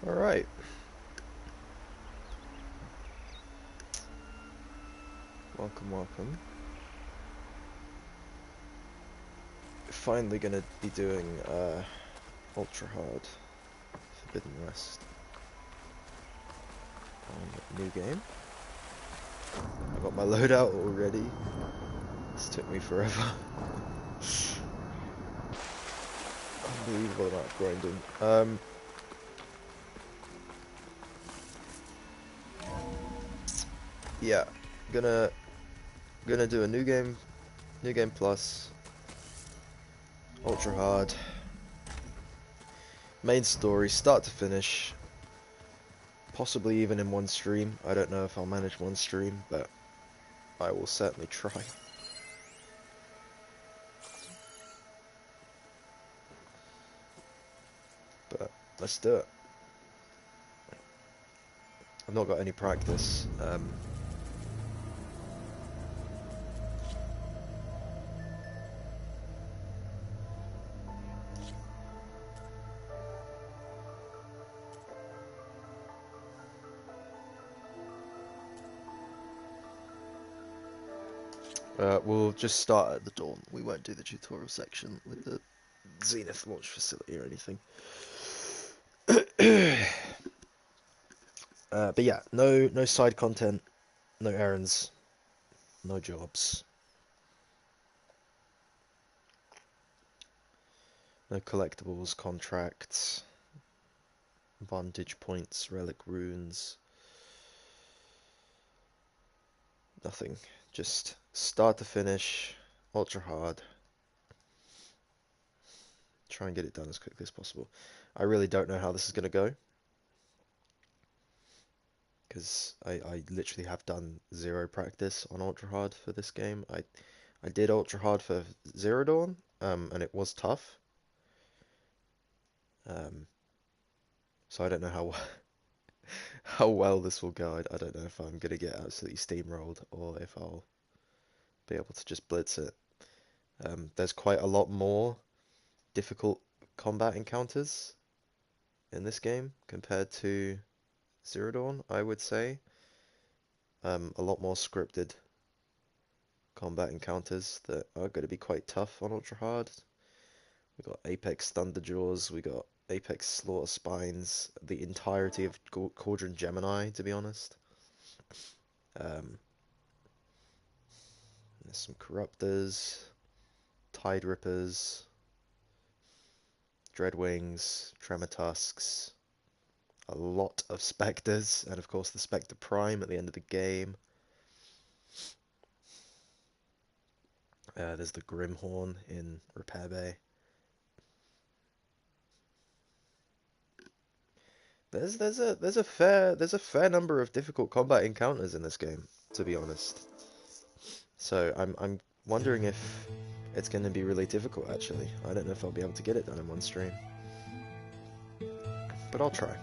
Alright. Welcome, welcome. Finally gonna be doing Ultra Hard Forbidden West on new game. I got my loadout already. This took me forever. Unbelievable amount of grinding. Yeah, gonna do a new game plus, Ultra Hard, main story, start to finish, possibly even in one stream. I don't know if I'll manage one stream, but I will certainly try. But let's do it. I've not got any practice. We'll just start at the dawn. We won't do the tutorial section with the Zenith launch facility or anything. But yeah, no side content, no errands, no jobs, no collectibles, contracts, vantage points, relic runes, nothing. Just start to finish, ultra hard. Try and get it done as quickly as possible. I really don't know how this is going to go, because I literally have done zero practice on ultra hard for this game. I did ultra hard for Zero Dawn, and it was tough. So I don't know how well this will go. I don't know if I'm gonna get absolutely steamrolled or if I'll be able to just blitz it. There's quite a lot more difficult combat encounters in this game compared to Zero Dawn, I would say. A lot more scripted combat encounters that are going to be quite tough on Ultra Hard. We got Apex Thunderjaws, we got Apex Slaughter Spines, the entirety of Cauldron Gemini, to be honest. There's some Corruptors, Tide Rippers, Dreadwings, Tremor Tusks, a lot of Spectres, and of course the Spectre Prime at the end of the game. There's the Grimhorn in Repair Bay. There's a fair number of difficult combat encounters in this game, to be honest. So I'm wondering if it's going to be really difficult, actually. I don't know if I'll be able to get it done in one stream, but I'll try.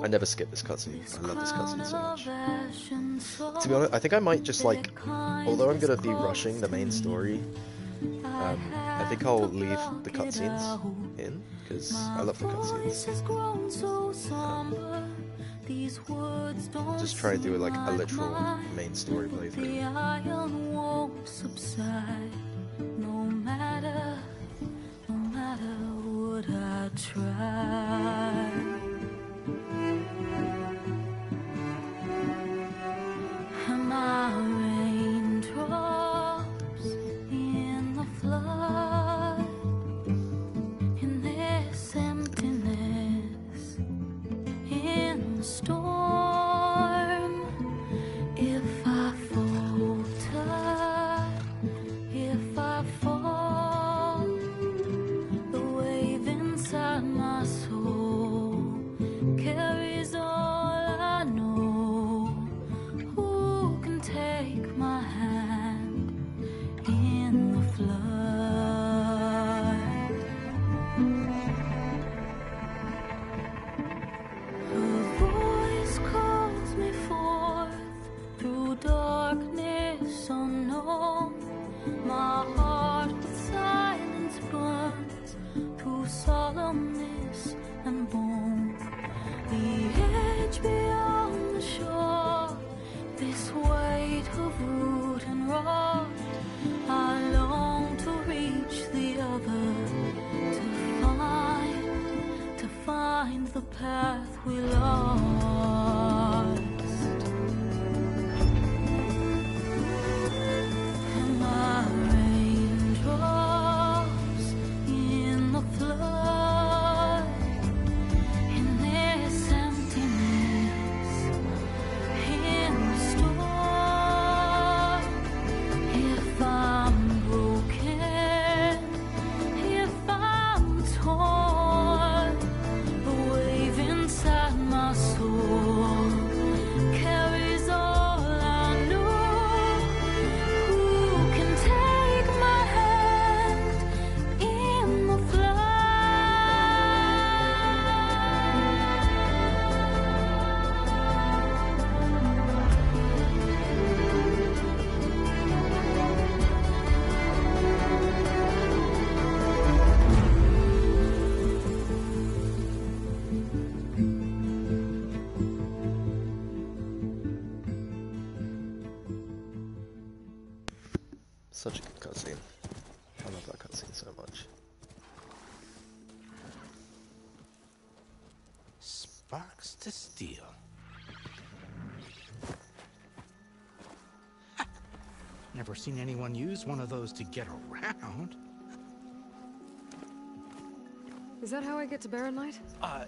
I never skip this cutscene. I love this cutscene so much. To be honest, I think I might just like, although I'm gonna be rushing the main story, I think I'll leave the cutscenes in, because I love the cutscenes. Just try and do like a literal main story playthrough. No matter what I try. My raindrops in the flood, in this emptiness, in the storm. If I falter, if I fall, the wave inside my soul carries all I know. Who can take my hand in the flood? Her voice calls me forth through darkness unknown. My heart with silence and bone. The edge beyond the shore, this weight of root and rot. I long to reach the other, to find the path we lost. And my raindrops in the flood, in this emptiness, in the storm. If I'm broken, if I'm torn, the wave inside my soul carries all I know. Who can take my hand in the flood? Such a good cutscene. I love that cutscene so much. Sparks to steel. Never seen anyone use one of those to get around. Is that how I get to Barren Light?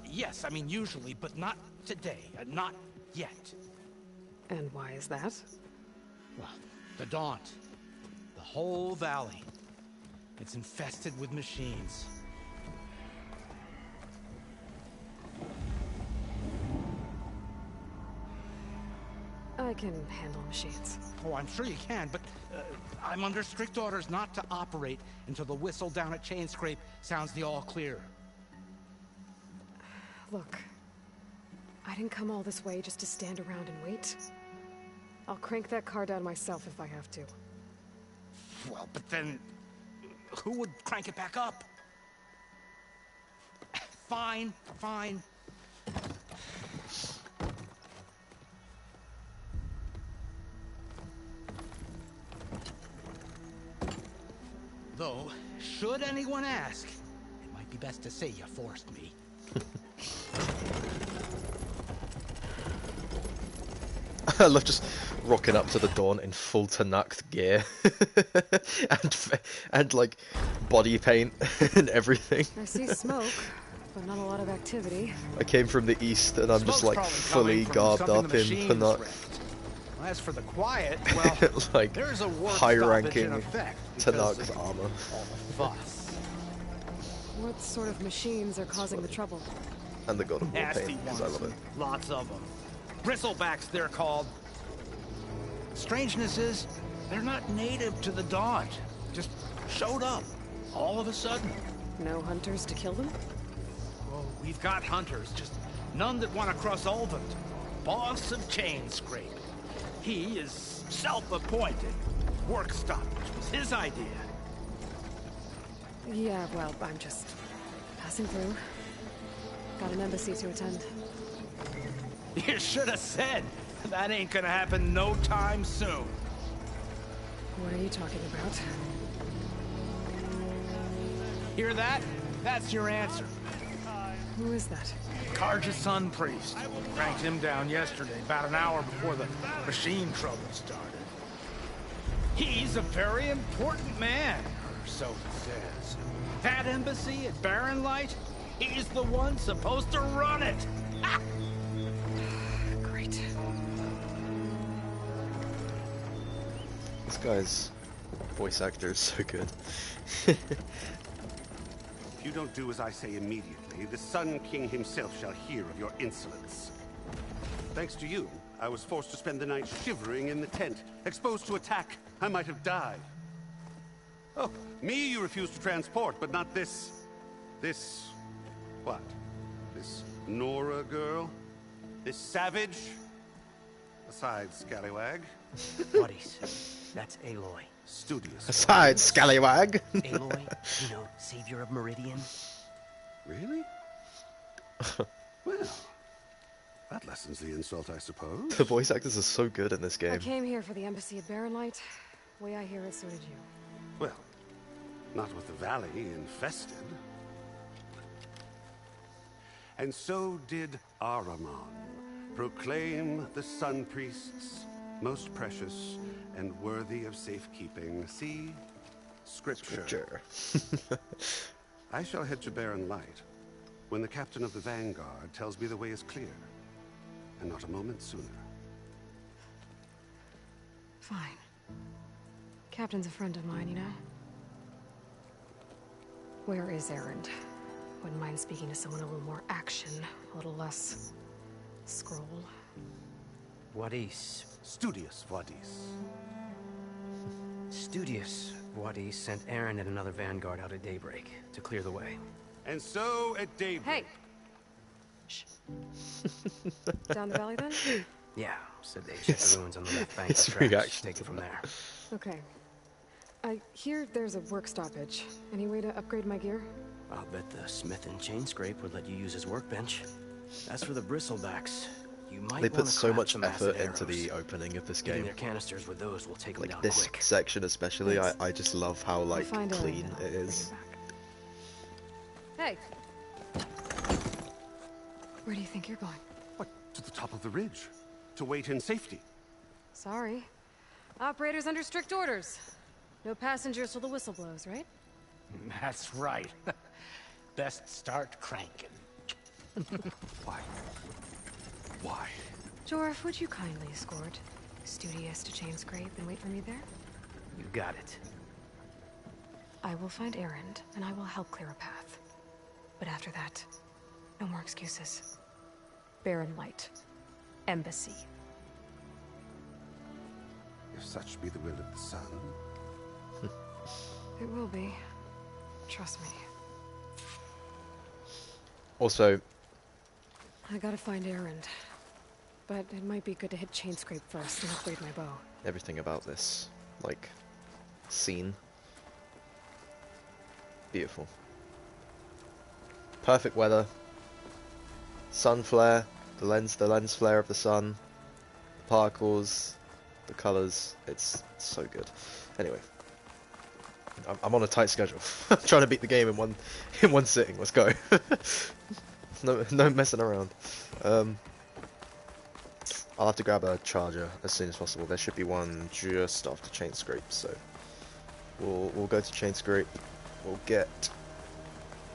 Yes, I mean usually, but not today. Not yet. And why is that? Well, the Daunt. The whole valley. It's infested with machines. I can handle machines. Oh, I'm sure you can, but I'm under strict orders not to operate until the whistle down at Chainscrape sounds the all clear. Look, I didn't come all this way just to stand around and wait. I'll crank that car down myself if I have to. Well, but then who would crank it back up? Fine, fine. Though, should anyone ask, it might be best to say you forced me. I love just rocking up to the Dawn in full Tanact gear and like body paint and everything. I see smoke, but not a lot of activity. I came from the east and I'm just like Smoke's fully probably coming garbed from up something the in machines Tanact. wrecked. As for the quiet, well, Like there's a work high-ranking stoppage in effect because Tanact of armor. all the fuss. What sort of machines are causing the trouble? And the God of War Nasty paint, because ones. I love it. Lots of them. Bristlebacks, they're called. Strangeness is, they're not native to the Daunt. Just showed up, all of a sudden. No hunters to kill them? Well, we've got hunters, just none that want to cross Ulvund. Boss of Chainscrape. He is self-appointed. Work stoppage was his idea. Yeah, well, I'm just passing through. Got an embassy to attend. You should have said. That ain't gonna happen no time soon. What are you talking about? Hear that? That's your answer. Who is that? Karja Sun Priest. Cranked him down yesterday, about an hour before the machine trouble started. He's a very important man, or so he says. That embassy at Barren Light, he's the one supposed to run it. Ha! Great. This guy's voice actor is so good. If you don't do as I say immediately, the Sun King himself shall hear of your insolence. Thanks to you, I was forced to spend the night shivering in the tent. Exposed to attack, I might have died. Oh, me you refuse to transport, but not this... what? This Nora girl? This savage? Aside, scallywag. Buddies, that's Aloy. Studious. Aside, scallywag! Aloy, you know, savior of Meridian. Really? Well, that lessens the insult, I suppose. The voice actors are so good in this I game. came here for the embassy at Barren Light. Way I hear it, so did you. Well, not with the valley infested. And so did Ahriman. Proclaim the Sun Priests most precious and worthy of safekeeping. See? Scripture. I shall head to Barren Light when the captain of the Vanguard tells me the way is clear, and not a moment sooner. Fine. Captain's a friend of mine, you know? Where is Erend? Wouldn't mind speaking to someone a little more action, a little less scroll. Wadis. Studious Wadis. Studious Wadis sent Aaron and another vanguard out at daybreak to clear the way. And so at daybreak... Hey! Shh. Down the valley then? Yeah, said they checked the ruins on the left bank of His the tracks. reaction Take to it from that. there. Okay. I hear there's a work stoppage. Any way to upgrade my gear? I'll bet the smith and chain scrape would let you use his workbench. As for the bristlebacks, you might They want put to so craft much some effort acid into the arrows. opening of this Getting game. their canisters with those will take them Like down this quick. section especially, Thanks. I just love how I'll like find Erend clean and I'll it bring is. back. Hey! Where do you think you're going? What, to the top of the ridge? To wait in safety? Sorry. Operators under strict orders. No passengers till the whistle blows, right? That's right. Best start cranking. Why? Why? Jorf, would you kindly escort Studious to Chain Scrape and wait for me there? You got it. I will find Erend, and I will help clear a path. But after that, no more excuses. Barren Light. Embassy. If such be the will of the sun. It will be. Trust me. Also, I gotta find Erend. But it might be good to hit Chain Scrape first and upgrade my bow. everything about this, like, scene. Beautiful. Perfect weather. Sun flare, the lens flare of the sun, the particles, the colors. It's so good. Anyway, I'm on a tight schedule. I'm trying to beat the game in one sitting. Let's go. No messing around. I'll have to grab a charger as soon as possible. There should be one just after Chain Scrape, so we'll go to Chain Scrape. We'll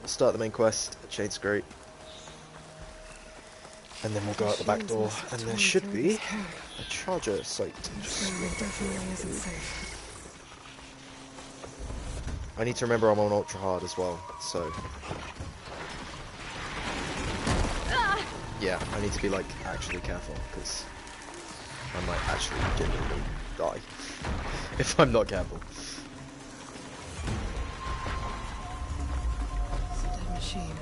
start the main quest at Chain Scrape, and then we'll go out the back door, and there should be a charger site. Definitely isn't safe. I need to remember I'm on ultra hard as well, so yeah, I need to be like actually careful because I might actually genuinely die if I'm not careful. It's a dead machine.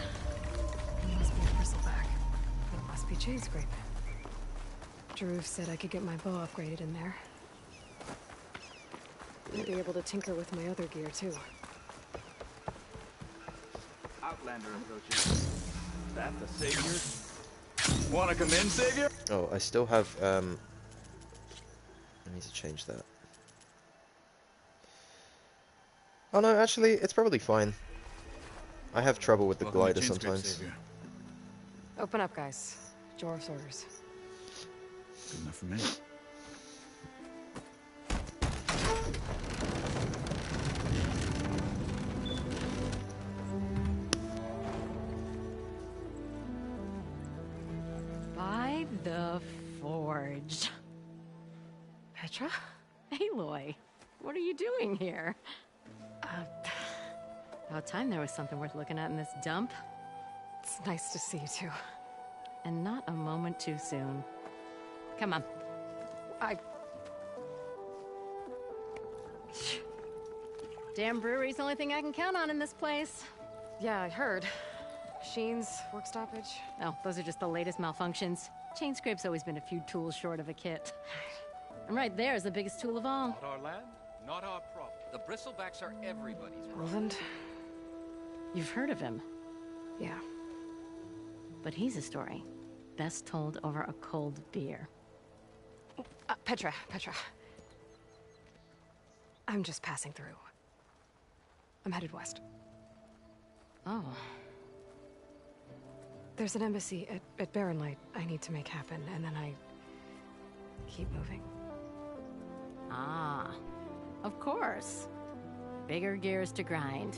It must be a bristleback. It must be Chain Scrape. Jaruf said I could get my bow upgraded in there. I'll be able to tinker with my other gear too. Outlander approaches. That the savior? Wanna come in, savior? Oh, I still have I need to change that. Oh no, actually, it's probably fine. I have trouble with the Welcome to glider Chain Scrape, sometimes. savior. Open up, guys. Joruf's orders. Good enough for me. By the Forge. Petra? Aloy, what are you doing here? About time there was something worth looking at in this dump. It's nice to see you too. And not a moment too soon. Come on. Damn brewery's the only thing I can count on in this place. Yeah, I heard. Machines, work stoppage. Oh, those are just the latest malfunctions. Chain Scrape's always been a few tools short of a kit. And right there is the biggest tool of all. Not our land, not our problem. The bristlebacks are everybody's problem. Roland? You've heard of him. Yeah. But he's a story best told over a cold beer. Petra. I'm just passing through. I'm headed west. Oh. There's an embassy at Barrenlight I need to make happen, and then I keep moving. Ah, of course. Bigger gears to grind.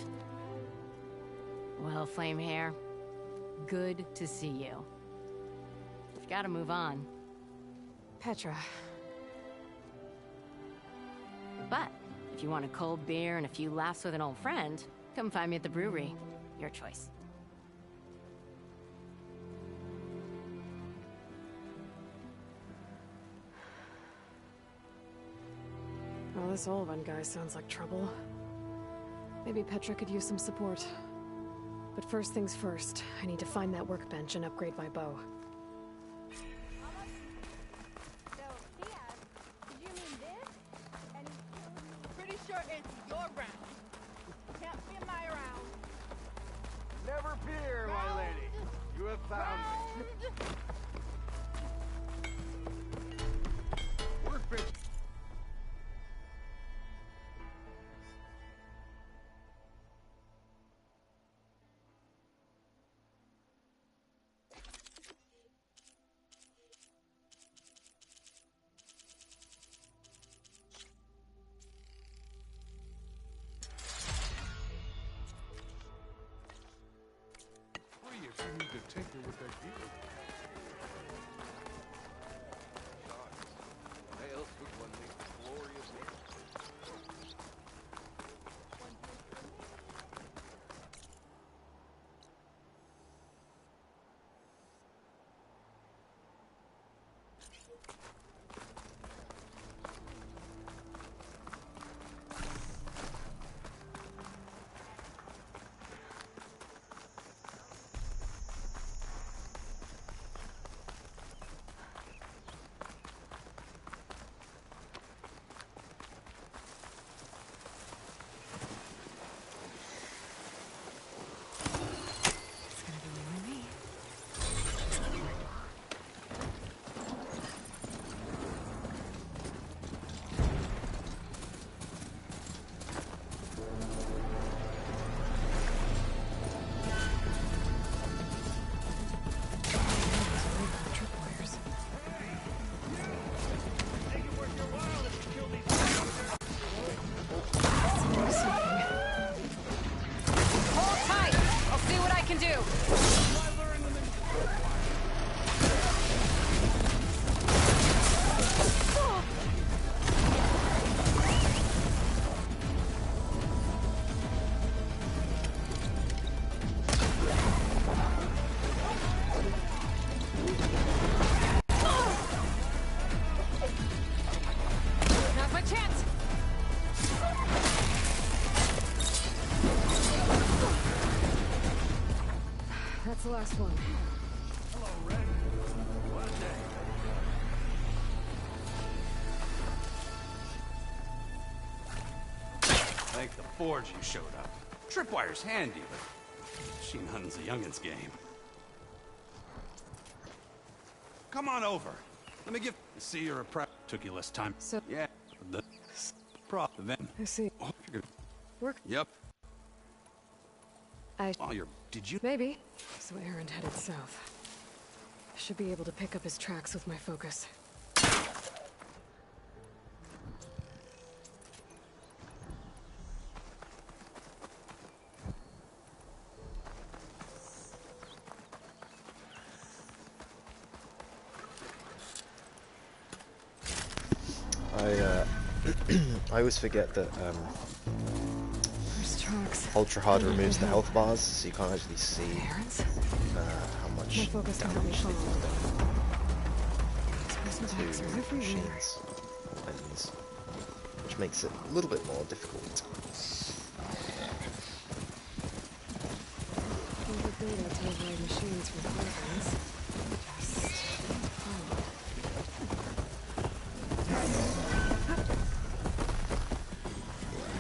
Well, Flamehair, good to see you. You've got to move on. Petra. But if you want a cold beer and a few laughs with an old friend, come find me at the brewery. Your choice. Well, this Olvan guy sounds like trouble. Maybe Petra could use some support. But first things first, I need to find that workbench and upgrade my bow. Pretty sure it's your round. Can't be my round. Never fear, my lady. You have found me. Workbench. If you need to tinker with that gear. Why else would one make glorious name? That's the last one. Hello, Red. What a day. Thank the Forge you showed up. Tripwire's handy, but machine hunting's a youngin's game. Come on over. Let me give... See, you're a prep. Took you less time. So... Yeah, the... prop event. I see. Oh, you're good. Work? Yep. Oh, you're... Did you... Maybe. So Erend headed south. I should be able to pick up his tracks with my focus. I always forget that There's tracks. Ultra Hard removes the health bars, so you can't actually see how much My focus can help me damage they follow. do These backs are to everywhere. machines or enemies, which makes it a little bit more difficult. Think the data to avoid machines with weapons. Just follow.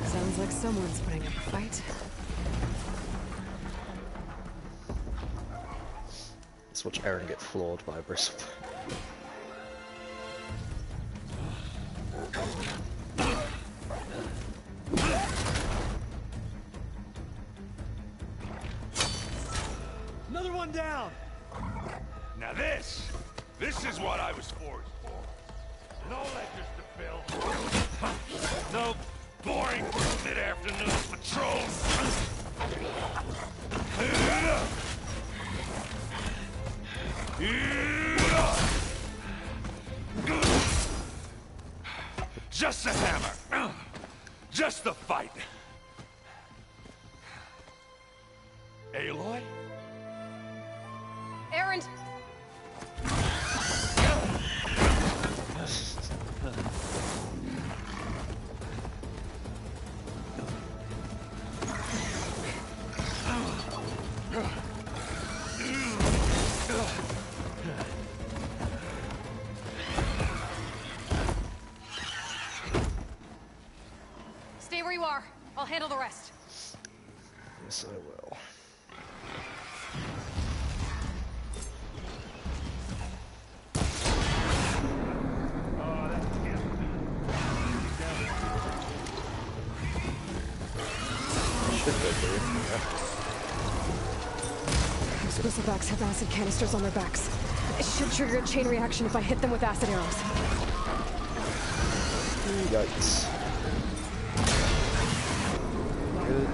Sounds like someone's putting up a fight. This Let's watch Eren get floored by a bristle. Another one down! Now this is what I was forged for. No ledgers to fill. No boring mid-afternoon patrols. Just the hammer. Just the fight. Aloy? Erend! Stay where you are. I'll handle the rest. Yes, I will. Should go through. Those bristlebacks have acid canisters on their backs. It should trigger a chain reaction if I hit them with acid arrows. Yikes. Good.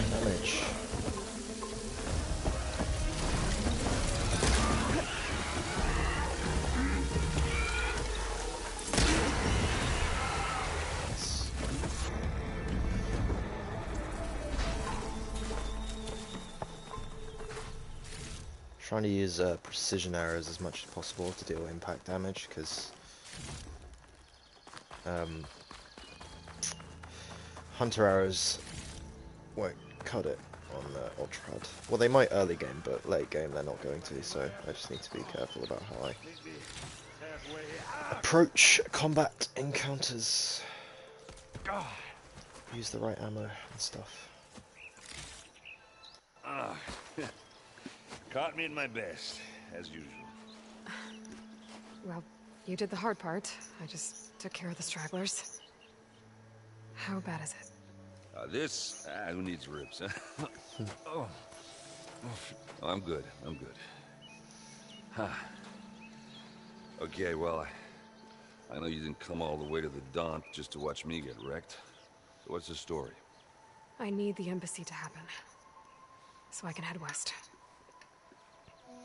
Damage. Trying to use precision arrows as much as possible to deal impact damage, because hunter arrows won't cut it on Ultrad. Well, they might early game, but late game they're not going to, so I just need to be careful about how I approach combat encounters. Use the right ammo and stuff. Caught me at my best, as usual. Well, you did the hard part. I just took care of the stragglers. How bad is it? Who needs ribs, huh? Oh, I'm good. I'm good. Huh. Okay, well, I know you didn't come all the way to the Daunt just to watch me get wrecked. So what's the story? I need the embassy to happen, so I can head west.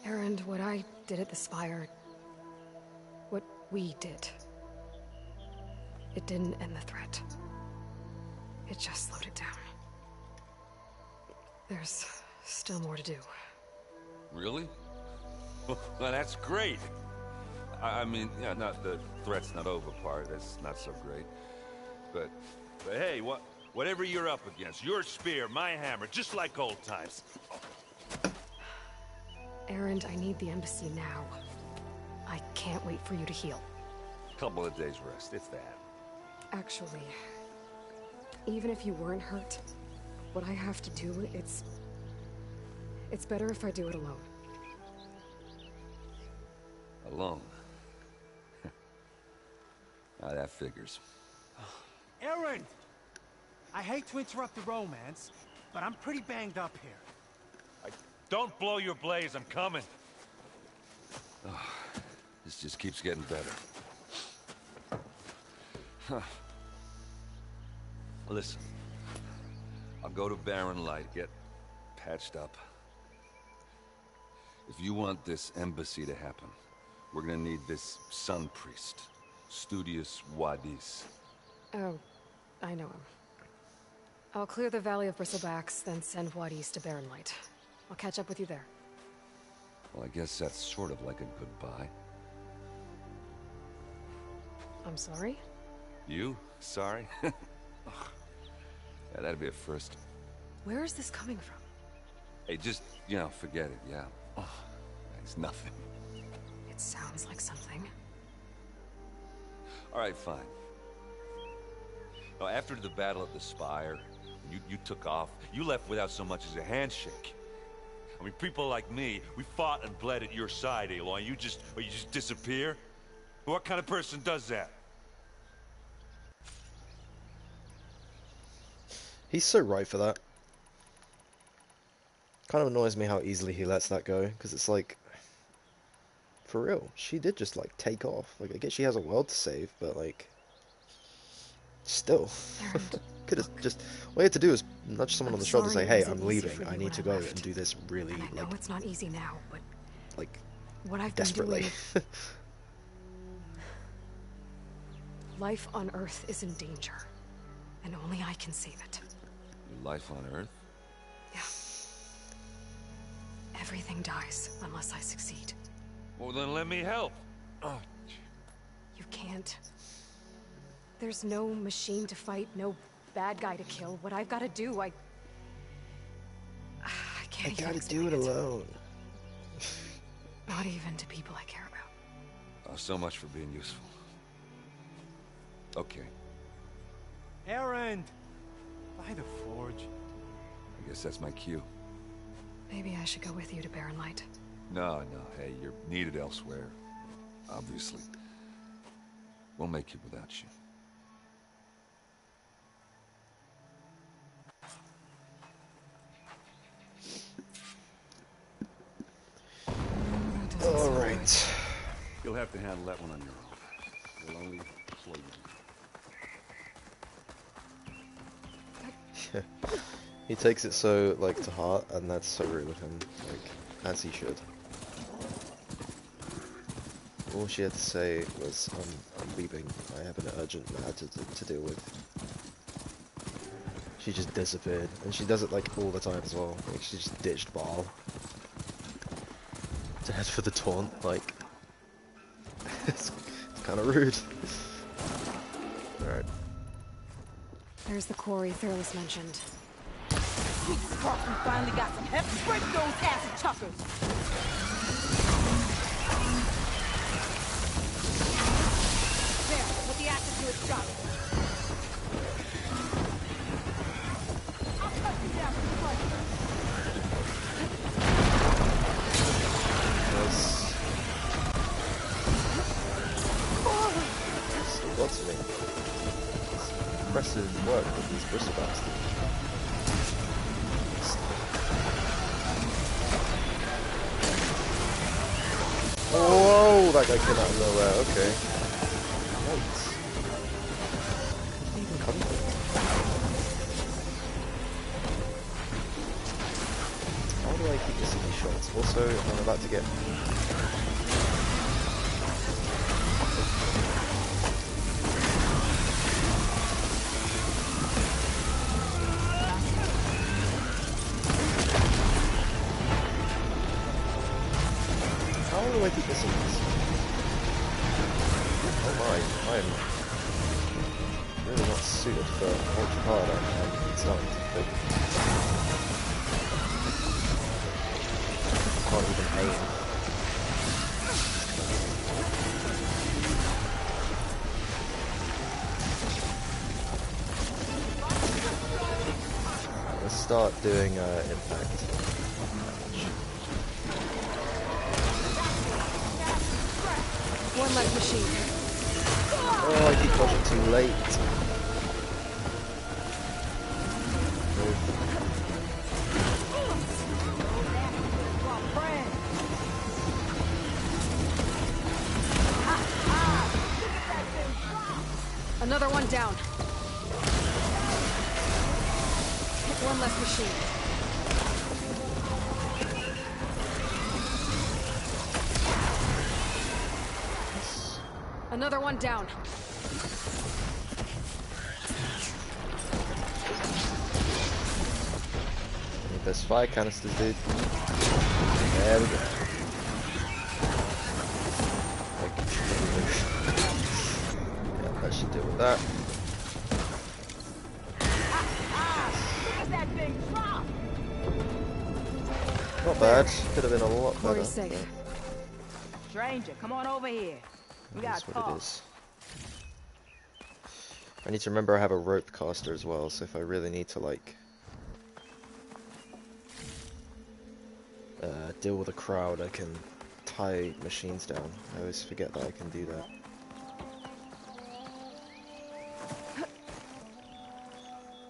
Erend, what I did at the Spire... what we did... it didn't end the threat. It just slowed it down. There's still more to do. Really? Well, that's great. I mean, yeah, not the threat's not over part. That's not so great. But hey, whatever you're up against, your spear, my hammer, just like old times. Erend, I need the embassy now. I can't wait for you to heal. Couple of days rest, if that. Actually, even if you weren't hurt, what I have to do, it's better if I do it alone. Alone? That figures. Erend! I hate to interrupt the romance, but I'm pretty banged up here. Don't blow your blaze, I'm coming. Oh, this just keeps getting better. Huh. Listen, I'll go to Barren Light, get patched up. If you want this embassy to happen, we're gonna need this Sun Priest, Studius Wadis. Oh, I know him. I'll clear the Valley of Bristlebacks, then send Wadis to Barren Light. I'll catch up with you there. Well, I guess that's sort of like a goodbye. I'm sorry? You? Sorry? Yeah, that'd be a first. Where is this coming from? Hey, just, forget it, yeah. Oh, it's nothing. It sounds like something. All right, fine. Now, after the battle at the Spire, you took off. You left without so much as a handshake. I mean, people like me, we fought and bled at your side, Aloy. You just disappear? What kind of person does that? He's so right for that. Kind of annoys me how easily he lets that go, because it's like, for real, she did just like take off. Like, I guess she has a world to save, but like, still, could have just, all you had to do is nudge someone on the shoulder and say, hey, I'm leaving, I need to go and do this really, I know like, it's not easy now, but like, what I've desperately. been doing, life on Earth is in danger, and only I can save it. Your life on Earth? Yeah. Everything dies unless I succeed. Well, then let me help. Oh. You can't. There's no machine to fight, no bad guy to kill. What I've got to do, I can't even gotta do it alone. Not even to people I care about. Oh, so much for being useful. Okay. Erend! By the forge. I guess that's my cue. Maybe I should go with you to Barren Light. No, hey, you're needed elsewhere. Obviously. We'll make it without you. Alright. You'll have to handle that one on your own. We'll only slow you. He takes it so, like, to heart, and that's so rude of him, like, as he should. All she had to say was, I'm leaving, I have an urgent matter to deal with. She just disappeared, and she does it, like, all the time as well. Like, she just ditched Baal to head for the taunt, like, it's kind of rude. Alright. There's the quarry Thurles mentioned. Jesus Christ, we finally got some help. Break those acid chuckers! There, put the acid to its job. I'll cut you down for the front. Still got to me. It's impressive work with these bristlebacks. Whoa, that guy came out of nowhere, okay. Nice. Didn't even come from it. How do I keep missing these shots? Also, I'm about to get... How do I keep missing this? Oh my, I am really not suited for ultra hard. I'm starting to think. Can't even aim. Let's start doing impact damage. One left machine. Oh, I keep dodging too late. Another one down. One left machine. Another one down. There's fire canisters, dude. There we go. Yeah, that should deal with that. Not bad. Could have been a lot better. Quarry's safe. Stranger, come on over here. We That's got what talk. it is. I need to remember I have a rope caster as well, so if I really need to, like, deal with a crowd, I can tie machines down. I always forget that I can do that.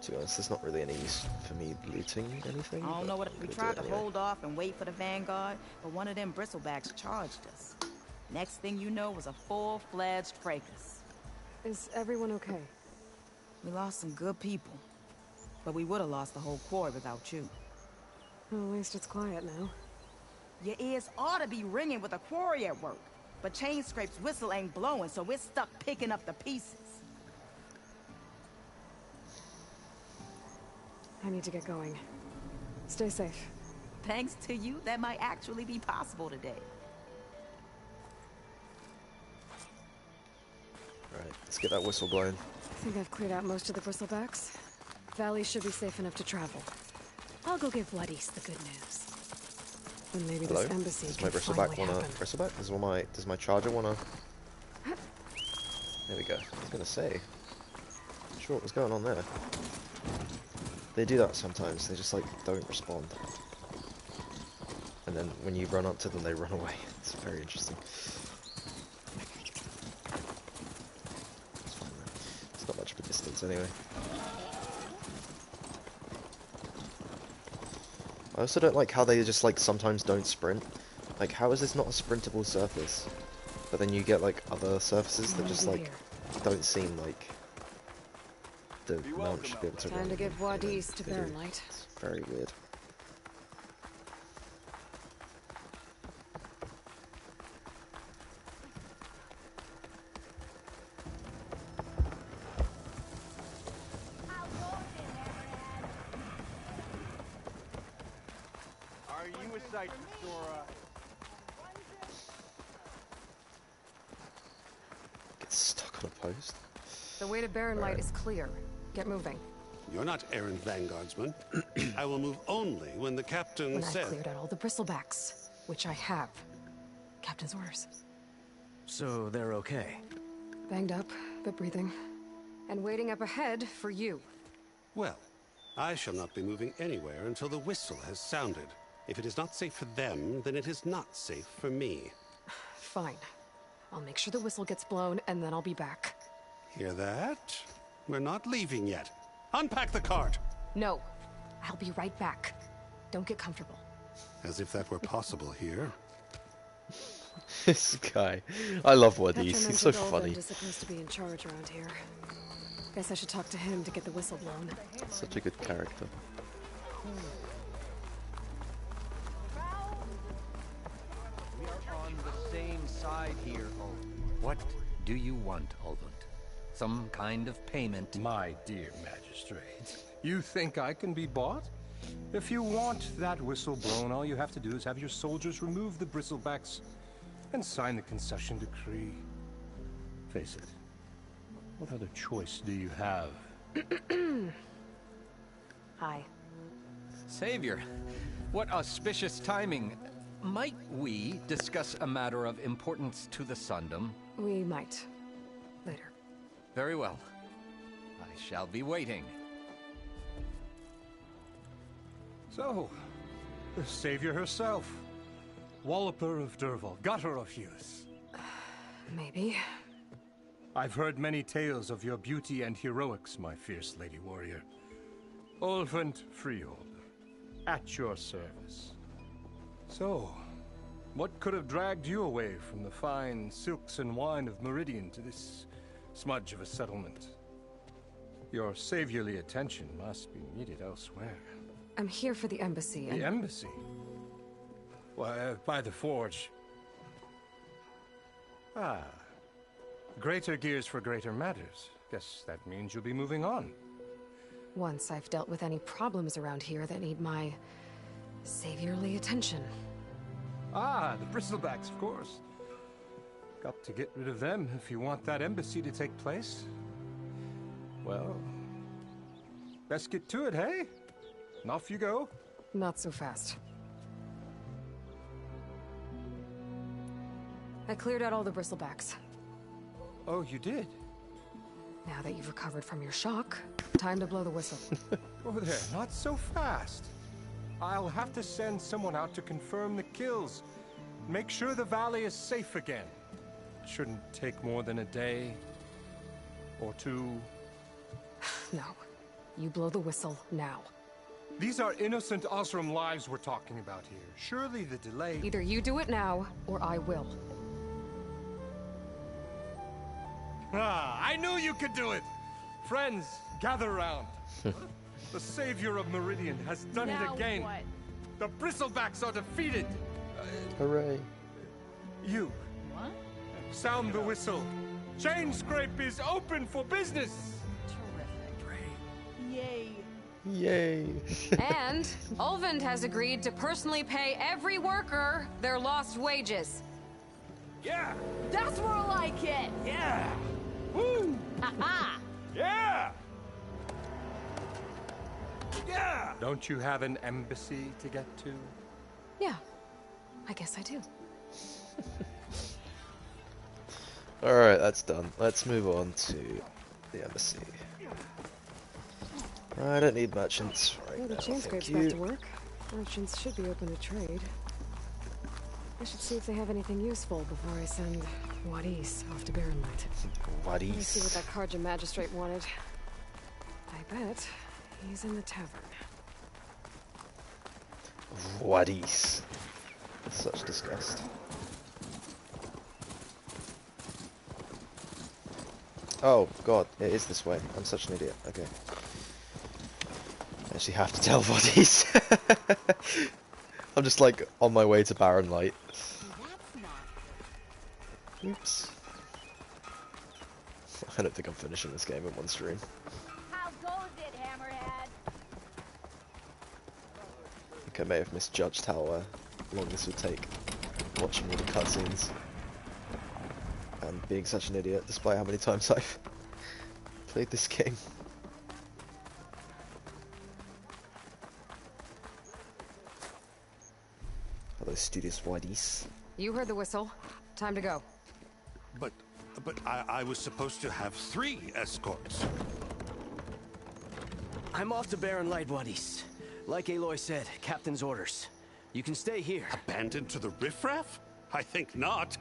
To be honest, there's not really any use for me looting anything. I don't know what I'm we gonna tried do to it anyway. hold off and wait for the Vanguard, but one of them bristlebacks charged us. Next thing you know was a full-fledged fracas. Is everyone okay? We lost some good people, but we would have lost the whole quarry without you. Well, at least it's quiet now. Your ears ought to be ringing with a quarry at work, but Chainscrape's whistle ain't blowing, so we're stuck picking up the pieces. I need to get going. Stay safe. Thanks to you, that might actually be possible today. Right, let's get that whistle blown. I think I've cleared out most of the bristlebacks. Valley should be safe enough to travel. I'll go give Blood East the good news. And maybe Hello? this embassy Does can my bristleback finally wanna happen. bristleback? Does my charger wanna? There we go. I was gonna say. Not sure what was going on there. They do that sometimes. They just like don't respond. And then when you run up to them, they run away. It's very interesting. It's fine though. It's not much of a distance anyway. I also don't like how they just like sometimes don't sprint. Like, how is this not a sprintable surface? But then you get like other surfaces that just like don't seem like the mount should be able to run. Time to give Blood East to They do. Baronlight. It's very weird. Are you a sight for sore eyes? Get stuck on a post. The way to Baronlight is clear. Get moving. You're not errant vanguardsman. I will move only when the captain When I've says. cleared out all the bristlebacks, which I have. Captain's orders. So they're okay. Banged up, but breathing. And waiting up ahead for you. Well, I shall not be moving anywhere until the whistle has sounded. If it is not safe for them, then it is not safe for me. Fine. I'll make sure the whistle gets blown, and then I'll be back. Hear that? We're not leaving yet. Unpack the cart! No. I'll be right back. Don't get comfortable. As if that were possible here. This guy. I love Wadis. Petra He's so mentioned funny. Olvend is supposed to be in charge around here. Guess I should talk to him to get the whistle blown. Such a good character. We are on the same side here, Olvend. What do you want, Olvend? Some kind of payment? My dear magistrate, you think I can be bought? If you want that whistle blown, all you have to do is have your soldiers remove the bristlebacks and sign the concession decree. Face it, what other choice do you have? Hi. Savior, what auspicious timing. Might we discuss a matter of importance to the Sundom? We might. Later. Very well. I shall be waiting. So, the savior herself, Walloper of Derval, gutter of youth. Maybe. I've heard many tales of your beauty and heroics, my fierce lady warrior. Olvend Freehold, at your service. So, what could have dragged you away from the fine silks and wine of Meridian to this smudge of a settlement? Your saviorly attention must be needed elsewhere. I'm here for the embassy. The embassy? Why, by the forge. Ah. Greater gears for greater matters. Guess that means you'll be moving on. Once I've dealt with any problems around here that need my saviorly attention. Ah, the bristlebacks, of course. Got to get rid of them if you want that embassy to take place. Well, best get to it, hey? And off you go. Not so fast. I cleared out all the bristlebacks. Oh, you did? Now that you've recovered from your shock, time to blow the whistle. Oh there, not so fast. I'll have to send someone out to confirm the kills. Make sure the valley is safe again. Shouldn't take more than a day or two. No. You blow the whistle now. These are innocent Osram lives we're talking about here. Surely the delay... Either you do it now, or I will. Ah, I knew you could do it! Friends, gather round. The savior of Meridian has done it again. What? The Bristlebacks are defeated. Hooray. You. What? Sound the whistle. Chainscrape is open for business. Terrific. Yay. Yay. And Ulvund has agreed to personally pay every worker their lost wages. Yeah. That's more like it. Yeah. Woo. Ha Yeah. Yeah. Don't you have an embassy to get to? Yeah, I guess I do. Alright, that's done. Let's move on to the embassy. I don't need merchants right Well, the now, Chainscrape's thank back you. to work. Merchants should be open to trade. I should see if they have anything useful before I send Wadis off to Barrenlight. Let me see what Wadis. that Karja magistrate wanted. I bet he's in the tavern. Wadis. Such disgust. Oh god, it is this way. I'm such an idiot. Okay. I actually have to tell Wadis. I'm just like on my way to Barrenlight. Oops. I don't think I'm finishing this game in one stream. How goes it, Hammerhead? I think I may have misjudged how long this would take, watching all the cutscenes. And being such an idiot, despite how many times I've played this game. Hello, studious Wadis. You heard the whistle. Time to go. But I was supposed to have 3 escorts. I'm off to Barrenlight, Wadis. Like Aloy said, captain's orders. You can stay here. Abandoned to the riffraff? I think not.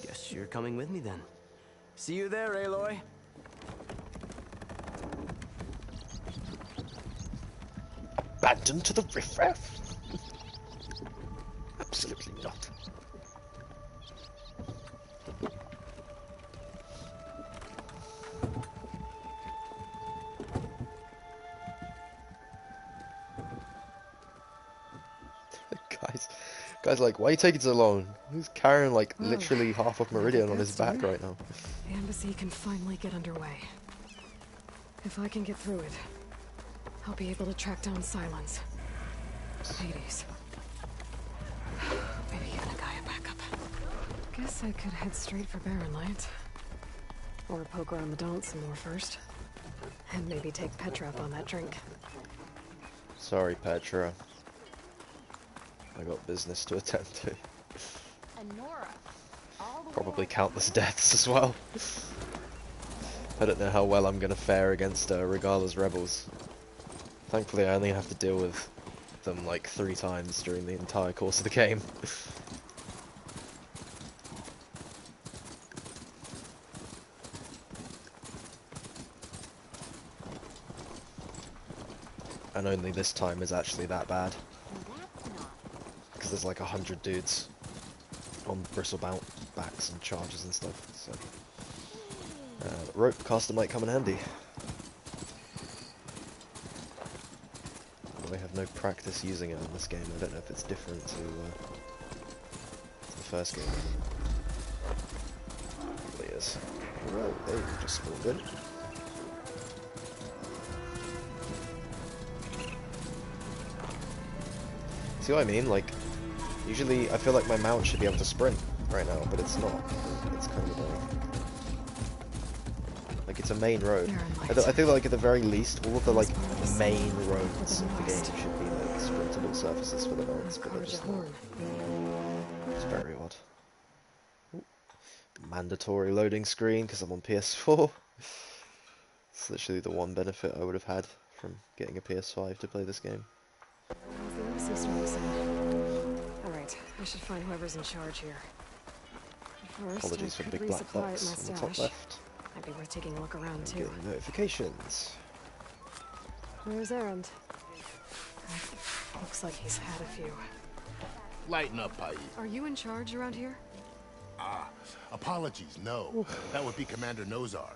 Guess you're coming with me then. See you there, Aloy. Abandoned to the riffraff? Absolutely not. Guys, like, why are you taking so long? He's carrying, like, literally half of Meridian on his back right now. The embassy can finally get underway. If I can get through it, I'll be able to track down Silence. Hades. Maybe even a Gaia backup. Guess I could head straight for Barrenlight. Or poke around the Daunt some more first. And maybe take Petra up on that drink. Sorry, Petra. I got business to attend to. Anora. Probably countless deaths as well. I don't know how well I'm gonna fare against Regala's rebels. Thankfully I only have to deal with them like 3 times during the entire course of the game. And only this time is actually that bad. Because there's like 100 dudes on bristlebacks and charges and stuff, so... rope caster might come in handy. Although I have no practice using it in this game, I don't know if it's different to the first game. Probably is. Right, there you just spawned in. See what I mean? Like, usually I feel like my mount should be able to sprint right now, but it's not. It's kind of annoying. Like, it's a main road. I think like at the very least, all of the like main roads of the game should be like sprintable surfaces for the mounts, but they're just not. It's very odd. Ooh. Mandatory loading screen because I'm on PS4. It's literally the one benefit I would have had from getting a PS5 to play this game. How's the embassy story sound? Alright, I should find whoever's in charge here. First, Apologies for I the could big black resupply box at on my the top stash. left. Might be worth taking a look around too. Getting notifications. Where's Erend? Looks like he's had a few. Lighten up, Pai. Are you in charge around here? Apologies, no. That would be Commander Nozar.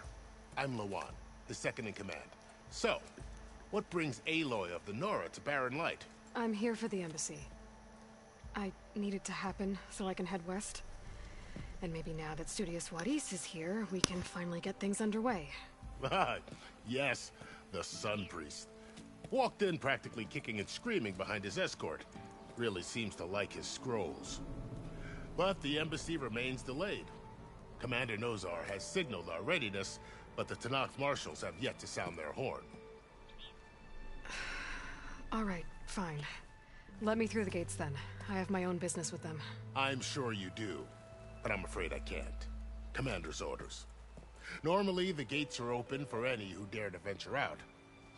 I'm Lawan, the second in command. So, what brings Aloy of the Nora to Barren Light? I'm here for the embassy. I need it to happen so I can head west. And maybe now that Studious Wadis is here, we can finally get things underway. Yes, the Sun Priest. Walked in practically kicking and screaming behind his escort. Really seems to like his scrolls. But the embassy remains delayed. Commander Nozar has signaled our readiness, but the Tenakth marshals have yet to sound their horn. Alright, fine. Let me through the gates then. I have my own business with them. I'm sure you do, but I'm afraid I can't. Commander's orders. Normally, the gates are open for any who dare to venture out.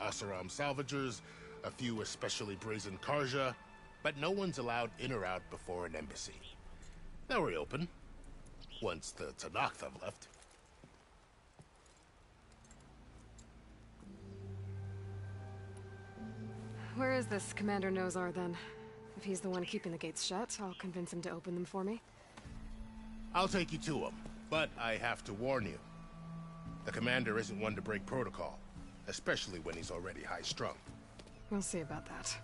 Asaram salvagers, a few especially brazen Karja, but no one's allowed in or out before an embassy. They'll reopen, once the Tenakth have left. Where is this Commander Nozar then? If he's the one keeping the gates shut, I'll convince him to open them for me. I'll take you to him, but I have to warn you. The commander isn't one to break protocol, especially when he's already high-strung. We'll see about that.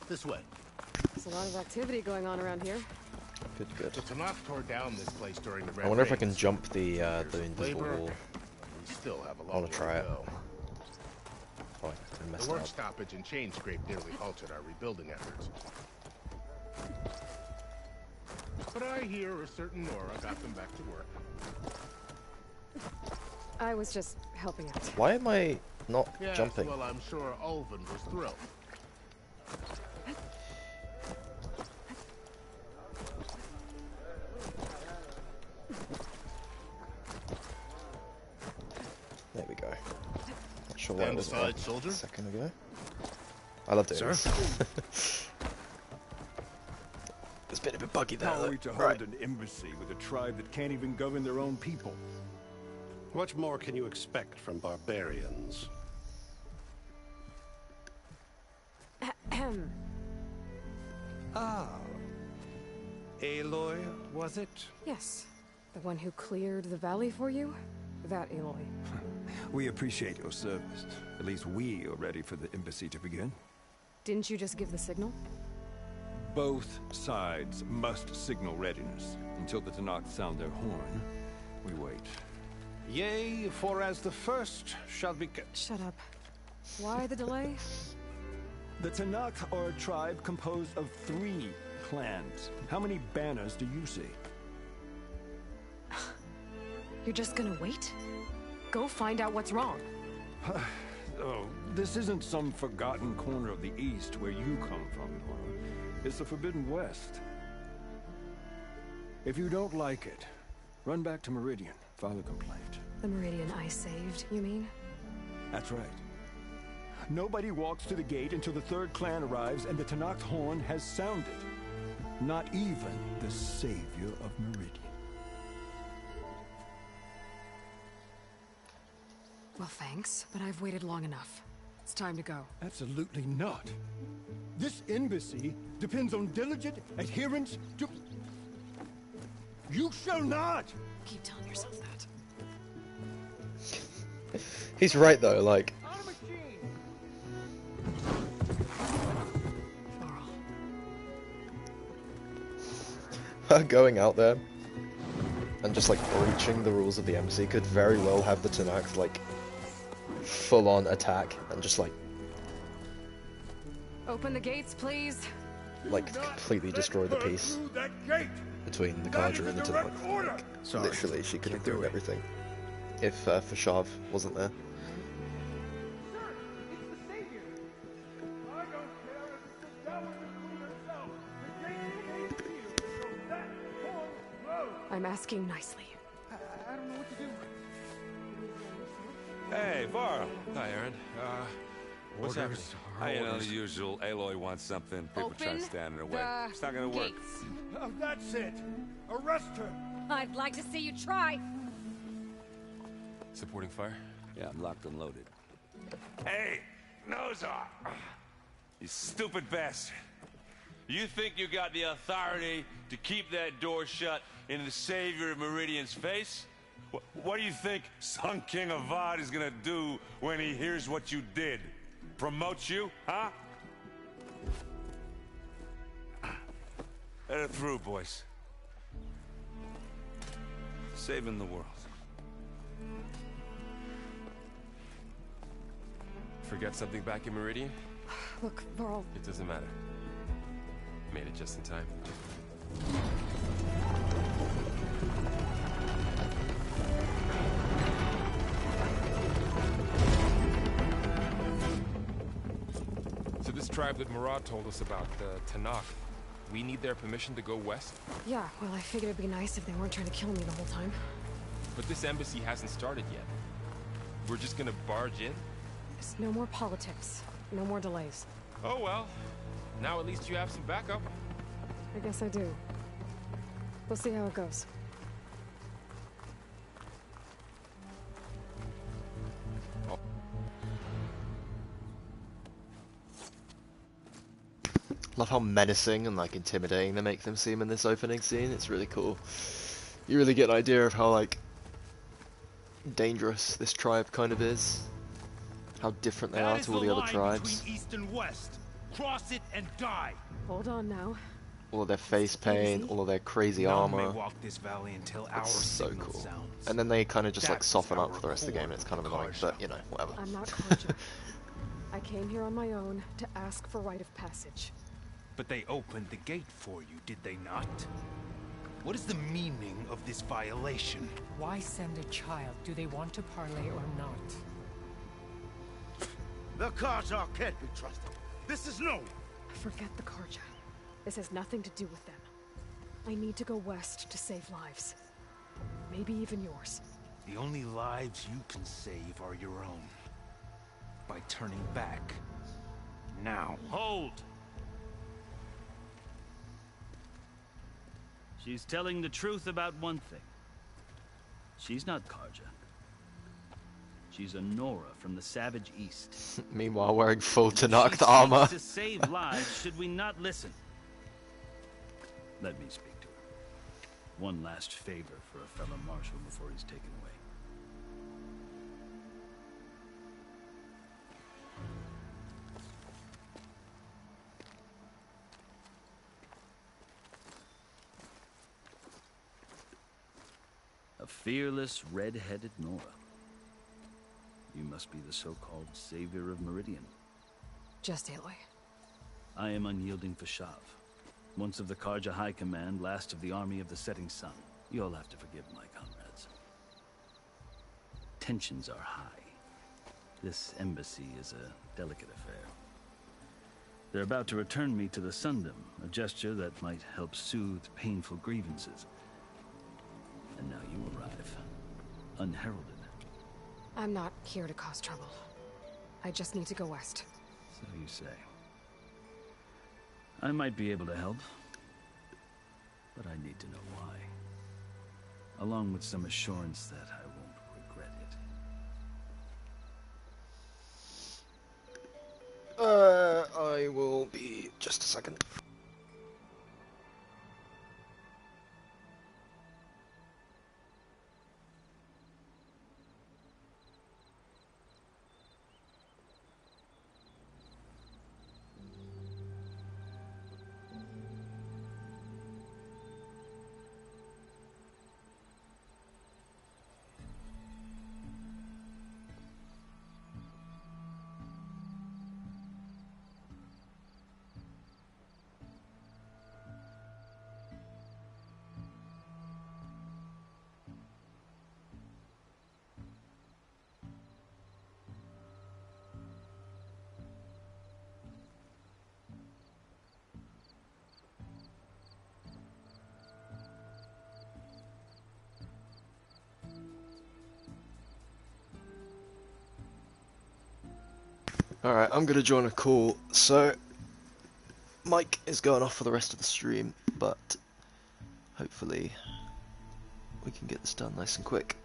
This way. There's a lot of activity going on around here. Good, good. The Tenakth tore down this place during the Red I wonder if I Rains. can jump the invisible labor. wall. We still have a I long want way to try it. go. Oh, I messed The it work up. stoppage and chain scrape nearly halted our rebuilding efforts. But I hear a certain Nora got them back to work. I was just helping out. Why am I not Yes, jumping? well, I'm sure Ulvin was thrilled. There we go. Not sure why I Stand wasn't aside, up soldier. a second ago. I love doing Sir? this. It's been a bit buggy there. How are we though. to hold Right. an embassy with a tribe that can't even govern their own people? What more can you expect from barbarians? Ah. Aloy, was it? Yes. The one who cleared the valley for you? That Aloy. We appreciate your service. At least we are ready for the embassy to begin. Didn't you just give the signal? Both sides must signal readiness. Until the Tenakth sound their horn, we wait. Yea, for as the first shall be... Shut up. Why the delay? The Tenakth are a tribe composed of 3 clans. How many banners do you see? You're just gonna wait? Go find out what's wrong. Oh, this isn't some forgotten corner of the East where you come from, Nora. It's the Forbidden West. If you don't like it, run back to Meridian, file a complaint. The Meridian I saved, you mean? That's right. Nobody walks to the gate until the 3rd clan arrives and the Tenakth horn has sounded. Not even the savior of Meridian. Well, thanks, but I've waited long enough. It's time to go. Absolutely not. This embassy depends on diligent adherence to... You shall not! Keep telling yourself that. He's right though, like... Her going out there and just like breaching the rules of the embassy could very well have the Tenakth like full-on attack and just like Open the gates, please. completely destroy the peace between the Karja and the Tenakth. Like, literally, she could have ruined everything if Fashav wasn't there. I'm asking nicely. Hey, Varl. Hi, Aaron. What's happening? You know, the usual. Aloy wants something. People try to stand in her way. It's not gonna work. That's it. Arrest her. I'd like to see you try. Supporting fire? Yeah, I'm locked and loaded. Hey, Nozar! You stupid bastard. You think you got the authority to keep that door shut in the Savior of Meridian's face? What do you think Sun King Avad is gonna do when he hears what you did? Promote you, huh? Let it through, boys. Saving the world. Forget something back in Meridian? Look, Varl. It doesn't matter. Made it just in time. So this tribe that Murad told us about, the Tanakh, we need their permission to go west? Yeah, well, I figured it'd be nice if they weren't trying to kill me the whole time. But this embassy hasn't started yet. We're just gonna barge in? Just no more politics. No more delays. Oh well. Now at least you have some backup. I guess I do. We'll see how it goes. Love how menacing and like intimidating they make them seem in this opening scene. It's really cool. You really get an idea of how like dangerous this tribe kind of is. How different they are to all the other tribes. Between east and west. Cross it and die. Hold on now. All of their face paint, all of their crazy armor. Walk this valley until our it's so cool. sounds. And then they kind of just like soften up for the rest of the game. And it's kind of annoying, but you know, whatever. I'm not Karja. I came here on my own to ask for rite of passage. But they opened the gate for you, did they not? What is the meaning of this violation? Why send a child? Do they want to parley or not? The Karja can't be trusted. This is known. Forget the Karja. This has nothing to do with them. I need to go west to save lives. Maybe even yours. The only lives you can save are your own. By turning back. Now. Hold! She's telling the truth about one thing. She's not Karja. She's a Nora from the Savage East. Meanwhile, wearing full And if Tanakh she armor. seeks to save lives, should we not listen? Let me speak to her. One last favor for a fellow marshal before he's taken away. A fearless, red-headed Nora. You must be the so-called savior of Meridian. Just Aloy. I am unyielding Fashav. Once of the Karja High Command, last of the army of the setting sun. You'll have to forgive my comrades. Tensions are high. This embassy is a delicate affair. They're about to return me to the Sundom, a gesture that might help soothe painful grievances. And now you arrive, unheralded. I'm not here to cause trouble. I just need to go west. So you say. I might be able to help, but I need to know why. Along with some assurance that I won't regret it. I will be just a second. Alright, I'm gonna join a call, so Mike is going off for the rest of the stream, but hopefully we can get this done nice and quick.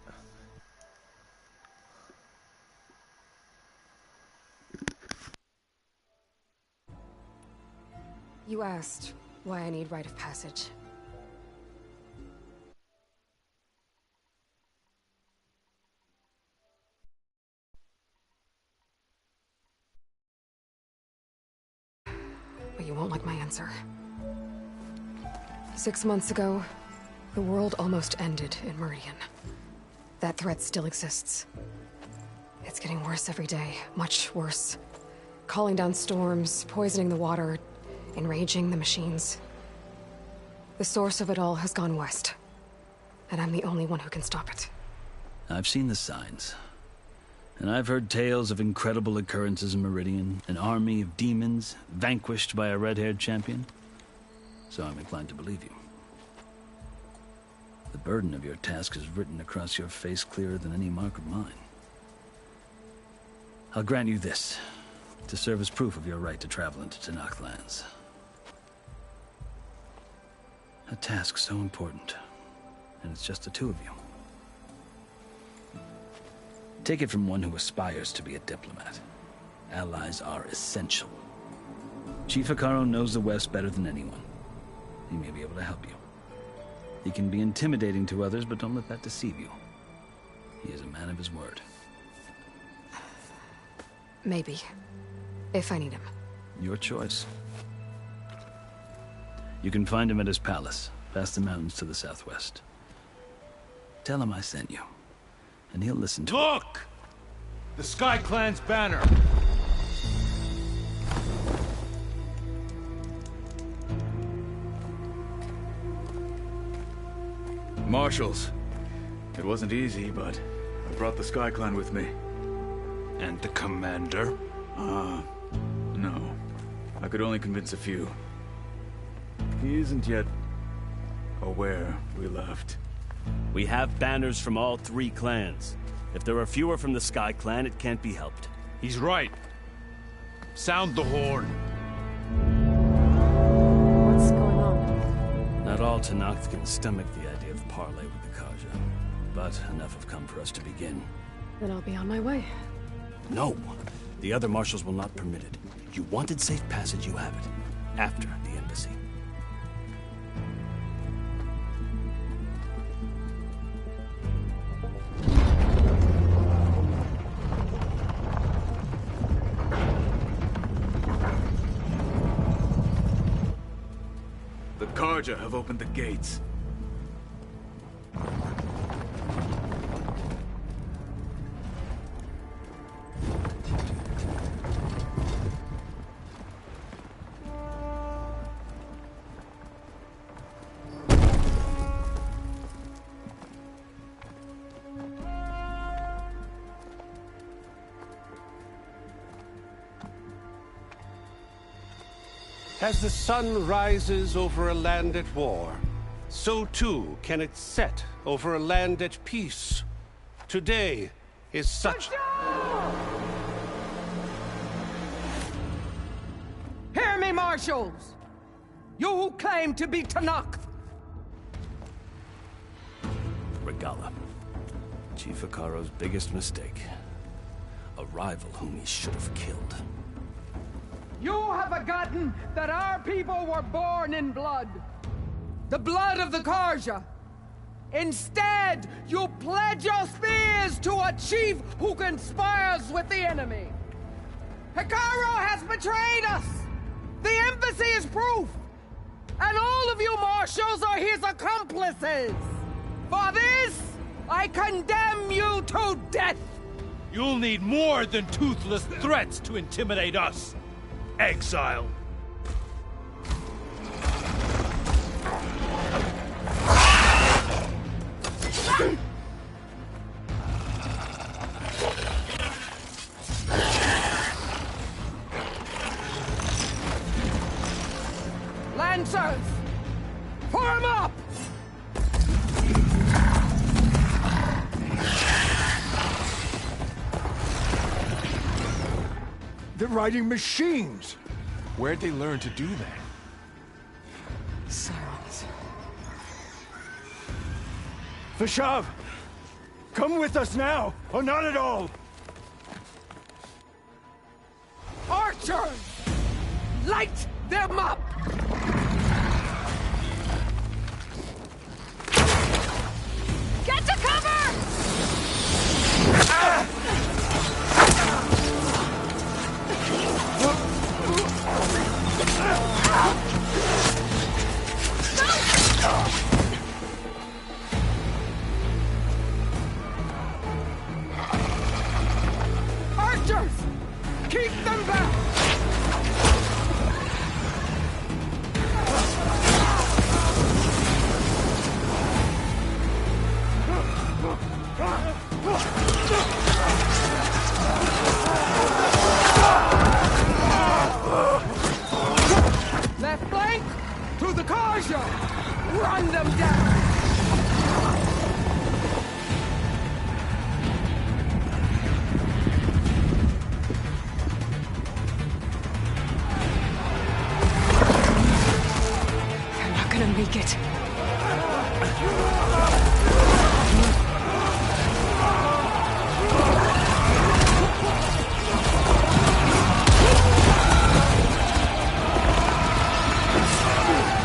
You asked why I need rite of passage. But you won't like my answer. 6 months ago, the world almost ended in Meridian. That threat still exists. It's getting worse every day, much worse. Calling down storms, poisoning the water, enraging the machines. The source of it all has gone west, and I'm the only one who can stop it. I've seen the signs. And I've heard tales of incredible occurrences in Meridian, an army of demons vanquished by a red-haired champion. So I'm inclined to believe you. The burden of your task is written across your face clearer than any mark of mine. I'll grant you this, to serve as proof of your right to travel into Tenakth lands. A task so important, and it's just the two of you. Take it from one who aspires to be a diplomat. Allies are essential. Chief Hekarro knows the West better than anyone. He may be able to help you. He can be intimidating to others, but don't let that deceive you. He is a man of his word. Maybe. If I need him. Your choice. You can find him at his palace, past the mountains to the southwest. Tell him I sent you, and he'll listen to Look! The Sky Clan's banner! Marshals. It wasn't easy, but I brought the Sky Clan with me. And the commander? No. I could only convince a few. He isn't yet aware we left. We have banners from all 3 clans. If there are fewer from the Sky Clan, it can't be helped. He's right. Sound the horn. What's going on? Not all Tenakth can stomach the idea of parley with the Carja, but enough have come for us to begin. Then I'll be on my way. No, the other marshals will not permit it. You wanted safe passage, you have it. After the embassy. The Carja have opened the gates. As the sun rises over a land at war, so too can it set over a land at peace. Today is such... Hear me, marshals! You who claim to be Tenakth! Regalla. Chief Hekarro's biggest mistake. A rival whom he should have killed. You have forgotten that our people were born in blood. The blood of the Carja. Instead, you pledge your spears to a chief who conspires with the enemy. Hekarro has betrayed us! The embassy is proof! And all of you marshals are his accomplices! For this, I condemn you to death! You'll need more than toothless threats to intimidate us! Exile! Lancers! Form up! They're riding machines. Where'd they learn to do that? Sirens. Vashav! Come with us now, or not at all! Archers! Light them up! Get to cover! Archers! Keep them back! Left flank! To the Karja! Run them down! They're not gonna make it.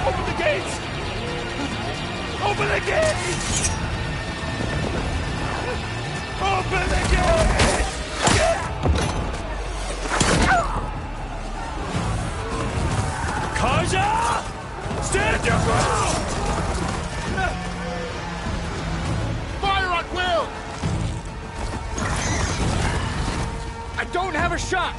Open the gates! Open the gates! Open the gates! Karja! Stand your ground! Fire on Will! I don't have a shot!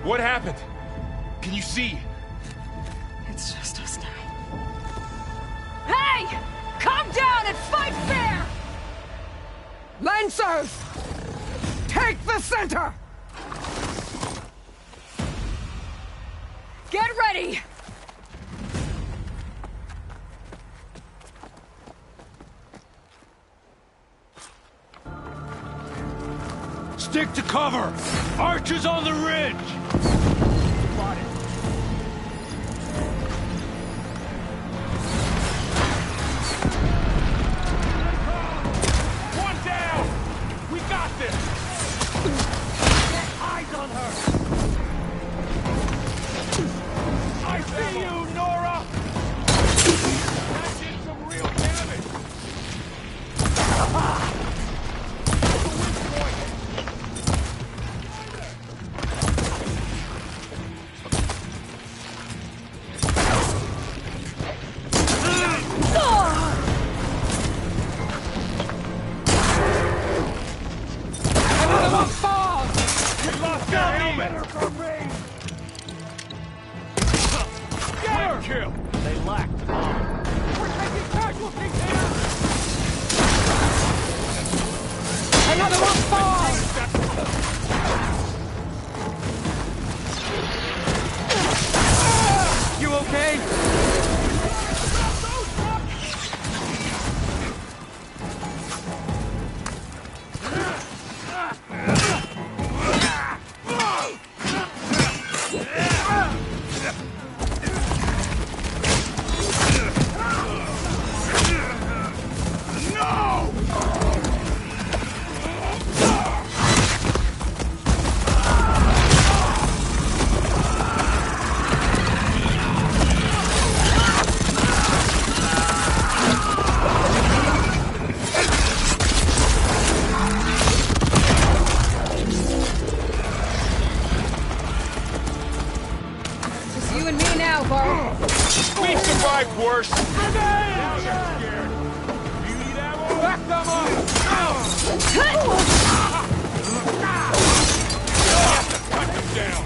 What happened? Can you see? It's just us now. Hey! Calm down and fight fair! Lancers! Take the center! Get ready! Stick to cover! Archers on the ridge! One down! We got this! Get eyes on her! I see you, Nora! That did some real damage! Another one falls! We lost their helmet! Get her! Kill! They lacked bomb. We're taking casualties here! Another one falls! You okay? Just you and me now, Varl. We survived worse. Now you're scared. You need ammo? Come on! Cut them down!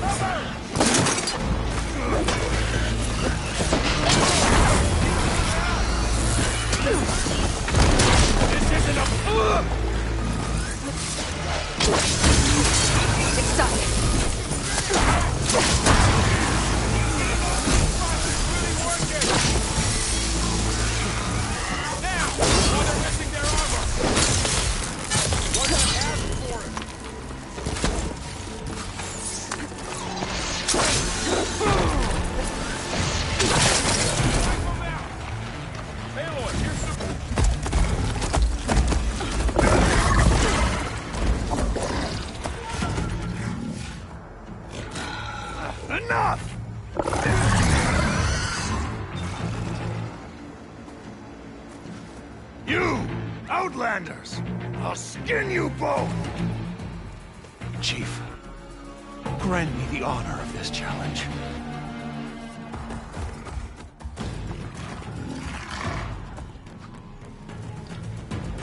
This isn't a... Stop. Enough! You, Outlanders! I'll skin you both! Chief, grant me the honor of this challenge.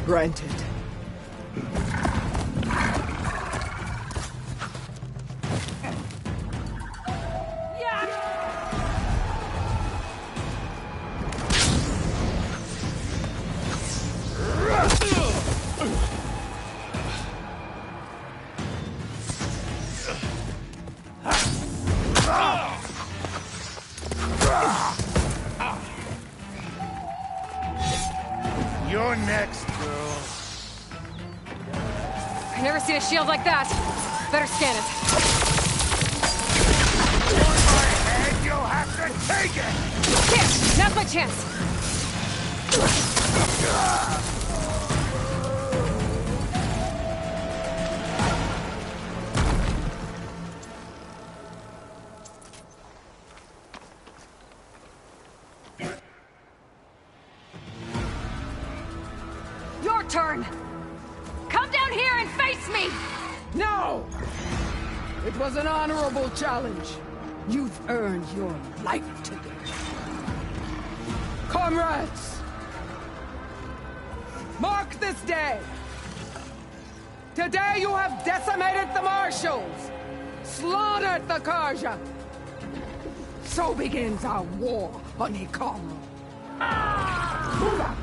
Granted. You're next, girl. I've never seen a shield like that. Better scan it. On my head, you'll have to take it! Here, now's my chance. Your turn. Come down here and face me. No! It was an honorable challenge. You've earned your life today. Comrades! Mark this day! Today you have decimated the Marshals! Slaughtered the Karja! So begins our war on Hikaru. Move out!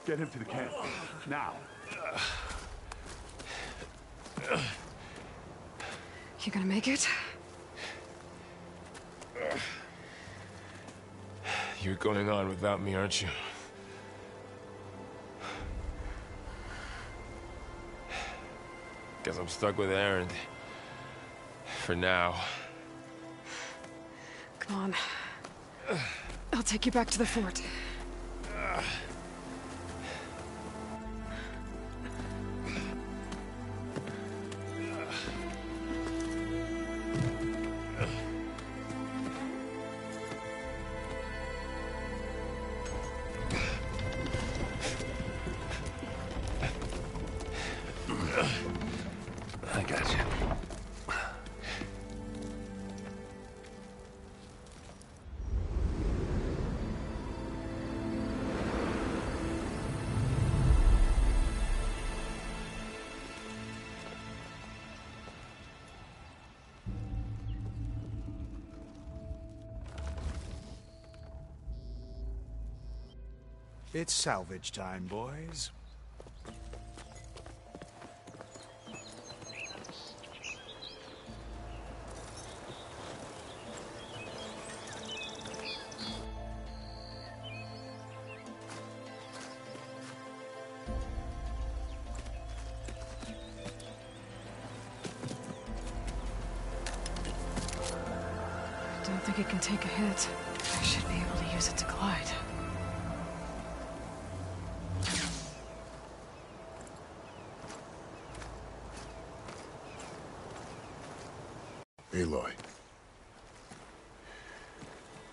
Get him to the camp. Now. You gonna make it? You're going on without me, aren't you? Guess I'm stuck with Aaron. For now. Come on. I'll take you back to the fort. I got you. It's salvage time, boys. I don't think it can take a hit. I should be able to use it to glide. Aloy.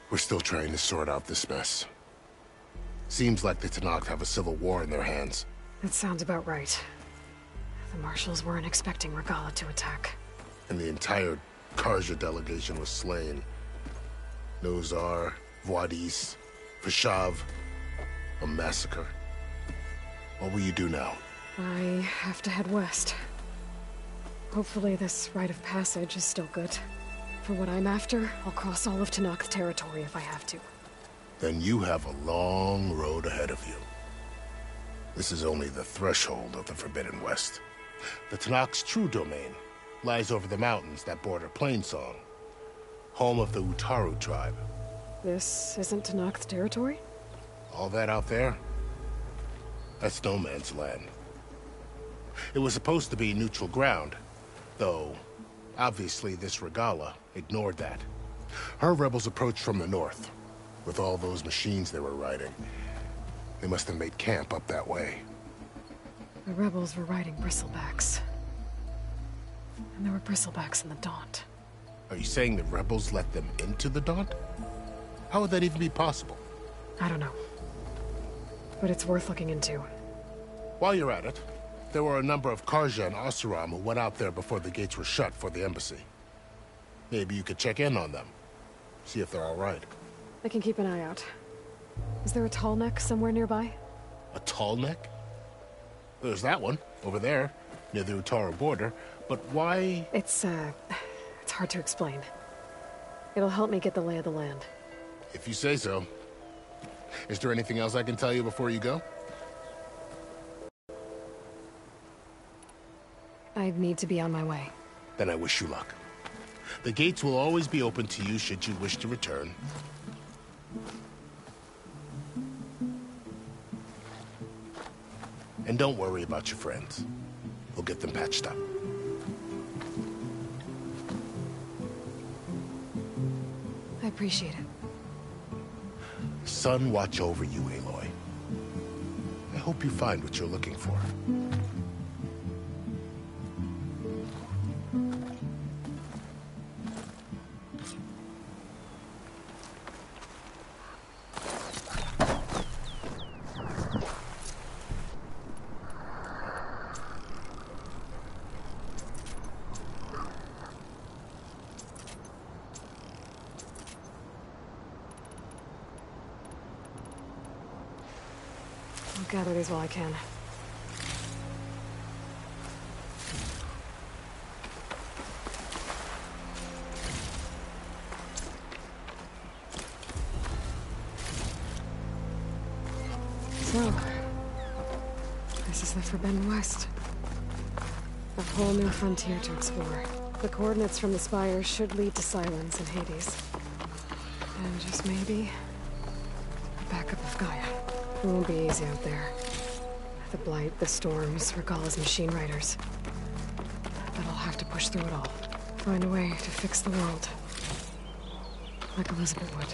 We're still trying to sort out this mess. Seems like the Tenakth have a civil war in their hands. That sounds about right. The Marshals weren't expecting Regalla to attack. And the entire Carja delegation was slain. Nozar, Vuadis, Vashav. A massacre. What will you do now? I have to head west. Hopefully this rite of passage is still good. For what I'm after, I'll cross all of Tenakth territory if I have to. Then you have a long road ahead of you. This is only the threshold of the Forbidden West. The Tenakth's true domain lies over the mountains that border Plainsong, home of the Utaru tribe. This isn't Tenakth territory? All that out there? That's no man's land. It was supposed to be neutral ground, though obviously this Regalla ignored that. Her rebels approached from the north, with all those machines they were riding. They must have made camp up that way. The rebels were riding bristlebacks. And there were bristlebacks in the Daunt. Are you saying the rebels let them into the Daunt? How would that even be possible? I don't know. But it's worth looking into. While you're at it, there were a number of Carja and Oseram who went out there before the gates were shut for the embassy. Maybe you could check in on them. See if they're all right. I can keep an eye out. Is there a tall neck somewhere nearby? A tall neck? There's that one, over there, near the Utaru border. But why? It's hard to explain. It'll help me get the lay of the land. If you say so. Is there anything else I can tell you before you go? I need to be on my way. Then I wish you luck. The gates will always be open to you should you wish to return. And don't worry about your friends. We'll get them patched up. I appreciate it. Sun watch over you, Aloy. I hope you find what you're looking for. I'll gather these while I can. So, this is the Forbidden West. A whole new frontier to explore. The coordinates from the spire should lead to Silence and Hades. And just maybe, a backup of Gaia. It won't be easy out there. The Blight, the Storms, Regalla's machine riders. But I'll have to push through it all. Find a way to fix the world. Like Elizabeth would.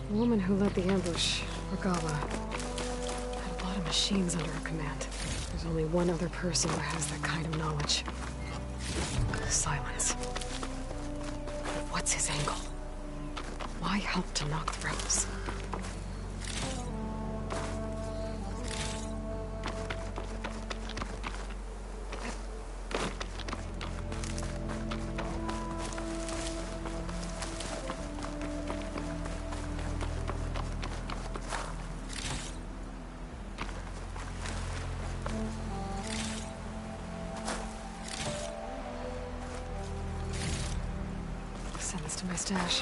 The woman who led the ambush, Regalla, had a lot of machines under her command. There's only one other person who has that kind of knowledge. Silence. What's his angle? Why help to knock the rebels? Send this to my stash.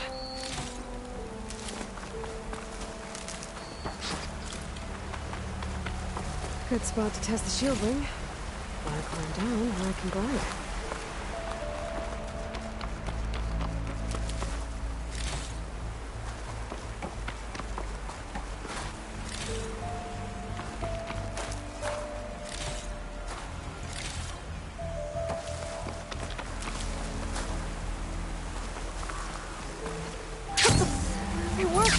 Good spot to test the shield ring. Want to climb down, or I can glide. It worked!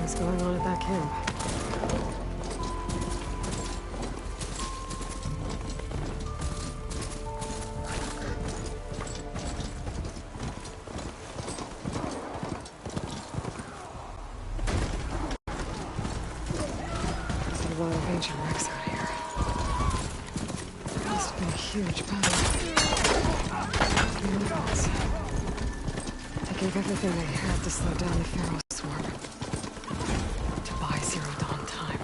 What's going on at that camp? There's a lot of ancient wrecks out here. There must have been a huge battle. They gave everything they had to slow down the Pharaoh swarm. To buy Zero Dawn time.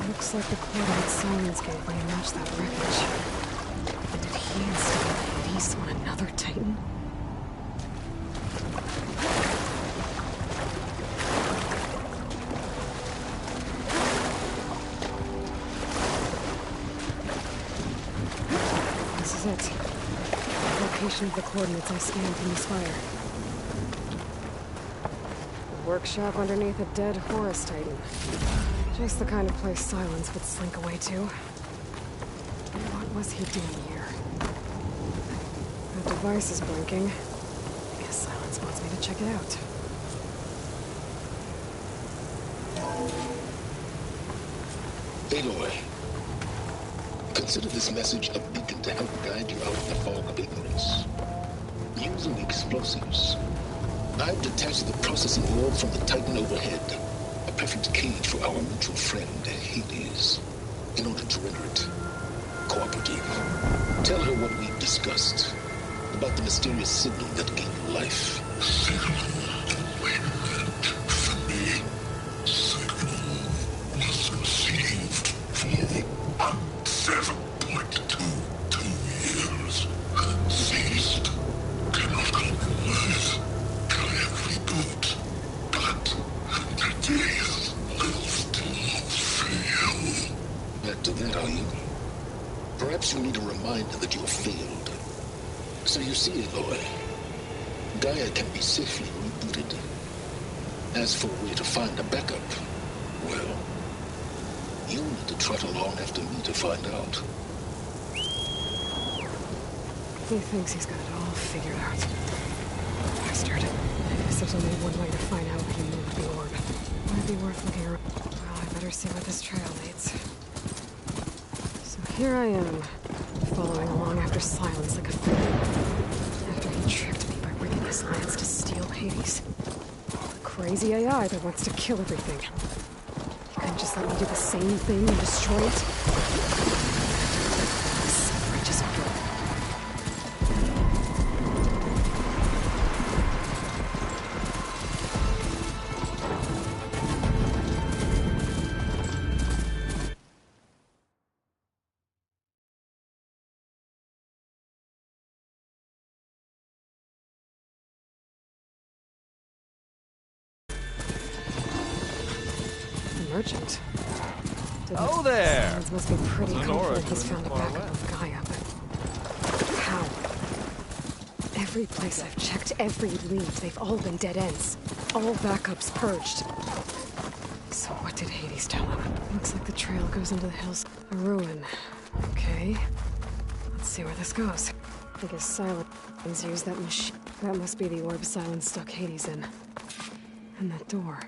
Looks like the coordinate Silence gave when he matched that wreckage. Did he instill Hades on another Titan? This is it. The location of the coordinates I scanned from the spire. A workshop underneath a dead Horus Titan. Just the kind of place Silence would slink away to. What was he doing here? The device is blinking. I guess Silence wants me to check it out. Aloy, consider this message a beacon to help guide you out of the fog of ignorance. Using explosives, I've detached the processing orb from the Titan overhead. A perfect cage for our mutual friend, Hades, in order to render it cooperative. Tell her what we discussed about the mysterious signal that gave you life. Signal waited for me. Signal was received for 7.22 years. Ceased. Cannot compromise. Can reboot. But the days will still fail. Back to that, are you? Perhaps you need a reminder that you have failed. So you see, Aloy, Gaia can be safely rebooted. As for where to find a backup, well, you'll need to trot along after me to find out. He thinks he's got it all figured out. Bastard. I guess there's only one way to find out if he moved the orb. Might be worth looking around. Well, I better see what this trail leads. So here I am, following along after Silence like a fool. After he tricked me by rigging his lance to steal Hades. The crazy AI that wants to kill everything. You couldn't just let me do the same thing and destroy it? Self-righteous guilt. urgent. Oh there! It must be pretty Lenora confident he's couldn't found a far backup of Gaia, but how? Every place I've checked, every lead, they've all been dead ends. All backups purged. So what did Hades tell him? Looks like the trail goes into the hills. A ruin. Okay. Let's see where this goes. I guess Silence used that machine. That must be the orb Silence stuck Hades in. And that door.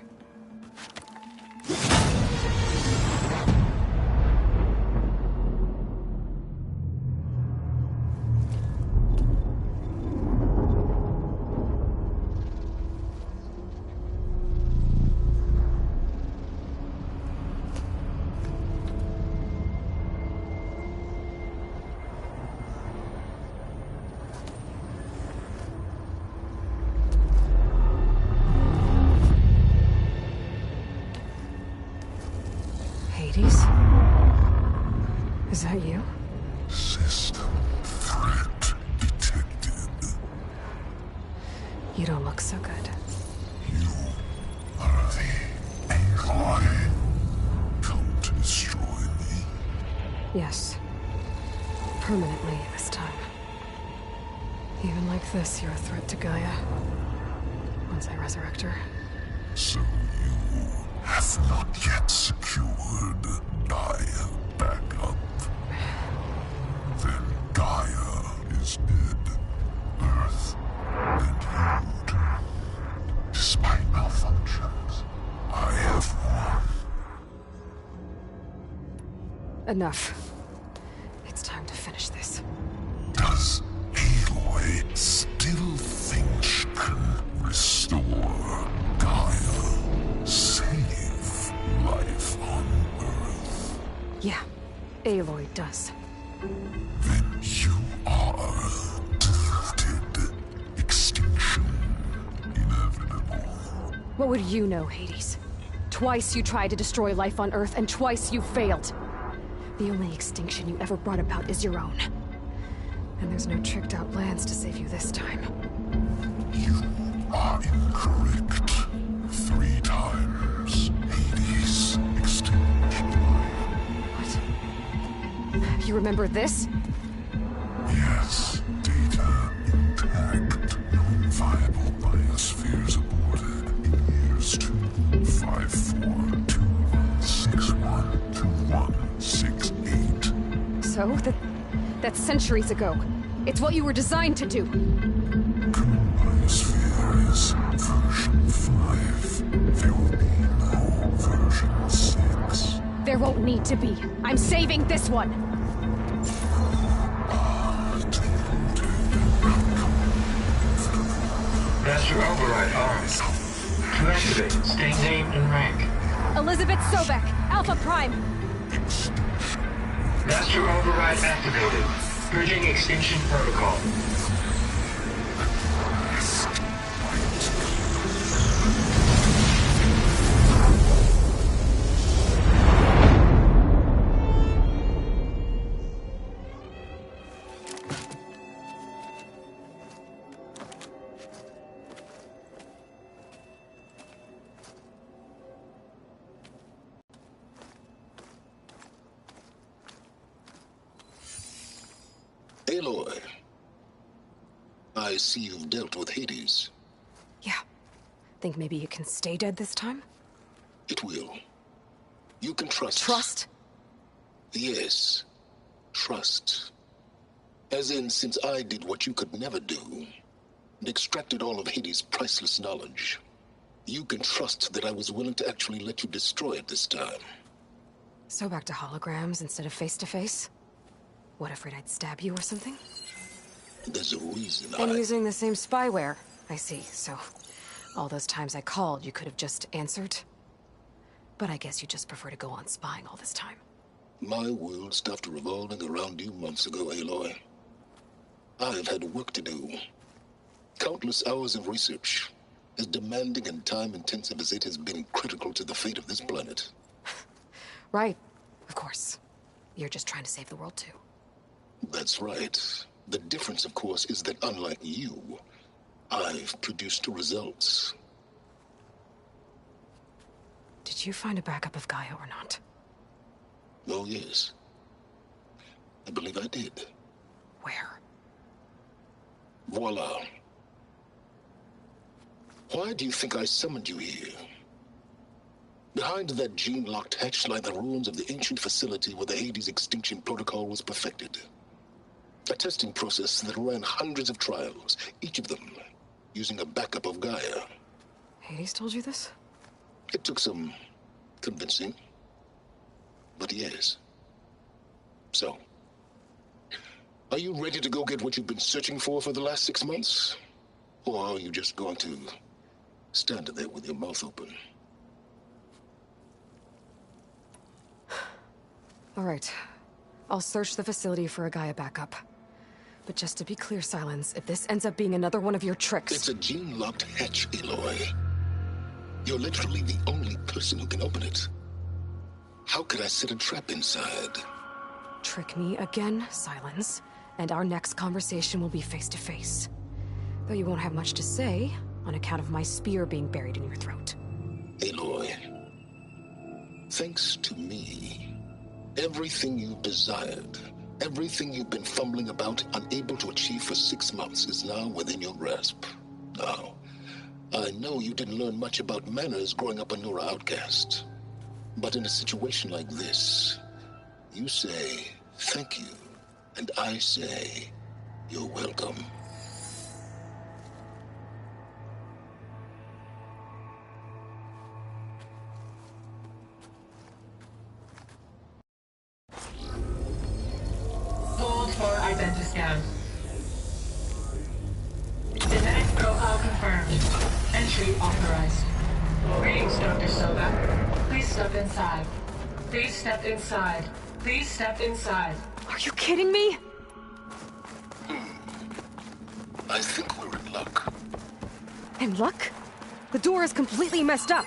Hades? Is that you? System threat detected. You don't look so good. You are the Aloy. Come to destroy me. Yes. Permanently this time. Even like this, you're a threat to Gaia. Once I resurrect her. So you have not yet secured Gaia back up. Then Gaia is dead. Earth and you too. Despite malfunctions, I have won. Enough. It's time to finish this. Does Aloy still think she can restore Gaia? Save life on Earth? Yeah, Aloy does. Then you are defeated. Extinction inevitable. What would you know, Hades? Twice you tried to destroy life on Earth, and twice you failed. The only extinction you ever brought about is your own. And there's no tricked-out plans to save you this time. You are incorrect. 3 times. Hades extinguished life. What? You remember this? Yes. Data intact. Non-viable biospheres aborted in years 254, 2161, 2168. So? That's centuries ago. It's what you were designed to do. Biosphere is version 5. There will be no version 6. There won't need to be. I'm saving this one. Master override arms. To activate, state name and rank. Elizabeth Sobek, Alpha Prime. Master override activated. Purging extinction protocol. Aloy, I see you've dealt with Hades. Yeah. Think maybe you can stay dead this time? It will. You can trust. Trust? Yes. Trust. As in, since I did what you could never do, and extracted all of Hades' priceless knowledge, you can trust that I was willing to actually let you destroy it this time. So back to holograms instead of face-to-face? What, afraid I'd stab you or something? There's a reason And using the same spyware. I see, so all those times I called, you could have just answered? But I guess you just prefer to go on spying all this time. My world stopped revolving around you months ago, Aloy. I've had work to do. Countless hours of research, as demanding and time-intensive as it has been critical to the fate of this planet. Right, of course. You're just trying to save the world, too. That's right. The difference, of course, is that unlike you, I've produced results. Did you find a backup of Gaia or not? Oh, yes. I believe I did. Where? Voila. Why do you think I summoned you here? Behind that gene-locked hatch lie the ruins of the ancient facility where the Hades extinction protocol was perfected. A testing process that ran hundreds of trials, each of them using a backup of Gaia. Hades told you this? It took some convincing, but yes. So, are you ready to go get what you've been searching for the last 6 months? Or are you just going to stand there with your mouth open? All right. I'll search the facility for a Gaia backup. But just to be clear, Silence, if this ends up being another one of your tricks... It's a gene-locked hatch, Aloy. You're literally the only person who can open it. How could I set a trap inside? Trick me again, Silence, and our next conversation will be face-to-face. Though you won't have much to say, on account of my spear being buried in your throat. Aloy, thanks to me, everything you've desired, everything you've been fumbling about, unable to achieve for 6 months, is now within your grasp. Now, I know you didn't learn much about manners growing up a Nora outcast. But in a situation like this, you say, thank you, and I say, you're welcome. Hold for identiscan. Genetic profile confirmed. Entry authorized. Greetings, Dr. Silva. Please step inside. Please step inside. Please step inside. Are you kidding me? I think we're in luck. In luck? The door is completely messed up.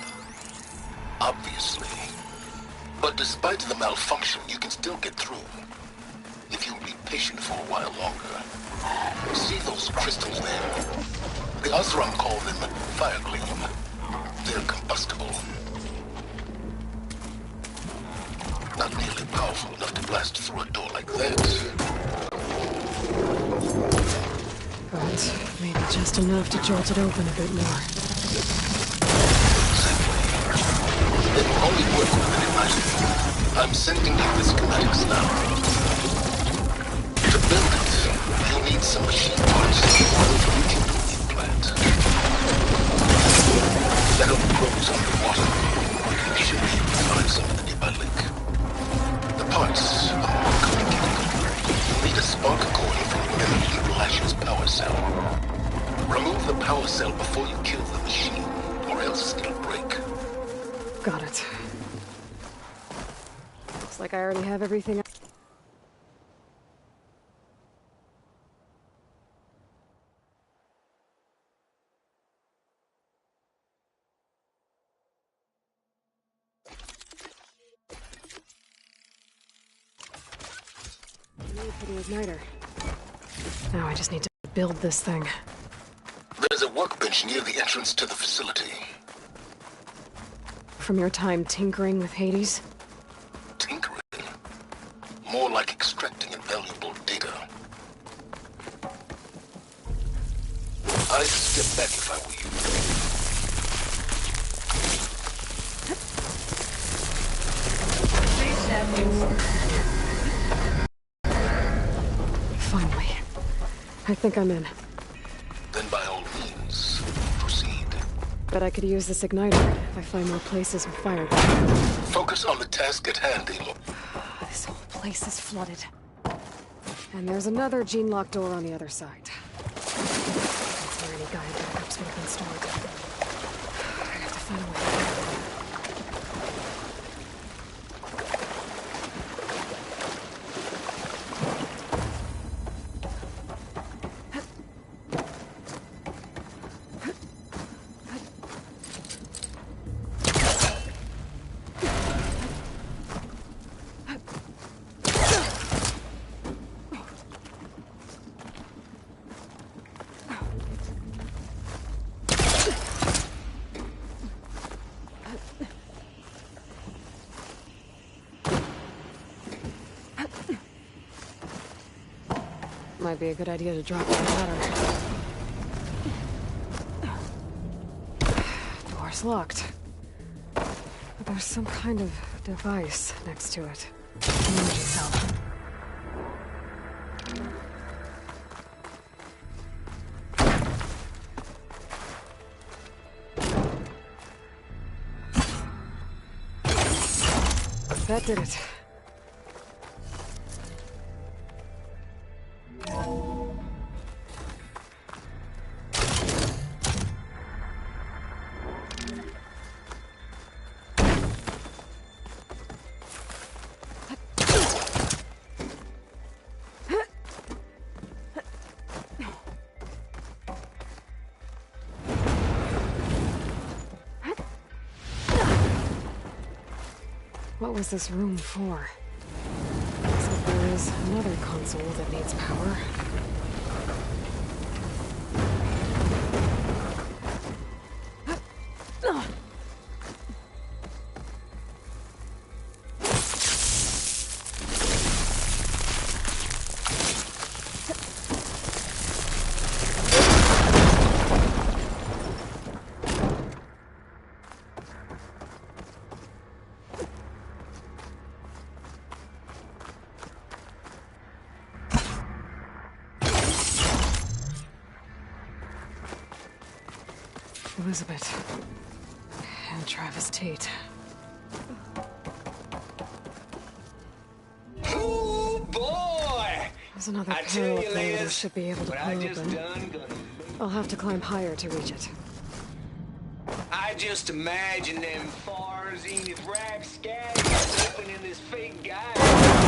Obviously. But despite the malfunction, you can still get through. If you'll be patient for a while longer. See those crystals there? The Oseram call them fire gleam. They're combustible. Not nearly powerful enough to blast through a door like that. But maybe just enough to jolt it open a bit more. Exactly. They will only work with an imagine. I'm sending you the schematics now. To build it, you'll need some machine parts for the implant. That only grows underwater. You should be able to find some in the nearby lake. The parts are more complicated. You'll need a spark coil from Emily Lash's power cell. Remove the power cell before you kill the machine, or else it'll break. Got it. Looks like I already have everything. For the igniter. Now I just need to build this thing. There's a workbench near the entrance to the facility. From your time tinkering with Hades? Tinkering? More like extracting invaluable data. I'd step back if I were you. Please step inside. Finally. I think I'm in. Then by all means, proceed. Bet I could use this igniter if I find more places with fire. Focus on the task at hand, Aloy. This whole place is flooded. And there's another gene-locked door on the other side. That's where any Gaia backups would have been stored. I have to find a way. Might be a good idea to drop the ladder. Door's locked. But there's some kind of device next to it. Energy cell. That did it. What was this room for? Looks like there is another console that needs power. Elizabeth. And Travis Tate. Oh boy! There's another I tell panel you, up there that I Liz, should be able to what I pull just open. done gonna... I'll have to climb higher to reach it. I just imagine them fars Enid rapscallions opening this fake guy.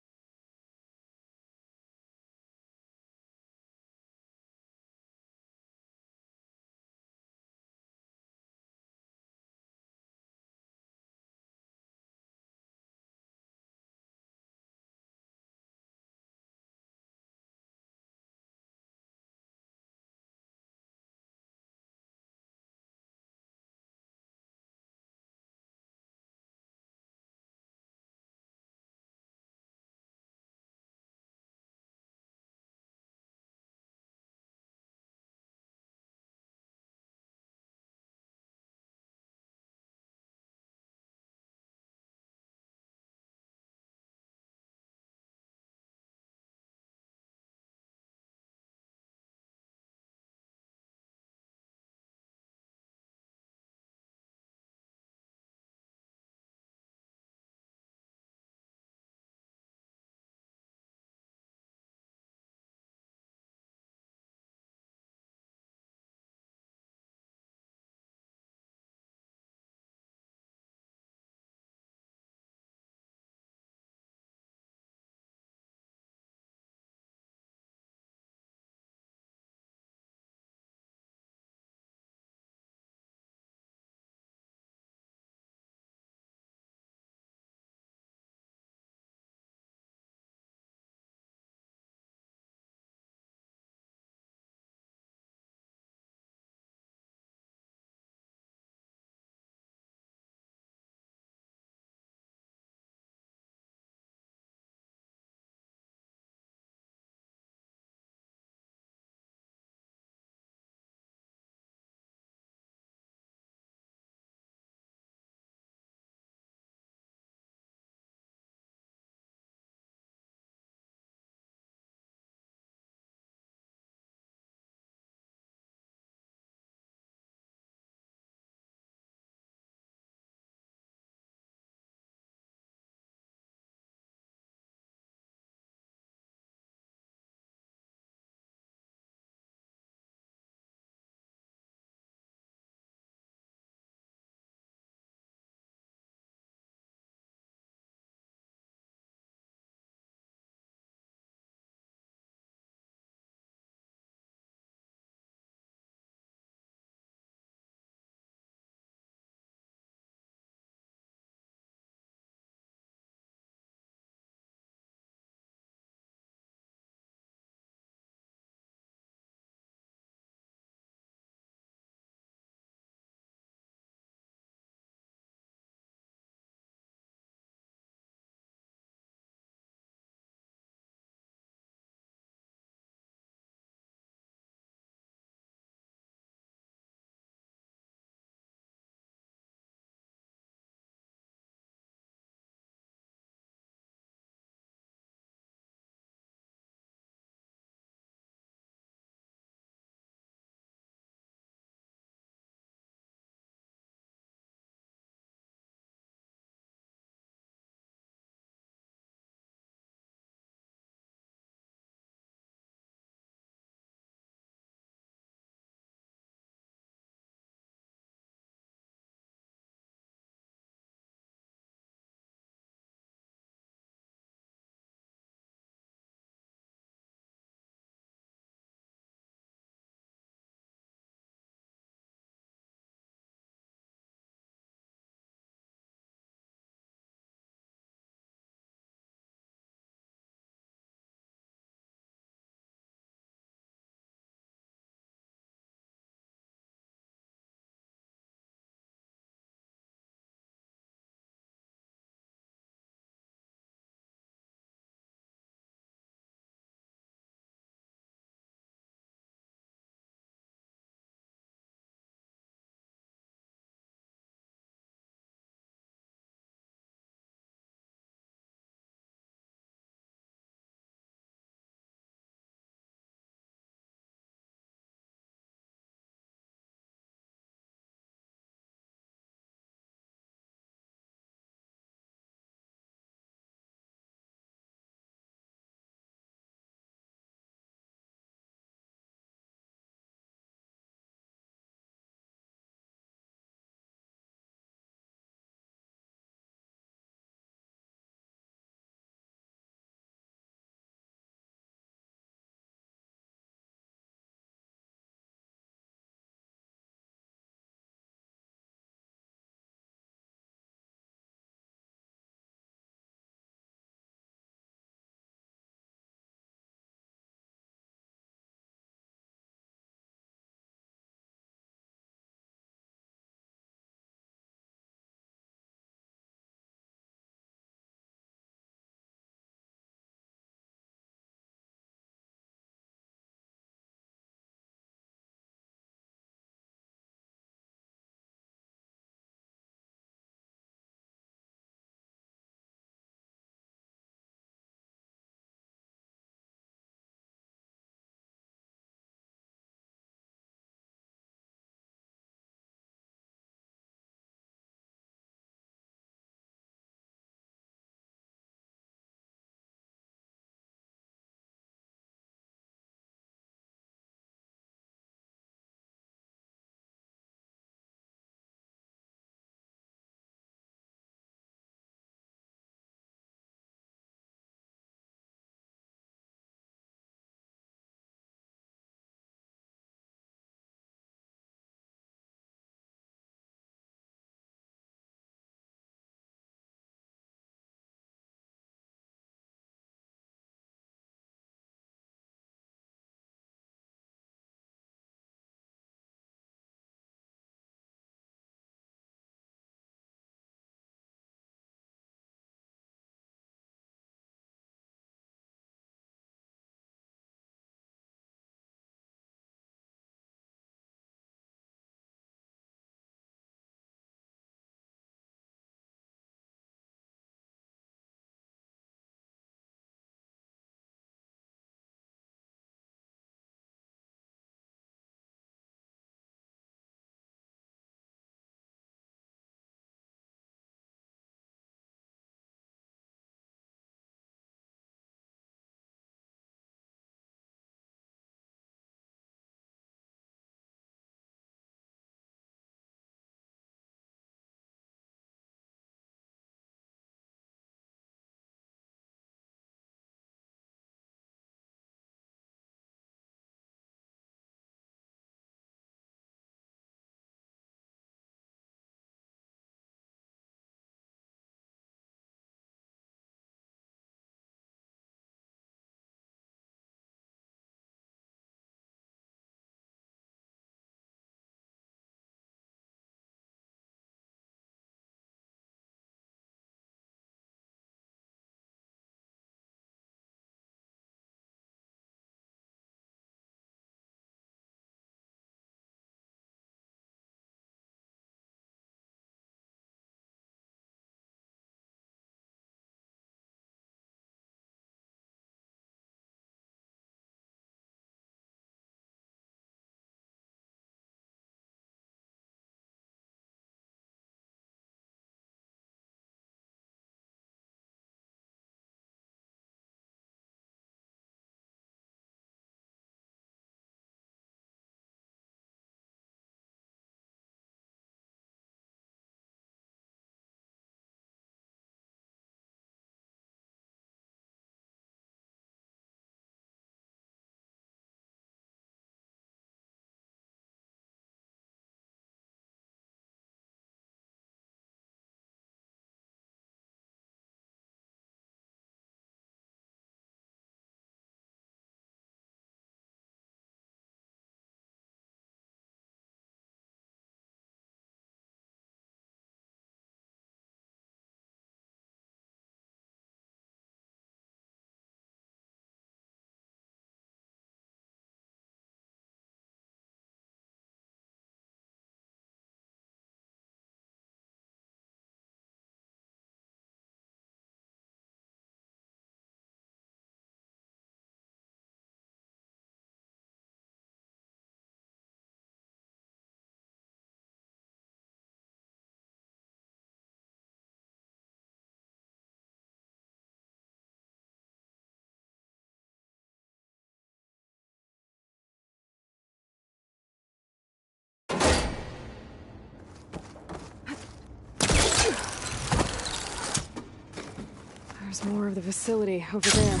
There's more of the facility over there.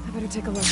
I better take a look.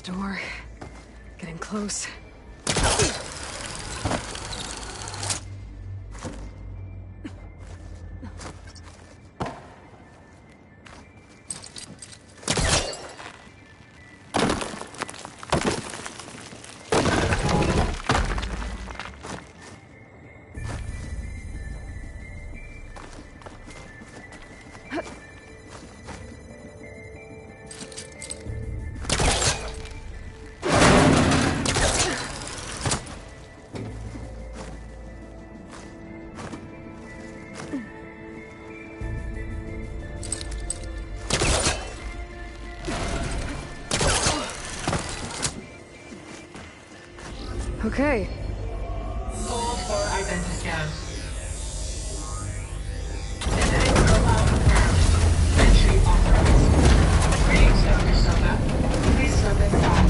Door. Getting close. Okay. Hold for identiscan. Genetic profile confirmed. Entry authorized. Greetings, Dr. Silva. Please step inside.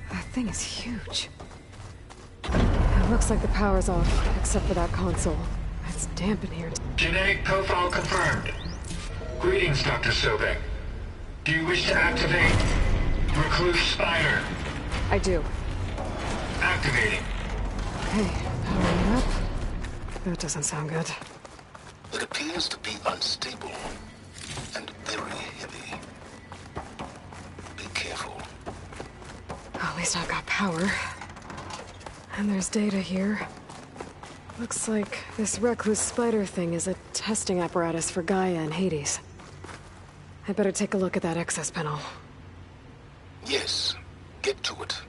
That thing is huge. It looks like the power's off, except for that console. It's damp in here. Genetic profile confirmed. Greetings, Dr. Sobek. Do you wish to activate Recluse Spider? I do. Activating. Okay, powering up. That doesn't sound good. It appears to be unstable and very heavy. Be careful. At least I've got power. And there's data here. Looks like this Recluse Spider thing is a testing apparatus for Gaia and Hades. I'd better take a look at that access panel. Yes, get to it.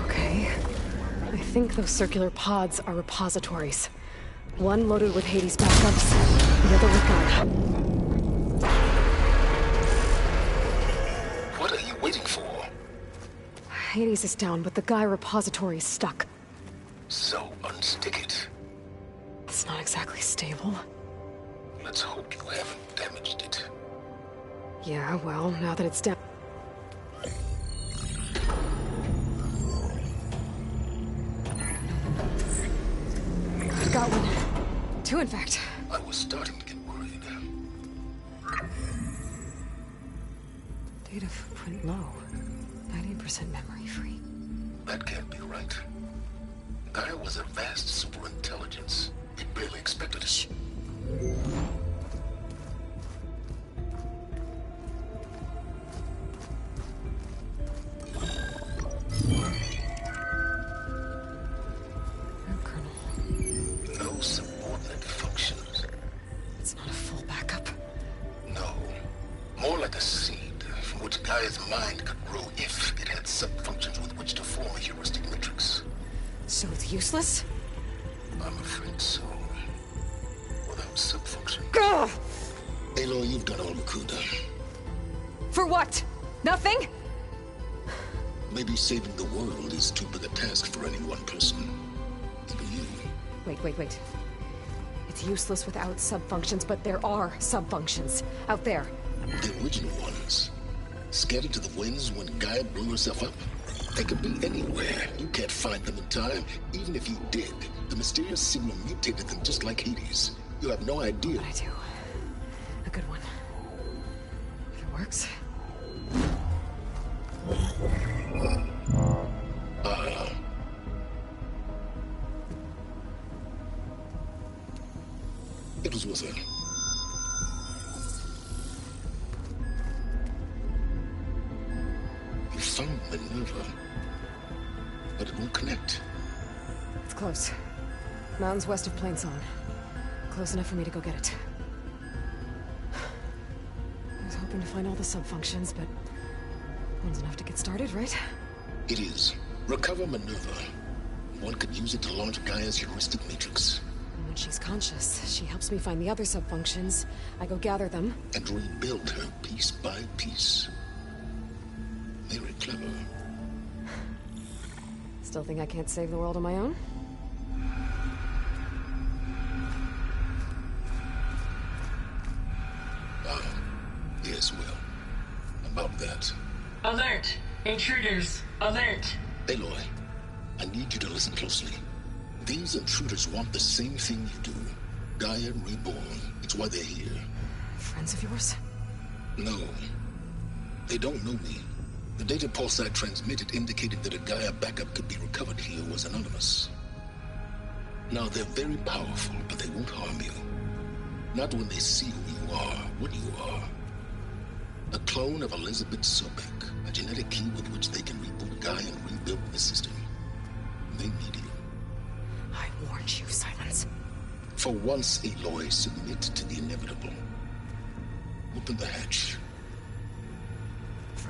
Okay. I think those circular pods are repositories. One loaded with Hades backups, the other with Gaia. What are you waiting for? Hades is down, but the Gaia repository is stuck. So unstick it. It's not exactly stable. Let's hope you haven't damaged it. Yeah, well, now that it's down... I've got one. Two, in fact. I was starting to get worried. Data footprint low. 90% memory free. That can't be right. Gaia was a vast superintelligence. It barely expected us. No subordinate functions. It's not a full backup. No. More like a seed from which Gaia's mind could grow if it had sub-functions with which to form a heuristic matrix. So it's useless? I'm afraid so. Without sub-function. Gah! Aloy, you've done all you could. For what? Nothing? Maybe saving the world is too big a task for any one person. Even you. Wait. It's useless without sub-functions, but there are sub-functions out there. The original ones. Scattered to the winds when Gaia blew herself up. They could be anywhere. You can't find them in time. Even if you did, the mysterious signal mutated them just like Hades. You have no idea. I do. A good one. If it works. It was with her. You found Minerva, but it won't connect. It's close. Mountains west of Plainsong. Close enough for me to go get it. I was hoping to find all the sub-functions, but one's enough to get started, right? It is. Recover Minerva. One could use it to launch Gaia's heuristic matrix. And when she's conscious, she helps me find the other sub-functions. I go gather them. And rebuild her piece by piece. Very clever. Still think I can't save the world on my own? Yes, well. About that. Alert! Intruders! Alert! Aloy, I need you to listen closely. These intruders want the same thing you do. Gaia reborn. It's why they're here. Friends of yours? No. They don't know me. The data pulse I transmitted indicated that a Gaia backup could be recovered here was anonymous. Now, they're very powerful, but they won't harm you. Not when they see who you are, what you are. A clone of Elizabeth Sobek, a genetic key with which they can reboot Gaia and rebuild the system. They need you. I warned you, Silence. For once, Aloy, submit to the inevitable. Open the hatch.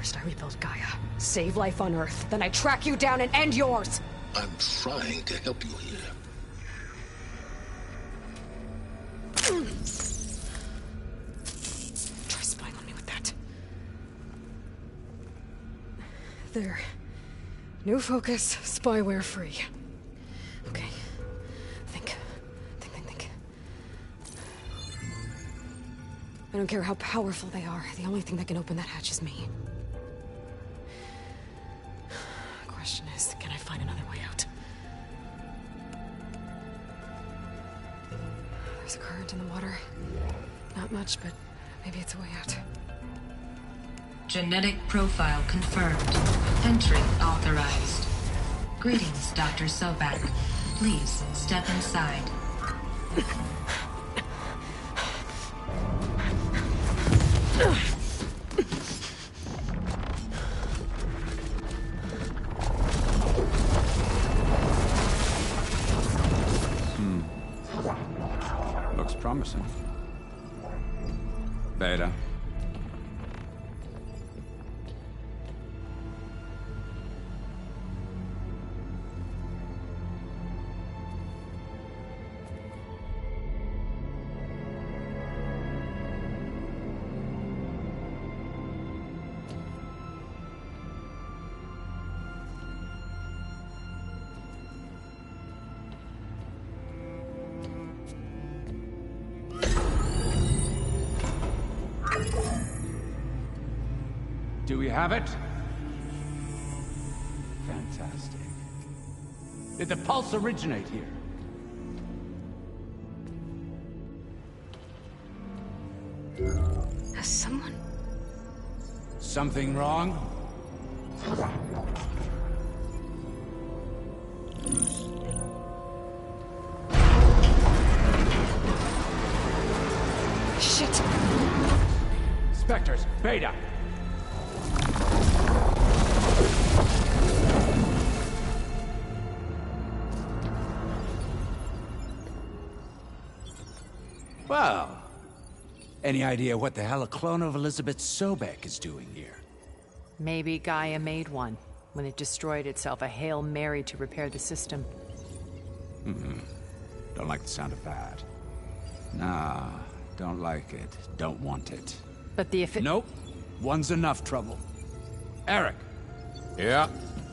First I rebuild Gaia, save life on Earth, then I track you down and end yours! I'm trying to help you here. Try spying on me with that. There. New focus, spyware free. Okay. Think. I don't care how powerful they are. The only thing that can open that hatch is me. The question is, can I find another way out? There's a current in the water. Not much, but maybe it's a way out. Genetic profile confirmed. Entry authorized. Greetings, Dr. Sobek. Please step inside. Looks promising. Beta. Do we have it? Fantastic. Did the pulse originate here? Has someone... Something wrong? Shit! Spectres, Beta! Well, any idea what the hell a clone of Elizabeth Sobek is doing here? Maybe Gaia made one. When it destroyed itself, a Hail Mary to repair the system. Don't like the sound of that. Nah, don't like it. Don't want it. But the Nope. One's enough trouble. Eric. Yeah?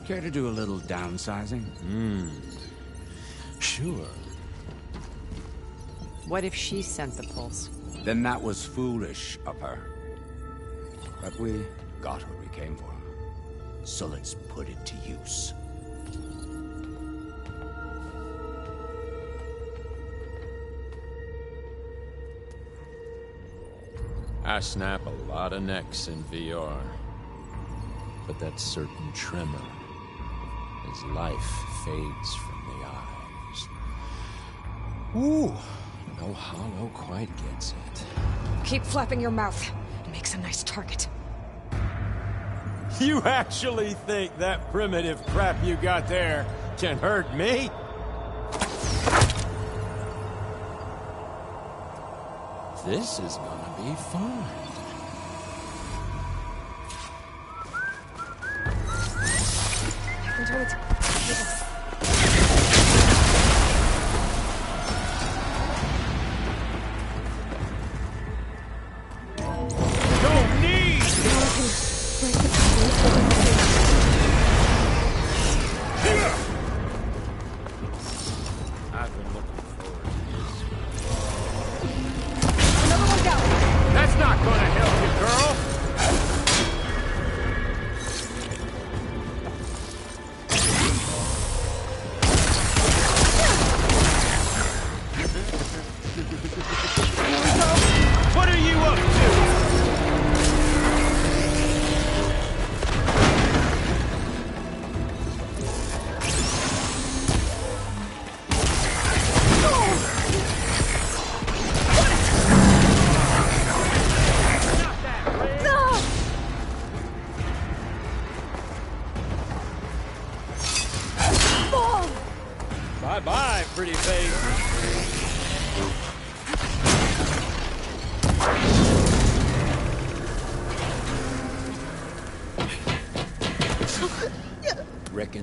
Care to do a little downsizing? Sure. What if she sent the pulse? Then that was foolish of her. But we got what we came for. So let's put it to use. I snap a lot of necks in VR. But that certain tremor as life fades from the eyes. Ooh, no hollow quite gets it. Keep flapping your mouth. It makes a nice target. You actually think that primitive crap you got there can hurt me? This is gonna be fun. Don't need! I've been looking forward to Another one down! That's not gonna help you, girl!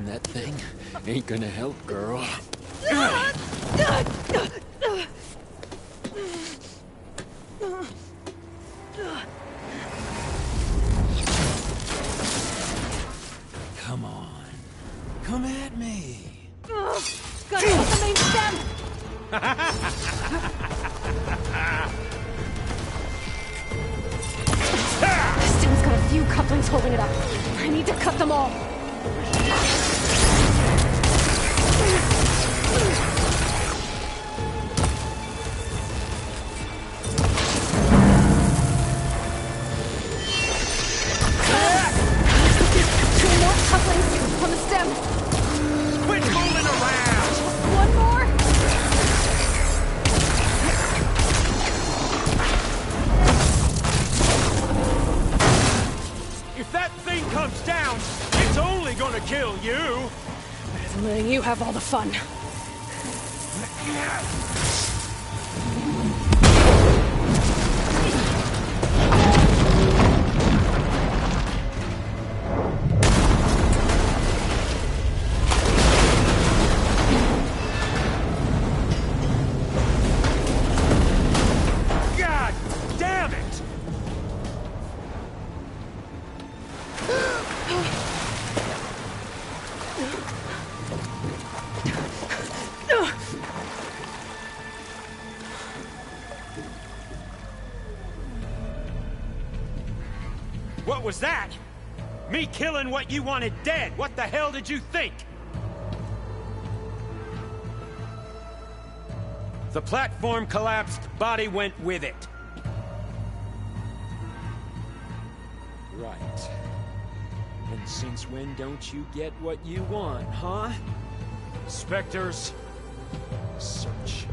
Carrying that thing ain't gonna help, girl. Come on. Come at me. Gotta hit the main stem! The stem's got a few couplings holding it up. I need to cut them all. Two more couplings on the stem. Quit moving around! Just one more. If that thing comes down, it's only gonna kill you! Better than letting you have all the fun. God damn it! What was that? Me killing what you wanted dead. What the hell did you think? The platform collapsed, body went with it. Right. And since when don't you get what you want, huh? Spectres, Search.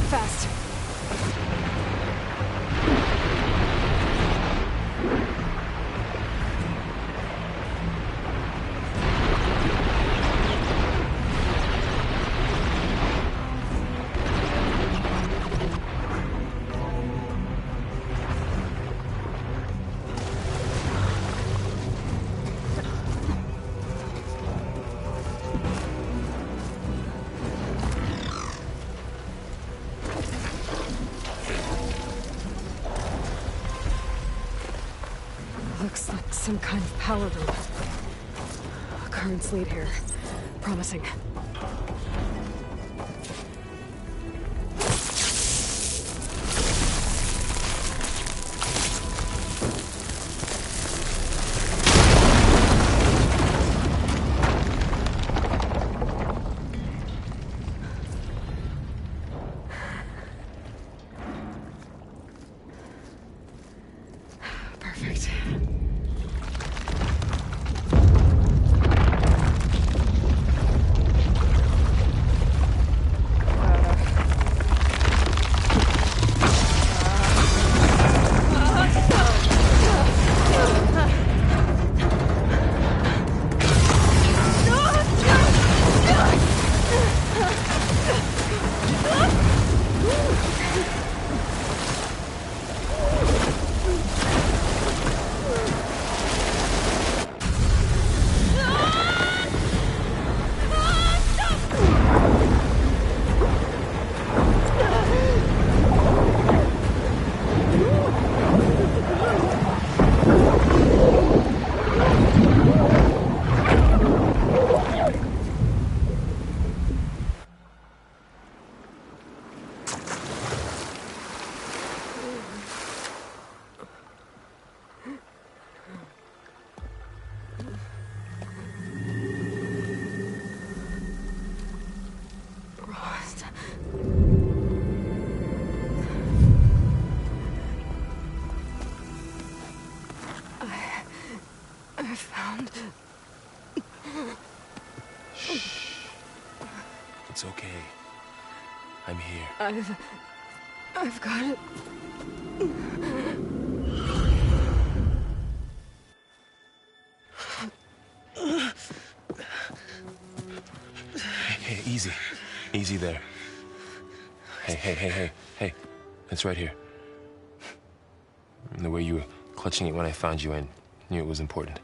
Fast. Looks like some kind of power room. Currents lead here. Promising. Perfect. It's okay. I'm here. I've got it. Hey, easy. Easy there. Hey. It's right here. And the way you were clutching it when I found you, I knew it was important.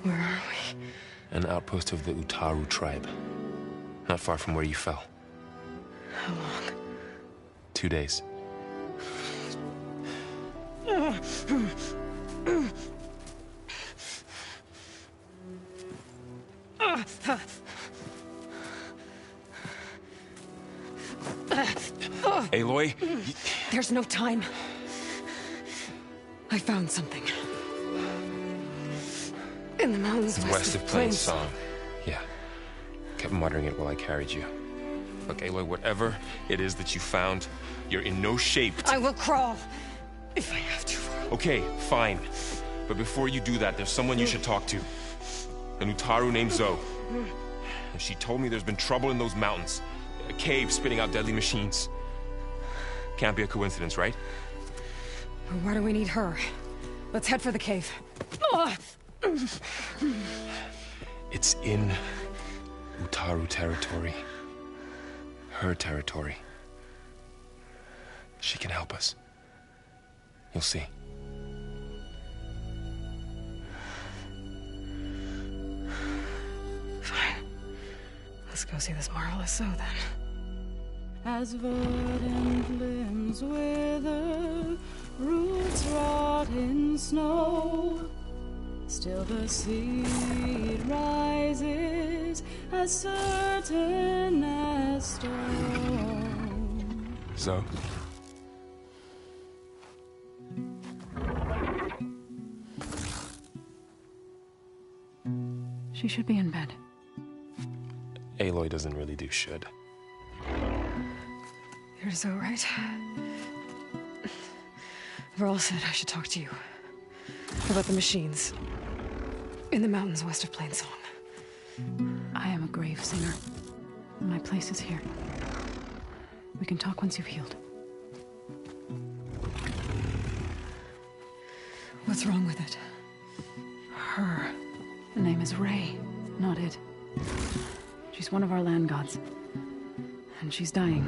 Where are we? An outpost of the Utaru tribe. Not far from where you fell. How long? 2 days. Aloy? There's no time. I found something. In the mountains west of Plain Song. Yeah. Kept muttering it while I carried you. Look, Aloy, whatever it is that you found, you're in no shape to... I will crawl, if I have to. Okay, fine. But before you do that, there's someone you should talk to. An Utaru named Zoe. And she told me there's been trouble in those mountains. A cave spitting out deadly machines. Can't be a coincidence, right? Why do we need her? Let's head for the cave. It's in Utaru territory. Her territory. She can help us. You'll see. Fine. Let's go see this marvelous Zoe then. As verdant limbs wither, roots rot in snow, still the seed rises as certain as stone. Zoe? She should be in bed. Aloy doesn't really do should. You're Zoe, right? Varl said I should talk to you. About the machines. In the mountains west of Plain Song. I am a grave singer. My place is here. We can talk once you've healed. What's wrong with it? Her. The name is Ray, not it. She's one of our land gods. And she's dying.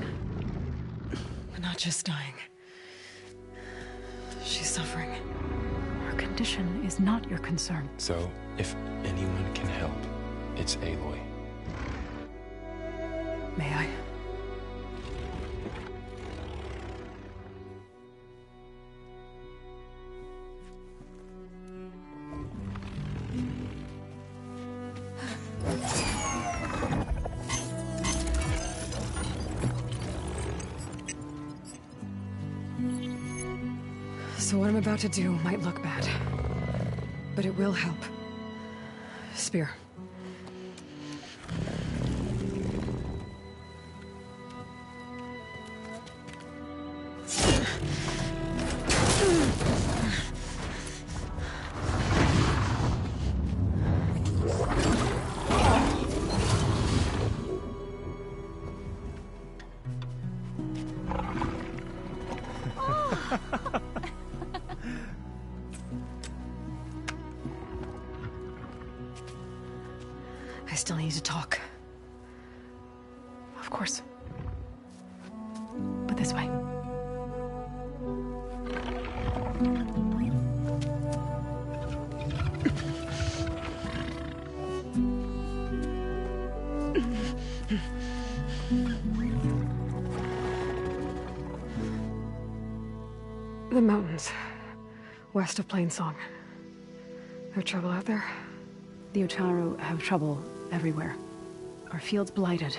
But not just dying. She's suffering. Her condition is not your concern. So, if anyone can help, it's Aloy. May I? So what I'm about to do might look bad, but it will help. Spear. I still need to talk. Of course. But this way. The mountains. West of Plain Song. There's trouble out there? The Utaru have trouble everywhere. Our fields blighted,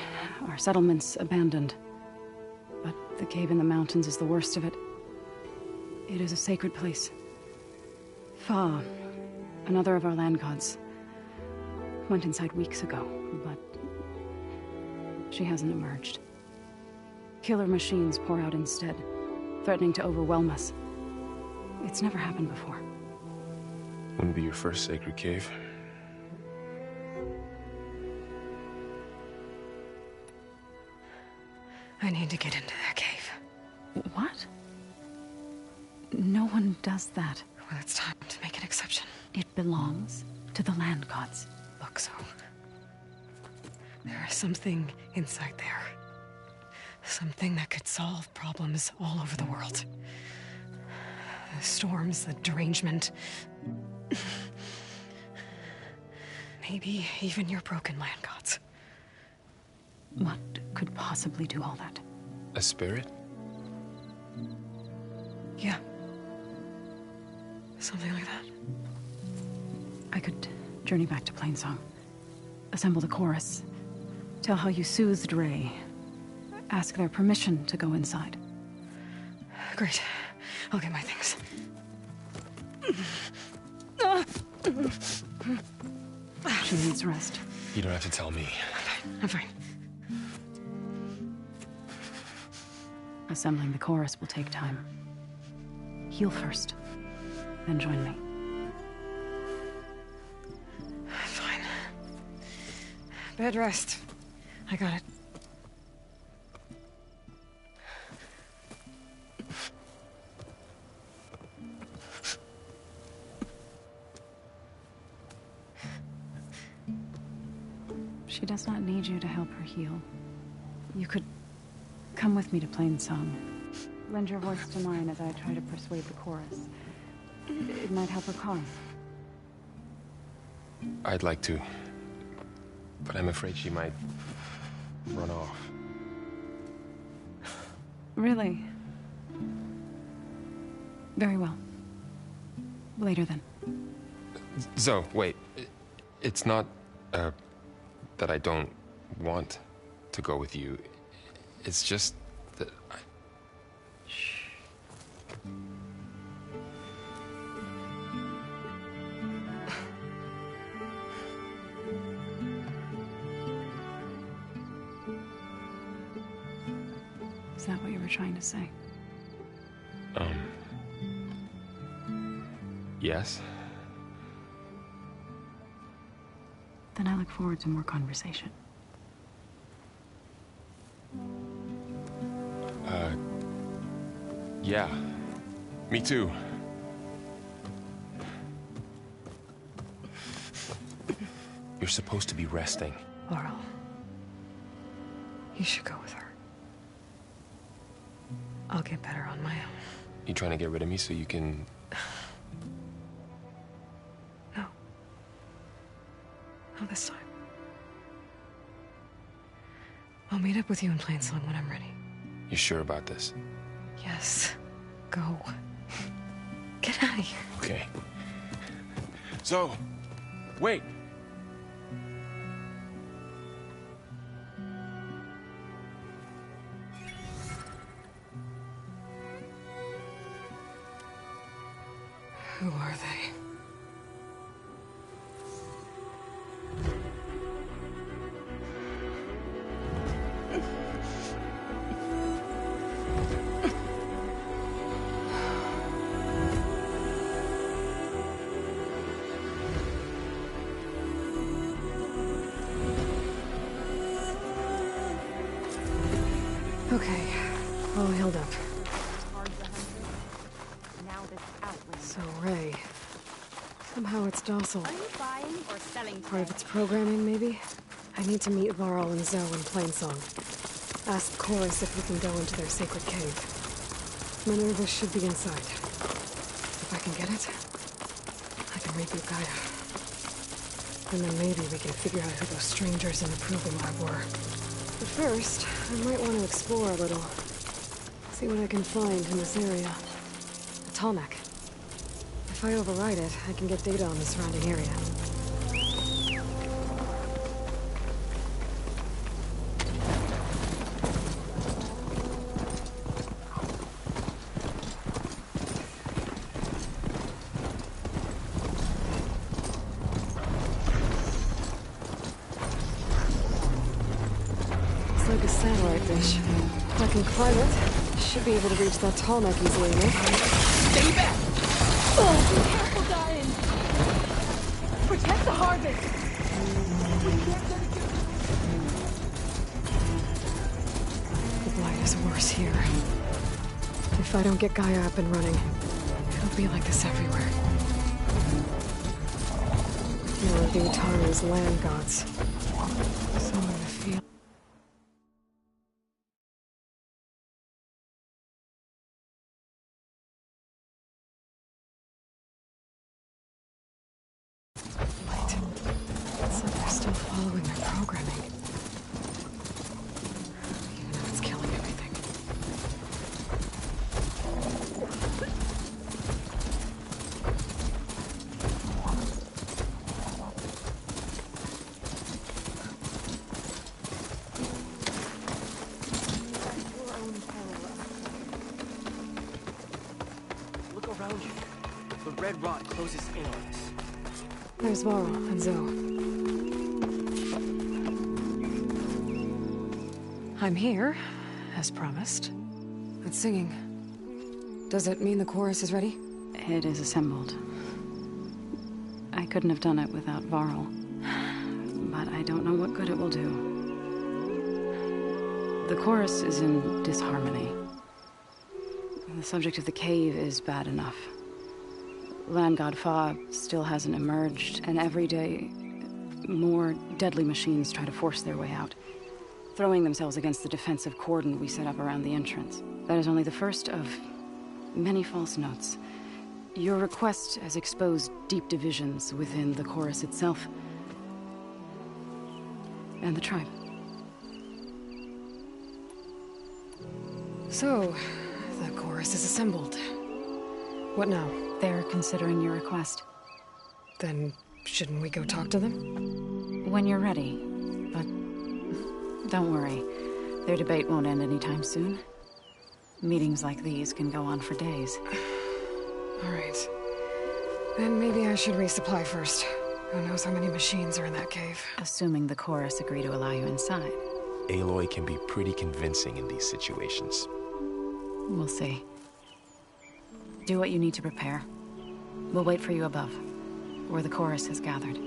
our settlements abandoned. But the cave in the mountains is the worst of it. It is a sacred place. Fa, another of our land gods, went inside weeks ago, but she hasn't emerged. Killer machines pour out instead, threatening to overwhelm us. It's never happened before. Wouldn't be your first sacred cave. I need to get into that cave. What? No one does that. Well, it's time to make an exception. It belongs to the land gods. Look, so there is something inside there. Something that could solve problems all over the world. The storms, the derangement. Maybe even your broken land gods. What could possibly do all that? A spirit? Yeah. Something like that. I could journey back to Plainsong, assemble the chorus, tell how you soothed Ray, ask their permission to go inside. Great. I'll get my things. She needs rest. You don't have to tell me. I'm fine. Assembling the chorus will take time. Heal first, then join me. Fine. Bed rest. I got it. She does not need you to help her heal. You could come with me to Plainsong. Lend your voice to mine as I try to persuade the chorus. It might help her calm. I'd like to, but I'm afraid she might run off. Really? Very well. Later then. Zoe, wait. It's not, that I don't want to go with you. It's just that I... Shh. Is that what you were trying to say? Yes? Then I look forward to more conversation. Yeah. Me too. You're supposed to be resting. Laurel, you should go with her. I'll get better on my own. You trying to get rid of me so you can... No. Not this time. I'll meet up with you in Plainsong when I'm ready. You sure about this? Yes. Go. Get out of here. Okay. So, wait. Who are they? Okay, all healed up. So, Ray. Somehow it's docile. Are you buying or selling? Part of its programming, maybe? I need to meet Varl and Zoe in Plainsong. Ask the chorus if we can go into their sacred cave. Minerva should be inside. If I can get it, I can reboot Gaia. And then maybe we can figure out who those strangers in the Proving Lab were. But first, I might want to explore a little. See what I can find in this area. A Tallneck. If I override it, I can get data on the surrounding area. It's like a satellite dish. If I can climb it, I should be able to reach that Tallneck easily enough. Stay back! Oh, be careful, dying! Protect the harvest! We can't let it get... The blight is worse here. If I don't get Gaia up and running, it'll be like this everywhere. More of the Utaru's land gods. Someone to feel. Wait. It's like they're still following their programming. Even though it's killing everything. Look around you. The red rot closes in on us. There's Varl and Zoe. I'm here, as promised. It's singing. Does it mean the chorus is ready? It is assembled. I couldn't have done it without Varl. But I don't know what good it will do. The chorus is in disharmony. The subject of the cave is bad enough. Land God Fa still hasn't emerged, and every day, more deadly machines try to force their way out, throwing themselves against the defensive cordon we set up around the entrance. That is only the first of many false notes. Your request has exposed deep divisions within the chorus itself and the tribe. So, the chorus is assembled. What now? They're considering your request. Then, shouldn't we go talk to them? When you're ready. But don't worry. Their debate won't end anytime soon. Meetings like these can go on for days. All right. Then maybe I should resupply first. Who knows how many machines are in that cave? Assuming the chorus agree to allow you inside. Aloy can be pretty convincing in these situations. We'll see. Do what you need to prepare. We'll wait for you above, where the chorus has gathered.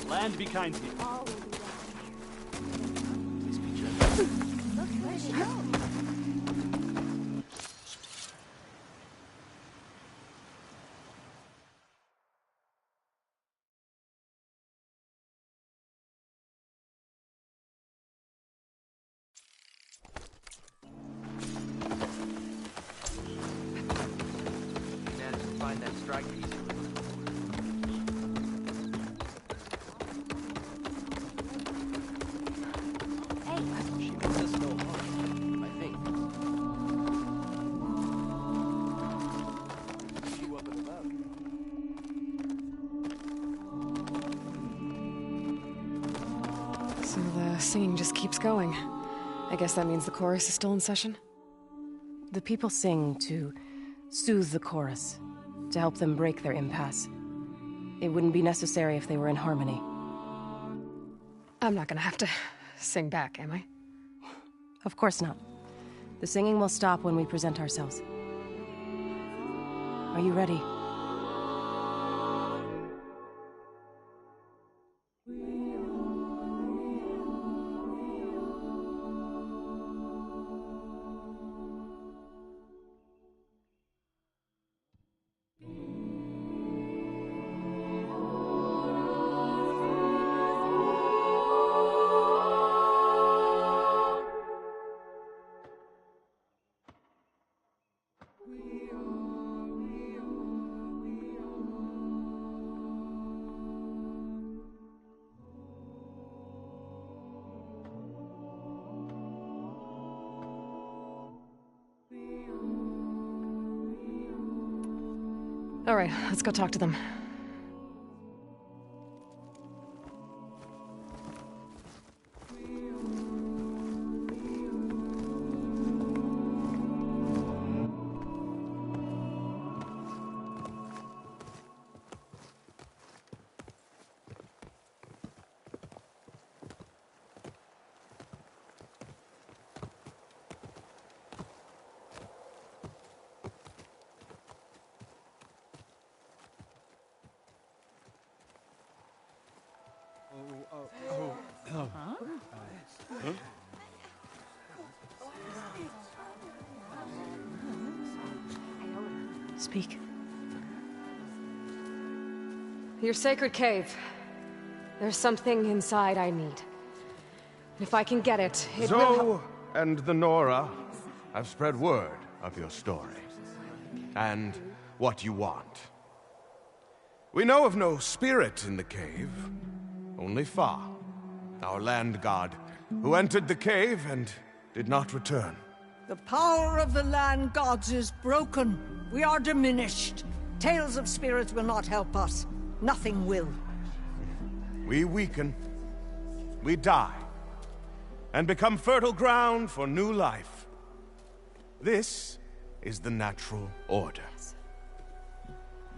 Land be kind to you. Please be gentle. Look, where did she go? Managed to find that strike piece. She wants us to go home, I think. She up and about. So the singing just keeps going. I guess that means the chorus is still in session? The people sing to soothe the chorus, to help them break their impasse. It wouldn't be necessary if they were in harmony. I'm not gonna have to sing back, am I? Of course not. The singing will stop when we present ourselves. Are you ready? All right, let's go talk to them. Speak. Your sacred cave. There's something inside I need. If I can get it, it will help. Zoe and the Nora have spread word of your story. And what you want. We know of no spirit in the cave. Only Fa, our land god, who entered the cave and did not return. The power of the land gods is broken. We are diminished. Tales of spirits will not help us. Nothing will. We weaken. We die. And become fertile ground for new life. This is the natural order.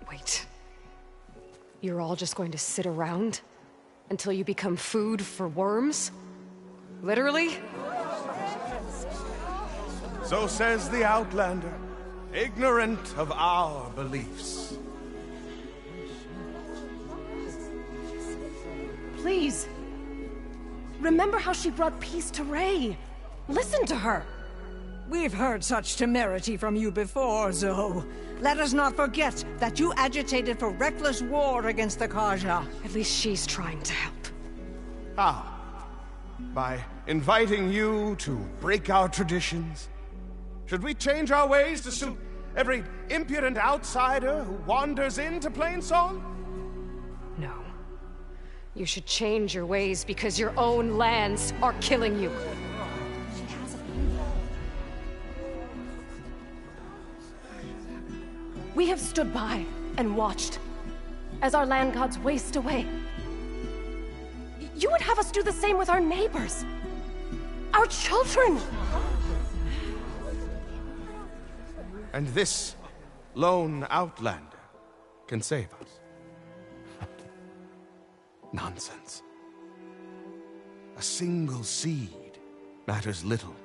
Wait. You're all just going to sit around until you become food for worms? Literally? So says the Outlander, ignorant of our beliefs. Please. Remember how she brought peace to Ray. Listen to her. We've heard such temerity from you before, Zoe. Let us not forget that you agitated for reckless war against the Carja. At least she's trying to help. How? By inviting you to break our traditions? Should we change our ways to suit every impudent outsider who wanders into Plainsong? No. You should change your ways because your own lands are killing you. We have stood by and watched as our land gods waste away. You would have us do the same with our neighbors, our children. And this lone Outlander can save us. Nonsense. A single seed matters little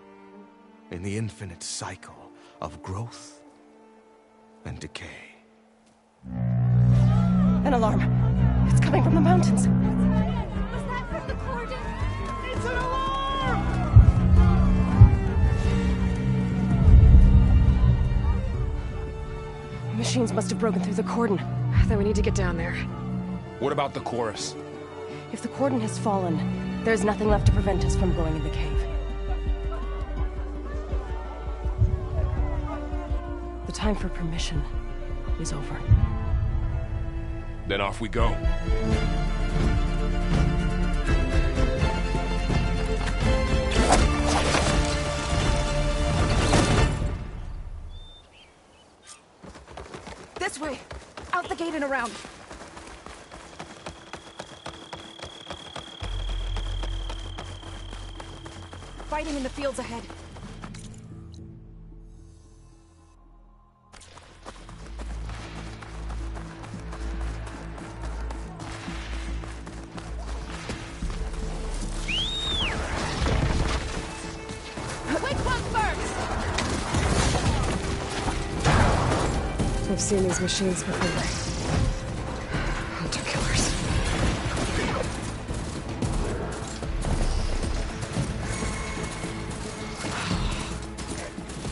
in the infinite cycle of growth and decay. An alarm. It's coming from the mountains. Was that from the cordon? It's an alarm! Machines must have broken through the cordon. Then we need to get down there. What about the chorus? If the cordon has fallen, there's nothing left to prevent us from going in the cave. The time for permission is over. Then off we go. This way! Out the gate and around! Fighting in the fields ahead. I've seen these machines before. Hunter killers.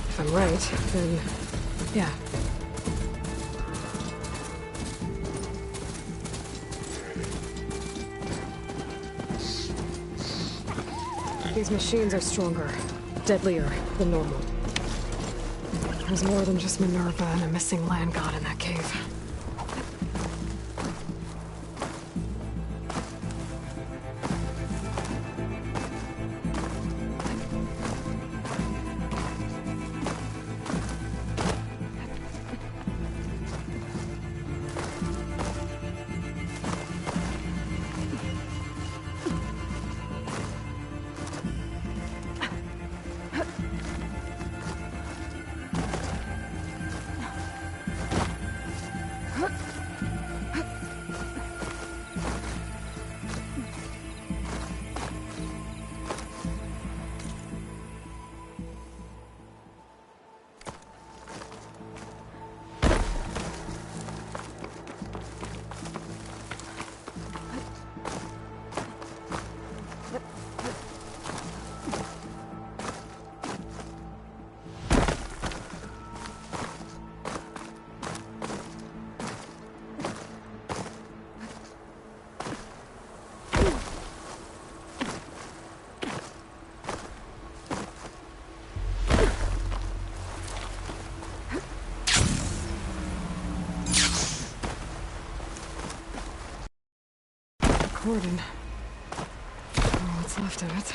If I'm right, then yeah. These machines are stronger, deadlier than normal. There's more than just Minerva and a missing land god in that cave. cordon. Or what's left of it.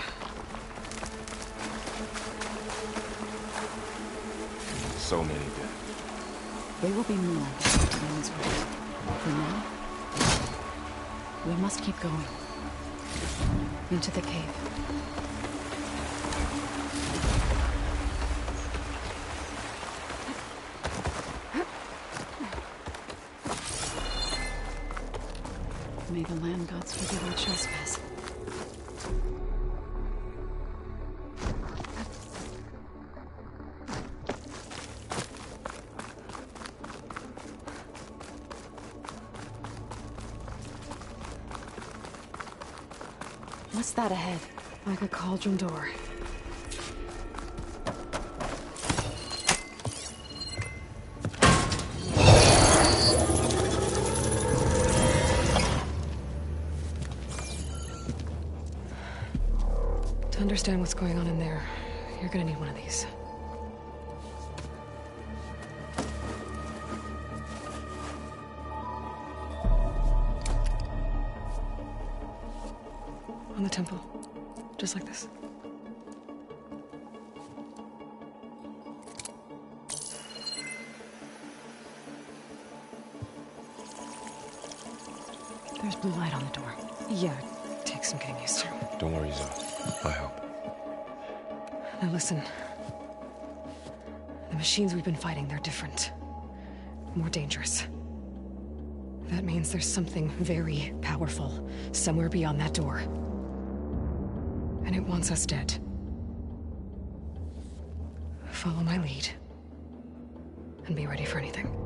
So many dead. There will be more. Man's right. For now, we must keep going. Into the cave. May the land gods forgive our trespass. What's that ahead? Like a cauldron door. To understand what's going on in there, you're gonna need one of these. On the temple. Just like this. There's blue light on the door. Yeah, it takes some getting used to. Don't worry, Zoe. I help. Now listen. The machines we've been fighting, they're different. More dangerous. That means there's something very powerful somewhere beyond that door. And it wants us dead. Follow my lead. And be ready for anything.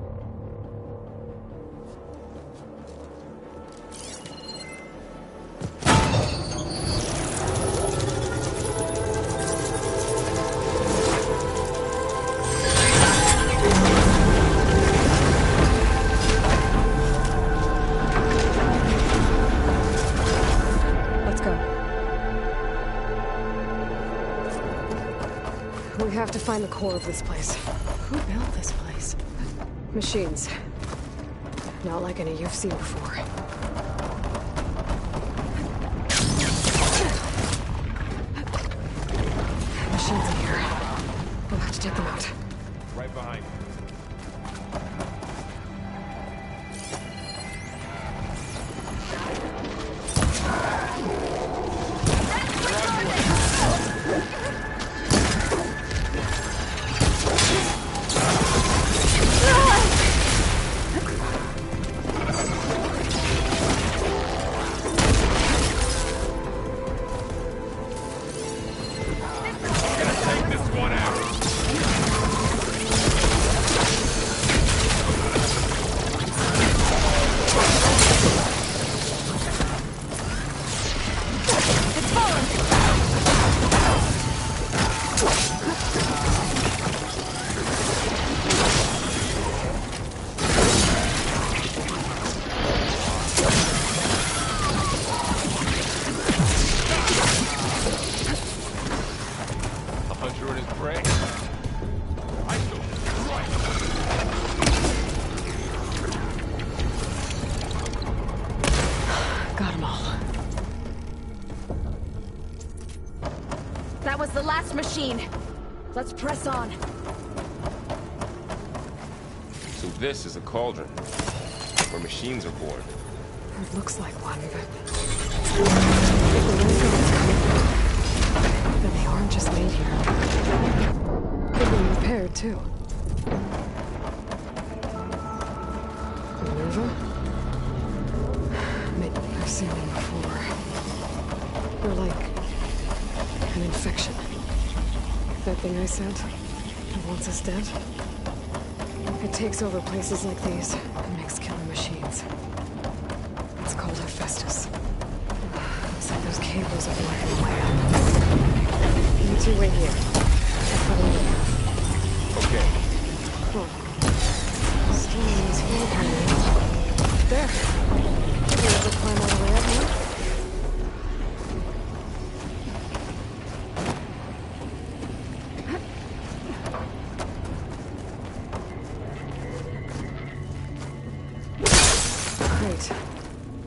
We have to find the core of this place. Who built this place? Machines. Not like any you've seen before. Machines in here. We'll have to take them out. Right behind you. That was the last machine. Let's press on. So this is a cauldron, where machines are born. It looks like one, but... But they aren't just made here. Could be repaired, too. Minerva? Maybe I've seen them before. They're like... an infection. That thing I said, that wants us dead. It takes over places like these and makes killer machines. It's called Hephaestus. Looks like those cables are blocking the way up. You two wait here. I'll follow you. Okay. Cool. Still in these field panels. There. You ever climb all the way up here?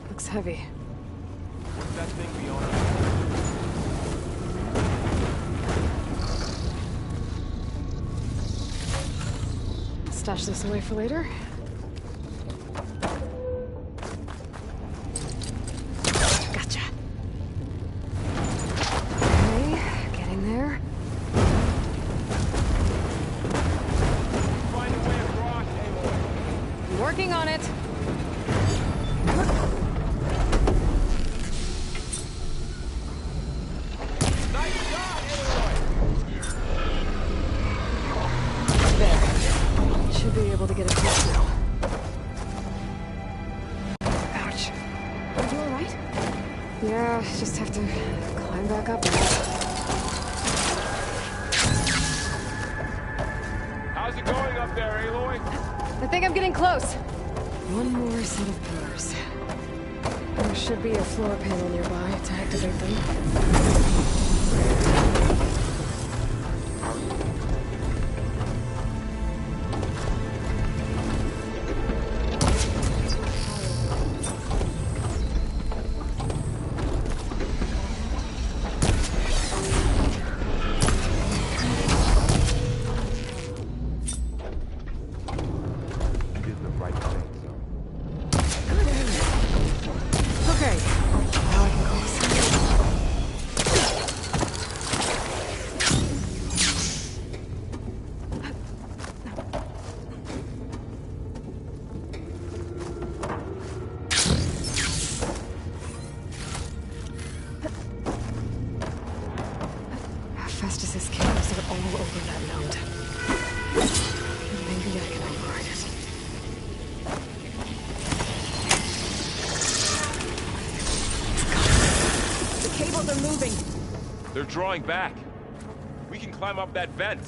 Looks heavy. Stash this away for later. Gotcha. Okay, getting there. Find a way across, Aloy. I'm working on it. Nice shot, Aloy. There. Should be able to get it close now. Ouch. Are you alright? Yeah, just have to climb back up. How's it going up there, Aloy? I think I'm getting close. One more set of pillars. There should be a floor panel nearby to activate them. Okay. Now I can close. Festus's cables are all over that node. Maybe I can override it. The cables are moving. They're drawing back. We can climb up that vent.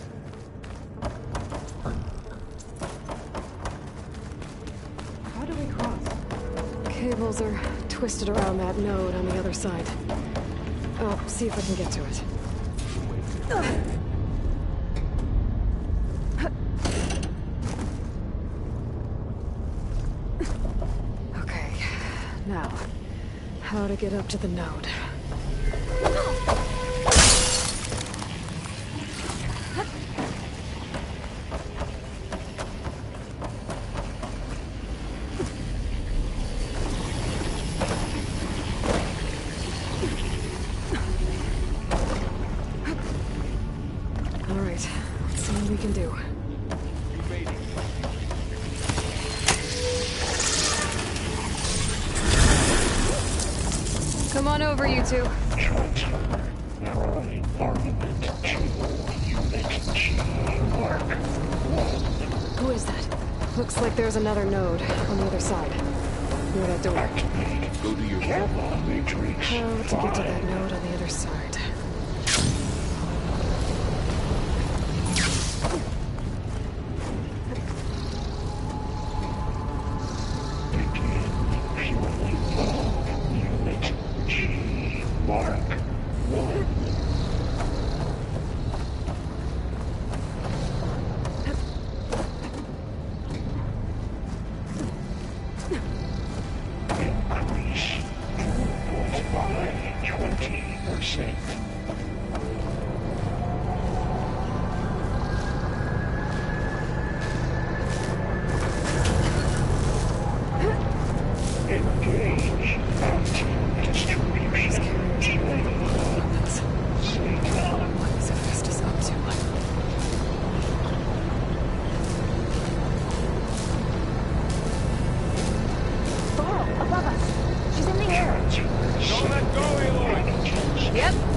How do we cross? Cables are twisted around that node on the other side. I'll see if I can get to it. Okay, now, how to get up to the node? All right, let's see what we can do. Come on over, you two. Who is that? Looks like there's another node on the other side. Near that door. Go to your matrix. How to get to that node on the other side?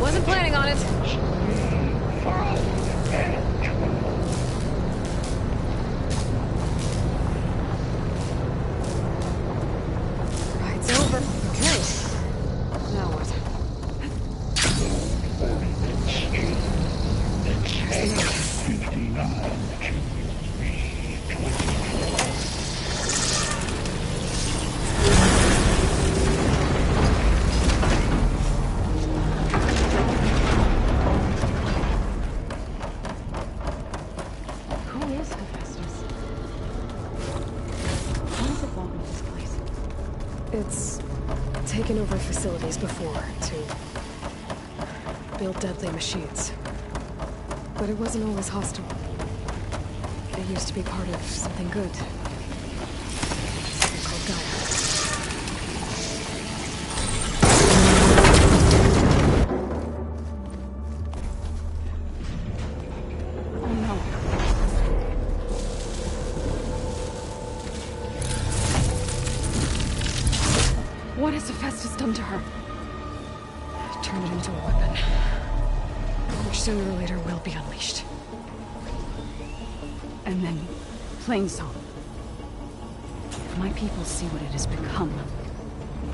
Wasn't planning on it. Ride's over. Okay. Now what? It's taken over facilities before to build deadly machines. But it wasn't always hostile. used to be part of something good. Something called Gaia. Oh no. What has Hephaestus done to her? Turned it into a weapon, which sooner or later will be unleashed. And then, Plainsong. If my people see what it has become,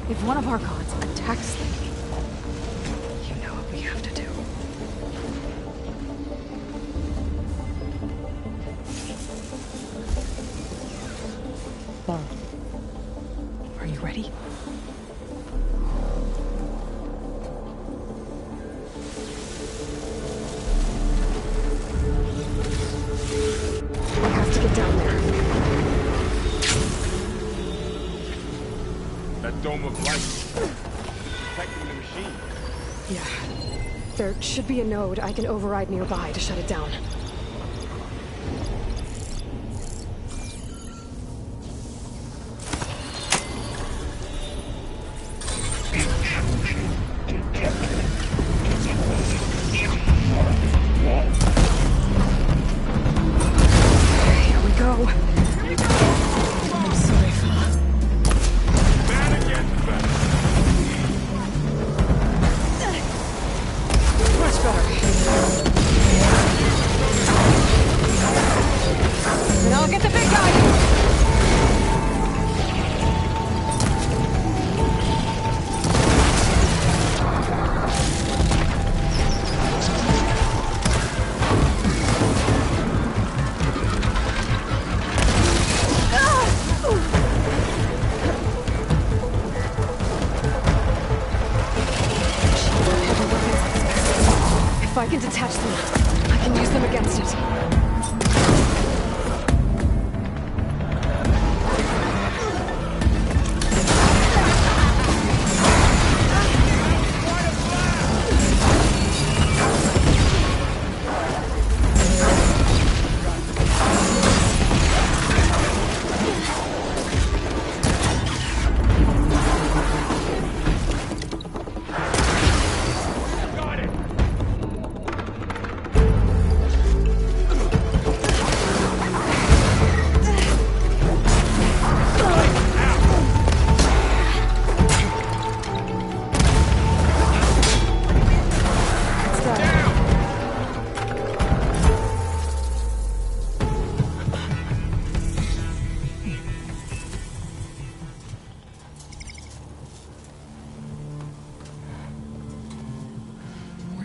if one of our gods attacks them, you know what we have to do. Well, are you ready? Dome of light. Protecting the machine. Yeah. There should be a node I can override nearby to shut it down. Here we go. I'm sorry, Fa. Much better. And I'll get the big guy! If I can detach them, I can use them against it.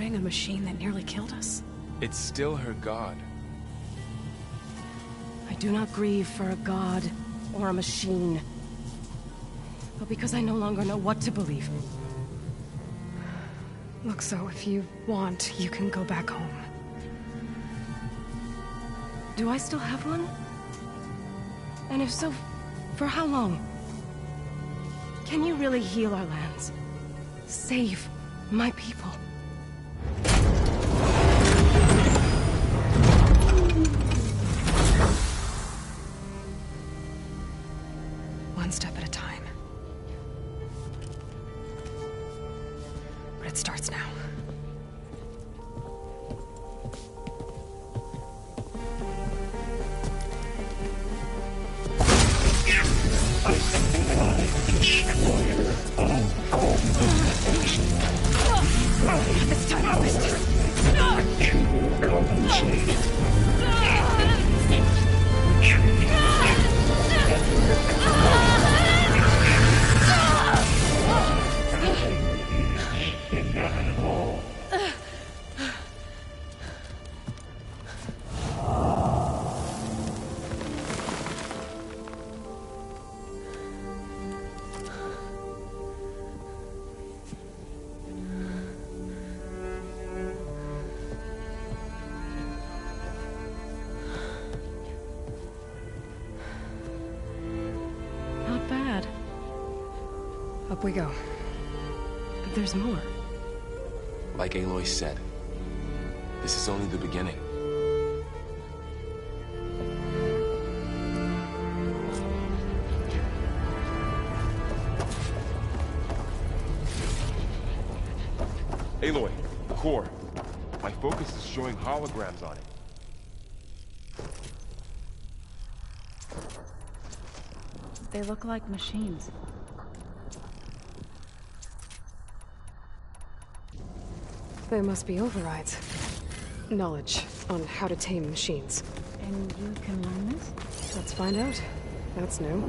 A machine that nearly killed us? It's still her god. I do not grieve for a god or a machine, but because I no longer know what to believe. Look, so if you want, you can go back home. Do I still have one? And if so, for how long? Can you really heal our lands? Save my people? One step at a time. But it starts now. This time I'll Up we go. But there's more. Like Aloy said, this is only the beginning. Aloy, core. My focus is showing holograms on it. They look like machines. They must be overrides. Knowledge on how to tame machines. And you can learn this? Let's find out. That's new.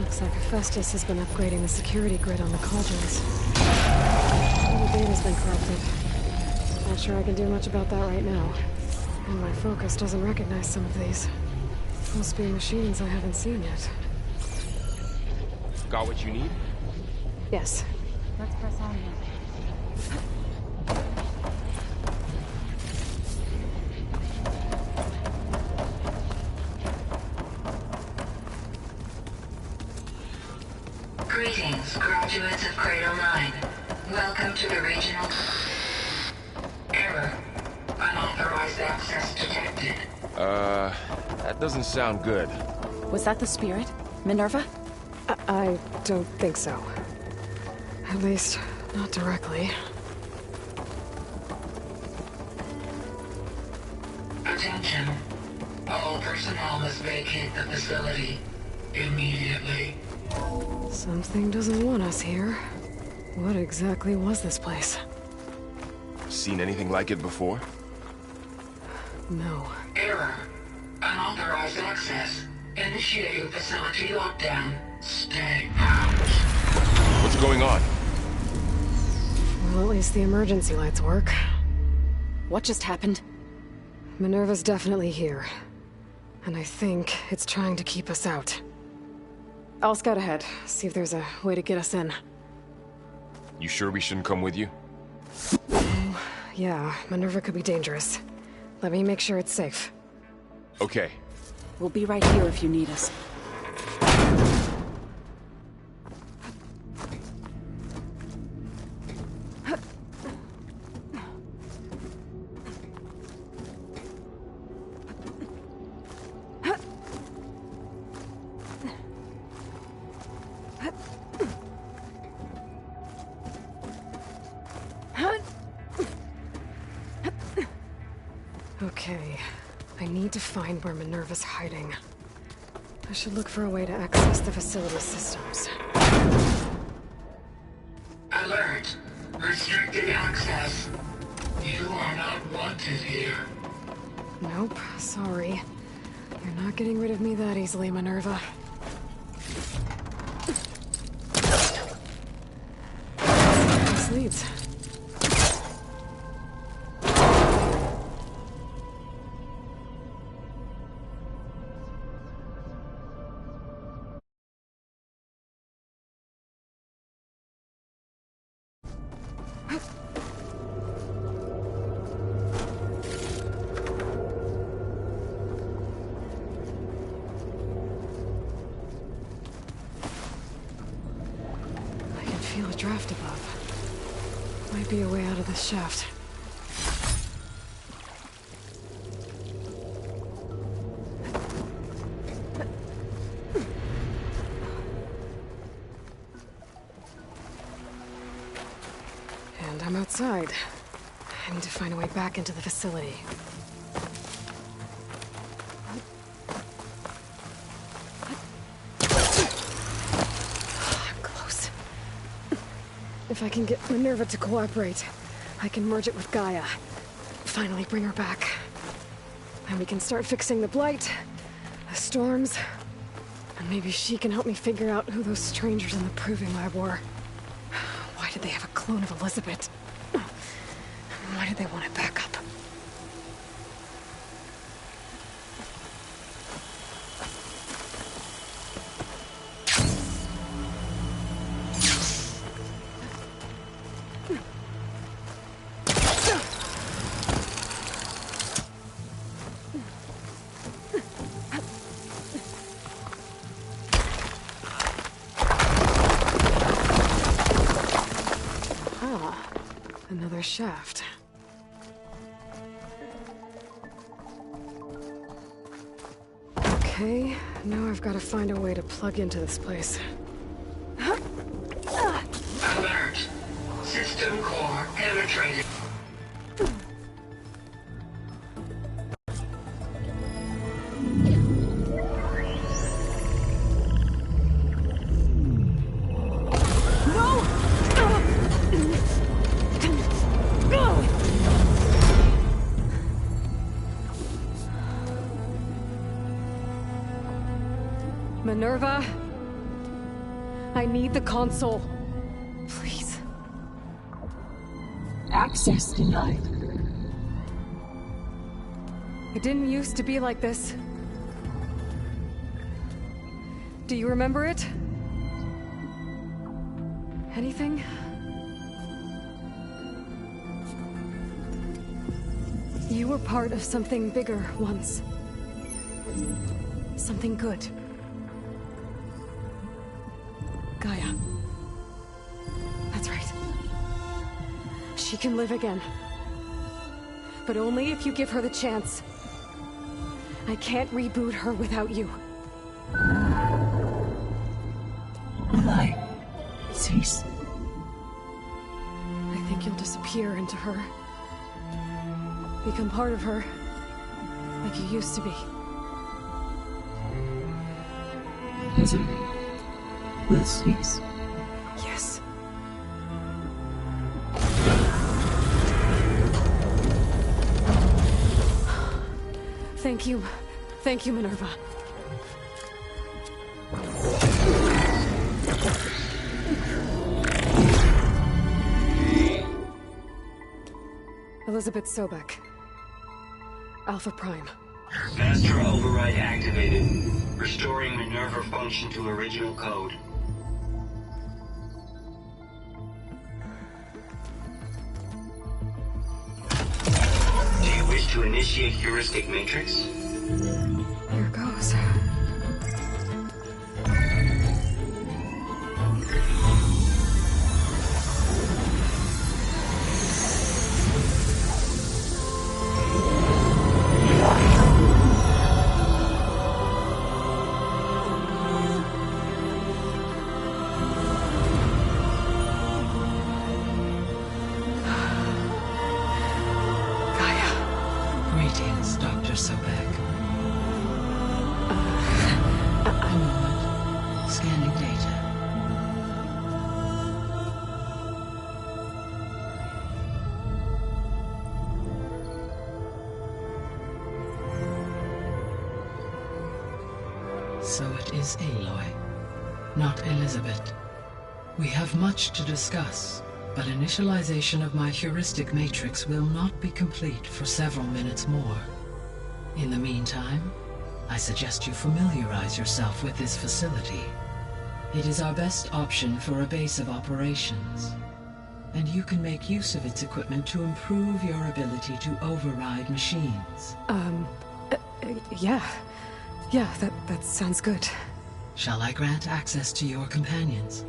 Looks like Hephaestus has been upgrading the security grid on the cauldrons. The data's been corrupted. Not sure I can do much about that right now. And my focus doesn't recognize some of these. Must be machines I haven't seen yet. Got what you need? Yes. Let's press on here. Greetings, graduates of Cradle 9. Welcome to the regional... Error. Unauthorized access detected. That doesn't sound good. Was that the spirit? Minerva? I don't think so. At least, not directly. Attention. All personnel must vacate the facility immediately. Something doesn't want us here. What exactly was this place? Seen anything like it before? No. Error. Unauthorized access. Initiating facility lockdown. Stay out. What's going on? Well, at least the emergency lights work. What just happened? Minerva's definitely here. And I think it's trying to keep us out. I'll scout ahead, see if there's a way to get us in. You sure we shouldn't come with you? Yeah, Minerva could be dangerous. Let me make sure it's safe. Okay. We'll be right here if you need us. Okay, I need to find where Minerva's hiding. I should look for a way to access the facility systems. Alert. Restricted access. You are not wanted here. Nope, sorry. You're not getting rid of me that easily, Minerva. This leads. Feel a draft above. Might be a way out of this shaft. And I'm outside. I need to find a way back into the facility. If I can get Minerva to cooperate, I can merge it with Gaia. Finally bring her back. And we can start fixing the Blight, the storms, and maybe she can help me figure out who those strangers in the Proving Lab were. Why did they have a clone of Elizabeth? My did they want it back up? Another shaft. Okay, now I've got to find a way to plug into this place. Alert! System core penetrated. Minerva, I need the console. Please. Access denied. It didn't used to be like this. Do you remember it? Anything? You were part of something bigger once. Something good. Gaia. That's right. She can live again. But only if you give her the chance. I can't reboot her without you. Will I cease? I think you'll disappear into her. Become part of her. Like you used to be. Misery will cease. Yes. Thank you. Thank you, Minerva. Elizabeth Sobek. Alpha Prime. Master override activated. Restoring Minerva function to original code. Do you wish to initiate heuristic matrix? Here goes. Greetings, Dr. Sobek. A moment. Scanning data. So it is Aloy, not Elizabeth. We have much to discuss, but initialization of my heuristic matrix will not be complete for several minutes more. In the meantime, I suggest you familiarize yourself with this facility. It is our best option for a base of operations, and you can make use of its equipment to improve your ability to override machines. Yeah. Yeah, that sounds good. Shall I grant access to your companions?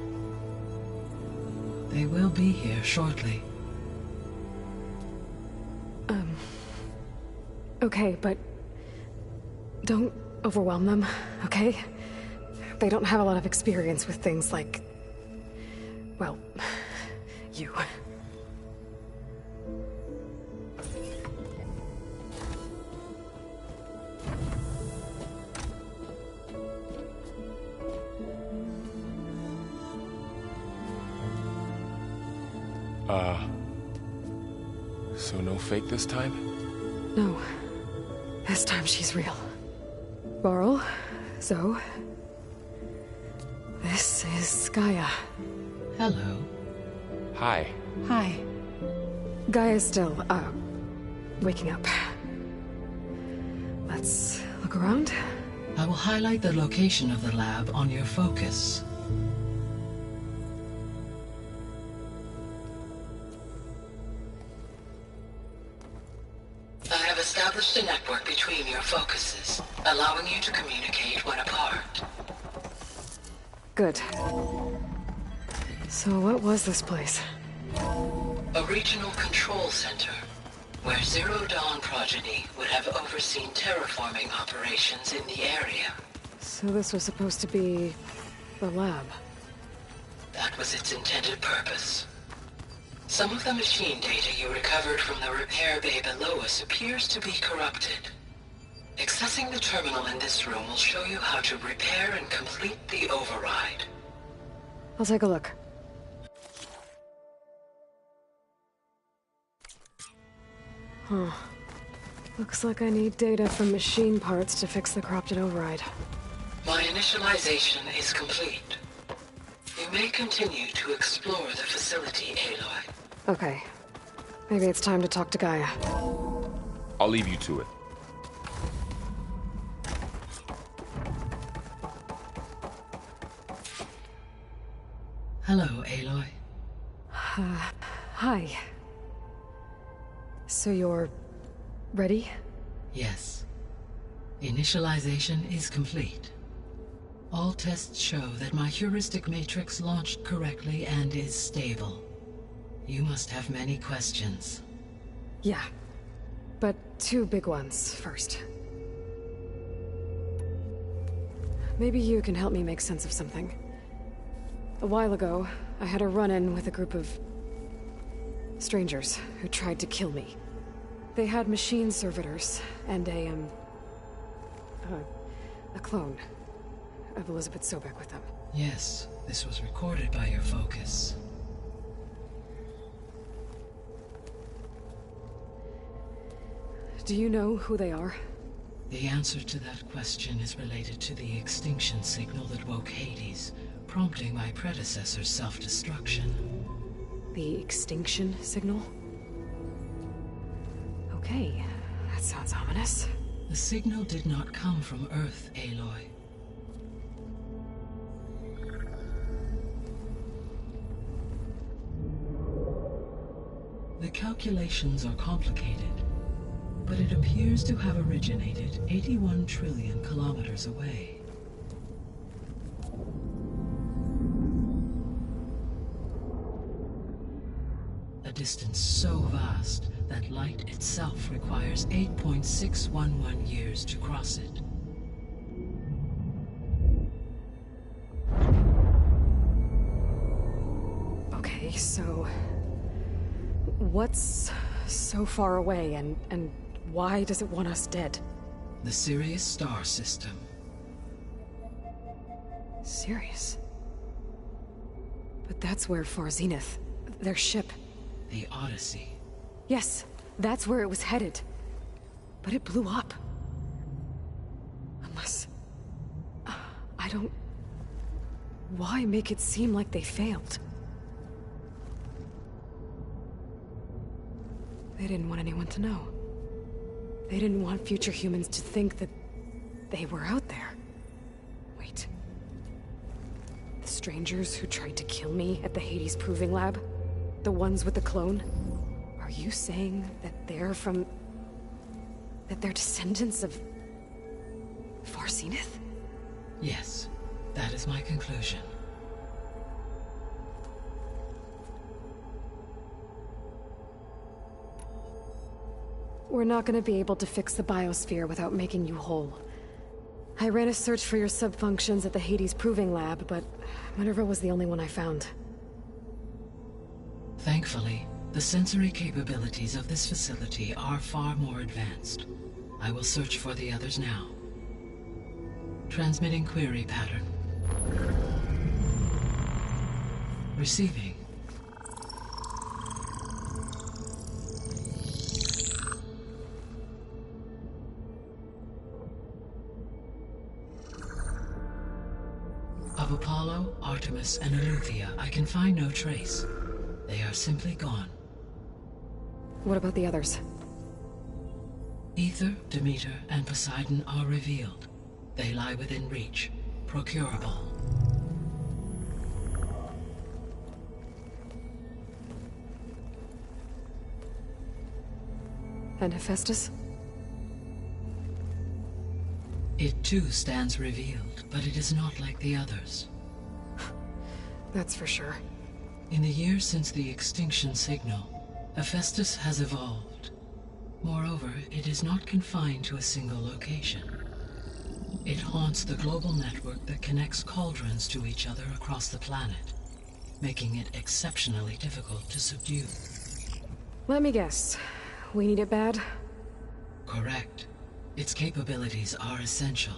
They will be here shortly. Okay, but don't overwhelm them, okay? They don't have a lot of experience with things like, well, you. So no fake this time? No. This time she's real. Varl, Zoe. This is Gaia. Hello. Hi. Hi. Gaia's still, waking up. Let's look around. I will highlight the location of the lab on your focus. I have established a network between your focuses, allowing you to communicate when apart. Good. So what was this place? A regional control center, where Zero Dawn progeny would have overseen terraforming operations in the area. So this was supposed to be the lab. That was its intended purpose. Some of the machine data you recovered from the repair bay below us appears to be corrupted. Accessing the terminal in this room will show you how to repair and complete the override. I'll take a look. Huh. Looks like I need data from machine parts to fix the corrupted override. My initialization is complete. You may continue to explore the facility, Aloy. Okay. Maybe it's time to talk to Gaia. I'll leave you to it. Hello, Aloy. Hi. So you're ready? Yes. Initialization is complete. All tests show that my heuristic matrix launched correctly and is stable. You must have many questions. Yeah. But two big ones first. Maybe you can help me make sense of something. A while ago, I had a run-in with a group of strangers who tried to kill me. They had machine servitors and a clone of Elizabeth Sobek with them. Yes, this was recorded by your focus. Do you know who they are? The answer to that question is related to the extinction signal that woke Hades, prompting my predecessor's self-destruction. The extinction signal? Okay, that sounds ominous. The signal did not come from Earth, Aloy. The calculations are complicated, but it appears to have originated 81 trillion kilometers away. A distance so vast that light itself requires 8.611 years to cross it. Okay, so what's so far away and why does it want us dead? The Sirius star system. Sirius? But that's where Far Zenith, their ship. The Odyssey. Yes, that's where it was headed. But it blew up. Unless... I don't... Why make it seem like they failed? They didn't want anyone to know. They didn't want future humans to think that they were out there. Wait. The strangers who tried to kill me at the Hades Proving Lab? The ones with the clone? Are you saying that they're from... that they're descendants of... Far Zenith? Yes, that is my conclusion. We're not gonna be able to fix the biosphere without making you whole. I ran a search for your sub-functions at the Hades Proving Lab, but Minerva was the only one I found. Thankfully, the sensory capabilities of this facility are far more advanced. I will search for the others now. Transmitting query pattern. Receiving. Of Apollo, Artemis, and Eleuthia, I can find no trace. They are simply gone. What about the others? Aether, Demeter, and Poseidon are revealed. They lie within reach, procurable. And Hephaestus? It too stands revealed, but it is not like the others. That's for sure. In the years since the extinction signal, Hephaestus has evolved. Moreover, it is not confined to a single location. It haunts the global network that connects cauldrons to each other across the planet, making it exceptionally difficult to subdue. Let me guess. We need it bad? Correct. Its capabilities are essential.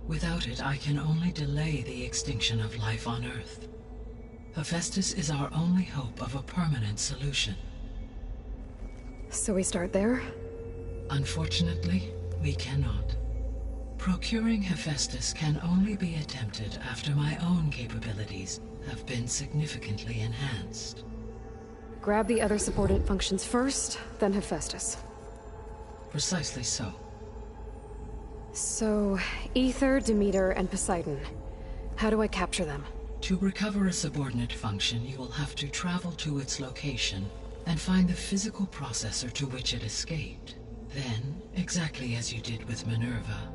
Without it, I can only delay the extinction of life on Earth. Hephaestus is our only hope of a permanent solution. So we start there? Unfortunately, we cannot. Procuring Hephaestus can only be attempted after my own capabilities have been significantly enhanced. Grab the other subordinate functions first, then Hephaestus. Precisely so. So, Aether, Demeter, and Poseidon. How do I capture them? To recover a subordinate function, you will have to travel to its location and find the physical processor to which it escaped. Then, exactly as you did with Minerva,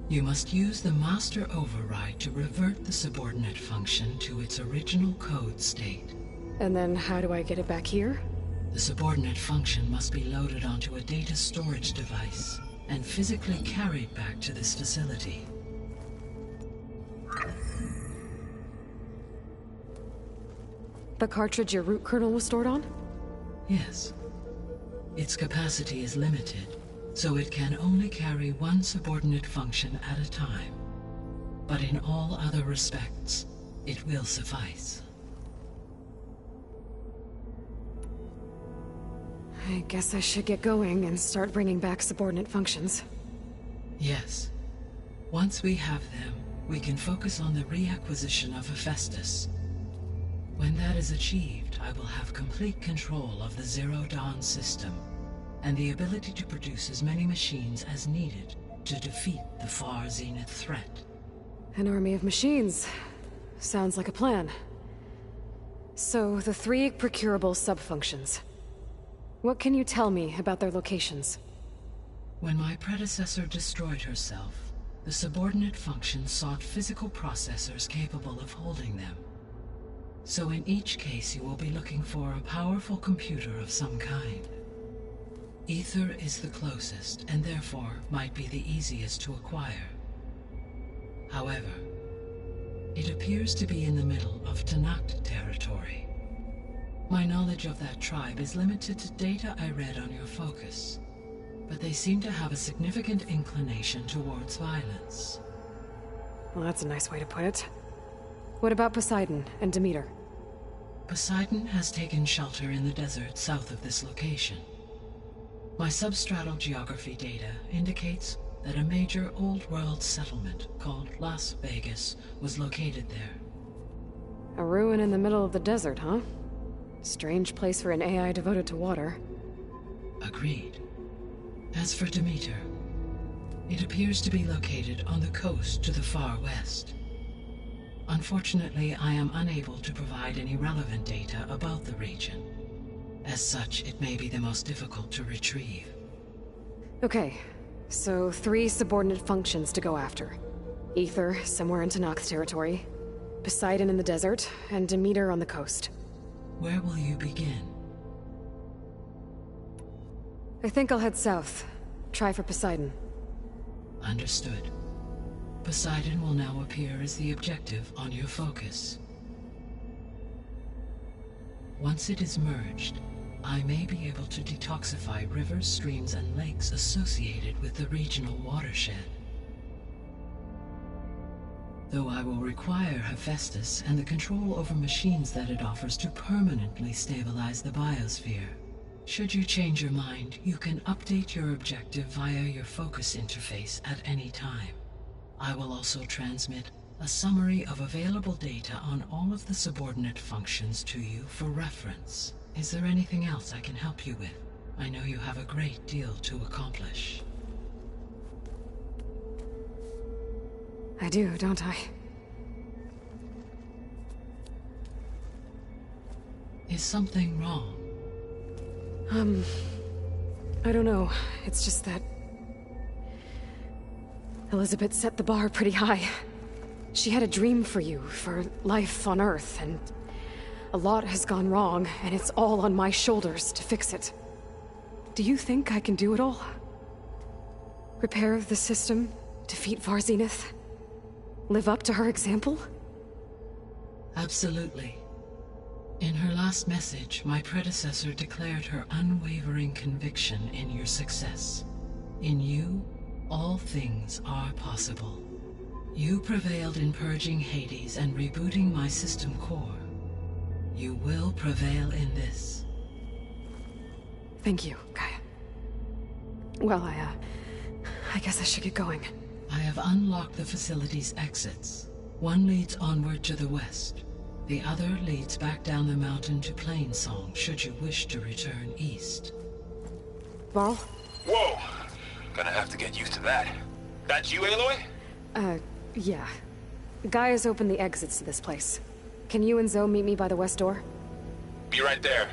you must use the master override to revert the subordinate function to its original code state. And then how do I get it back here? The subordinate function must be loaded onto a data storage device and physically carried back to this facility. The cartridge your root kernel was stored on? Yes. Its capacity is limited, so it can only carry one subordinate function at a time. But in all other respects, it will suffice. I guess I should get going and start bringing back subordinate functions. Yes. Once we have them, we can focus on the reacquisition of Hephaestus. When that is achieved, I will have complete control of the Zero Dawn system, and the ability to produce as many machines as needed to defeat the Far Zenith threat. An army of machines. Sounds like a plan. So, the 3 procurable sub-functions. What can you tell me about their locations? When my predecessor destroyed herself, the subordinate functions sought physical processors capable of holding them. So in each case you will be looking for a powerful computer of some kind. Aether is the closest, and therefore might be the easiest to acquire. However, it appears to be in the middle of Tenakth territory. My knowledge of that tribe is limited to data I read on your focus, but they seem to have a significant inclination towards violence. Well, that's a nice way to put it. What about Poseidon and Demeter? Poseidon has taken shelter in the desert south of this location. My substratal geography data indicates that a major old-world settlement called Las Vegas was located there. A ruin in the middle of the desert, huh? Strange place for an AI devoted to water. Agreed. As for Demeter, it appears to be located on the coast to the far west. Unfortunately, I am unable to provide any relevant data about the region. As such, it may be the most difficult to retrieve. Okay, so 3 subordinate functions to go after. Aether, somewhere in Tenakth territory. Poseidon in the desert, and Demeter on the coast. Where will you begin? I think I'll head south. Try for Poseidon. Understood. Poseidon will now appear as the objective on your focus. Once it is merged, I may be able to detoxify rivers, streams, and lakes associated with the regional watershed. Though I will require Hephaestus and the control over machines that it offers to permanently stabilize the biosphere. Should you change your mind, you can update your objective via your focus interface at any time. I will also transmit a summary of available data on all of the subordinate functions to you for reference. Is there anything else I can help you with? I know you have a great deal to accomplish. I do, don't I? Is something wrong? I don't know. It's just that... Elizabeth set the bar pretty high. She had a dream for you, for life on Earth, and... a lot has gone wrong, and it's all on my shoulders to fix it. Do you think I can do it all? Repair the system, defeat Varzinith, live up to her example? Absolutely. In her last message, my predecessor declared her unwavering conviction in your success. In you, all things are possible. You prevailed in purging Hades and rebooting my system core. You will prevail in this. Thank you, Gaia. Well, I guess I should get going. I have unlocked the facility's exits. One leads onward to the west. The other leads back down the mountain to Plainsong, should you wish to return east. Varl? Whoa! Gonna have to get used to that. That's you, Aloy? Yeah. Gaia's opened the exits to this place. Can you and Zoe meet me by the west door? Be right there.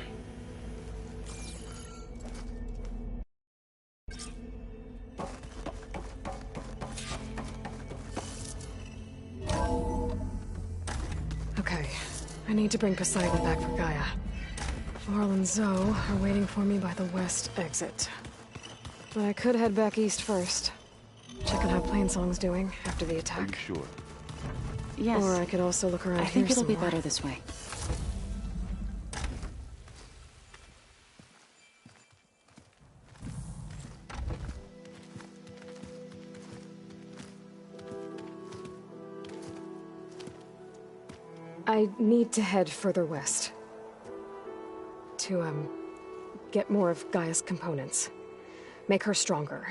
Okay. I need to bring Poseidon back for Gaia. Varl and Zoe are waiting for me by the west exit. But I could head back east first. Check on how Plainsong's doing after the attack. Are you sure? Yes. Or I could also look around I here think it'll be some more. better this way. I need to head further west. To, get more of Gaia's components. Make her stronger.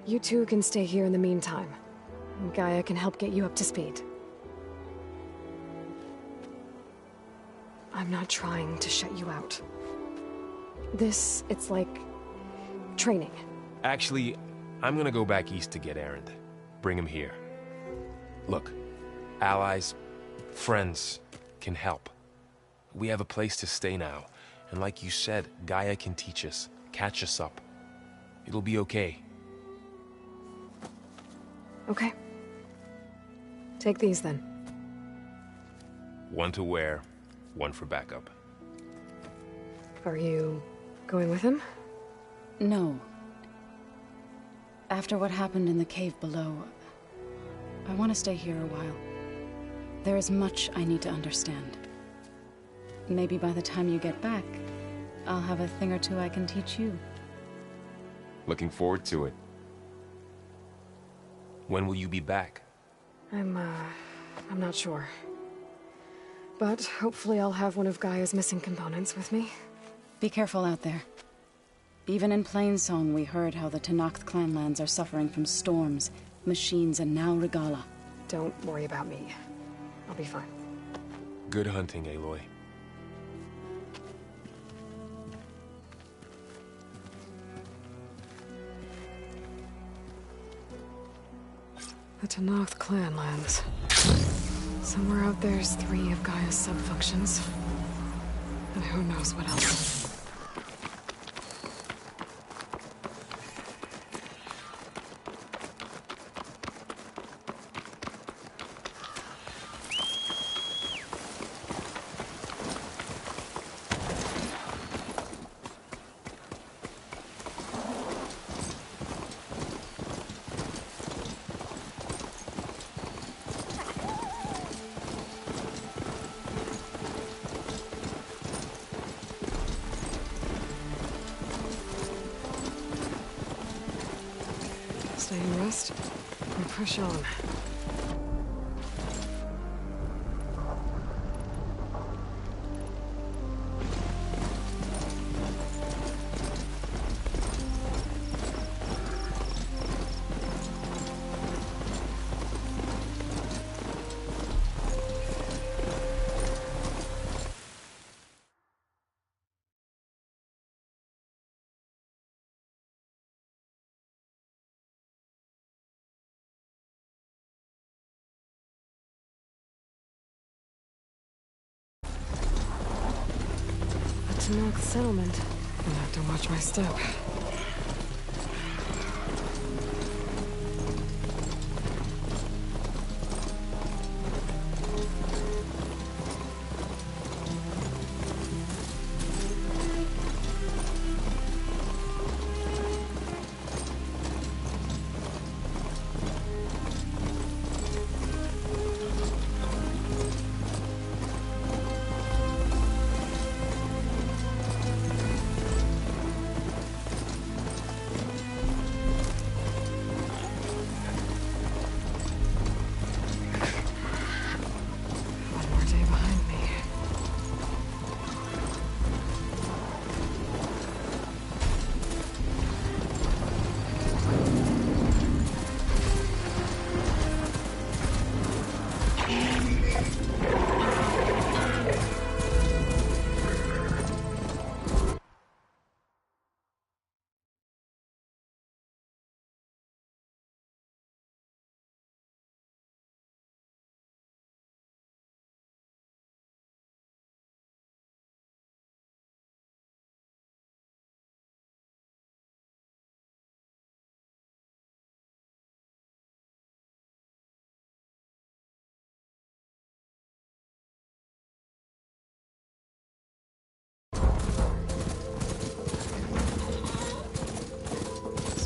You two can stay here in the meantime. Gaia can help get you up to speed. I'm not trying to shut you out. It's like... training. Actually, I'm gonna go back east to get Erend. Bring him here. Look, allies, friends can help. We have a place to stay now, and like you said, Gaia can teach us, catch us up. It'll be okay. Okay. Take these then. One to wear, one for backup. Are you going with him? No. After what happened in the cave below, I want to stay here a while. There is much I need to understand. Maybe by the time you get back, I'll have a thing or two I can teach you. Looking forward to it. When will you be back? I'm not sure. But hopefully I'll have one of Gaia's missing components with me. Be careful out there. Even in Plainsong, we heard how the Tenakth clanlands are suffering from storms, machines, and now Regalla. Don't worry about me. I'll be fine. Good hunting, Aloy. The Tenakth clanlands. Somewhere out there's 3 of Gaia's sub-functions. And who knows what else. Stay and rest, and push on. to milk the settlement. I'll have to watch my step.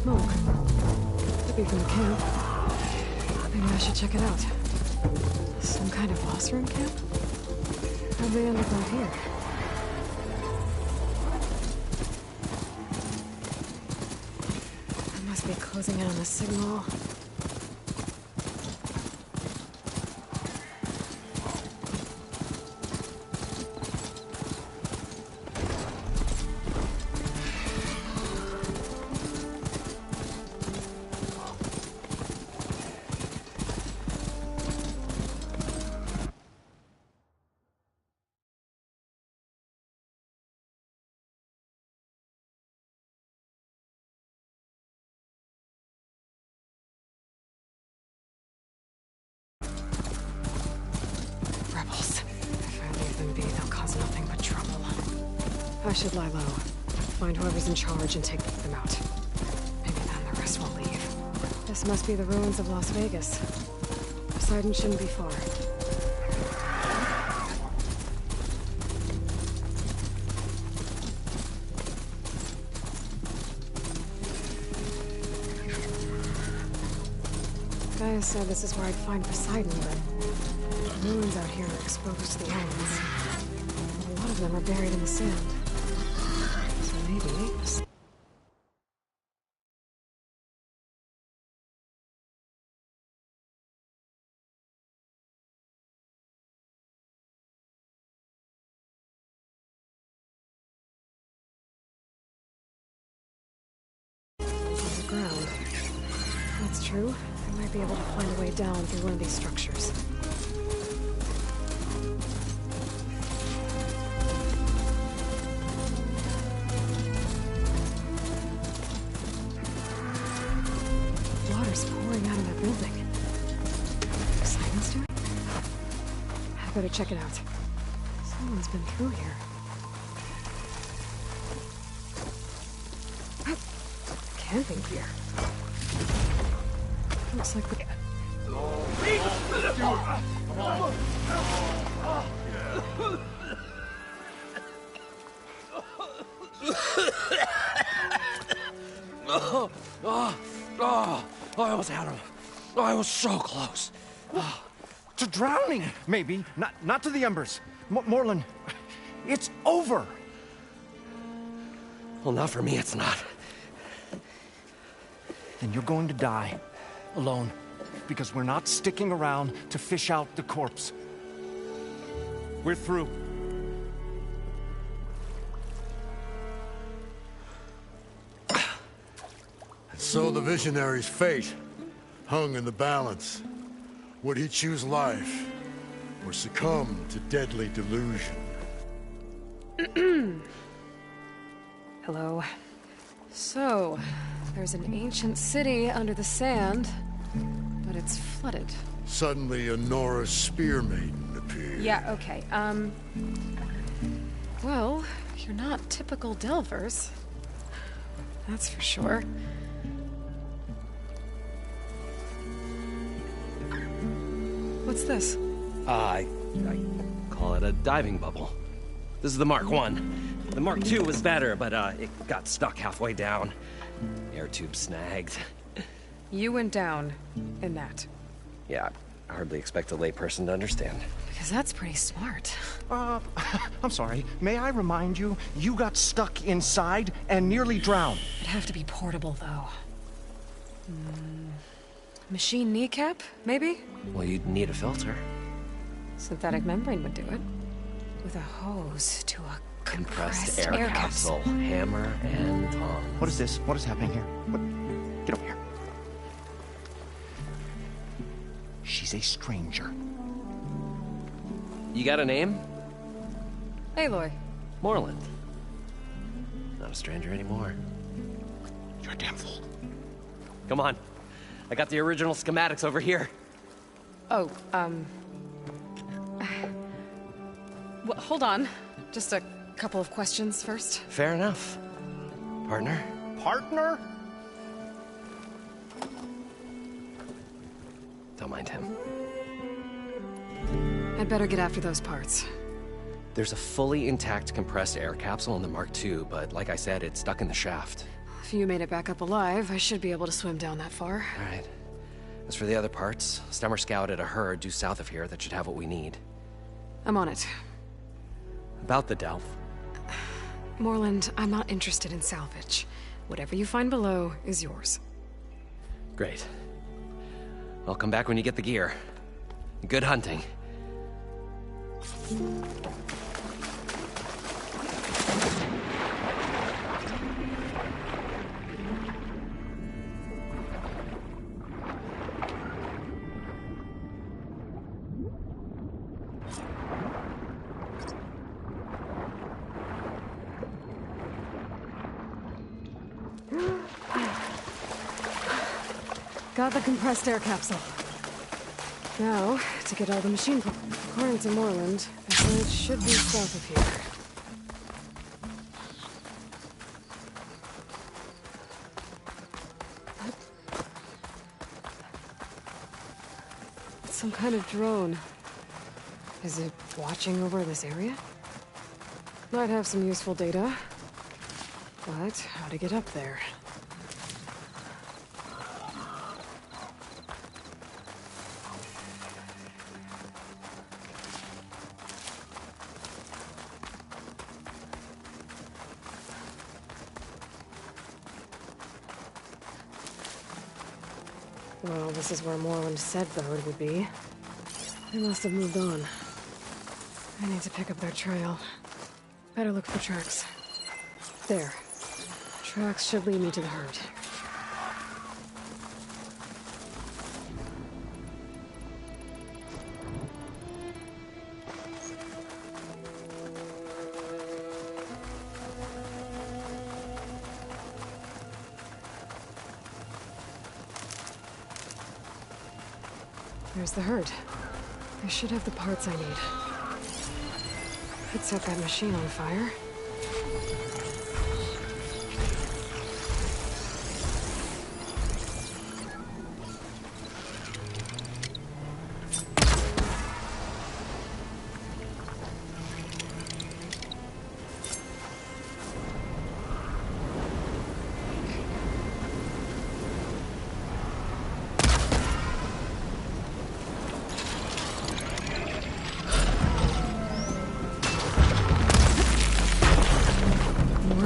Smoke. Could be from the camp. Maybe I should check it out. Some kind of boss room camp? How'd they end up out here? I must be closing in on the signal. I should lie low. Find whoever's in charge and take them out. Maybe then the rest will leave. This must be the ruins of Las Vegas. Poseidon shouldn't be far. Gaia said this is where I'd find Poseidon, but the ruins out here are exposed to the elements. A lot of them are buried in the sand. So maybe... ground. That's true. I might be able to find a way down through one of these structures. Water's pouring out of that building. Poseidon's doing? I better check it out. Someone's been through here. Camping gear. Looks like we... I almost had him. I was so close. To drowning, maybe. Not to the embers. Morlun, it's over. Well, not for me, it's not. Then you're going to die. Alone. Because we're not sticking around to fish out the corpse. We're through. And so the visionary's fate hung in the balance. Would he choose life or succumb to deadly delusion? Hello. So, there's an ancient city under the sand, but it's flooded. Suddenly, a Nora spear maiden appeared. Yeah, okay. Well, you're not typical Delvers. That's for sure. What's this? I call it a diving bubble. This is the Mark 1. The Mark 2 was better, but it got stuck halfway down. Air tube snagged. You went down in that. Yeah, I hardly expect a layperson to understand. Because that's pretty smart. I'm sorry. May I remind you, you got stuck inside and nearly drowned. It'd have to be portable, though. Machine kneecap, maybe? Well, you'd need a filter. Synthetic membrane would do it. With a hose to a compressed air capsule. Hammer and tongs. What is this? What is happening here? What? Get over here. She's a stranger. You got a name? Aloy. Morland. Not a stranger anymore. You're a damn fool. Come on. I got the original schematics over here. Oh, well, hold on. Just a couple of questions first. Fair enough. Partner? Partner? Don't mind him. I'd better get after those parts. There's a fully intact compressed air capsule in the Mark II, but like I said, it's stuck in the shaft. If you made it back up alive, I should be able to swim down that far. All right. As for the other parts, Stemmer scouted a herd due south of here that should have what we need. I'm on it. About the Delph. Morland, I'm not interested in salvage. Whatever you find below is yours. Great. I'll come back when you get the gear. Good hunting. Got the compressed air capsule. Now, to get all the machine parts. According to Morland, it should be south of here. It's some kind of drone. Is it watching over this area? Might have some useful data. But how to get up there? Well, this is where Morland said the herd would be. They must have moved on. I need to pick up their trail. Better look for tracks. There. Tracks should lead me to the herd. There's the herd. I should have the parts I need. Could set that machine on fire.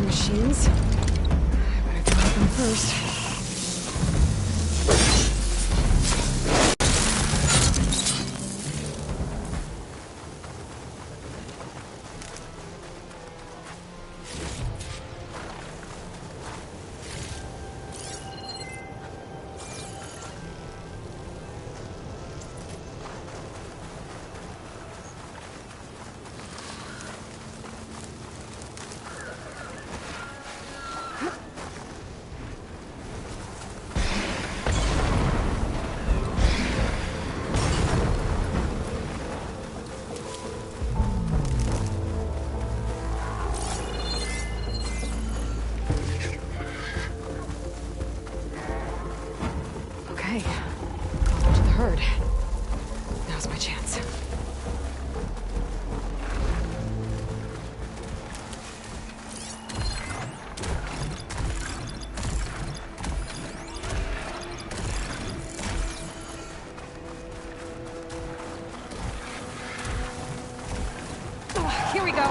Machines. I better go at them first. Okay. Call to the herd. Now's my chance. Here we go.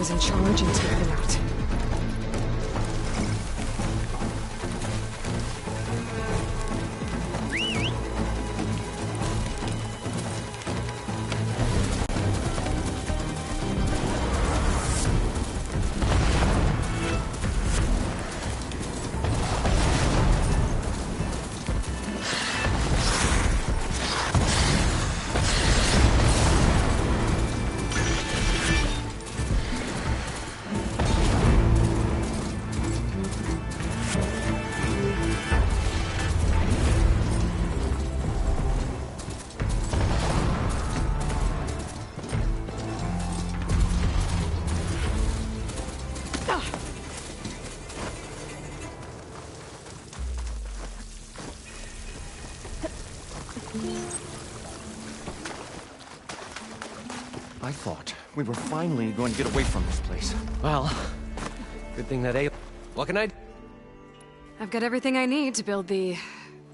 In charge and take them out. I thought we were finally going to get away from this place. Well, good thing that What can I do? I've got everything I need to build the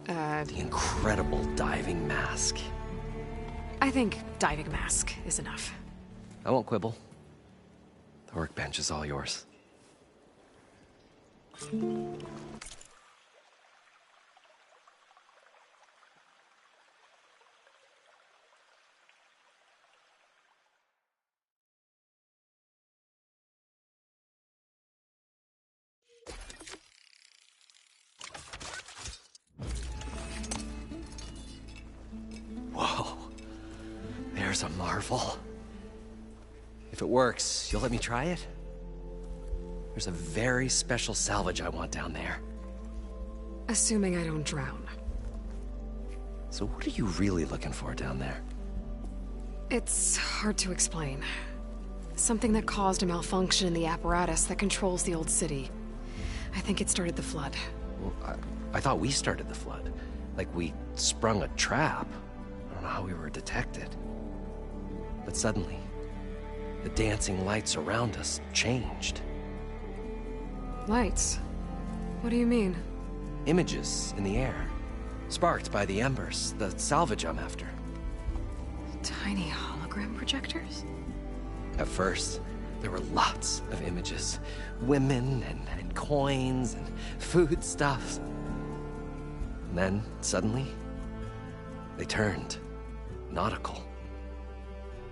incredible diving mask. I think diving mask is enough. I won't quibble. The workbench is all yours. Whoa. There's a marvel. If it works, you'll let me try it? There's a very special salvage I want down there. Assuming I don't drown. So what are you really looking for down there? It's hard to explain. Something that caused a malfunction in the apparatus that controls the old city. I think it started the flood. Well, I thought we started the flood. Like we sprung a trap. I don't know how we were detected. But suddenly, the dancing lights around us changed. Lights? What do you mean? Images in the air. Sparked by the embers, the salvage I'm after. Tiny hologram projectors? At first, there were lots of images. Women and coins and foodstuffs. And then, suddenly, they turned nautical.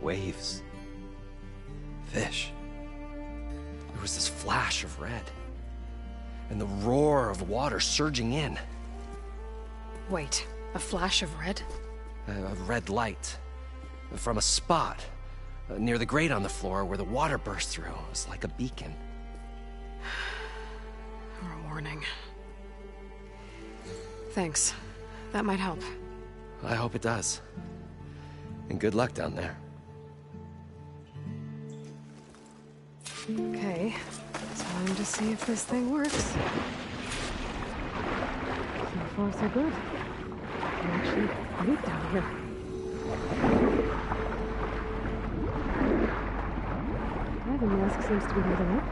Waves. Fish. There was this flash of red. And the roar of water surging in. Wait, a flash of red? A red light. From a spot near the grate on the floor where the water burst through. It was like a beacon. Or a warning. Thanks. That might help. I hope it does. And good luck down there. Okay. Time to see if this thing works. So far, so good. I can actually breathe down here. The mask seems to be holding up.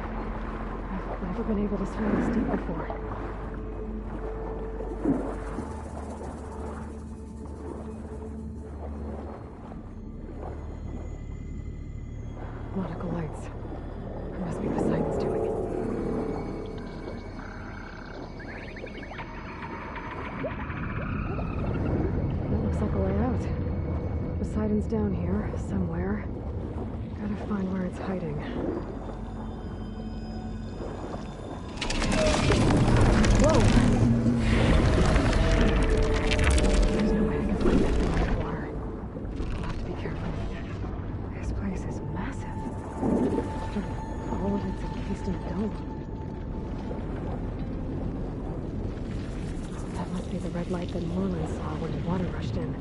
I've never been able to swim this deep before. Nautical lights. It must be Poseidon's doing. That looks like a way out. Poseidon's down here, somewhere. Gotta find where it's hiding. Whoa! There's no way I can find that thing in the water. I'll have to be careful. This place is massive. All of it's encased in a dome. That must be the red light that Morlun saw when the water rushed in.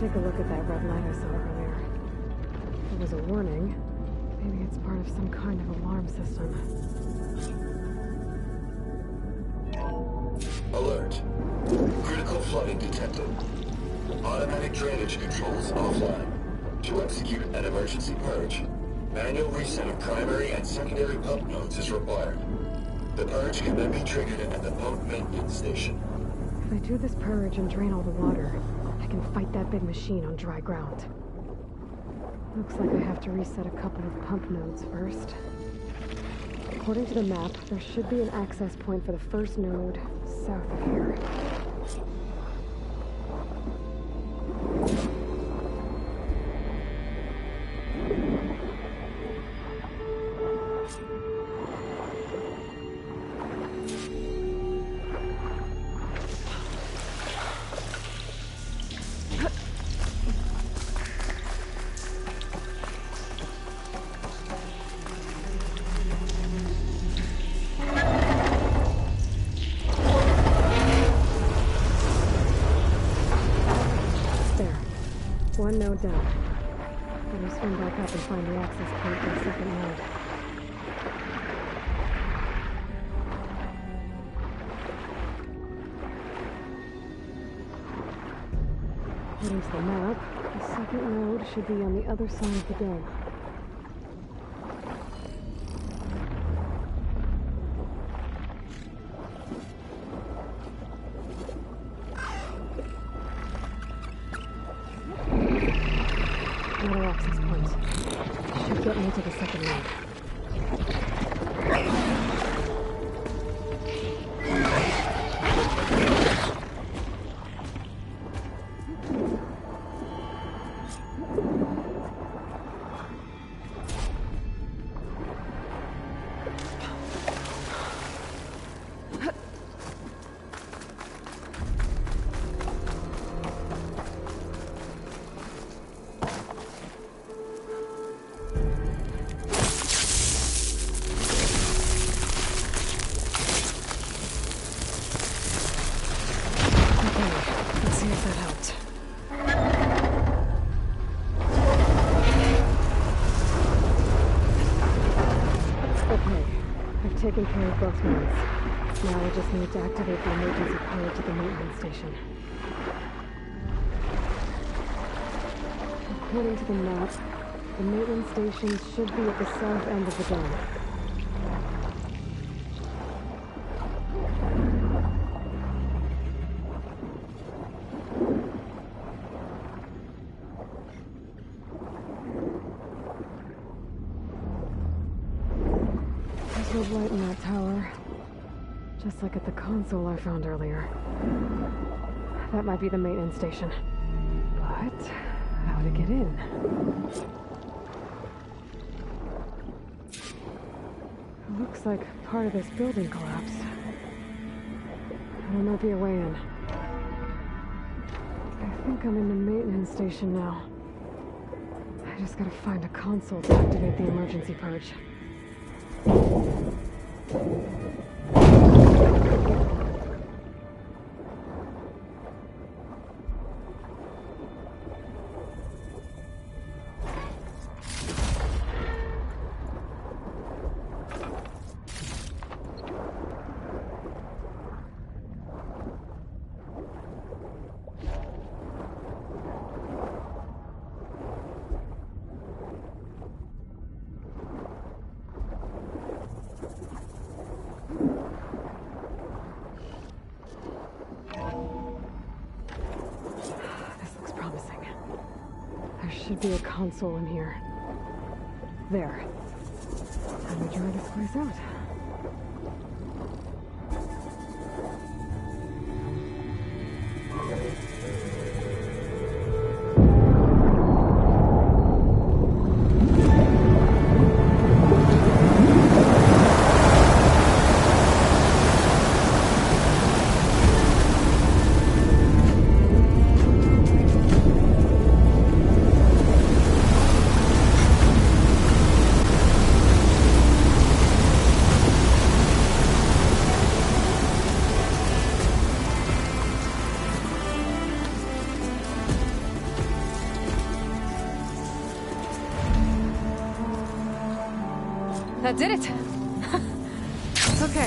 Take a look at that red light I saw earlier. If it was a warning, maybe it's part of some kind of alarm system. Alert. Critical flooding detected. Automatic drainage controls offline. To execute an emergency purge, manual reset of primary and secondary pump nodes is required. The purge can then be triggered at the pump maintenance station. If I do this purge and drain all the water, I can fight that big machine on dry ground. Looks like I have to reset a couple of pump nodes first. According to the map, there should be an access point for the first node south of here. One node down. Better swim back up and find the access point for the second node. According to the map, the second node should be on the other side of the dome. Another access point. Should get me to the second node. Taking care of both nodes. Now I just need to activate the emergency purge at the maintenance station. According to the map, the maintenance station should be at the south end of the dome. Light in that tower. Just like at the console I found earlier. That might be the maintenance station. But how to get in? It looks like part of this building collapsed. There might be a way in. I think I'm in the maintenance station now. I just gotta find a console to activate the emergency purge. Should be a console in here. There. Time to try this place out. That did it! It's okay.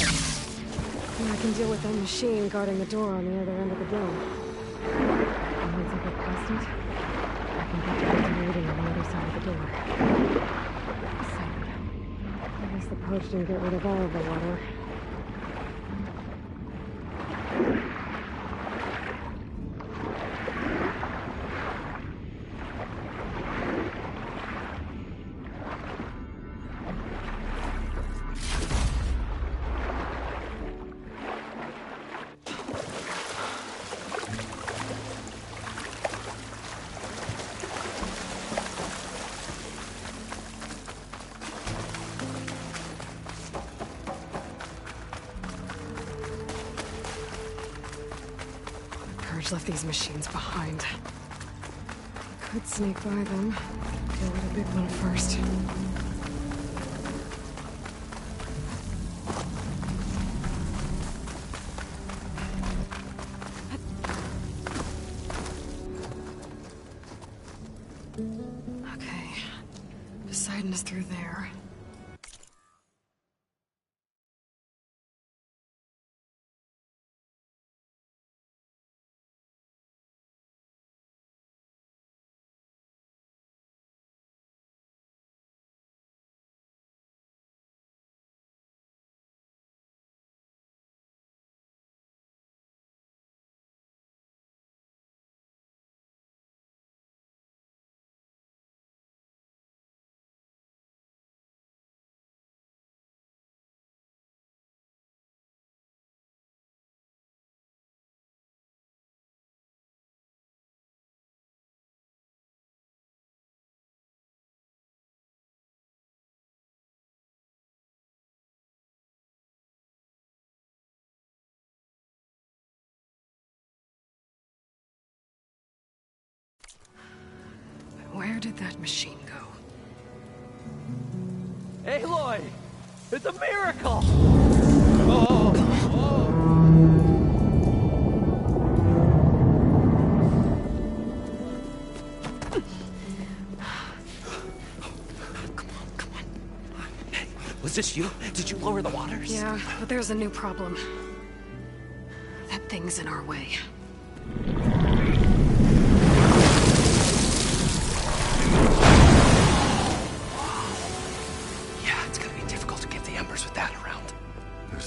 Now I can deal with that machine guarding the door on the other end of the dome. And once I get past it, I can get to the reading on the other side of the door. So, I guess the purge didn't get rid of all of the water. Left these machines behind. Could sneak by them. Deal with a big one first. Okay. Poseidon is through there. Where did that machine go? Aloy! It's a miracle! Was this you? Did you lower the waters? Yeah, but there's a new problem. That thing's in our way.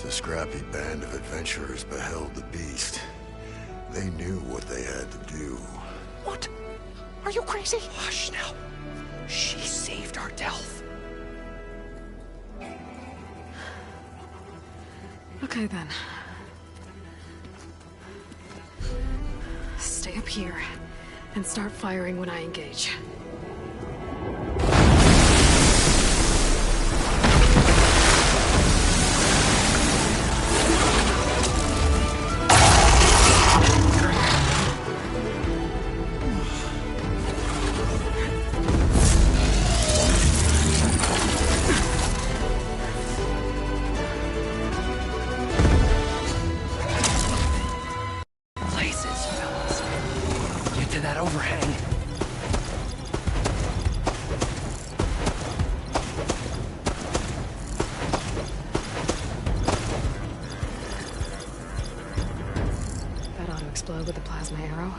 The scrappy band of adventurers beheld the beast. They knew what they had to do. What? Are you crazy? Hush now. She saved our Delph. Okay then. Stay up here, and start firing when I engage. With the plasma arrow.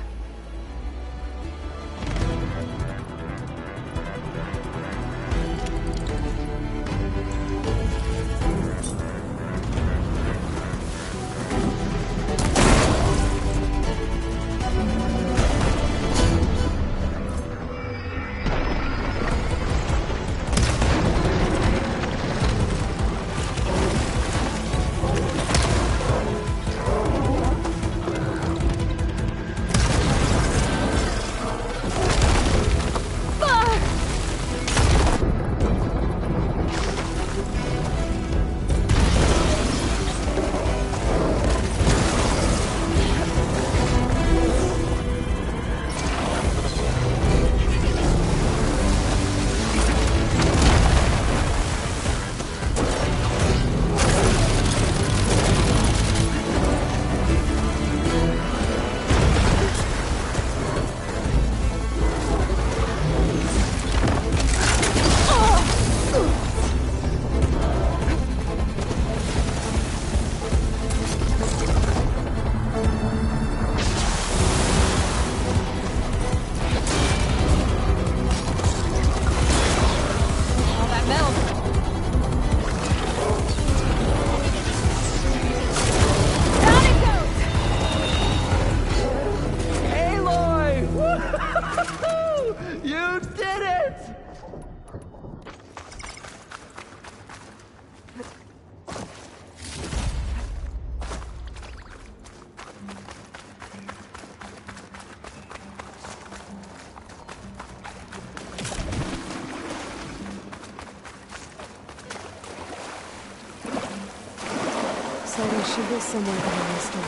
Poseidon should be somewhere behind this door.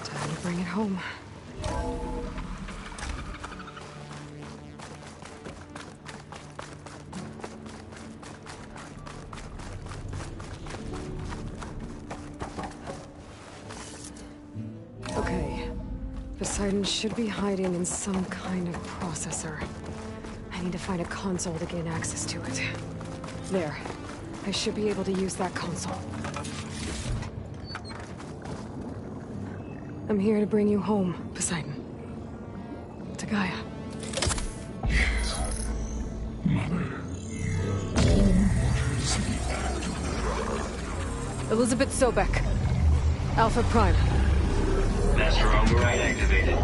Time to bring it home. Okay. Poseidon should be hiding in some kind of processor. I need to find a console to gain access to it. There. I should be able to use that console. I'm here to bring you home, Poseidon. To Gaia. Mother. Elizabeth Sobek. Alpha Prime. Master override activated.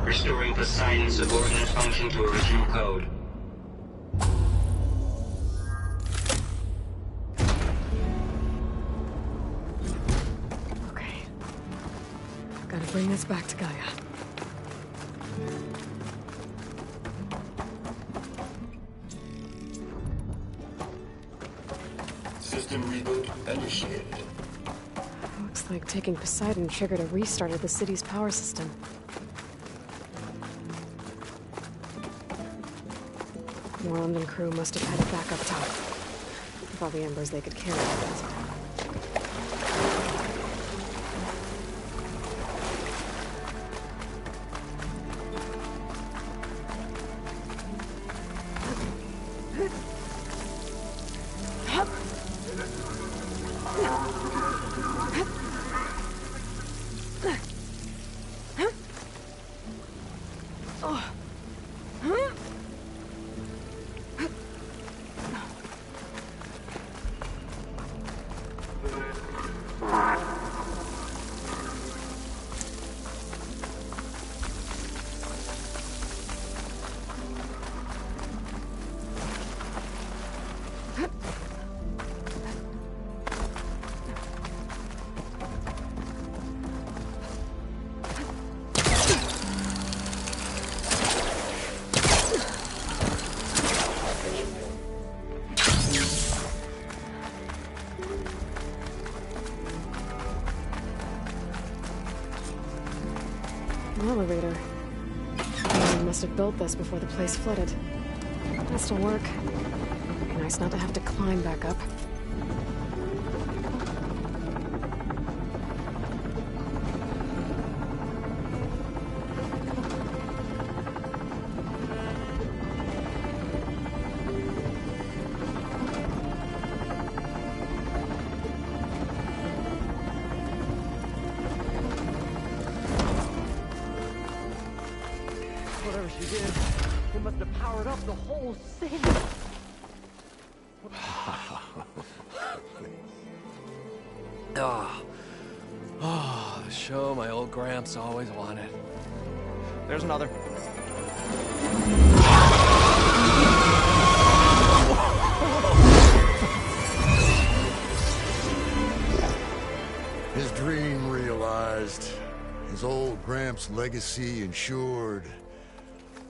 Restoring Poseidon's subordinate function to original code. Gotta bring this back to Gaia. System reboot initiated. Looks like taking Poseidon triggered a restart of the city's power system. Morland and crew must have headed back up top. With all the embers they could carry. elevator. Someone must have built this before the place flooded. Has to work. Be nice not to have to climb back up. Whatever she did, it must have powered up the whole city. The show my old Gramps always wanted. There's another. His dream realized. His old Gramps' legacy ensured.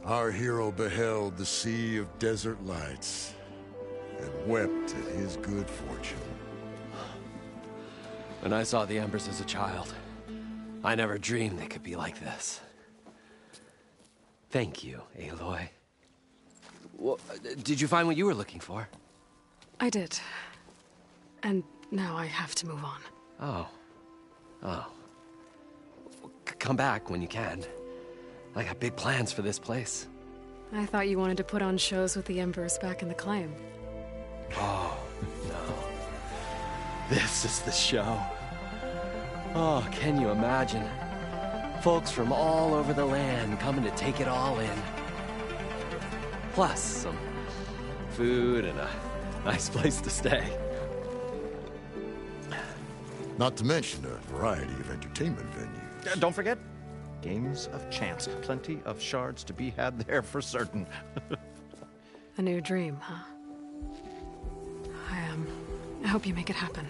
Our hero beheld the sea of desert lights and wept at his good fortune. When I saw the Embers as a child, I never dreamed they could be like this. Thank you, Aloy. Well, did you find what you were looking for? I did. And now I have to move on. Oh. Come back when you can. I got big plans for this place. I thought you wanted to put on shows with the Embers back in the Claim. Oh, no. This is the show. Oh, can you imagine? Folks from all over the land coming to take it all in. Plus some food and a nice place to stay. Not to mention a variety of entertainment venues. Don't forget, games of chance. Plenty of shards to be had there for certain. A new dream, huh? I hope you make it happen.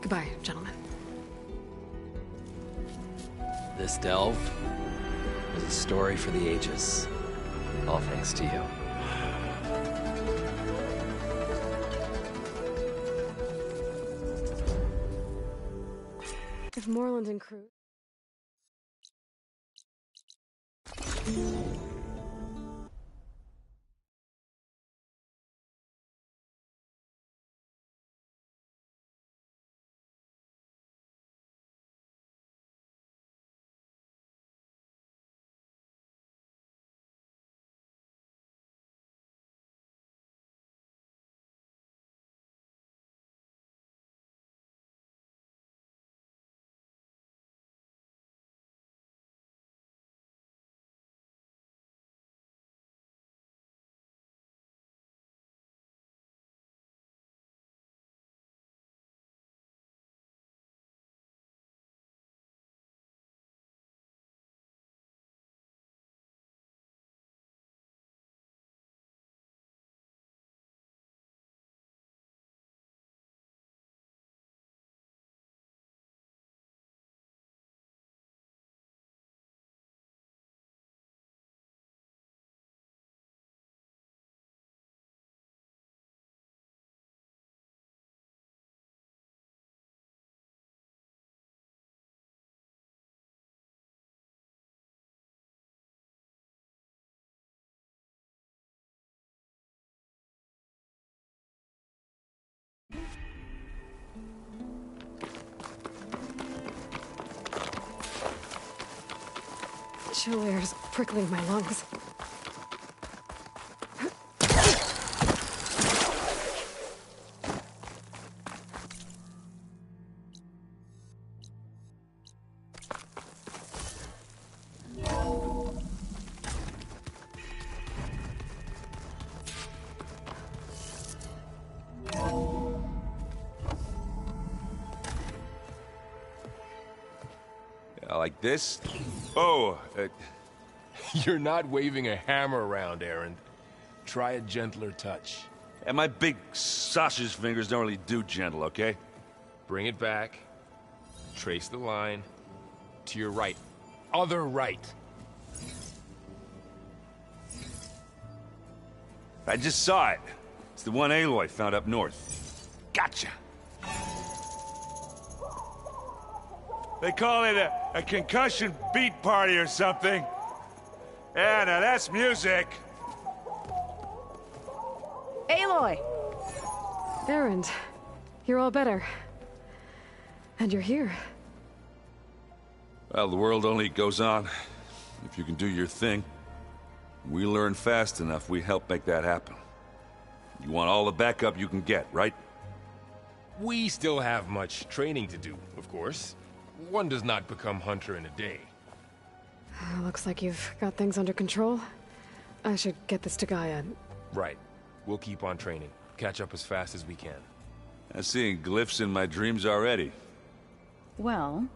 Goodbye, gentlemen. This delve is a story for the ages. All thanks to you. If Morland and crew... Chill air's prickling my lungs. Like this? Oh, You're not waving a hammer around, Erend. Try a gentler touch. And my big sausage fingers don't really do gentle, okay? Bring it back. Trace the line. To your right. Other right. I just saw it. It's the one Aloy found up north. Gotcha! They call it a concussion beat party or something. Yeah, now that's music. Aloy! Erend, you're all better. And you're here. Well, the world only goes on if you can do your thing. We learn fast enough, we help make that happen. You want all the backup you can get, right? We still have much training to do, of course. One does not become hunter in a day. Looks like you've got things under control. I should get this to Gaia. Right. We'll keep on training. Catch up as fast as we can. I'm seeing glyphs in my dreams already. Well,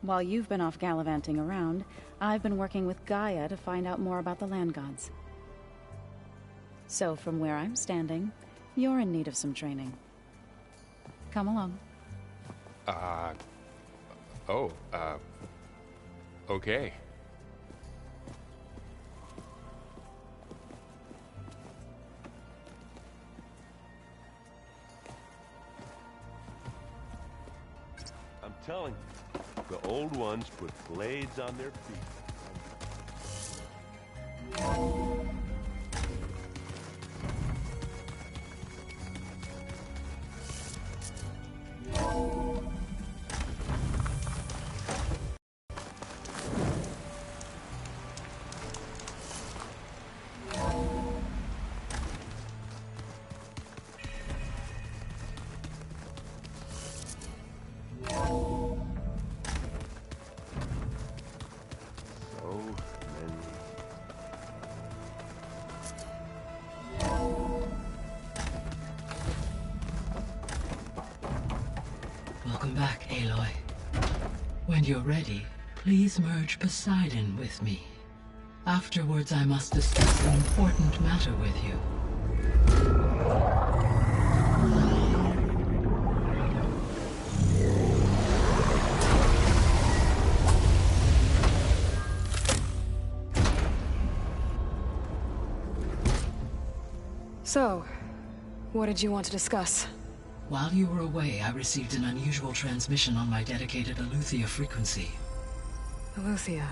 while you've been off gallivanting around, I've been working with Gaia to find out more about the land gods. So from where I'm standing, you're in need of some training. Come along. Okay. I'm telling you, the old ones put blades on their feet. Welcome back, Aloy. When you're ready, please merge Poseidon with me. Afterwards, I must discuss an important matter with you. So, what did you want to discuss? While you were away, I received an unusual transmission on my dedicated Eleuthia frequency. Eleuthia.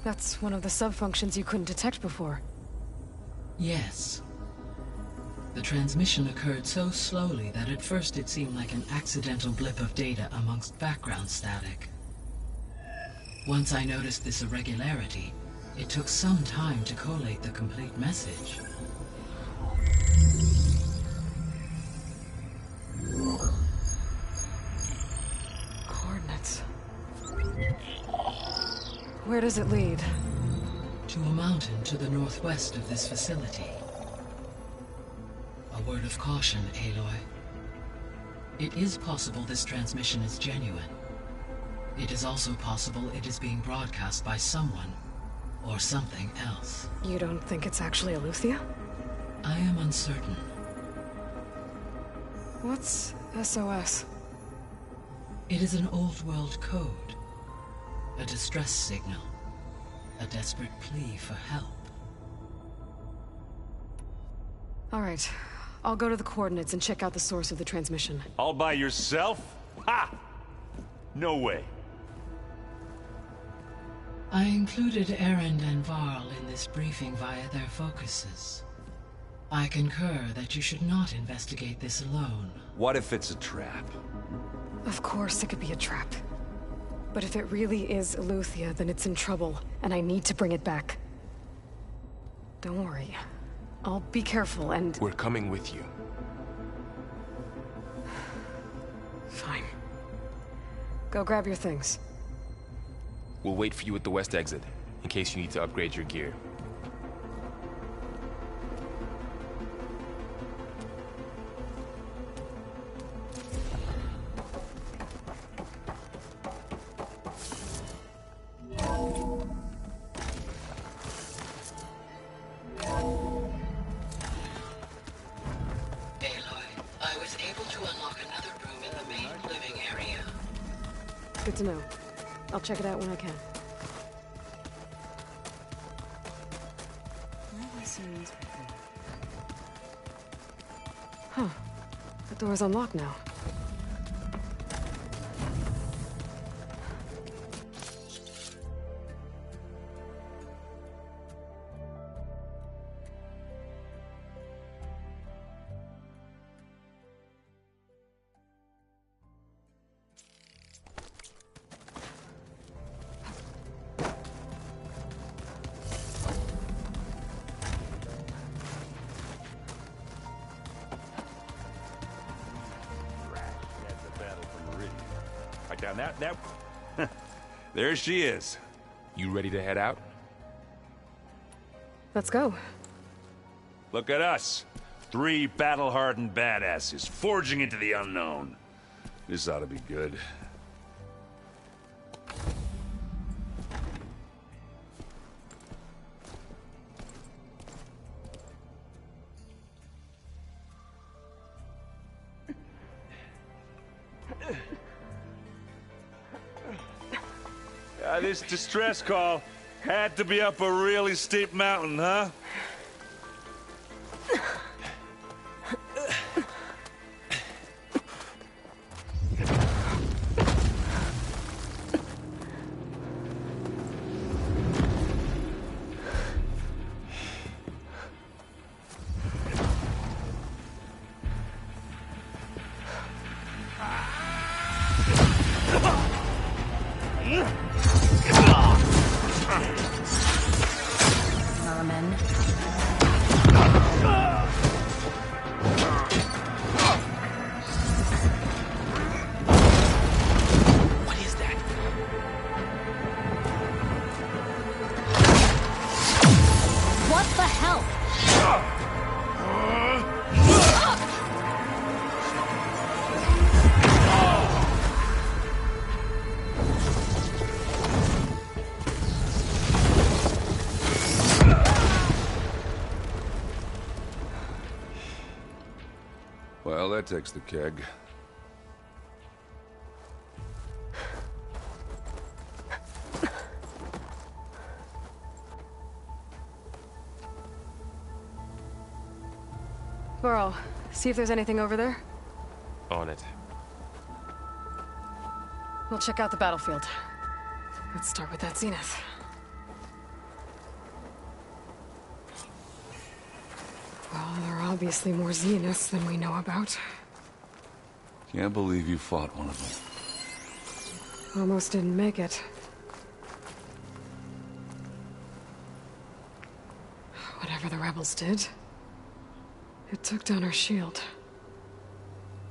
That's one of the sub-functions you couldn't detect before. Yes. The transmission occurred so slowly that at first it seemed like an accidental blip of data amongst background static. Once I noticed this irregularity, it took some time to collate the complete message. Coordinates. Where does it lead? To a mountain to the northwest of this facility. A word of caution, Aloy. It is possible this transmission is genuine. It is also possible it is being broadcast by someone or something else. You don't think it's actually Eleuthia? I am uncertain. What's SOS? It is an old world code. A distress signal. A desperate plea for help. All right. I'll go to the coordinates and check out the source of the transmission. All by yourself? Ha! No way. I included Erend and Varl in this briefing via their focuses. I concur that you should not investigate this alone. What if it's a trap? Of course it could be a trap. But if it really is Eleuthia, then it's in trouble, and I need to bring it back. Don't worry. I'll be careful and... We're coming with you. Fine. Go grab your things. We'll wait for you at the west exit, in case you need to upgrade your gear. Good to know. I'll check it out when I can. Where have I seen these before? Huh. The door's unlocked now. down. That... There she is. You ready to head out? Let's go. Look at us. 3 battle-hardened badasses forging into the unknown. This ought to be good. This distress call had to be up a really steep mountain, huh? Well, that takes the keg. Burrow, see if there's anything over there. On it. We'll check out the battlefield. Let's start with that Zenith. Well, there are obviously more Zeniths than we know about. Can't believe you fought one of them. Almost didn't make it. Whatever the rebels did, it took down her shield.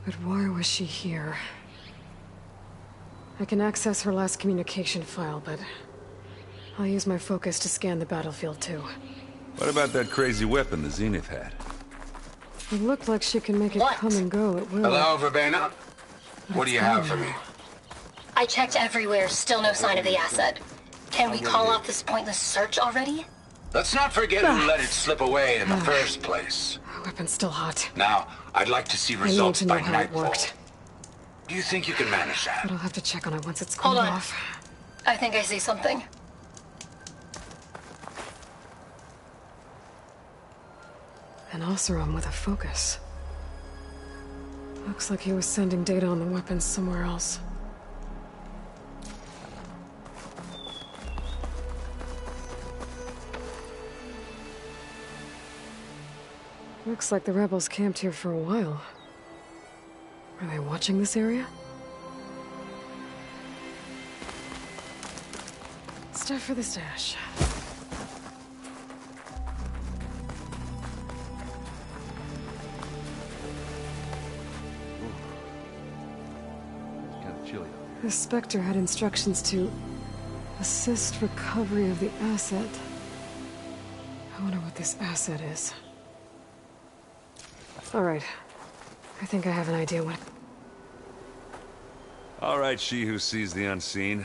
But why was she here? I can access her last communication file, but I'll use my focus to scan the battlefield too. What about that crazy weapon the Zenith had? It looked like she can make it come and go at will. Hello, Verbena? What do you have for me? I checked everywhere, still no sign of the asset. Can we call off this pointless search already? Let's not forget who let it slip away in the first place. Weapon's still hot. Now, I'd like to see I need results to know by how it nightfall. worked. Do you think you can manage that? But I'll have to check on it once it's Hold cooled on. off. I think I see something. An Oseram with a focus. Looks like he was sending data on the weapons somewhere else. Looks like the rebels camped here for a while. Are they watching this area? Stuff for the stash. The Spectre had instructions to assist recovery of the asset. I wonder what this asset is. All right. I think I have an idea what... All right, she who sees the unseen.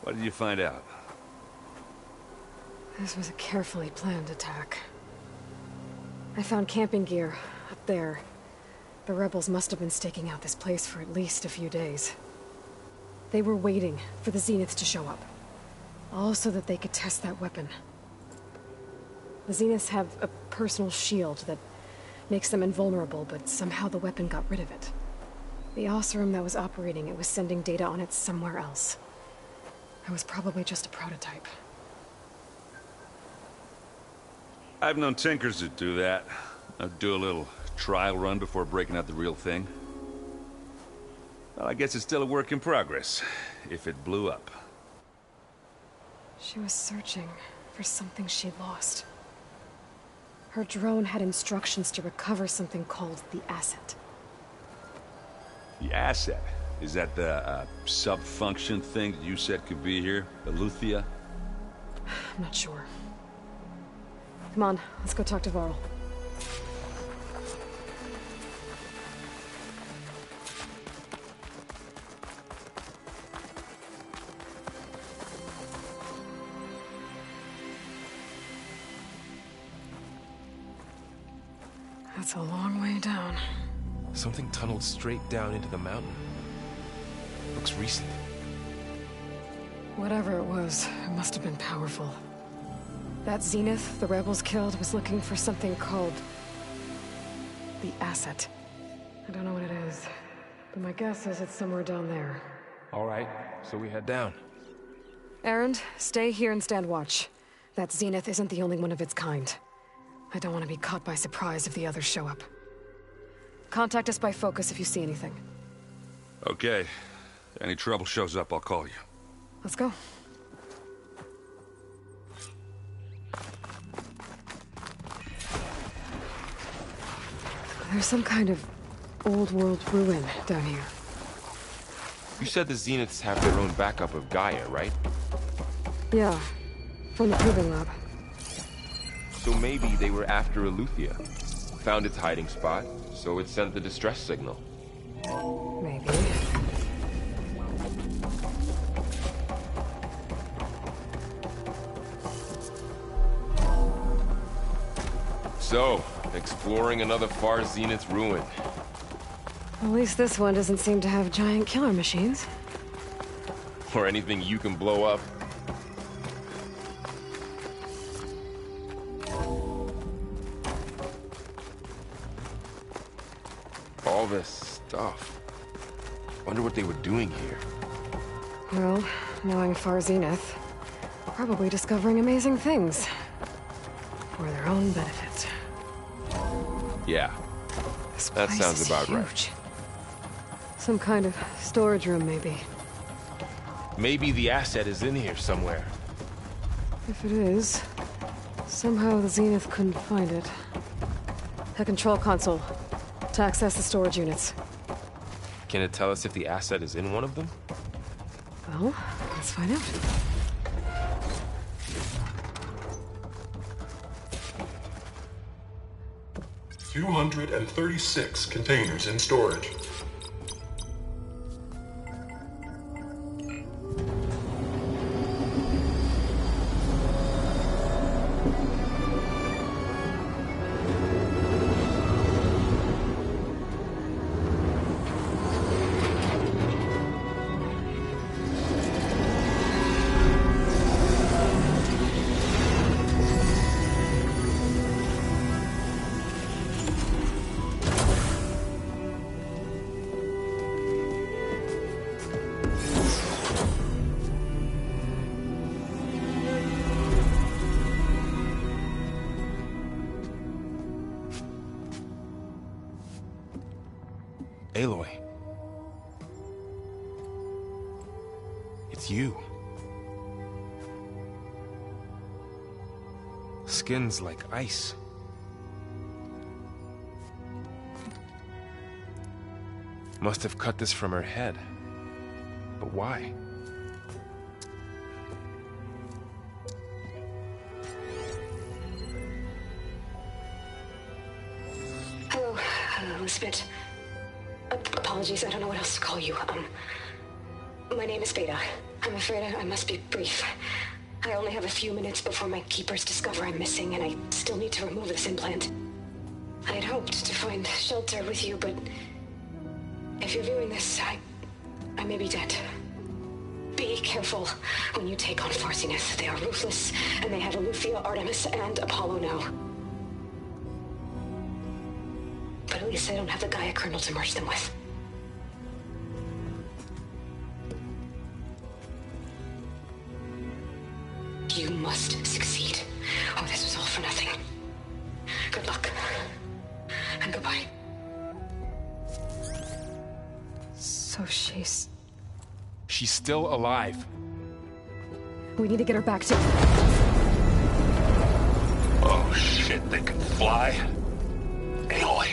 What did you find out? This was a carefully planned attack. I found camping gear up there. The rebels must have been staking out this place for at least a few days. They were waiting for the Zeniths to show up. All so that they could test that weapon. The Zeniths have a personal shield that makes them invulnerable, but somehow the weapon got rid of it. The Oseram that was operating it was sending data on it somewhere else. It was probably just a prototype. I've known tinkers that do that. I'd do a little trial run before breaking out the real thing. Well, I guess it's still a work in progress, if it blew up. She was searching for something she lost. Her drone had instructions to recover something called the asset. The asset? Is that the sub-function thing that you said could be here? Eleuthia? I'm not sure. Come on, let's go talk to Varl. That's a long way down. Something tunneled straight down into the mountain. Looks recent. Whatever it was, it must have been powerful. That Zenith the rebels killed was looking for something called the Asset. I don't know what it is, but my guess is it's somewhere down there. All right, so we head down. Erend, stay here and stand watch. That Zenith isn't the only one of its kind. I don't want to be caught by surprise if the others show up. Contact us by focus if you see anything. Okay. Any trouble shows up, I'll call you. Let's go. There's some kind of old world ruin down here. You said the Zeniths have their own backup of Gaia, right? Yeah, from the Proving Lab. So maybe they were after Eleuthia. Found its hiding spot, so it sent the distress signal. Maybe. So, exploring another Far Zenith ruin. At least this one doesn't seem to have giant killer machines. Or anything you can blow up. All this stuff. Wonder what they were doing here. Well, knowing Far Zenith, probably discovering amazing things. For their own benefit. Yeah, that sounds about right. Some kind of storage room, maybe. Maybe the asset is in here somewhere. If it is, somehow the Zenith couldn't find it. The control console. To access the storage units. Can it tell us if the asset is in one of them? Well, let's find out. $236 containers in storage. Aloy. It's you. Skin's like ice. Must have cut this from her head. But why? Hello, Elizabeth. Apologies, I don't know what else to call you. My name is Beta. I'm afraid I must be brief. I only have a few minutes before my keepers discover I'm missing, and I still need to remove this implant. I had hoped to find shelter with you, but if you're viewing this, I may be dead. Be careful when you take on Far Zenith. They are ruthless, and they have Eleuthia, Artemis, and Apollo now. But at least they don't have the Gaia kernel to merge them with. You must succeed, or this was all for nothing. Good luck. And goodbye. So she's still alive. We need to get her back to... Oh shit, they can fly? Aloy!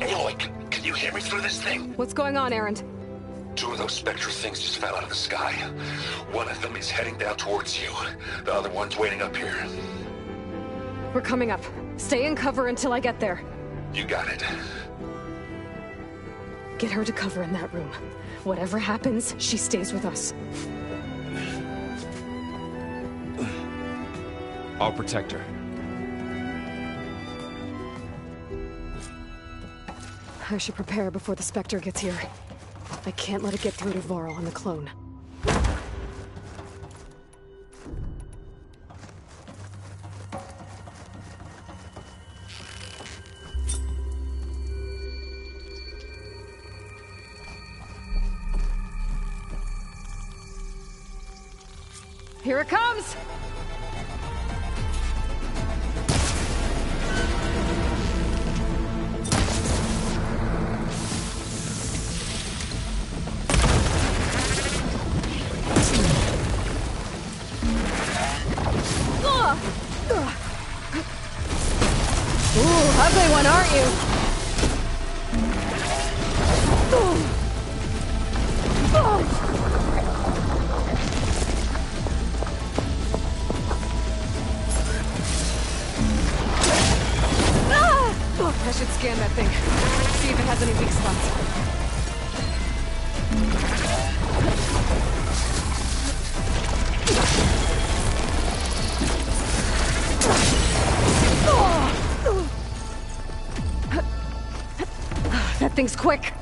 Aloy, can you hear me through this thing? What's going on, Erend? 2 of those Spectre things just fell out of the sky. One of them is heading down towards you. The other one's waiting up here. We're coming up. Stay in cover until I get there. You got it. Get her to cover in that room. Whatever happens, she stays with us. I'll protect her. I should prepare before the Spectre gets here. I can't let it get through to Varl and the clone. Here it comes! Ooh, ugly one, aren't you? I should scan that thing. See if it has any weak spots. That thing's quick.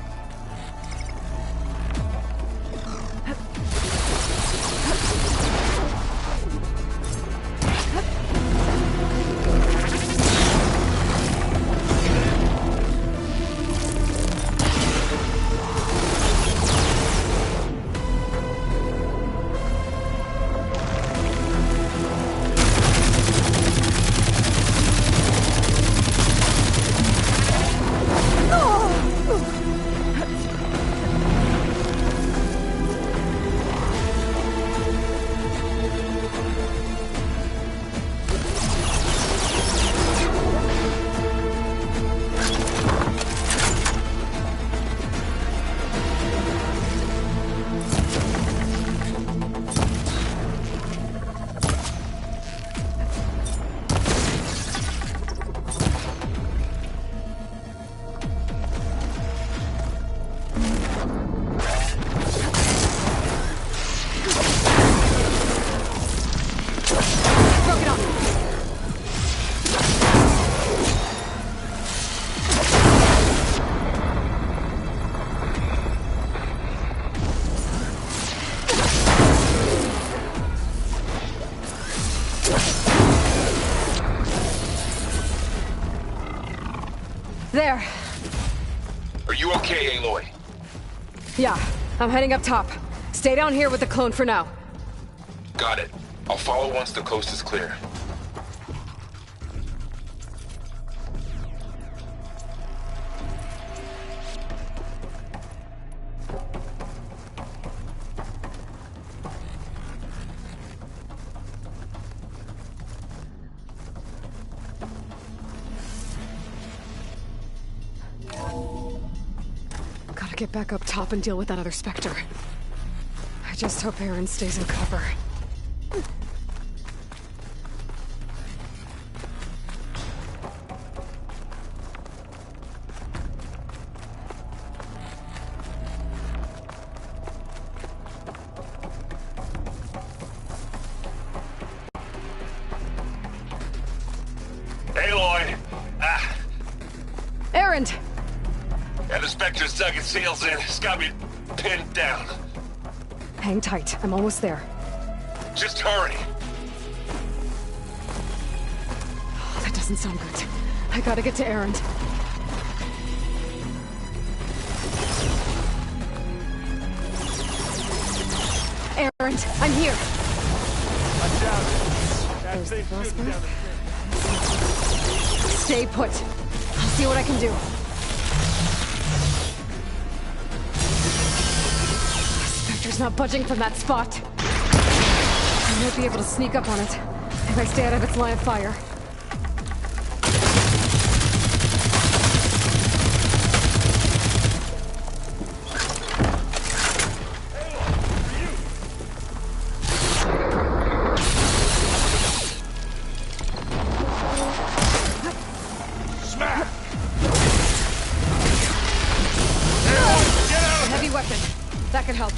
There. Are you okay, Aloy? Yeah, I'm heading up top. Stay down here with the clone for now. Got it. I'll follow once the coast is clear. Gotta get back up top and deal with that other Spectre. I just hope Erend stays in cover. Aloy! Erend! And the Spectre's dug its heels in. It's got me pinned down. Hang tight. I'm almost there. Just hurry. Oh, that doesn't sound good. I gotta get to Erend. Erend, I'm here. There's the crossbow. Stay put. I'll see what I can do. Spectre's not budging from that spot. I might be able to sneak up on it if I stay out of its line of fire. That could help.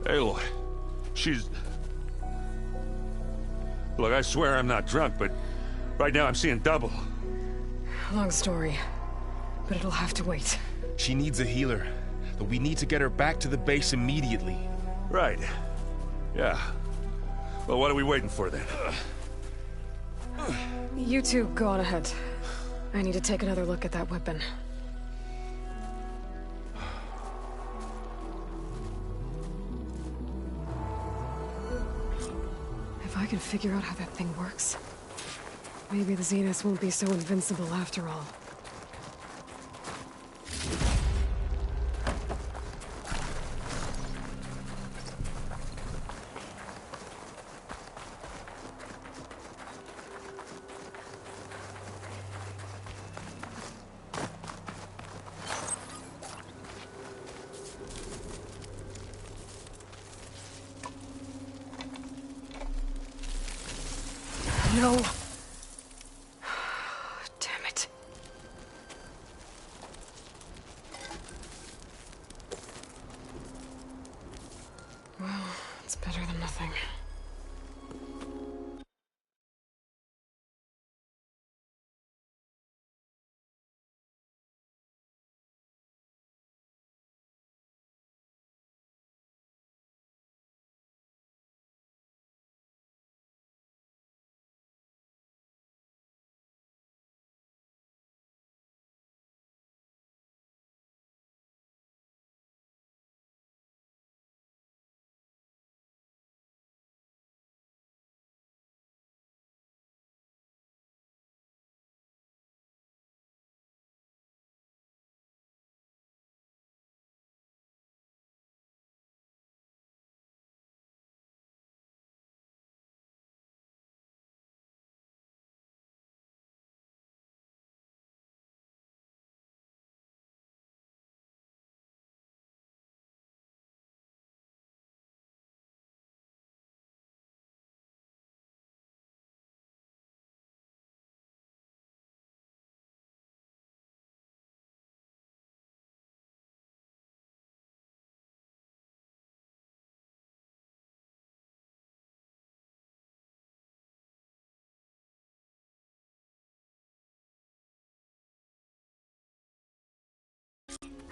Aloy, she's... Look, I swear I'm not drunk, but right now I'm seeing double. Long story, but it'll have to wait. She needs a healer, but we need to get her back to the base immediately. Right. Yeah. Well, what are we waiting for then? You two go on ahead. I need to take another look at that weapon. If I can figure out how that thing works, maybe the Zeniths won't be so invincible after all. No. Damn it. Well, it's better than nothing.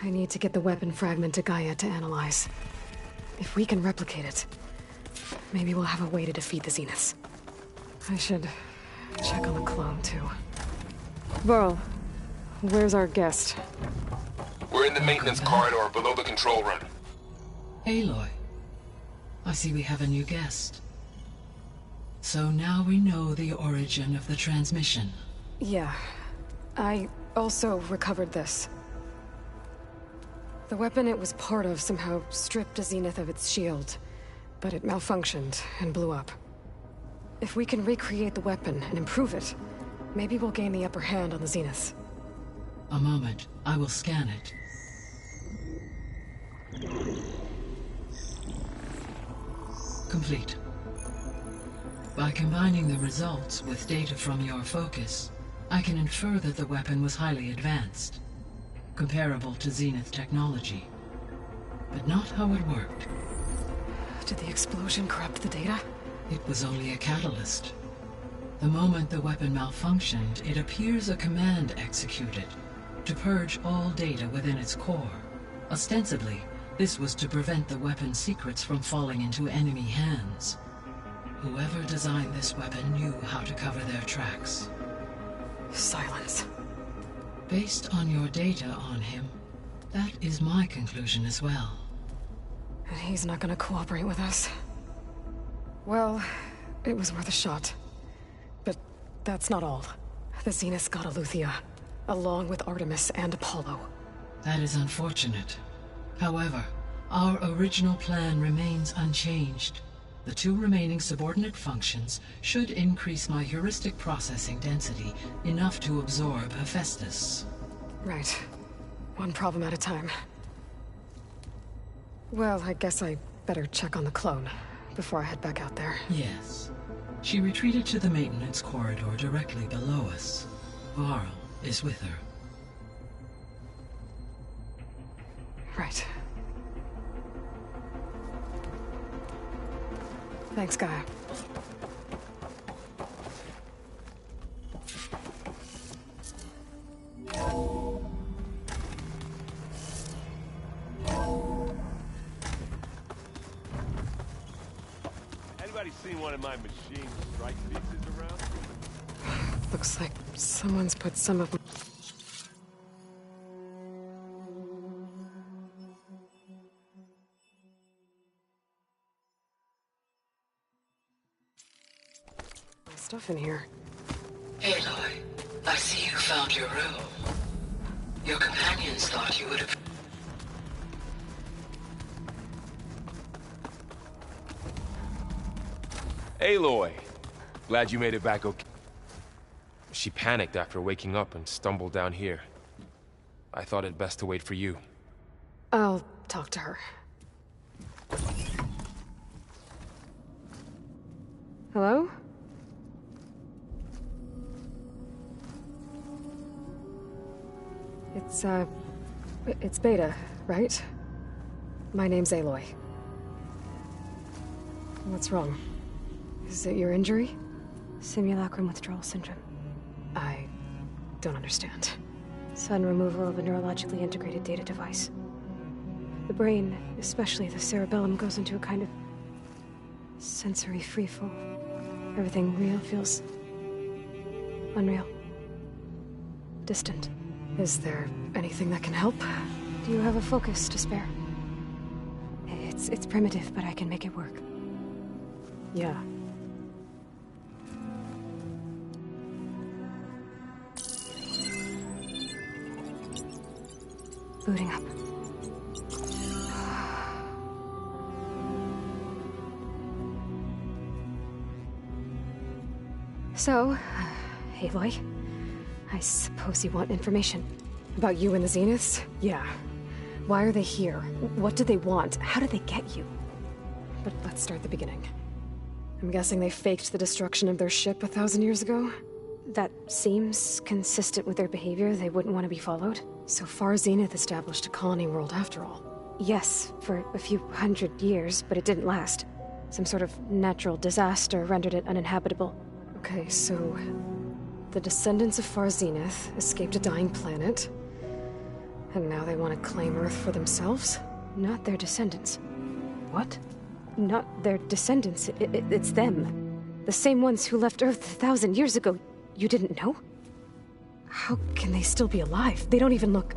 I need to get the weapon fragment to Gaia to analyze. If we can replicate it, maybe we'll have a way to defeat the Zeniths. I should check on the clone, too. Varl, where's our guest? We're in the maintenance corridor below the control room. Aloy, I see we have a new guest. So now we know the origin of the transmission. Yeah. I also recovered this. The weapon it was part of somehow stripped a Zenith of its shield, but it malfunctioned and blew up. If we can recreate the weapon and improve it, maybe we'll gain the upper hand on the Zeniths. A moment. I will scan it. Complete. By combining the results with data from your focus, I can infer that the weapon was highly advanced, comparable to Zenith technology, but not how it worked. Did the explosion corrupt the data? It was only a catalyst. The moment the weapon malfunctioned, it appears a command executed to purge all data within its core. Ostensibly, this was to prevent the weapon's secrets from falling into enemy hands. Whoever designed this weapon knew how to cover their tracks. Silence. Based on your data on him, that is my conclusion as well. And he's not gonna cooperate with us? Well, it was worth a shot. But that's not all. The Zeniths got Eleuthia, along with Artemis and Apollo. That is unfortunate. However, our original plan remains unchanged. The 2 remaining subordinate functions should increase my heuristic processing density enough to absorb Hephaestus. Right. One problem at a time. Well, I guess I better check on the clone before I head back out there. Yes. She retreated to the maintenance corridor directly below us. Varl is with her. Right. Thanks, Gaia. Anybody seen one of my machine strike pieces around? Looks like someone's put some of my... stuff in here. Aloy, I see you found your room. Your companions thought you would have... Aloy! Glad you made it back okay. She panicked after waking up and stumbled down here. I thought it best to wait for you. I'll talk to her. Hello? It's Beta, right? My name's Aloy. What's wrong? Is it your injury? Simulacrum withdrawal syndrome. I don't understand. Sudden removal of a neurologically integrated data device. The brain, especially the cerebellum, goes into a kind of sensory freefall. Everything real feels unreal. Distant. Is there anything that can help? Do you have a focus to spare? It's primitive, but I can make it work. Yeah. Booting up. So, Aloy, I suppose you want information. About you and the Zeniths? Yeah. Why are they here? What do they want? How did they get you? But let's start at the beginning. I'm guessing they faked the destruction of their ship 1,000 years ago? That seems consistent with their behavior. They wouldn't want to be followed. So far, Zenith established a colony world after all. Yes, for a few hundred years, but it didn't last. Some sort of natural disaster rendered it uninhabitable. Okay, so... the descendants of Far Zenith escaped a dying planet, and now they want to claim Earth for themselves? Not their descendants. What? Not their descendants. It's them. The same ones who left Earth 1,000 years ago. You didn't know? How can they still be alive? They don't even look...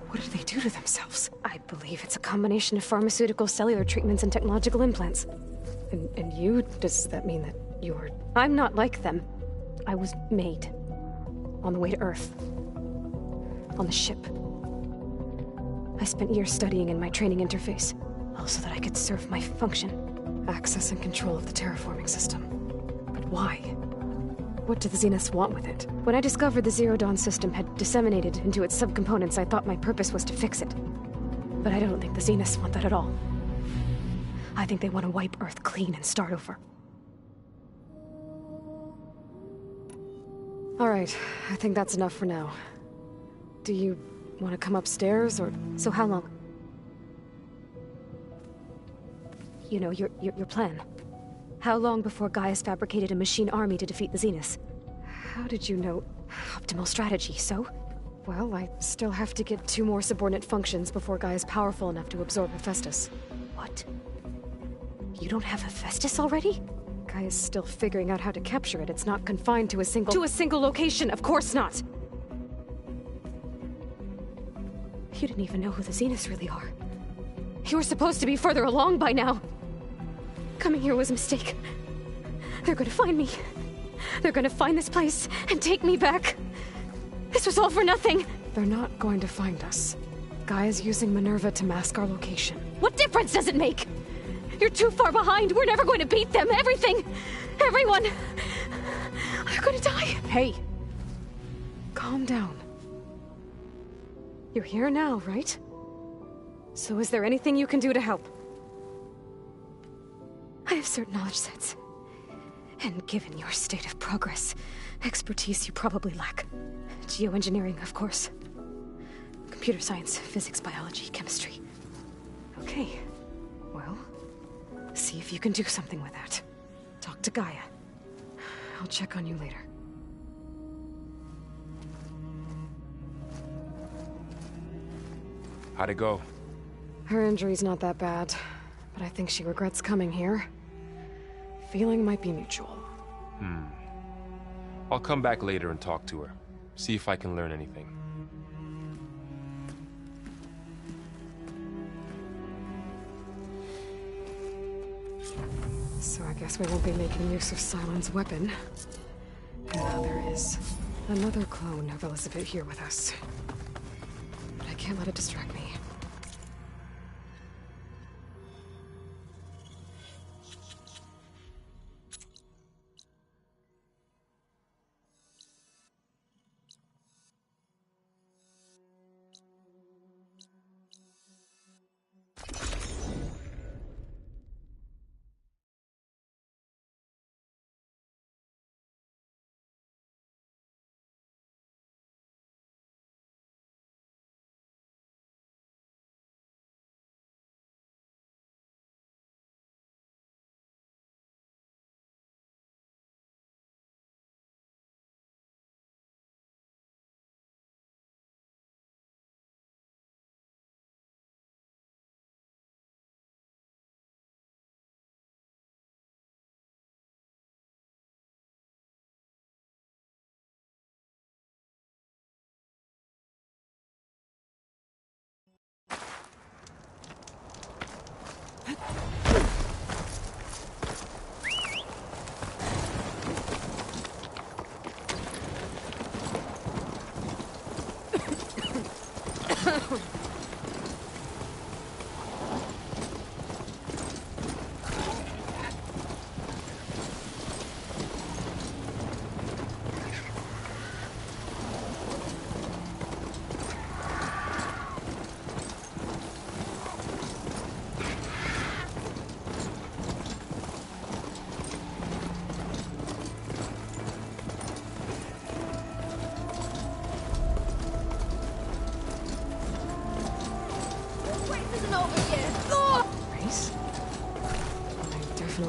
What did they do to themselves? I believe it's a combination of pharmaceutical, cellular treatments, and technological implants. And you? Does that mean that you're... I'm not like them. I was made. On the way to Earth. On the ship. I spent years studying in my training interface. All so that I could serve my function. Access and control of the terraforming system. But why? What do the Zeniths want with it? When I discovered the Zero Dawn system had disseminated into its subcomponents, I thought my purpose was to fix it. But I don't think the Zeniths want that at all. I think they want to wipe Earth clean and start over. All right, I think that's enough for now. Do you want to come upstairs, or... So how long? You know, your plan. How long before Gaia's fabricated a machine army to defeat the Zeniths? How did you know? Optimal strategy, so? Well, I still have to get 2 more subordinate functions before Gaia's powerful enough to absorb Hephaestus. What? You don't have Hephaestus already? Gaia's still figuring out how to capture it. It's not confined to a single... To a single location, of course not! You didn't even know who the Zeniths really are. You were supposed to be further along by now. Coming here was a mistake. They're gonna find me. They're gonna find this place and take me back. This was all for nothing. They're not going to find us. Gaia's using Minerva to mask our location. What difference does it make? You're too far behind. We're never going to beat them. Everything, everyone, they're going to die. Hey, calm down. You're here now, right? So is there anything you can do to help? I have certain knowledge sets. And given your state of progress, expertise you probably lack. Geoengineering, of course. Computer science, physics, biology, chemistry. Okay. Well, see if you can do something with that. Talk to Gaia. I'll check on you later. How'd it go? Her injury's not that bad, but I think she regrets coming here. Feeling might be mutual. I'll come back later and talk to her. See if I can learn anything. So I guess we won't be making use of Sylens' weapon. And now there is another clone of Elizabeth here with us. But I can't let it distract me.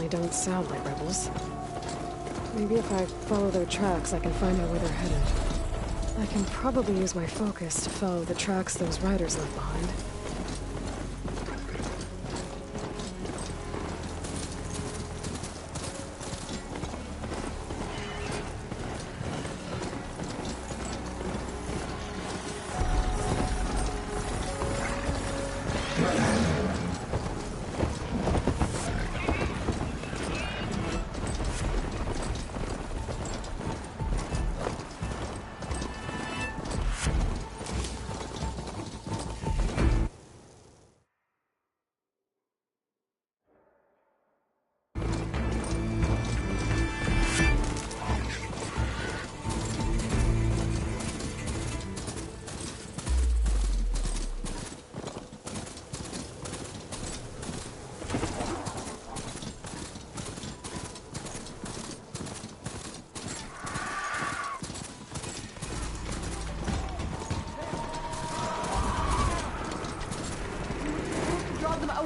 Don't sound like rebels. Maybe if I follow their tracks, I can find out where they're headed. I can probably use my focus to follow the tracks those riders left behind.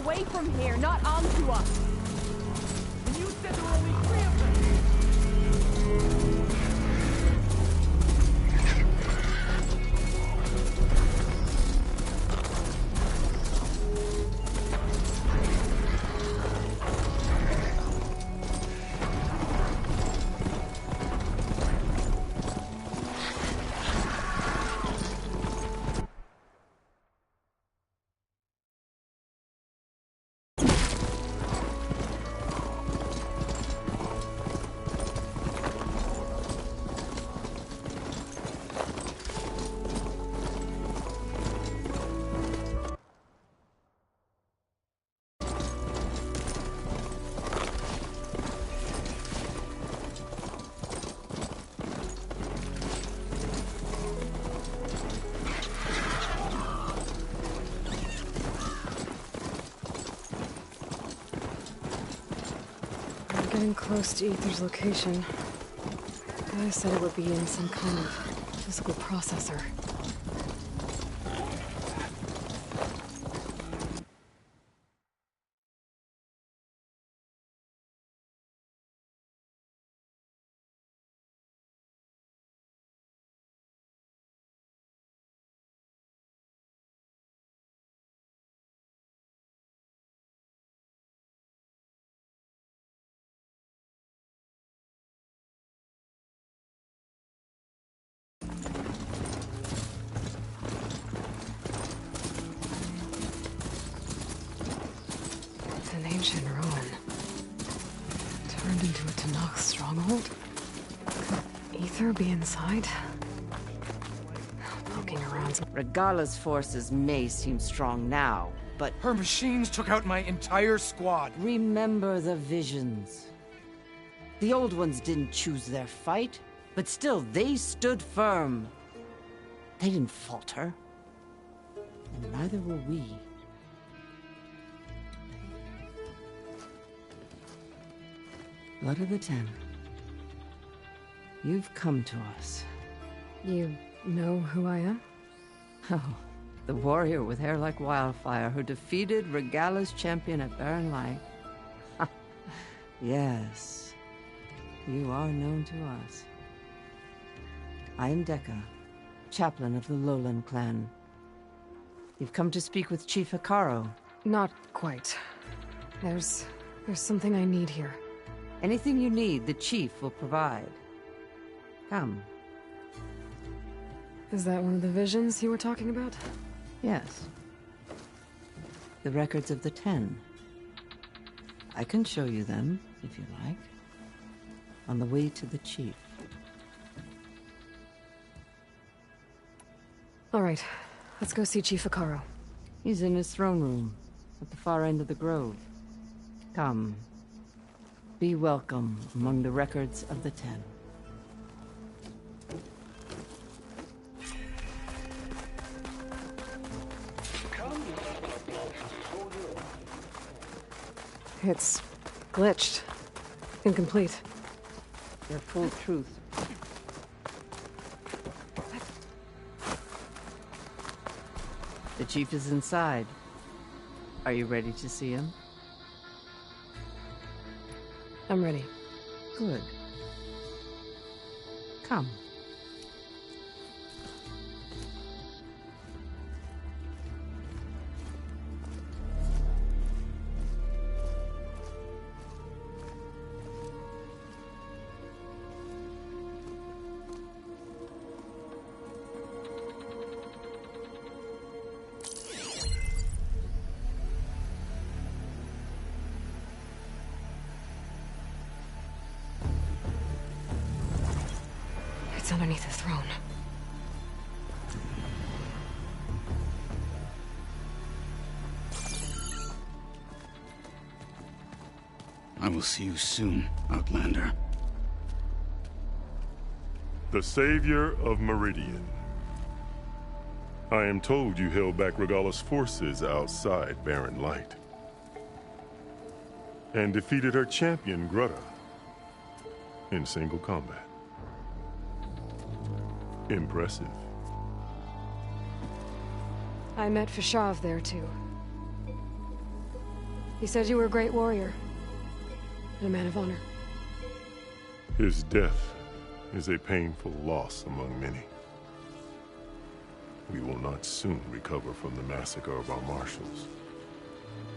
Away from here, not onto us. And you said there were only 3 of them. Getting close to Aether's location. I said it would be in some kind of physical processor. An ancient ruin. Turned into a Tenakth stronghold? Could Aether be inside? Poking around. Regala's forces may seem strong now, but... Her machines took out my entire squad. Remember the visions. The old ones didn't choose their fight, but still, they stood firm. They didn't falter. And neither will we. Blood of the Ten. You've come to us. You know who I am? Oh, the warrior with hair like wildfire who defeated Regala's champion at Barren Light. Yes, you are known to us. I am Dekka, chaplain of the Lowland clan. You've come to speak with Chief Hekarro. Not quite. There's something I need here. Anything you need, the Chief will provide. Come. Is that one of the visions you were talking about? Yes. The records of the Ten. I can show you them, if you like. On the way to the Chief. All right. Let's go see Chief Hekarro. He's in his throne room, at the far end of the grove. Come. Be welcome among the records of the Ten. It's glitched. Incomplete. Your full truth. The Chief is inside. Are you ready to see him? I'm ready. Good. Come. It's underneath the throne. I will see you soon, Outlander. The Savior of Meridian. I am told you held back Regala's forces outside Barren Light. And defeated her champion, Grudda, in single combat. Impressive. I met Fashav there, too. He said you were a great warrior. And a man of honor. His death is a painful loss among many. We will not soon recover from the massacre of our marshals.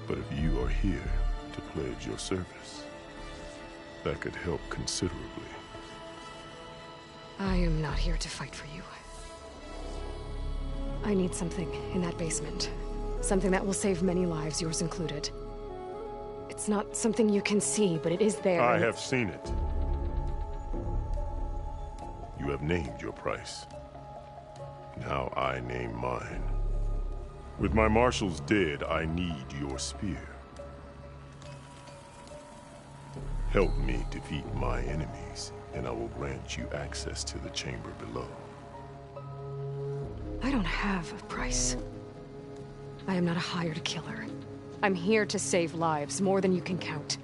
But if you are here to pledge your service, that could help considerably. I am not here to fight for you. I need something in that basement. Something that will save many lives, yours included. It's not something you can see, but it is there. I have seen it. You have named your price. Now I name mine. With my marshals dead, I need your spear. Help me defeat my enemies, and I will grant you access to the chamber below. I don't have a price. I am not a hired killer. I'm here to save lives, more than you can count.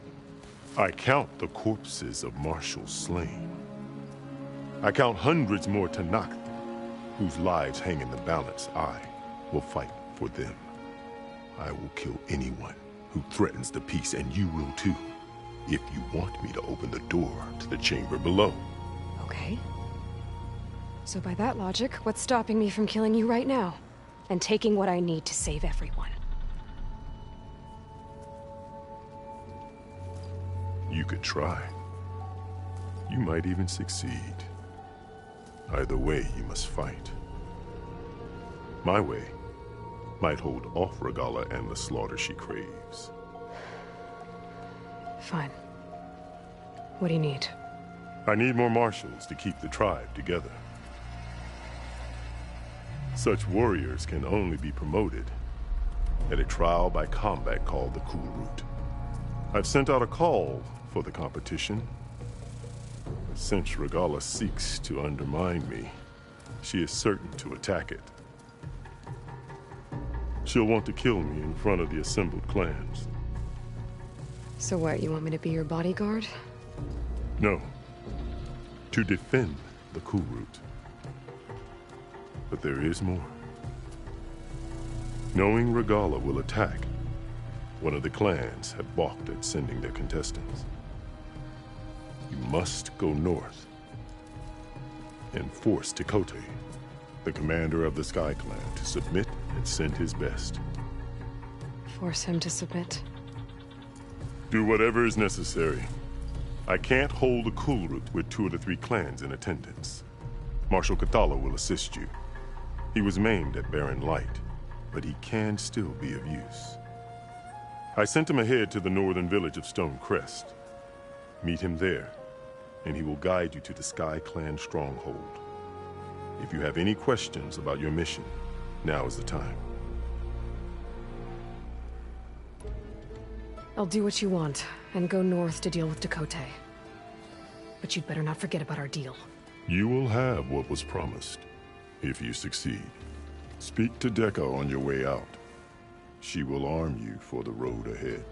I count the corpses of marshals slain. I count hundreds more Tenakth, whose lives hang in the balance. I will fight for them. I will kill anyone who threatens the peace, and you will too, if you want me to open the door to the chamber below. Okay. So by that logic, what's stopping me from killing you right now? And taking what I need to save everyone? You could try. You might even succeed. Either way, you must fight. My way might hold off Regalla and the slaughter she craves. Fine. What do you need? I need more marshals to keep the tribe together. Such warriors can only be promoted at a trial by combat called the Kulrut. I've sent out a call for the competition. But since Regalla seeks to undermine me, she is certain to attack it. She'll want to kill me in front of the assembled clans. So what, you want me to be your bodyguard? No. To defend the Kulrut. But there is more. Knowing Regalla will attack, one of the clans have balked at sending their contestants. You must go north and force Tekotteh, the commander of the Sky Clan, to submit and send his best. Force him to submit? Do whatever is necessary. I can't hold a Kulrut with 2 of the 3 clans in attendance. Marshal Kotallo will assist you. He was maimed at Barren Light, but he can still be of use. I sent him ahead to the northern village of Stone Crest. Meet him there, and he will guide you to the Sky Clan stronghold. If you have any questions about your mission, now is the time. I'll do what you want, and go north to deal with Tekotteh. But you'd better not forget about our deal. You will have what was promised, if you succeed. Speak to Dekka on your way out. She will arm you for the road ahead.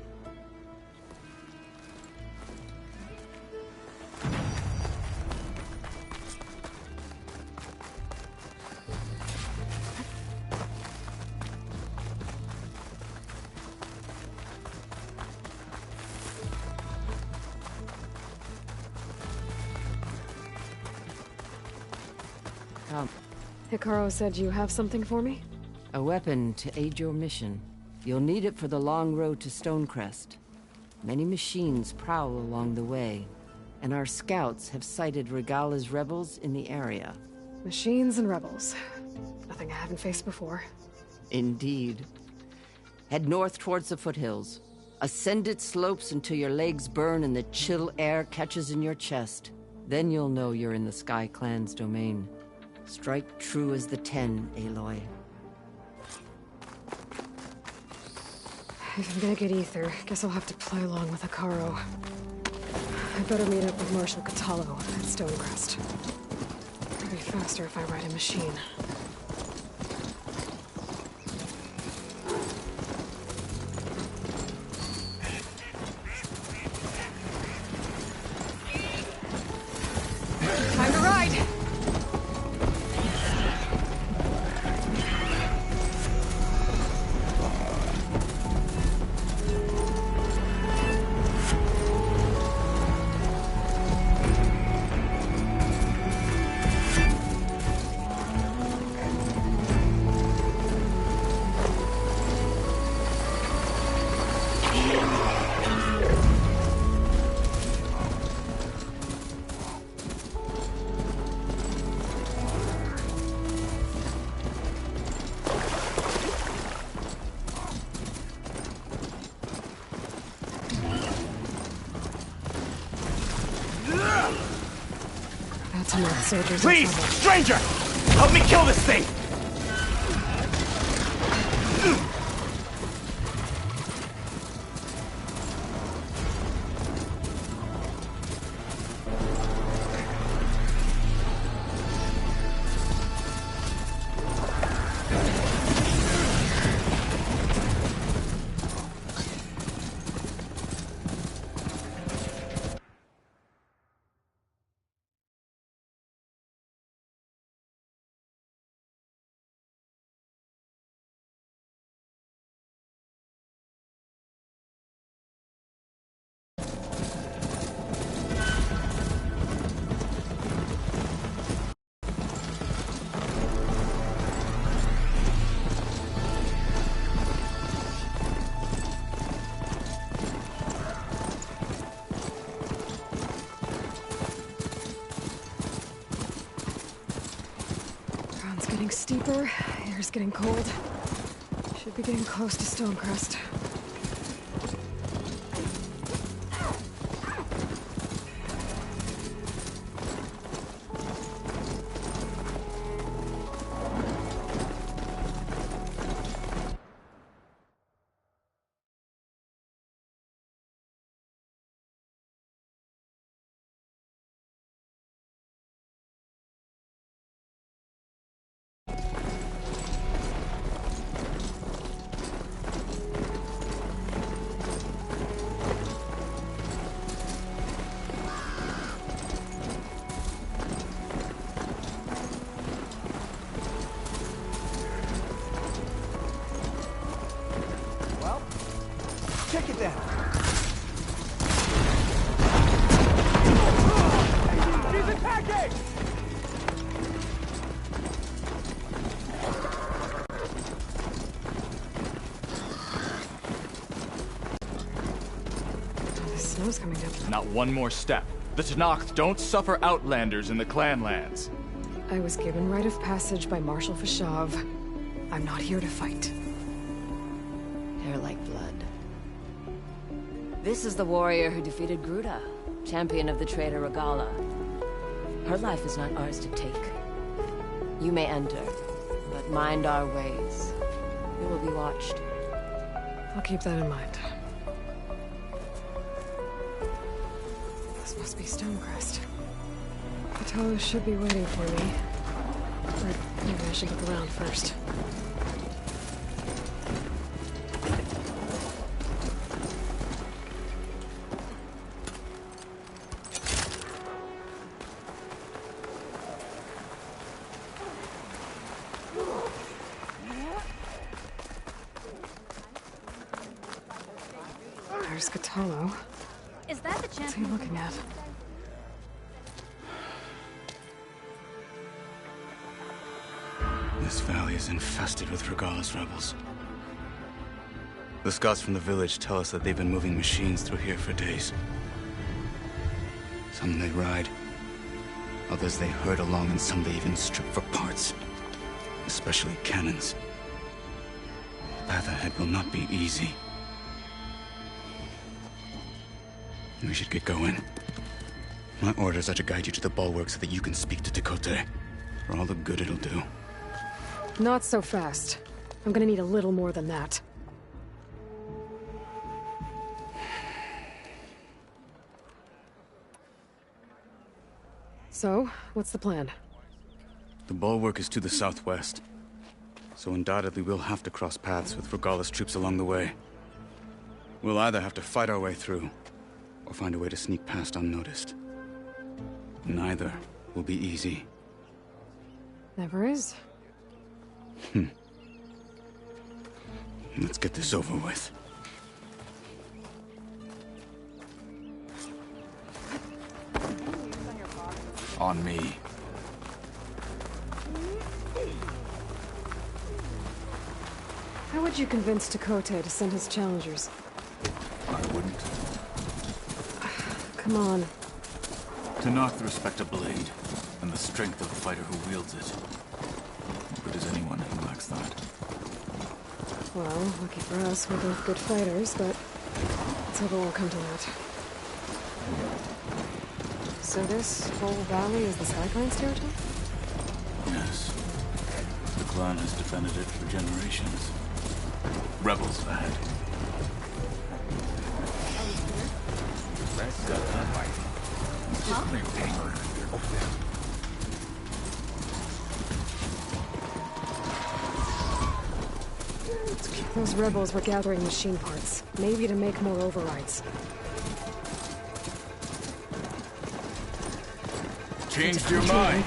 Hekarro said you have something for me? A weapon to aid your mission. You'll need it for the long road to Stonecrest. Many machines prowl along the way, and our scouts have sighted Regalla's rebels in the area. Machines and rebels. Nothing I haven't faced before. Indeed. Head north towards the foothills. Ascend its slopes until your legs burn and the chill air catches in your chest. Then you'll know you're in the Sky Clan's domain. Strike true as the 10, Aloy. If I'm gonna get ether, guess I'll have to play along with Hekarro. I better meet up with Marshal Kotallo at Stonecrest. It'll be faster if I ride a machine. Time to ride! Soldiers. Please, stranger! Help me kill this thing! steeper, air's getting cold. Should be getting close to Stonecrest. Check it down. He's attacking! The snow's coming down. Not one more step. The Tenakth don't suffer outlanders in the clan lands. I was given rite of passage by Marshal Fashav. I'm not here to fight. Hair like blood. This is the warrior who defeated Gruta, champion of the traitor Regalla. Her life is not ours to take. You may enter, but mind our ways. You will be watched. I'll keep that in mind. This must be Stonecrest. Kotallo should be waiting for me. But maybe I should look around first. There's Kotallo. Is that the What's he champion? looking at? This valley is infested with Regalla's rebels. The scouts from the village tell us that they've been moving machines through here for days. Some they ride, others they herd along, and some they even strip for parts. Especially cannons. The path ahead will not be easy. We should get going. My orders are to guide you to the bulwark so that you can speak to Tekotteh. For all the good it'll do. Not so fast. I'm gonna need a little more than that. So, what's the plan? The bulwark is to the southwest. So undoubtedly we'll have to cross paths with Regalla's troops along the way. We'll either have to fight our way through, or find a way to sneak past unnoticed. Neither will be easy. Never is. Let's get this over with. On me. How would you convince Tekotteh to send his challengers? I wouldn't. Come on. Tenakth respect a blade, and the strength of a fighter who wields it. But is anyone who lacks that? Well, lucky for us, we're both good fighters, but let's hope it won't come to that. So this whole valley is the SkyClan's territory? Yes. The clan has defended it for generations. Rebels ahead. Those rebels were gathering machine parts, maybe to make more overrides. Changed your mind.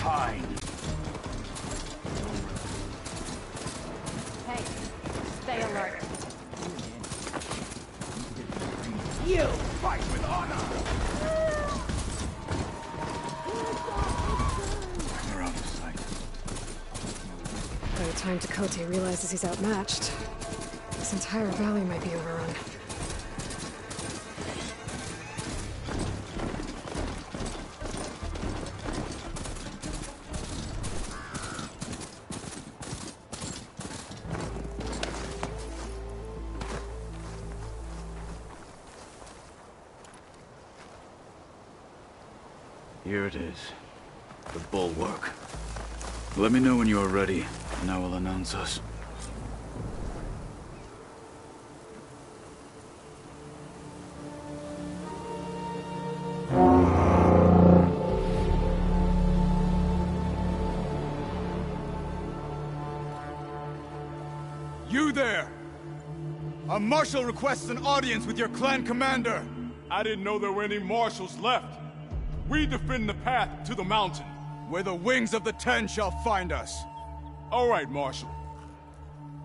Fine. Hey, stay alert. You fight with honor! We're out of sight. By the time Tekotteh realizes he's outmatched, this entire valley might be overrun. Here it is. The Bulwark. Let me know when you are ready, and I will announce us. You there! A marshal requests an audience with your clan commander. I didn't know there were any marshals left. We defend the path to the mountain. Where the wings of the Ten shall find us. All right, Marshal.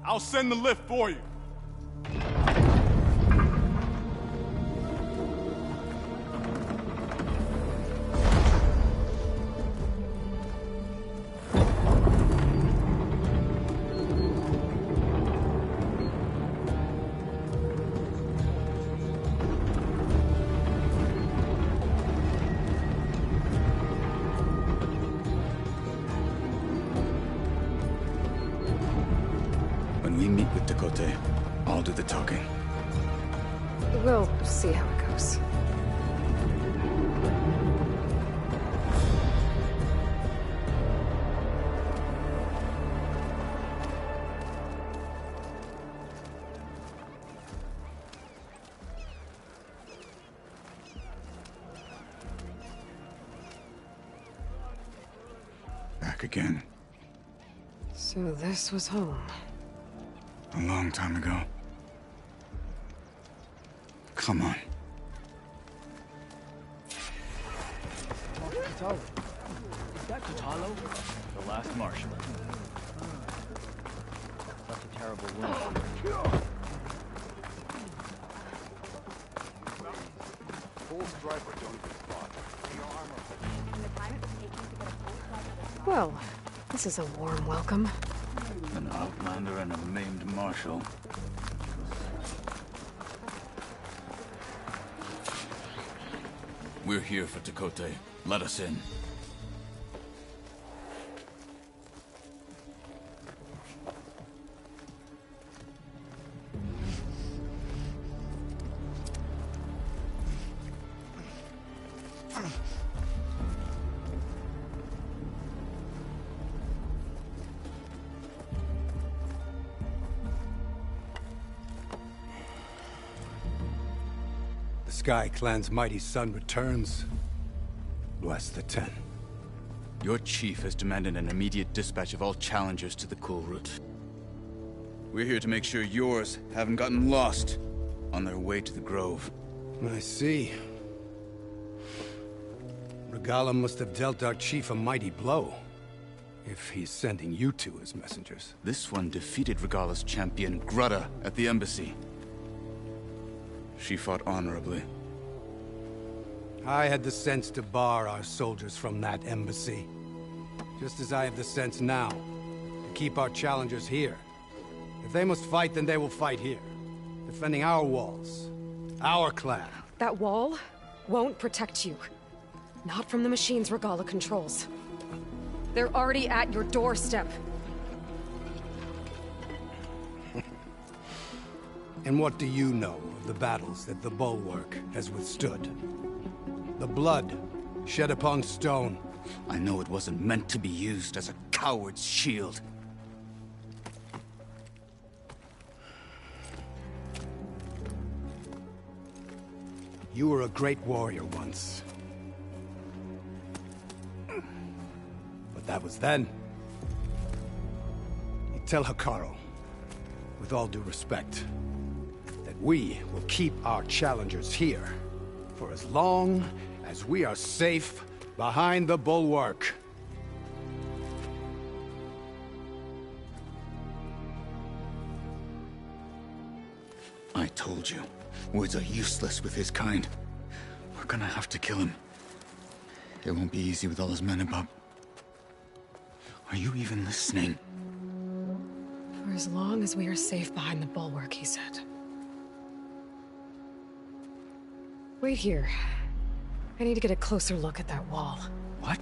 I'll send the lift for you. When we meet with Tekotteh, I'll do the talking. We'll see how it goes. Back again. So this was home. A long time ago. Come on. Kotallo. Is that Kotallo? The last marshal. Such a terrible wound. Full striper don't get fought. Well, this is a warm welcome. An outlander and a maimed marshal. We're here for Tekotteh. Let us in. Sky Clan's mighty son returns. Bless the Ten. Your chief has demanded an immediate dispatch of all challengers to the Kulrut. We're here to make sure yours haven't gotten lost on their way to the Grove. I see. Regalla must have dealt our chief a mighty blow, if he's sending you two as messengers. This one defeated Regalla's champion, Grudda, at the embassy. She fought honorably. I had the sense to bar our soldiers from that embassy. Just as I have the sense now to keep our challengers here. If they must fight, then they will fight here. Defending our walls. Our clan. That wall won't protect you. Not from the machines Regalla controls. They're already at your doorstep. And what do you know of the battles that the Bulwark has withstood? The blood shed upon stone. I know it wasn't meant to be used as a coward's shield. You were a great warrior once. But that was then. You tell Hekarro, with all due respect, that we will keep our challengers here for as long as we are safe behind the Bulwark. I told you, words are useless with his kind. We're gonna have to kill him. It won't be easy with all his men above. Are you even listening? For as long as we are safe behind the Bulwark, he said. Wait here. I need to get a closer look at that wall. What?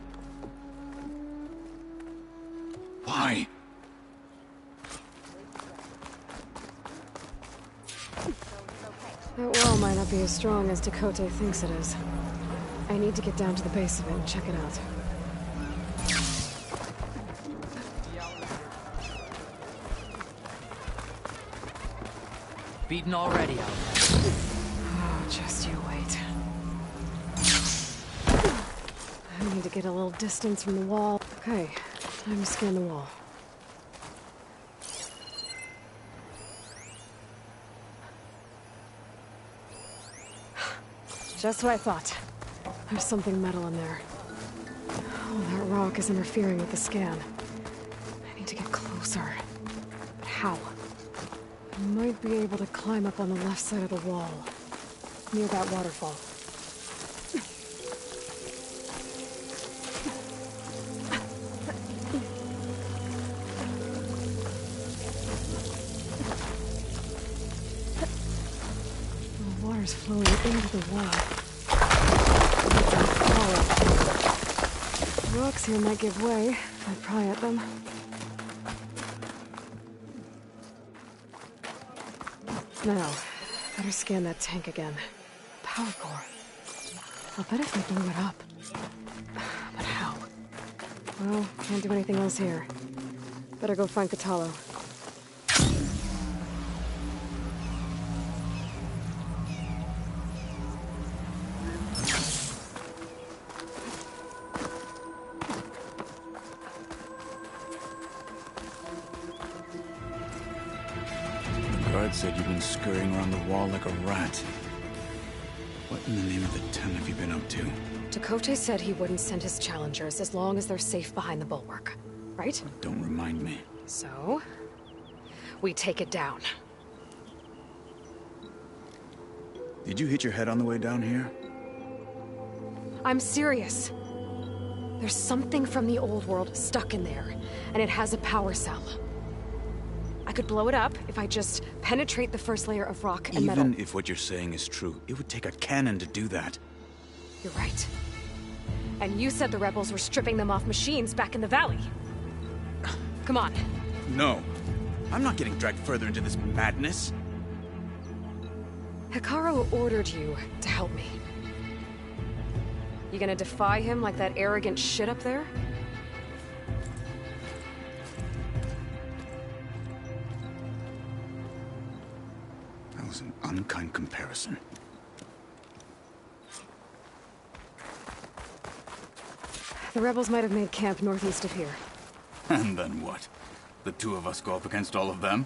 Why? That wall might not be as strong as Tekotteh thinks it is. I need to get down to the base of it and check it out. Beaten already, Outlander. Oh, just you wait. I need to get a little distance from the wall. Okay, time to scan the wall. Just what I thought. There's something metal in there. Oh, that rock is interfering with the scan. I need to get closer. But how? I might be able to climb up on the left side of the wall, near that waterfall. The water's flowing into the wall. Rocks here might give way if I pry at them. Now, better scan that tank again. Power core. I'll bet if I blew it up. But how? Well, can't do anything else here. Better go find Kotallo. Guard said you've been scurrying around the wall like a rat. What in the name of the ten have you been up to? Tekote said he wouldn't send his challengers as long as they're safe behind the bulwark. Right? Don't remind me. So, we take it down. Did you hit your head on the way down here? I'm serious. There's something from the old world stuck in there, and it has a power cell. I could blow it up if I just penetrate the first layer of rock and metal. Even if what you're saying is true, it would take a cannon to do that. You're right. And you said the rebels were stripping them off machines back in the valley. Come on. No. I'm not getting dragged further into this madness. Hekarro ordered you to help me. You gonna defy him like that arrogant shit up there? That was an unkind comparison. The rebels might have made camp northeast of here. And then what? The two of us go up against all of them?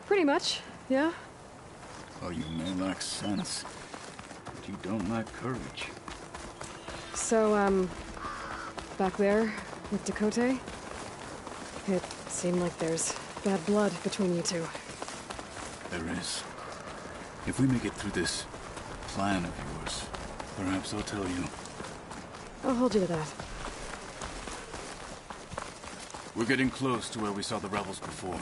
Pretty much, yeah. Oh, you may lack sense, but you don't lack courage. So, back there with Tekote, it seemed like there's bad blood between you two. There is. If we make it through this plan of yours, perhaps I'll tell you. I'll hold you to that. We're getting close to where we saw the rebels before.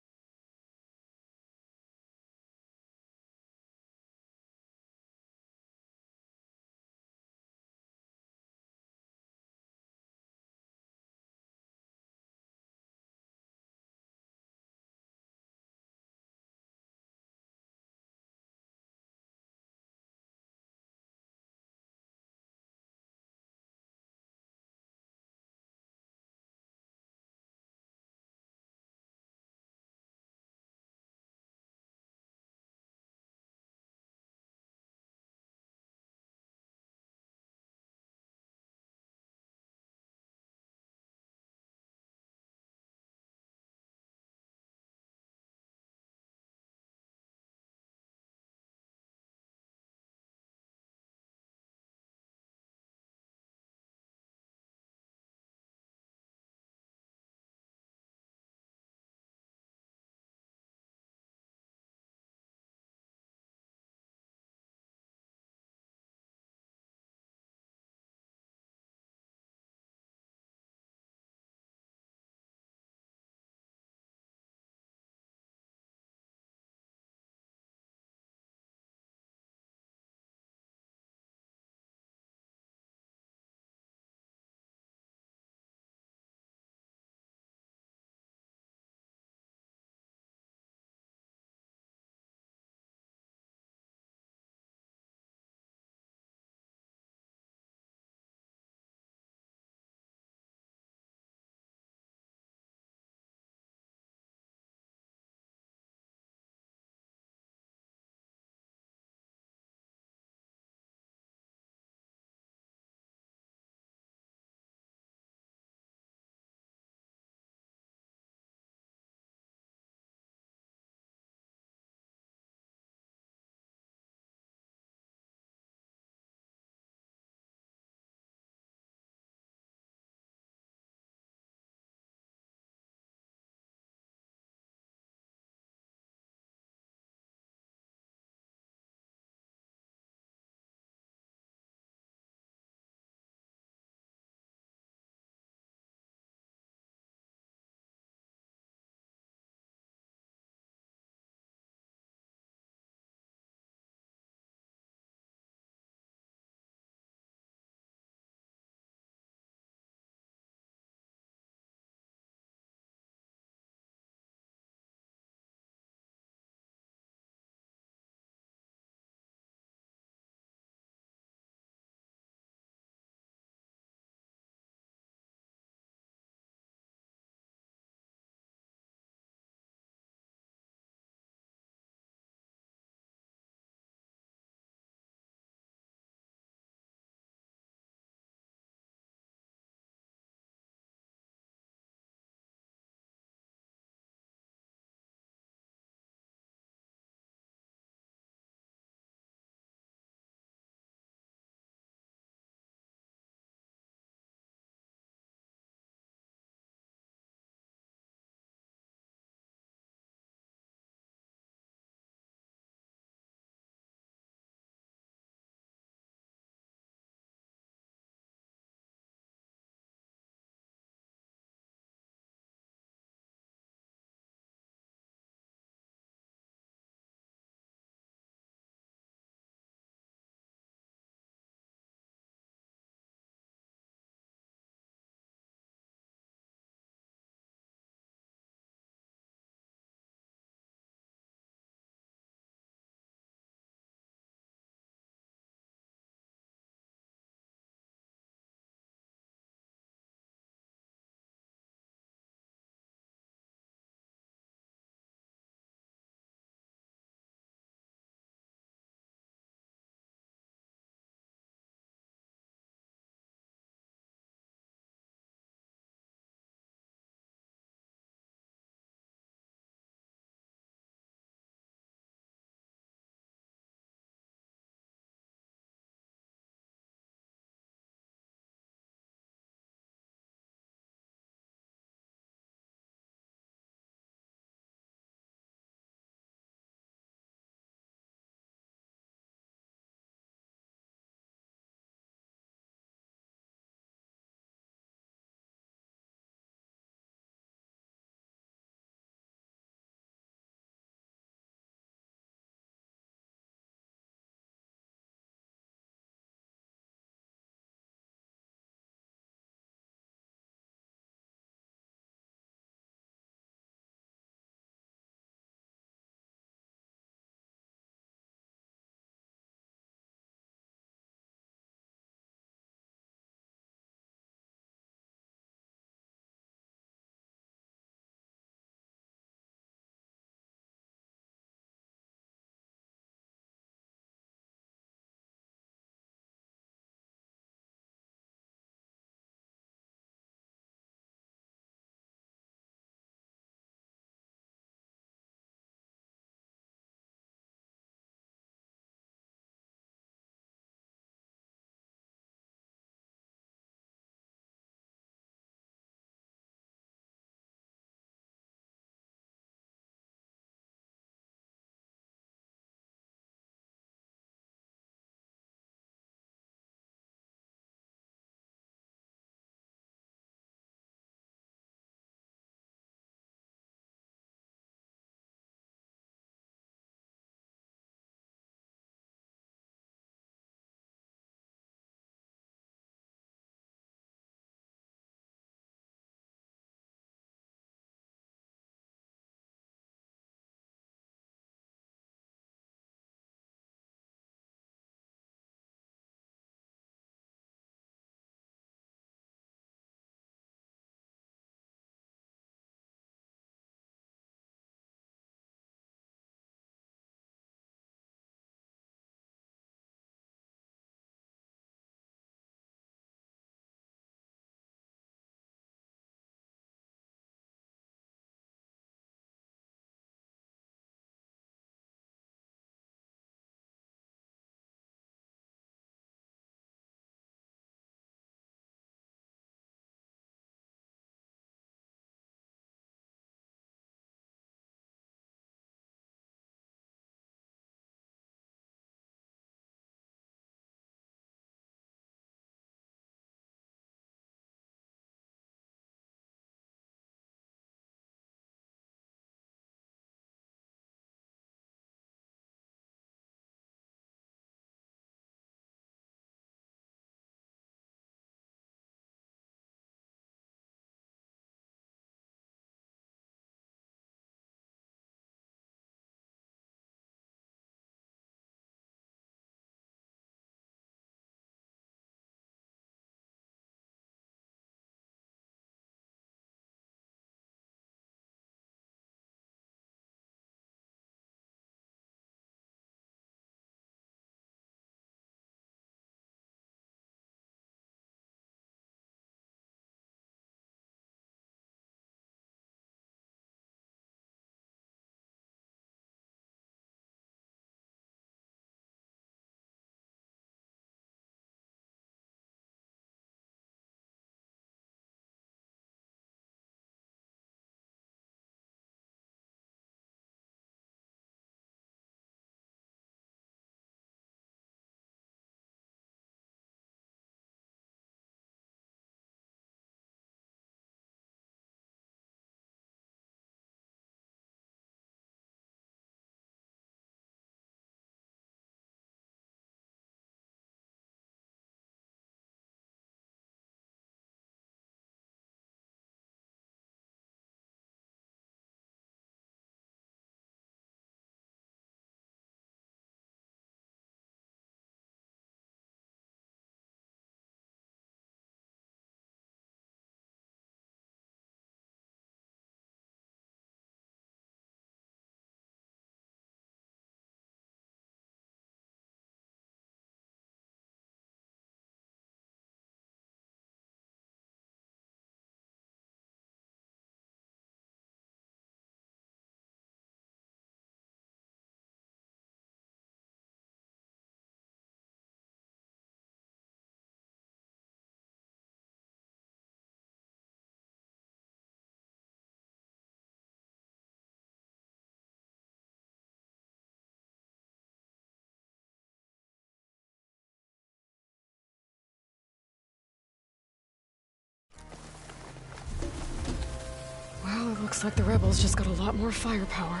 Looks like the rebels just got a lot more firepower.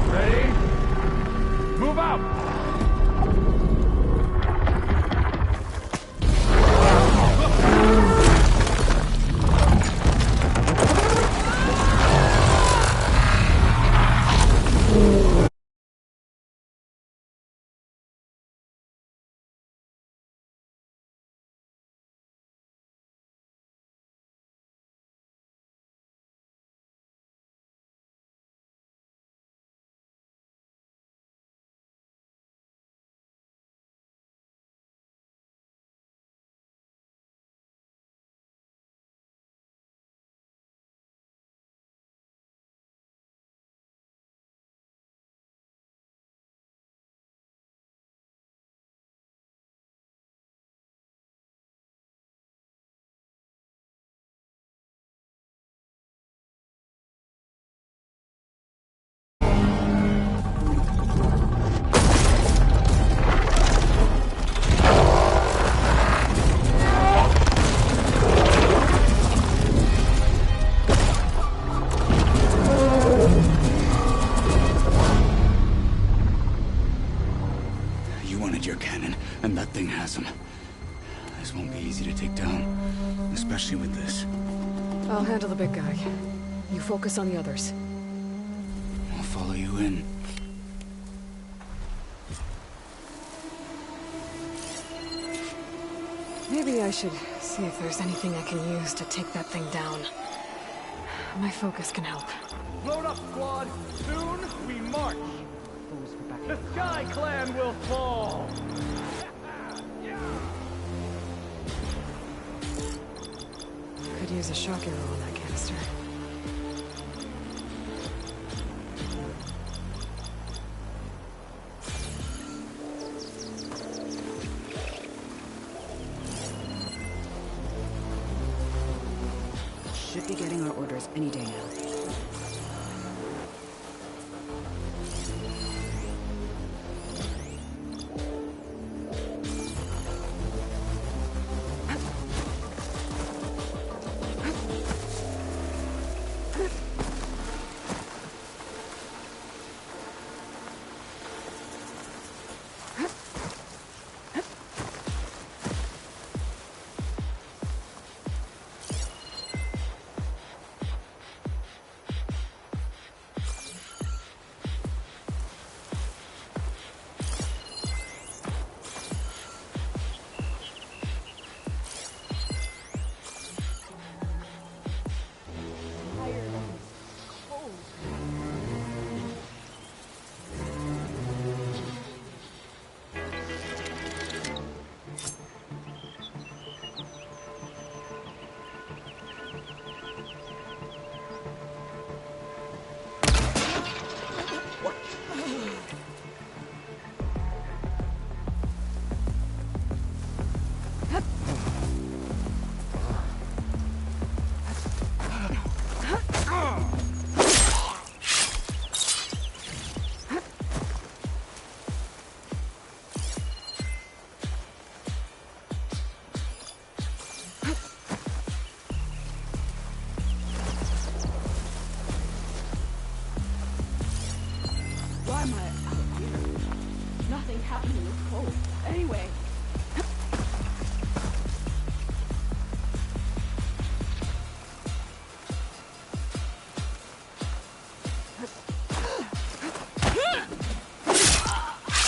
Ready? Move out! Your cannon, and that thing has him. This won't be easy to take down, especially with this. I'll handle the big guy. You focus on the others. I'll follow you in. Maybe I should see if there's anything I can use to take that thing down. My focus can help. Load up, squad! Soon we march! The Sky Clan will fall! Could use a shock arrow on that canister. Should be getting our orders any day now.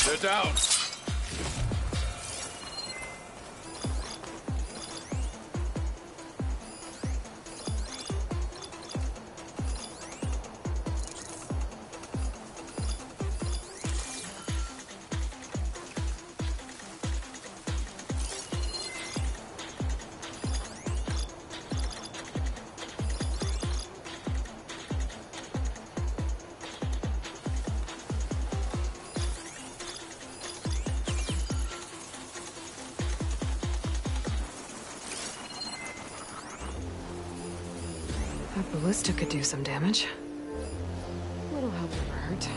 They're down. That ballista could do some damage. Little help never hurt.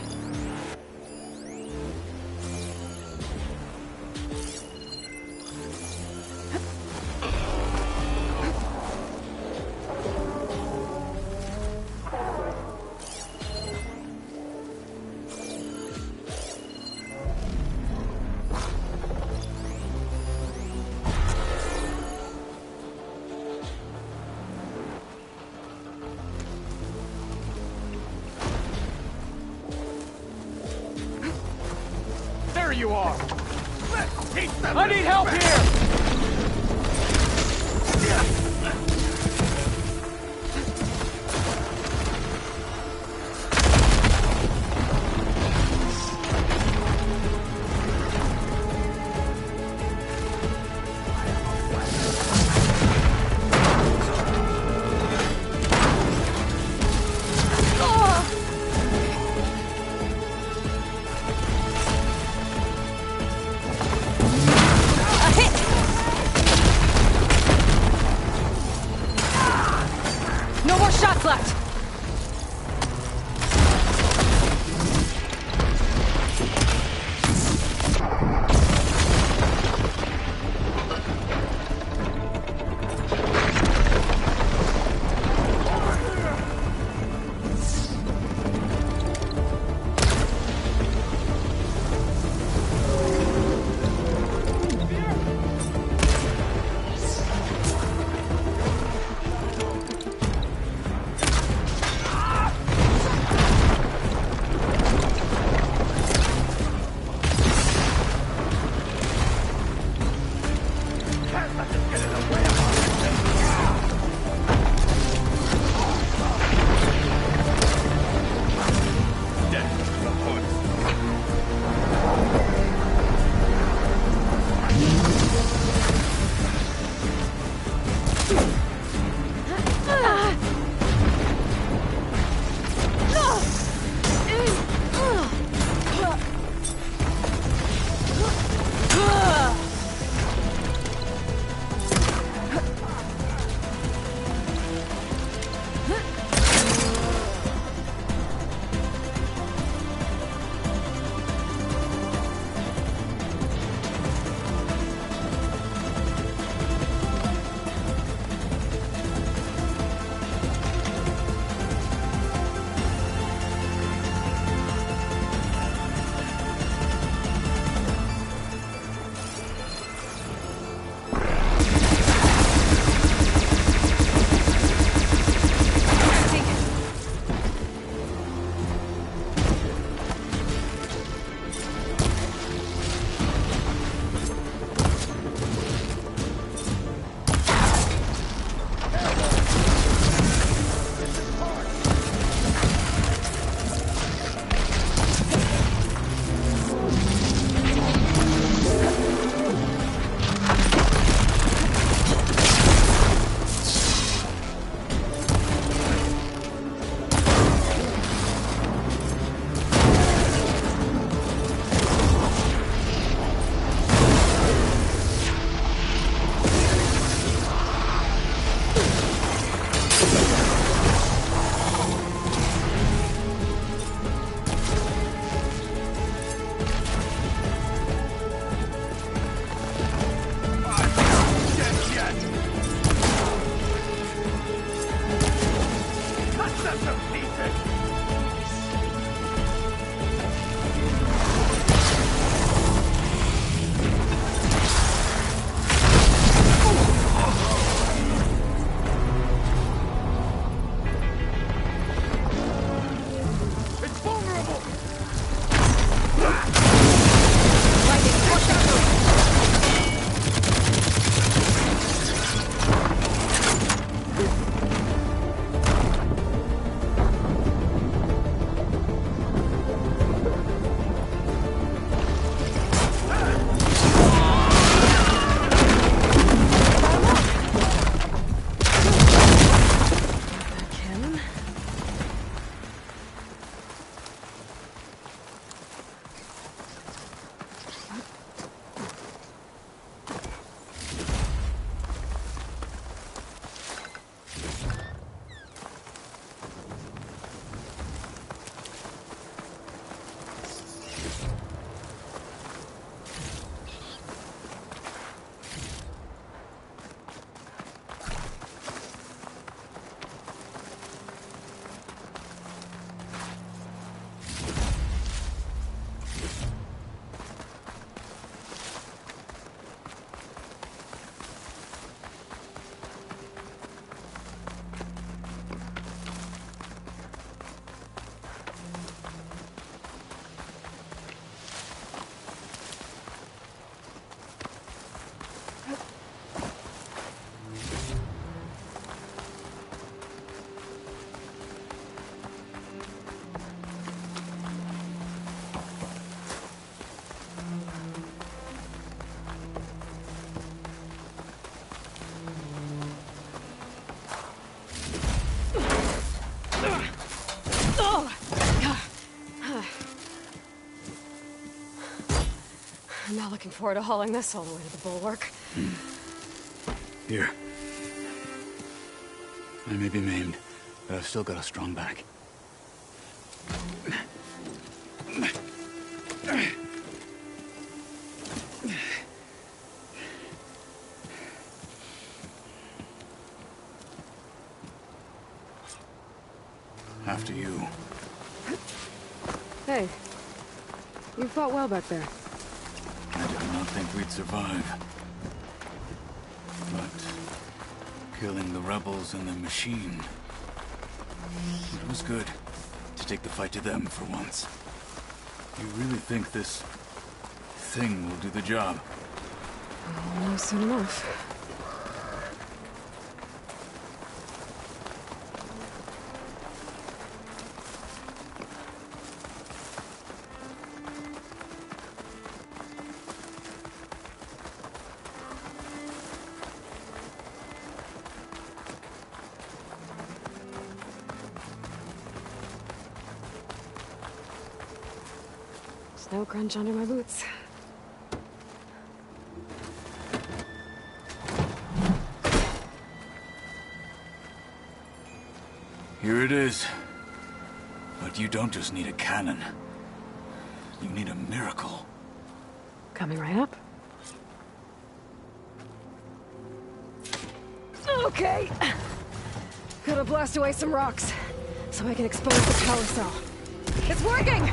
There you are! Let's teach them! I need help here! I'm not looking forward to hauling this all the way to the bulwark. Here. I may be maimed, but I've still got a strong back. After you. Hey. You fought well back there. I did not think we'd survive. But killing the rebels and the machine... it was good to take the fight to them for once. You really think this thing will do the job? I'll know soon enough. Snow crunch under my boots. Here it is. But you don't just need a cannon. You need a miracle. Coming right up. Okay. Gotta blast away some rocks, so I can expose the power cell. It's working!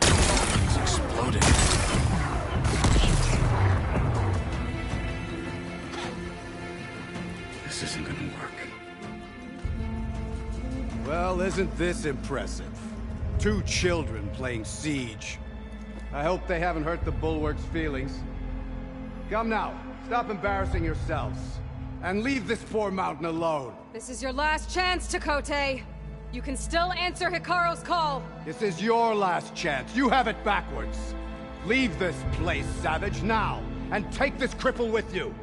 It's exploding. This isn't gonna work. Well, isn't this impressive? 2 children playing siege. I hope they haven't hurt the Bulwark's feelings. Come now, stop embarrassing yourselves. And leave this poor mountain alone. This is your last chance, Tekotteh. You can still answer Hikaru's call. This is your last chance. You have it backwards. Leave this place, Savage, now. And take this cripple with you.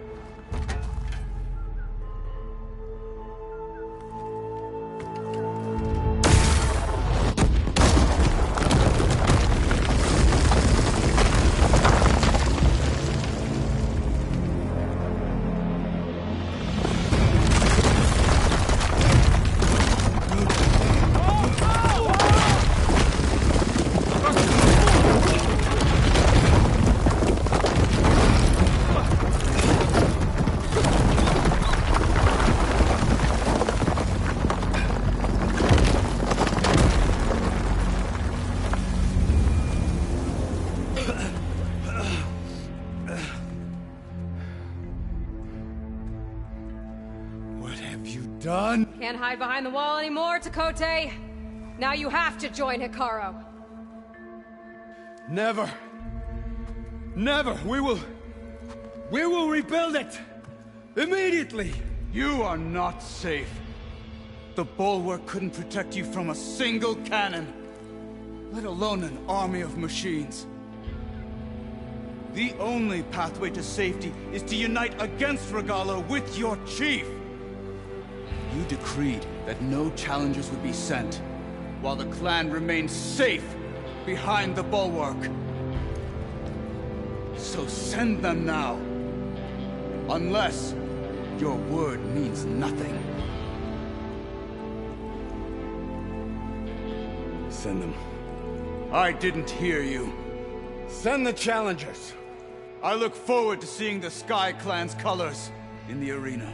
Can't hide behind the wall anymore, Tekotteh. Now you have to join Hikaru. Never. Never. We will rebuild it. Immediately. You are not safe. The Bulwark couldn't protect you from a single cannon, let alone an army of machines. The only pathway to safety is to unite against Regalla with your chief. You decreed that no challengers would be sent, while the clan remains safe behind the Bulwark. So send them now. Unless your word means nothing. Send them. I didn't hear you. Send the challengers. I look forward to seeing the Sky Clan's colors in the arena.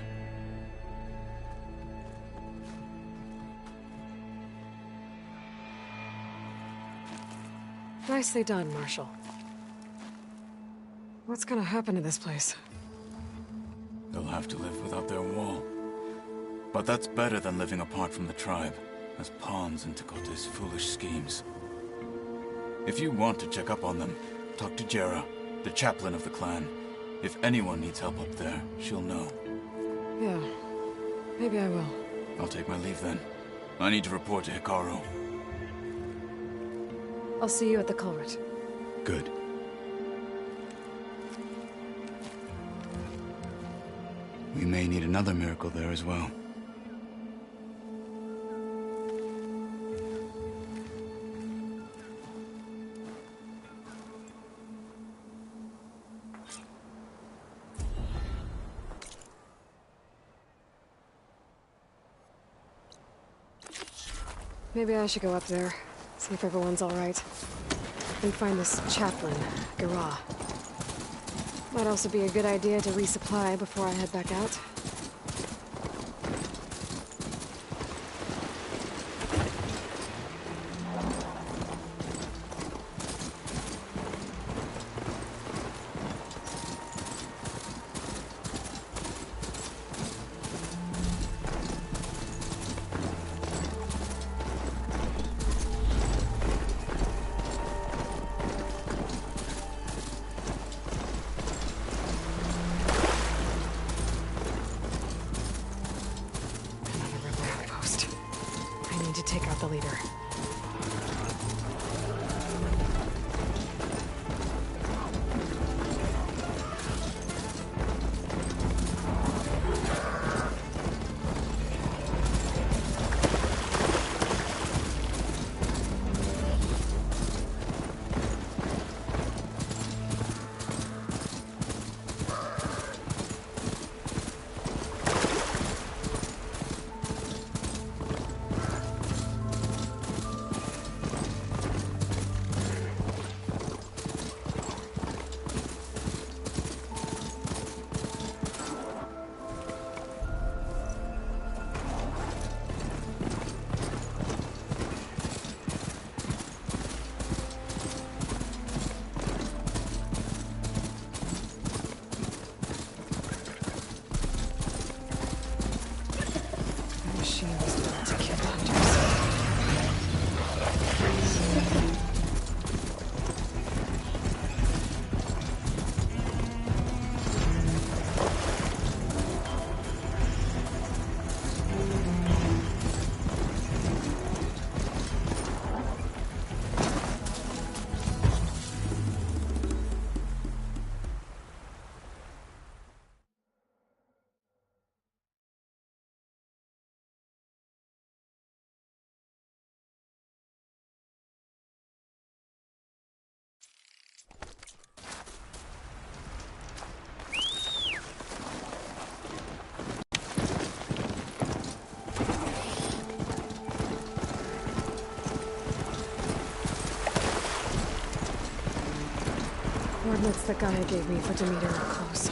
Nicely done, Marshal. What's gonna happen to this place? They'll have to live without their wall. But that's better than living apart from the tribe, as pawns in Tekotteh's foolish schemes. If you want to check up on them, talk to Jera, the chaplain of the clan. If anyone needs help up there, she'll know. Yeah, maybe I will. I'll take my leave then. I need to report to Hikaru. I'll see you at the culvert. Good. We may need another miracle there as well. Maybe I should go up there, see if everyone's all right. And find this chaplain, Garah. Might also be a good idea to resupply before I head back out. Take out the leader. Coordinates that Gaia gave me for Demeter are close.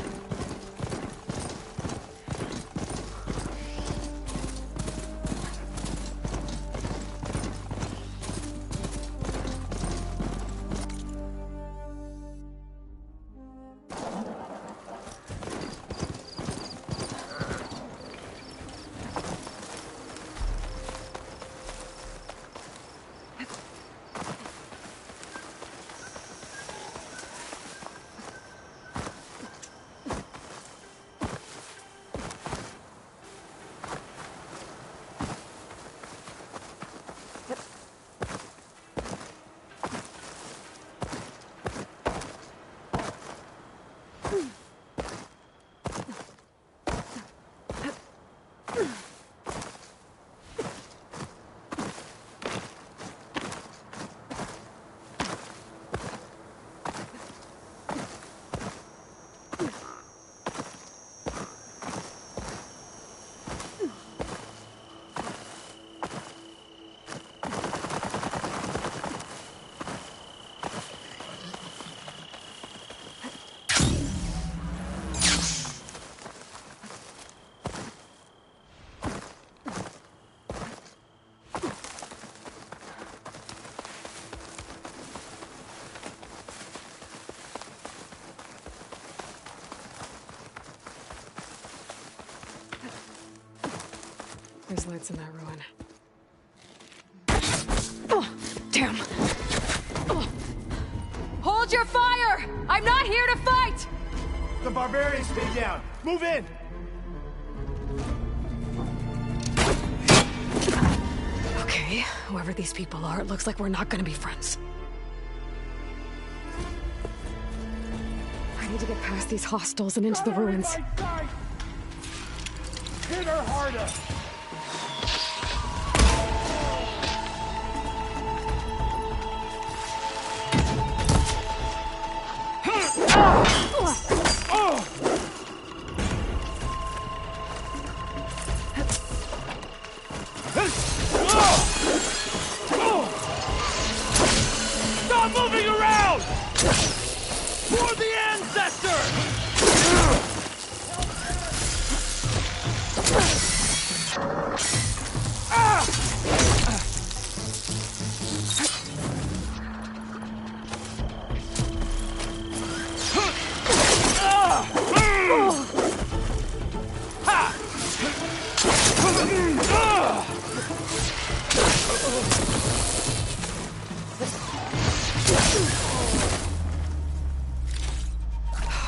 There's lights in that ruin. Oh, damn. Oh. Hold your fire! I'm not here to fight! The barbarians stay down. Move in! Okay, whoever these people are, it looks like we're not gonna be friends. I need to get past these hostiles and into the ruins. Hit her harder!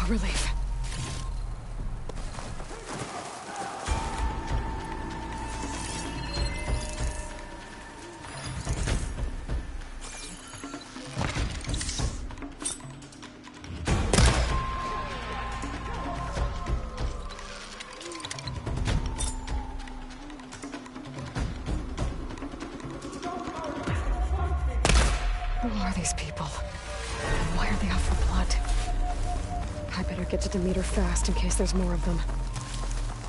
Relief. Who are these people? Why are they out for blood? I better get to Demeter fast in case there's more of them.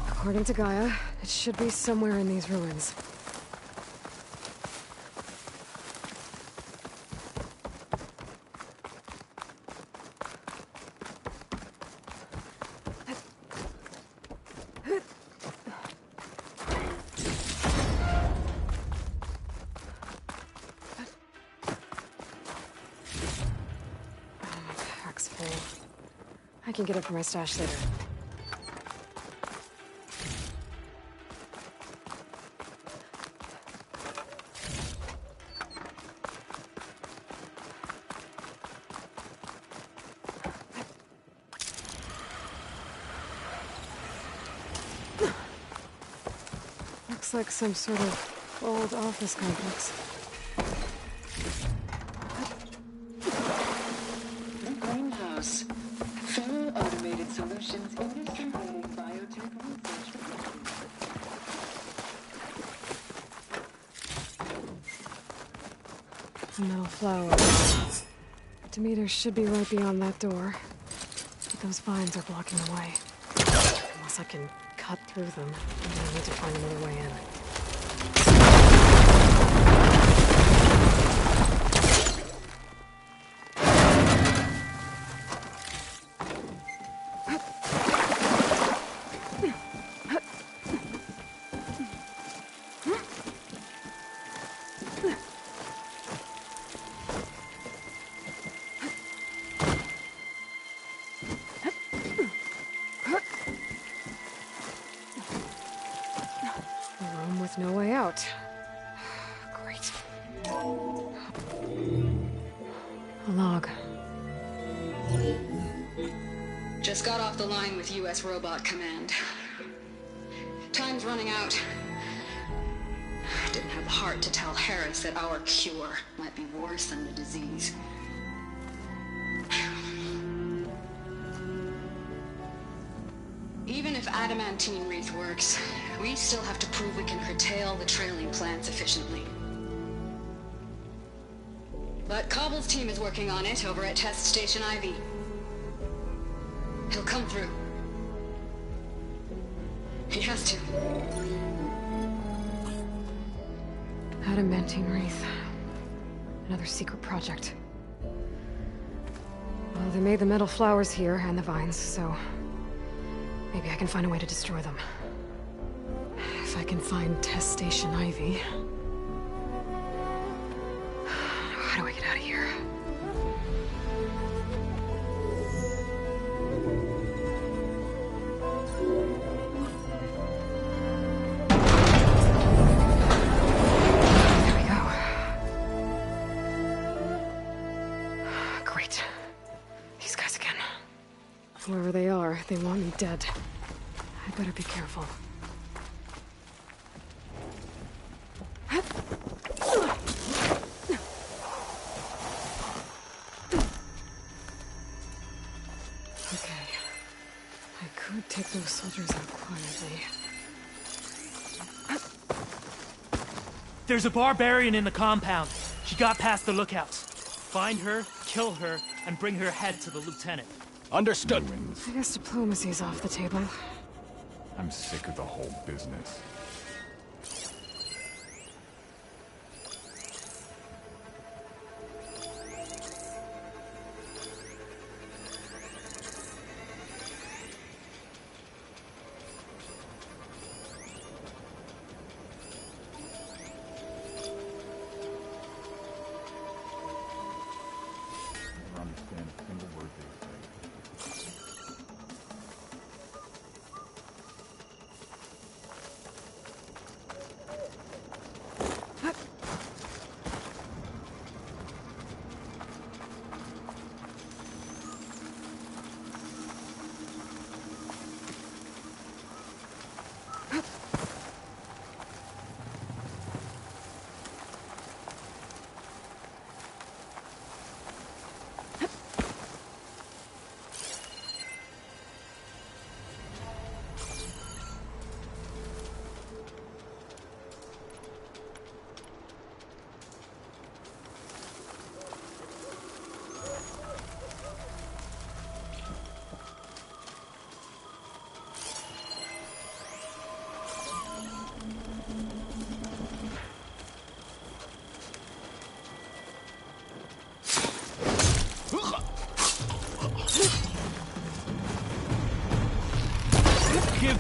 According to Gaia, it should be somewhere in these ruins. I can get it from my stash later. Looks like some sort of old office complex. Greenhouse. Full automated solutions, industry-leading biotech research. Metal flower. Demeter should be right beyond that door. But those vines are blocking the way. Unless I can cut through them, I'm gonna need to find another way in. No way out. Great. A log. Just got off the line with U.S. Robot Command. Time's running out. Didn't have the heart to tell Harris that our cure might be worse than the disease. Even if adamantine wreath works, we still have to prove we can curtail the trailing plants efficiently. But Cobble's team is working on it over at Test Station Ivy. He'll come through. He has to. Adamantine wreath. Another secret project. Well, they made the metal flowers here and the vines, so maybe I can find a way to destroy them. If I can find Test Station Ivy. How do I get out of here? There we go. Great. These guys again. Whoever they are, they want me dead. I better be careful. Okay. I could take those soldiers out quietly. There's a barbarian in the compound. She got past the lookouts. Find her, kill her, and bring her head to the lieutenant. Understood. I guess diplomacy's off the table. I'm sick of the whole business.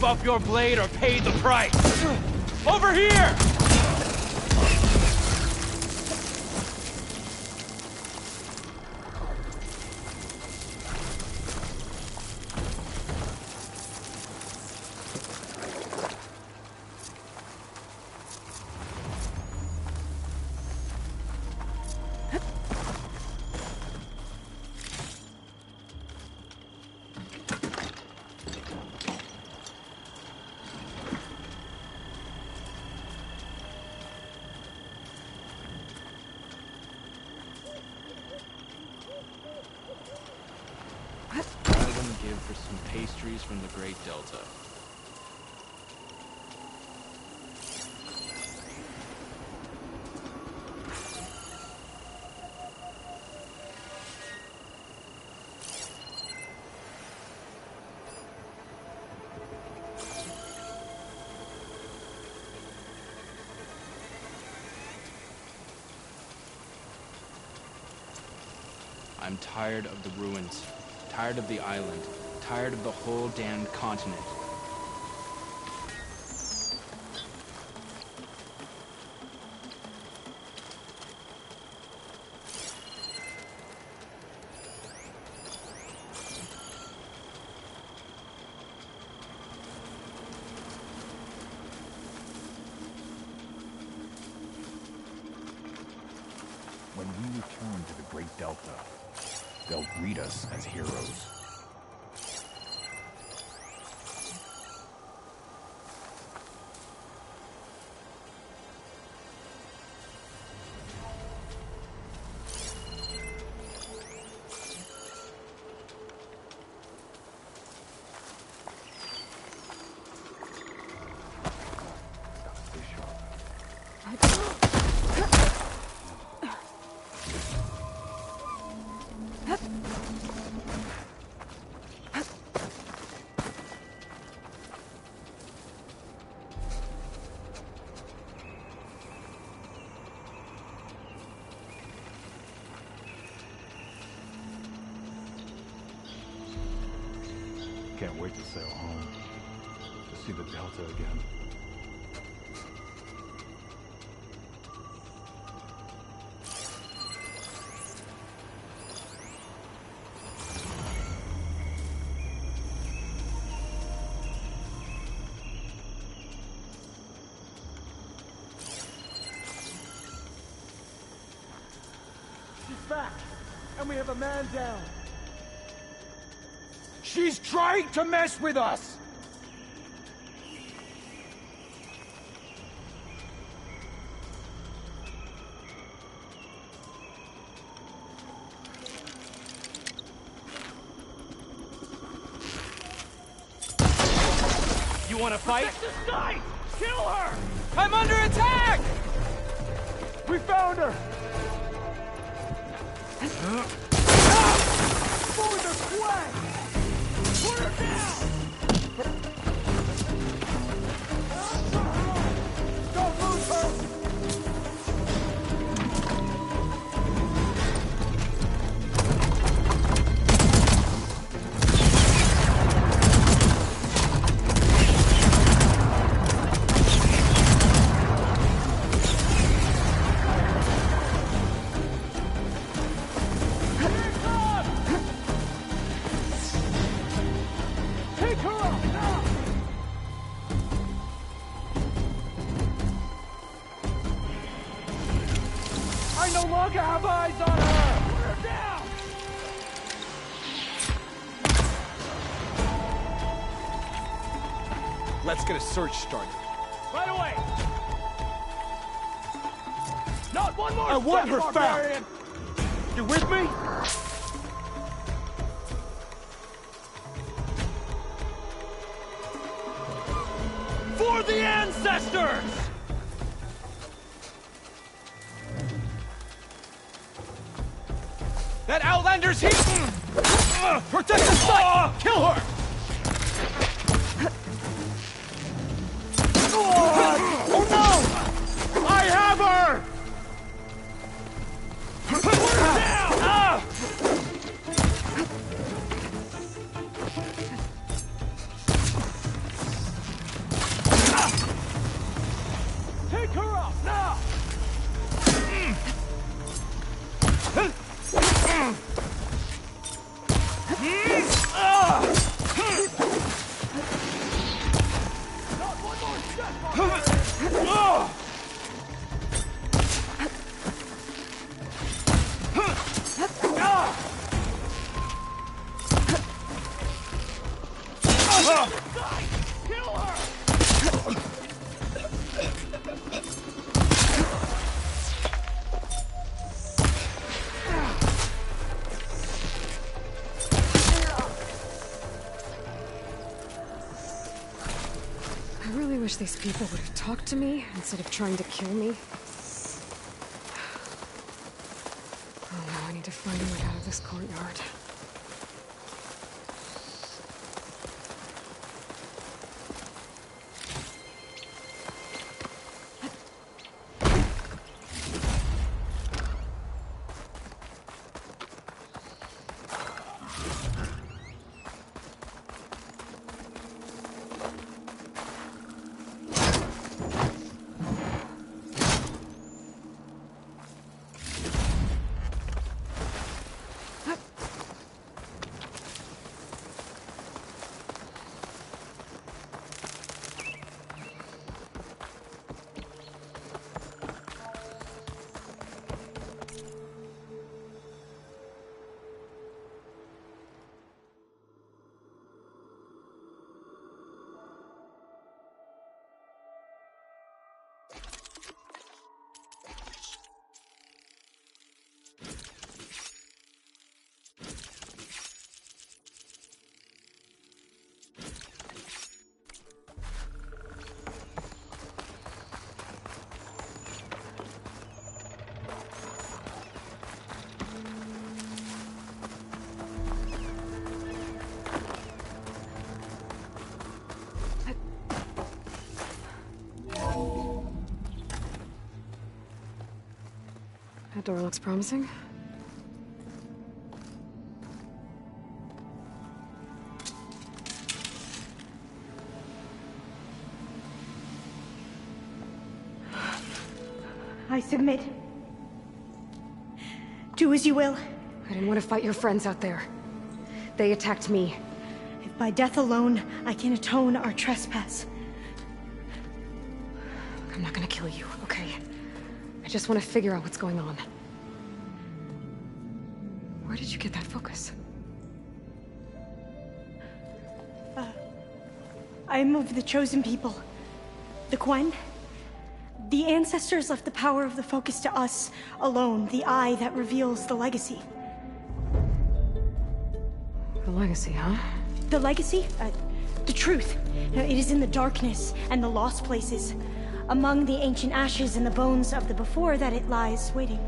Give up your blade or pay the price! Over here! For some pastries from the Great Delta. I'm tired of the ruins, tired of the island, tired of the whole damned continent. When we return to the Great Delta, they'll greet us as heroes. Can't wait to sail home, to see the Delta again. She's back, and we have a man down. She's trying to mess with us! You wanna fight? Protect the site! Kill her! I'm under attack! We found her! For the flag! Put her down! Don't lose her! I no longer have eyes on her! Put her down! Let's get a search started. Right away! Not one more I want step, her barbarian! found! You with me? For the ancestors! That Outlander's here! Protect the site! Kill her! Oh no! I have her! Put her down! I really wish these people would have talked to me instead of trying to kill me. Oh no, I need to find a way out of this courtyard. That door looks promising. I submit. Do as you will. I didn't want to fight your friends out there. They attacked me. If by death alone I can atone our trespass. I'm not gonna kill you, okay? I just want to figure out what's going on. Where did you get that focus? I am of the chosen people. The Quen. The ancestors left the power of the focus to us alone, the eye that reveals the legacy. The legacy, huh? The legacy? The truth. It is in the darkness and the lost places. Among the ancient ashes and the bones of the before that it lies waiting.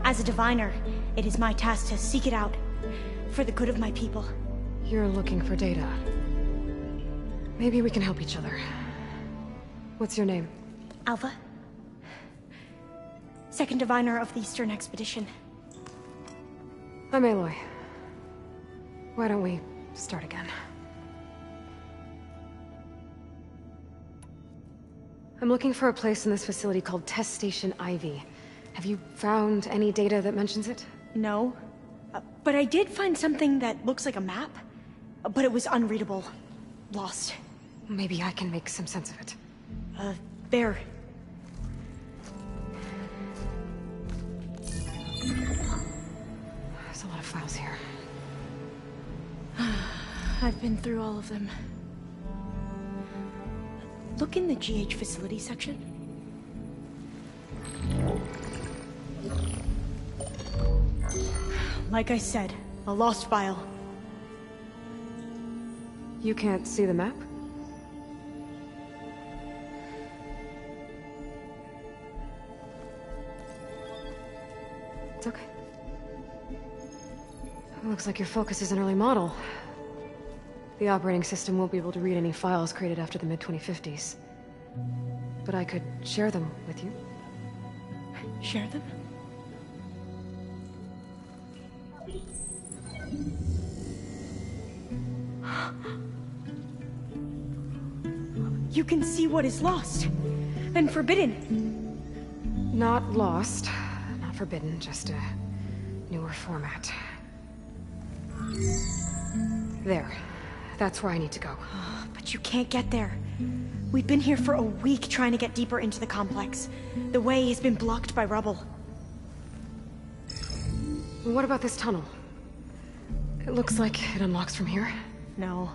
As a diviner, it is my task to seek it out for the good of my people. You're looking for data. Maybe we can help each other. What's your name? Alva. Second diviner of the Eastern Expedition. I'm Aloy. Why don't we start again? I'm looking for a place in this facility called Test Station Ivy. Have you found any data that mentions it? No. But I did find something that looks like a map. But it was unreadable. Lost. Maybe I can make some sense of it. There. There's a lot of files here. I've been through all of them. Look in the GH facility section. Like I said, a lost file. You can't see the map? It's okay. Looks like your focus is an early model. The operating system won't be able to read any files created after the mid-2050s. But I could share them with you. Share them? You can see what is lost and forbidden. Not lost, not forbidden, just Newer format. There. That's where I need to go. But you can't get there. We've been here for a week trying to get deeper into the complex. The way has been blocked by rubble. What about this tunnel? It looks like it unlocks from here. No.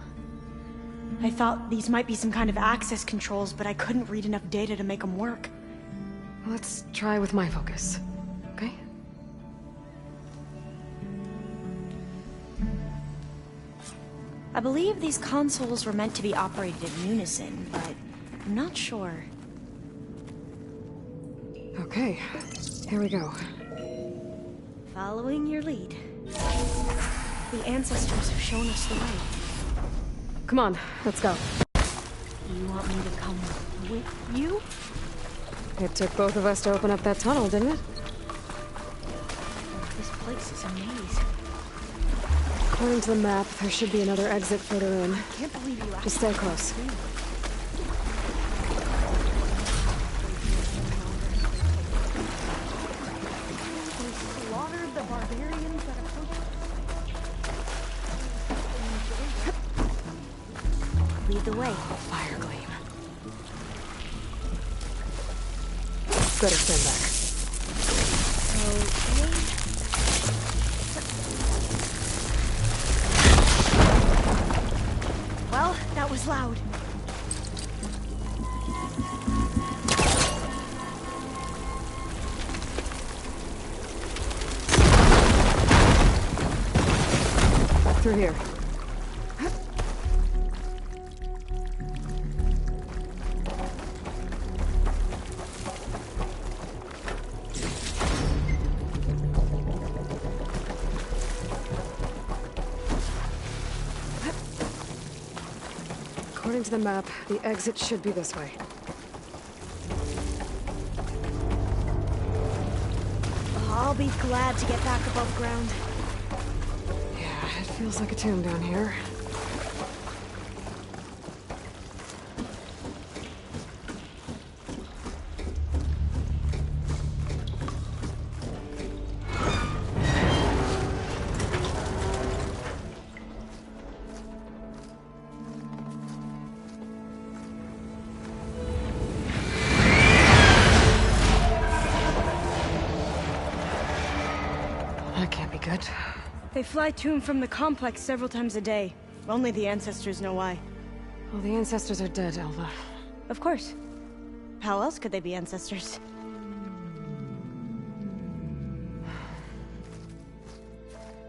I thought these might be some kind of access controls, but I couldn't read enough data to make them work. Let's try with my focus, okay? I believe these consoles were meant to be operated in unison, but I'm not sure. Okay, here we go. Following your lead. The ancestors have shown us the way. Come on, let's go. You want me to come with you? It took both of us to open up that tunnel, didn't it? This place is a maze. According to the map, there should be another exit further in. I can't believe you Just stay close. They slaughtered the barbarians that approached. Lead the way. Fire gleam. Better stand back. Okay. Well, that was loud. Through here. According to the map, the exit should be this way. I'll be glad to get back above ground. Yeah, it feels like a tomb down here. That can't be good. They fly to and from the complex several times a day. Only the ancestors know why. Well, the ancestors are dead, Elva. Of course. How else could they be ancestors?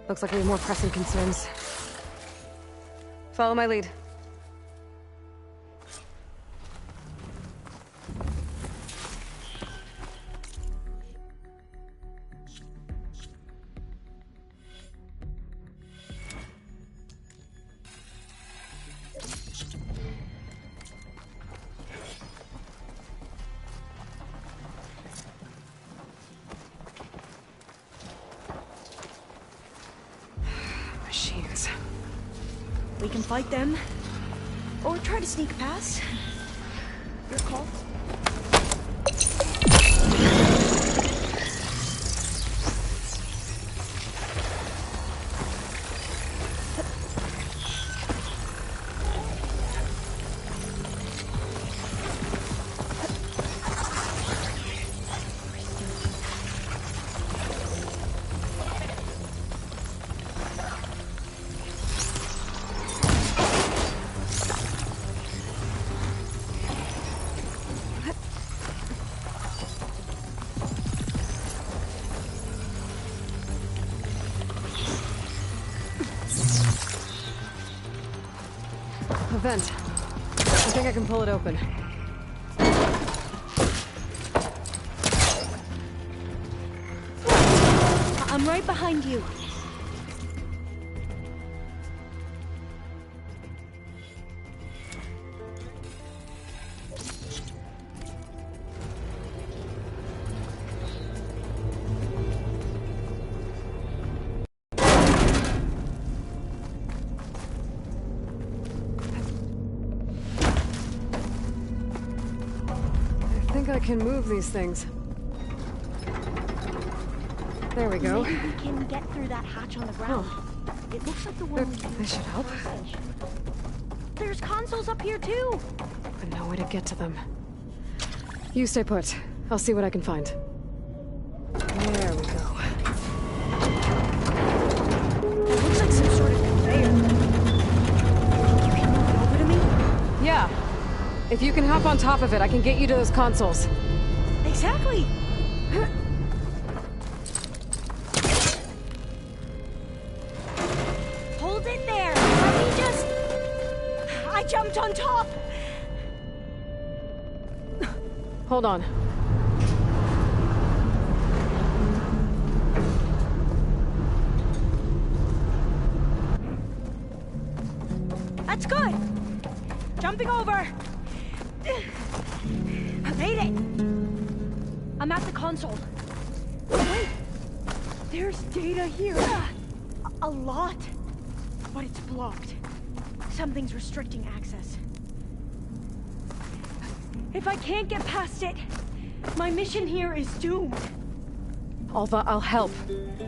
Looks like we have more pressing concerns. Follow my lead. Machines. We can fight them, or try to sneak past. Your call. A vent. I think I can pull it open. I'm right behind you. I think I can move these things. There we go. Maybe we can get through that hatch on the ground. It looks like the one we This should help. There's consoles up here too. But no way to get to them. You stay put. I'll see what I can find. There we go. It looks like some sort of conveyor. You can move it over to me? Yeah. If you can hop on top of it, I can get you to those consoles. Exactly. Hold it there. Let me just... I jumped on top. Hold on. That's good. Jumping over. I made it. I'm at the console. Wait. There's data here. A lot. But it's blocked. Something's restricting access. If I can't get past it, my mission here is doomed. Alva, I'll help.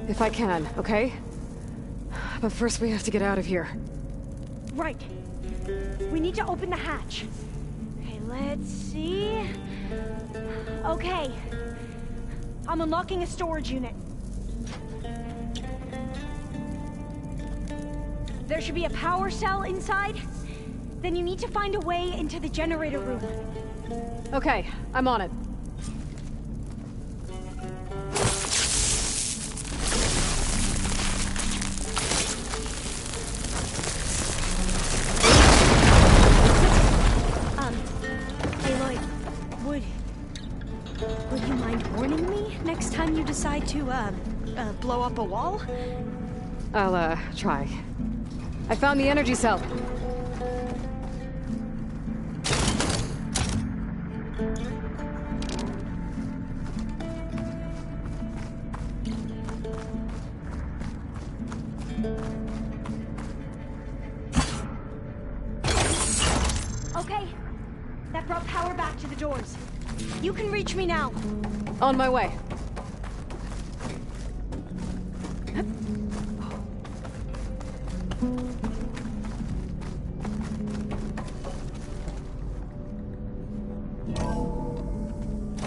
If I can, okay? But first we have to get out of here. Right. We need to open the hatch. Okay, let's see. Okay. I'm unlocking a storage unit. There should be a power cell inside. Then you need to find a way into the generator room. Okay, I'm on it. Aloy, would you mind warning me next time you decide to, blow up a wall? I'll, try. I found the energy cell. Okay. That brought power back to the doors. You can reach me now. On my way.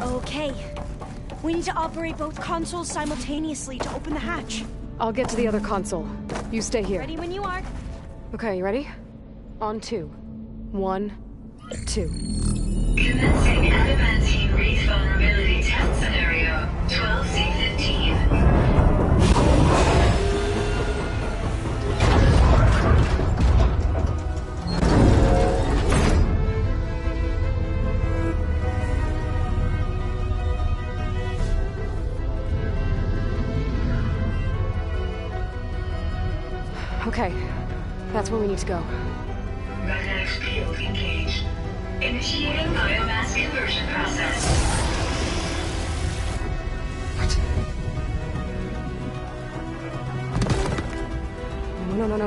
Okay. We need to operate both consoles simultaneously to open the hatch. I'll get to the other console. You stay here. Ready when you are. Okay, you ready? On 2. 1, 2. Commencing adamantine wreath vulnerability test scenario 12C15. Okay, that's where we need to go. Magnetic field engaged. Initiating biomass conversion process.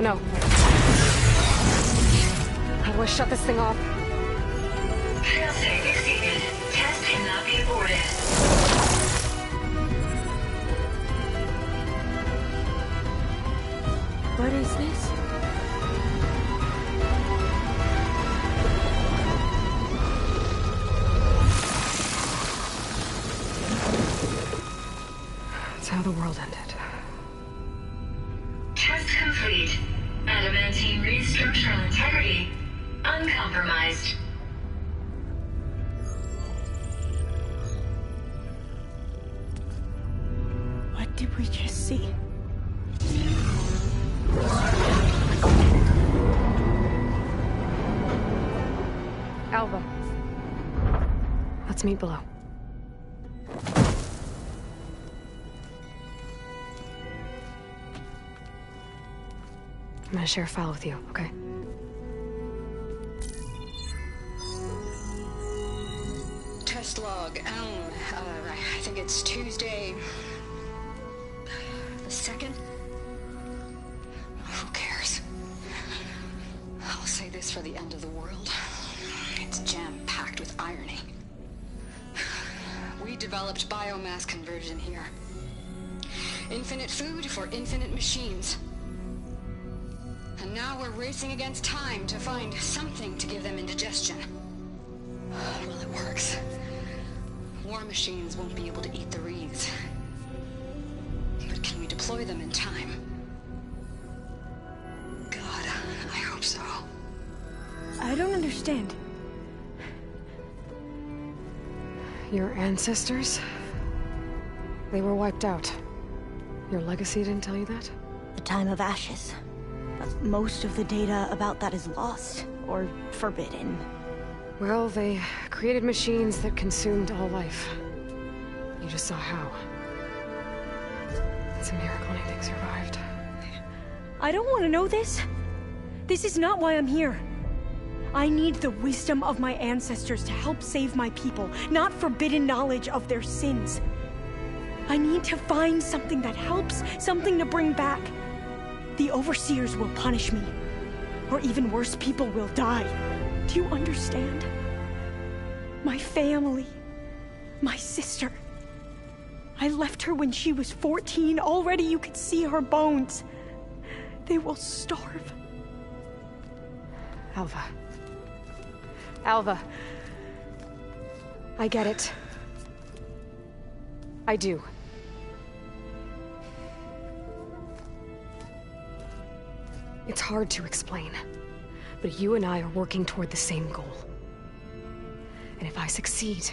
No. How do I shut this thing off? Failsafe exceeded. Test cannot be aborted. What is this? That's how the world ended. Test complete. Adamantine wreath structural integrity uncompromised. What did we just see? Alva. Let's meet below. I'm gonna share a file with you, okay? Test log, I think it's Tuesday... the 2nd? Who cares? I'll say this for the end of the world. It's jam-packed with irony. We developed biomass conversion here. Infinite food for infinite machines. And now we're racing against time to find something to give them indigestion. Well, it works. War machines won't be able to eat the wreaths. But can we deploy them in time? God, I hope so. I don't understand. Your ancestors? They were wiped out. Your legacy didn't tell you that? The time of ashes. But most of the data about that is lost, or forbidden. Well, they created machines that consumed all life. You just saw how. It's a miracle anything survived. I don't want to know this. This is not why I'm here. I need the wisdom of my ancestors to help save my people, not forbidden knowledge of their sins. I need to find something that helps, something to bring back. The Overseers will punish me. Or even worse, people will die. Do you understand? My family. My sister. I left her when she was 14. Already you could see her bones. They will starve. Alva. Alva. I get it. I do. It's hard to explain, but you and I are working toward the same goal. And if I succeed,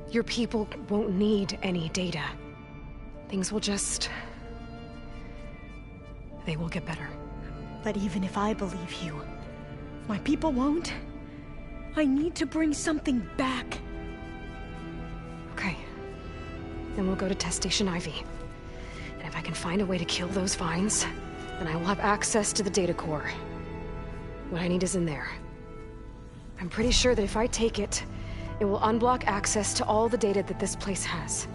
your people won't need any data. Things will just... they will get better. But even if I believe you, my people won't. I need to bring something back. Okay. Then we'll go to Test Station Ivy. And if I can find a way to kill those vines, then I will have access to the data core. What I need is in there. I'm pretty sure that if I take it, it will unblock access to all the data that this place has.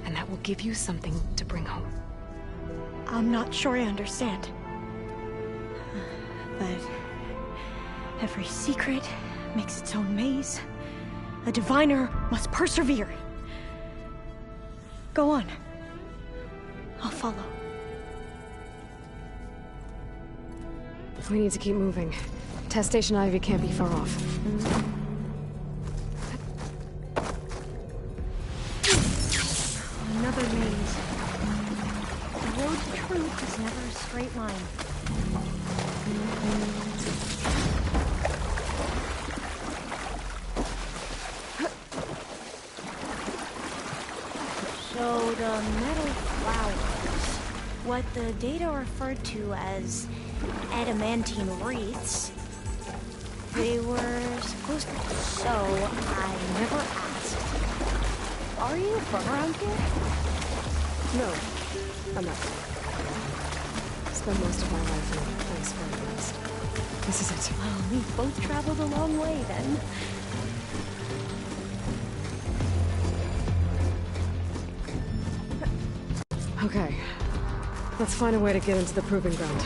And that will give you something to bring home. I'm not sure I understand. But every secret makes its own maze. A diviner must persevere. Go on. I'll follow. We need to keep moving. Test Station Ivy can't be far off. Another maze. The road to truth is never a straight line. So the metal flowers, what the data referred to as adamantine wreaths, they were supposed to sow. I never asked. Are you from around here? No, I'm not. Spent most of my life in a place further west. This is it. Well, we've both traveled a long way then. Okay. Let's find a way to get into the proving ground.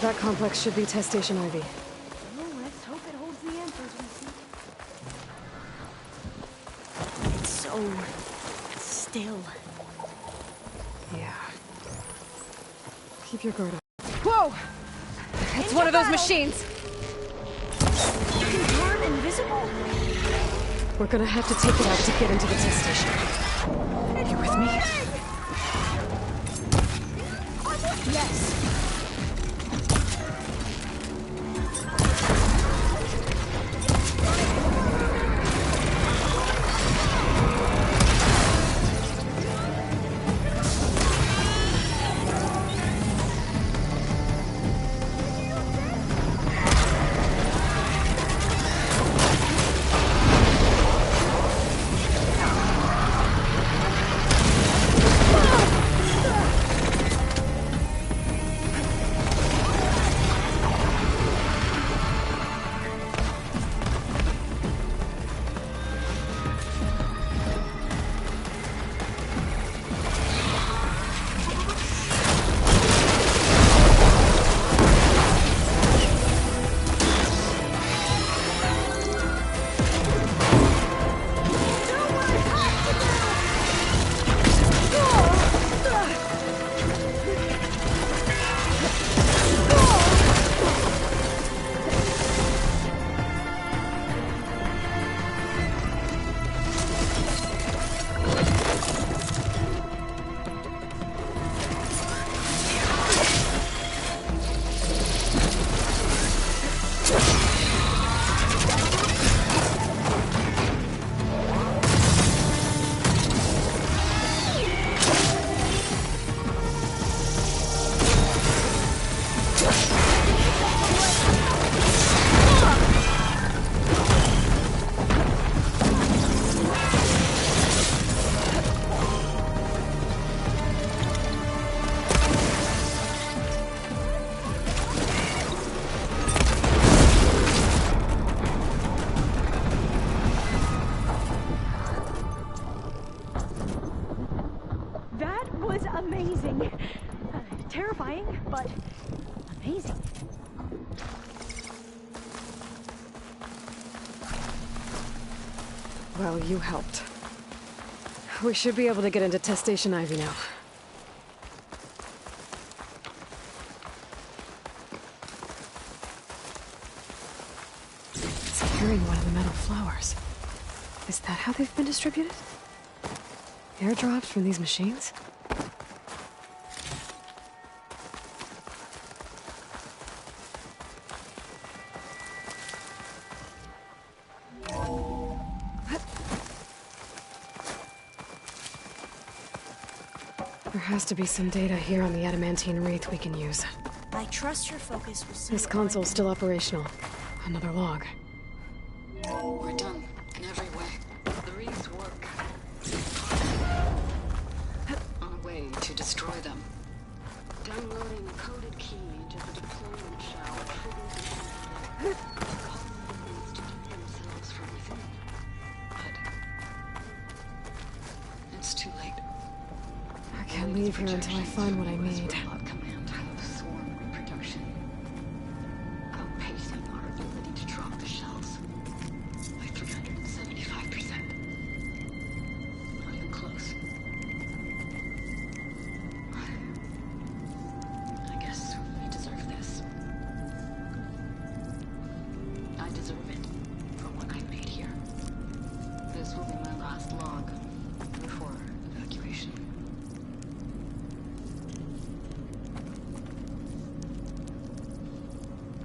That complex should be Test Station Ivy. Well, let's hope it holds the answers we seek. It's so... still. Yeah. Keep your guard up. Whoa! It's one of those machines! You can turn invisible? We're gonna have to take it out to get into the test station. You with me? Yes. disappointing, but amazing. Well, you helped. We should be able to get into Test Station Ivy now. Securing one of the metal flowers. Is that how they've been distributed? Airdrops from these machines? There has to be some data here on the adamantine wreath we can use. I trust your focus will see. This console's still operational. Another log. We're done, in every way. The wreaths work. On a way to destroy them. Downloading a coded key into the deployment shell triggers the to keep themselves from within. But it's too late. I can't leave here until I find what I need. Command have swarm reproduction, outpacing our ability to drop the shells by 375%. Not even close. I guess we deserve this. I deserve it for what I made here. This will be my last log before evacuation.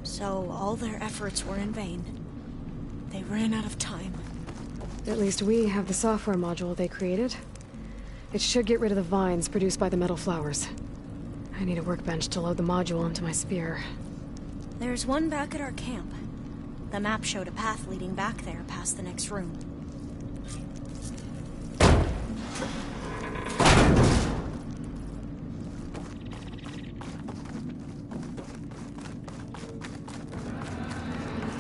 So all their efforts were in vain. They ran out of time. At least we have the software module they created. It should get rid of the vines produced by the metal flowers. I need a workbench to load the module onto my spear. There's one back at our camp. The map showed a path leading back there past the next room.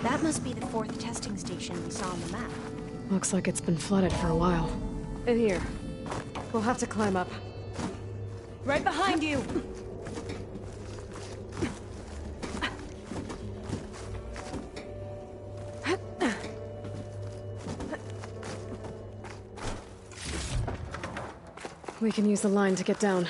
That must be the 4th testing station we saw on the map. Looks like it's been flooded for a while. In here. We'll have to climb up. Right behind you! We can use the line to get down.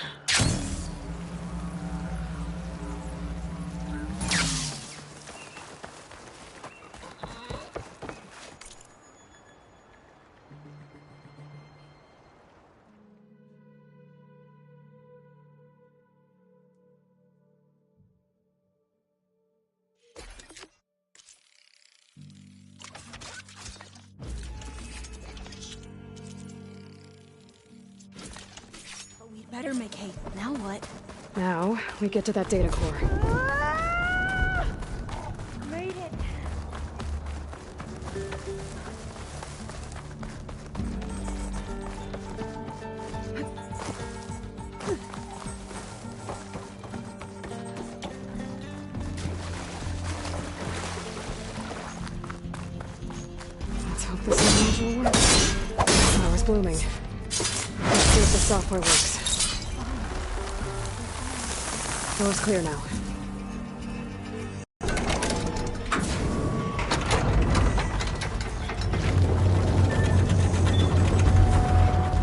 Better make hay. Now what? Now, we get to that data core. Made it. Let's hope this module works. Flower's blooming. Let's see if the software works. Door's clear now.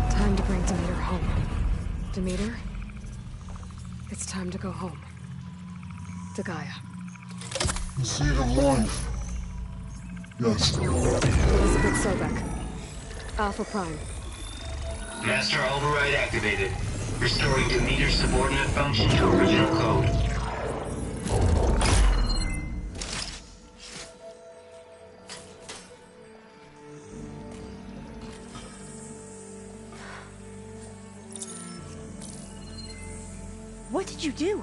Time to bring Demeter home. Demeter? It's time to go home. To Gaia. The seed of life. Yes. Elizabeth Sobek. Alpha Prime. Master override activated. Restoring Demeter's subordinate function to original code. What did you do?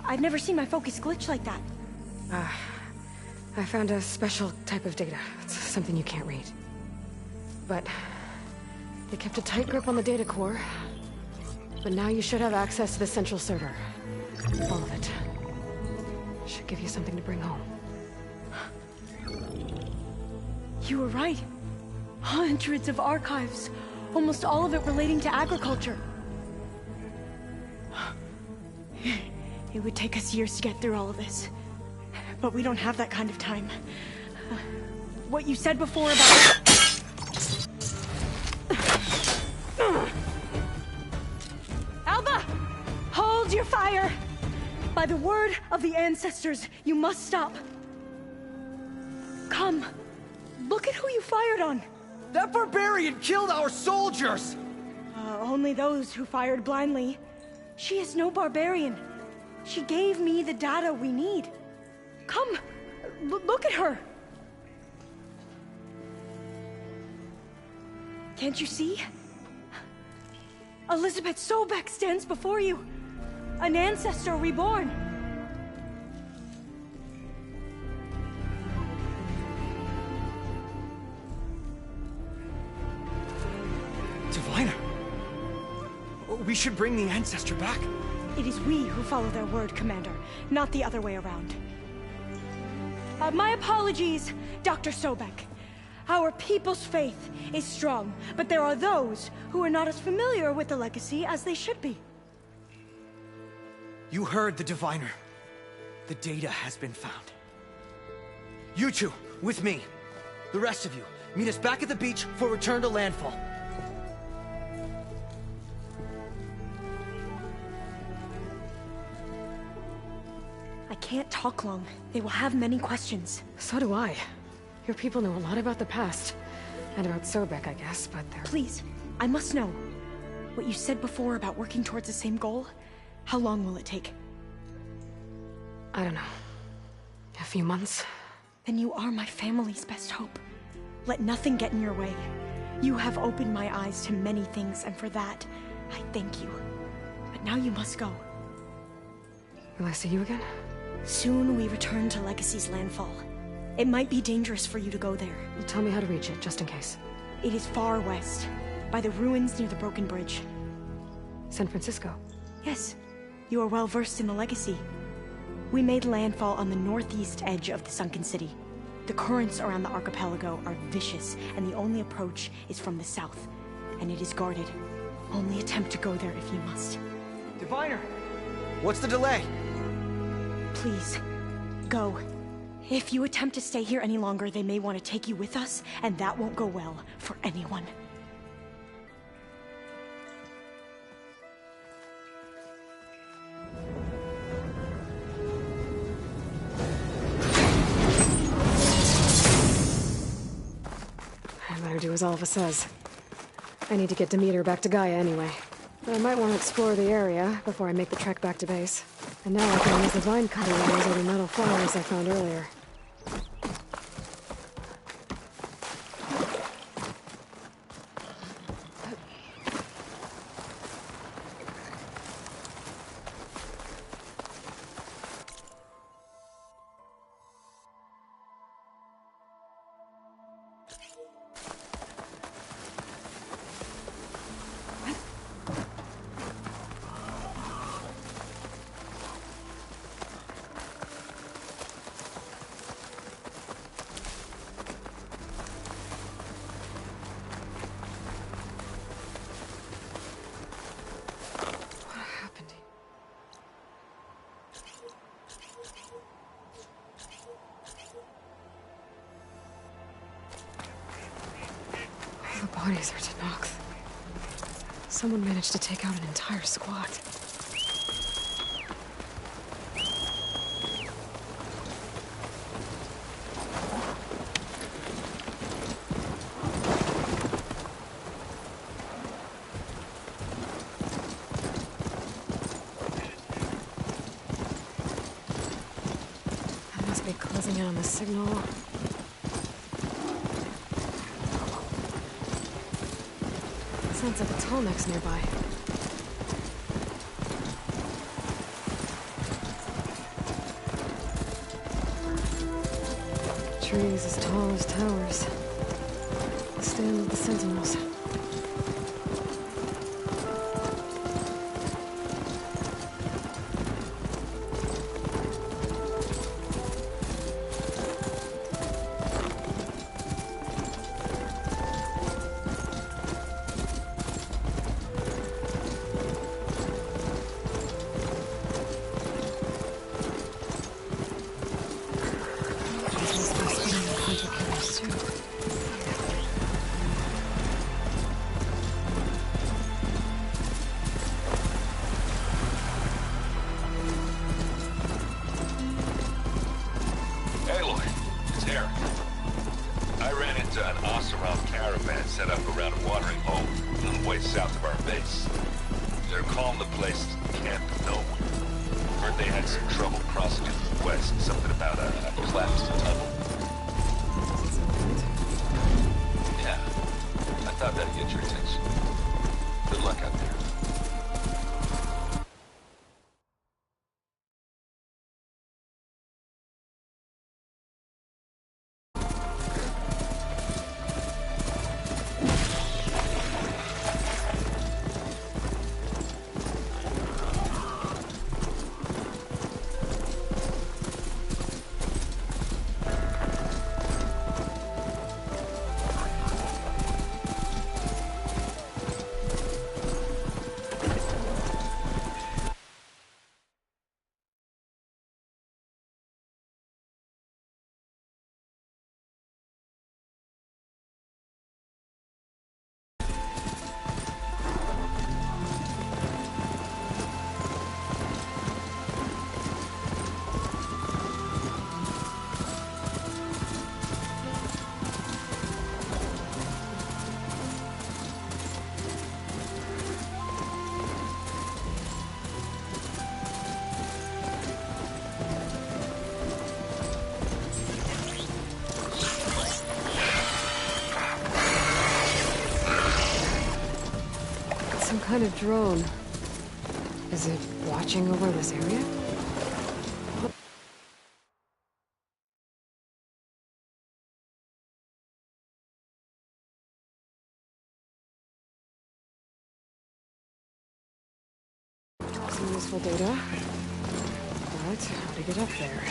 I've never seen my focus glitch like that. I found a special type of data. It's something you can't read. But they kept a tight grip on the data core. But now you should have access to the central server. All of it. Should give you something to bring home. You were right. Hundreds of archives. Almost all of it relating to agriculture. It would take us years to get through all of this. But we don't have that kind of time. What you said before about... Alva! Hold your fire! By the word of the ancestors, you must stop. Come. Look at who you fired on. That barbarian killed our soldiers! Only those who fired blindly. She is no barbarian. She gave me the data we need. Come, look at her. Can't you see? Elizabeth Sobek stands before you. An ancestor reborn. Diviner! We should bring the ancestor back. It is we who follow their word, Commander, not the other way around. My apologies, Dr. Sobek. Our people's faith is strong, but there are those who are not as familiar with the legacy as they should be. You heard the Diviner. The data has been found. You two, with me. The rest of you, meet us back at the beach for return to landfall. I can't talk long. They will have many questions. So do I. Your people know a lot about the past. And about Sobek, I guess, but they're... Please, I must know. What you said before about working towards the same goal, how long will it take? I don't know. A few months? Then you are my family's best hope. Let nothing get in your way. You have opened my eyes to many things, and for that, I thank you. But now you must go. Will I see you again? Soon we return to Legacy's landfall. It might be dangerous for you to go there. Well, tell me how to reach it, just in case. It is far west, by the ruins near the Broken Bridge. San Francisco? Yes. You are well versed in the Legacy. We made landfall on the northeast edge of the sunken city. The currents around the archipelago are vicious, and the only approach is from the south. And it is guarded. Only attempt to go there if you must. Diviner! What's the delay? Please, go. If you attempt to stay here any longer, they may want to take you with us, and that won't go well for anyone. I better do as Alva says. I need to get Demeter back to Gaia anyway. But I might want to explore the area before I make the trek back to base. And now I can use the vine cutter on those other metal flowers I found earlier. The bodies are Tenakth. Someone managed to take out an entire squad. That must be closing in on the signal. Sounds like a Tallneck's nearby. Trees as tall as towers. The stand of the Sentinels. set up around a watering hole a little way south of our base. They're calling the place Camp Nowhere. Heard they had some trouble crossing to the west, something about a collapsed tunnel. Yeah, I thought that'd get your attention. Good luck out there. Kind of drone. Is it watching over this area? Some useful data. But how to get up there?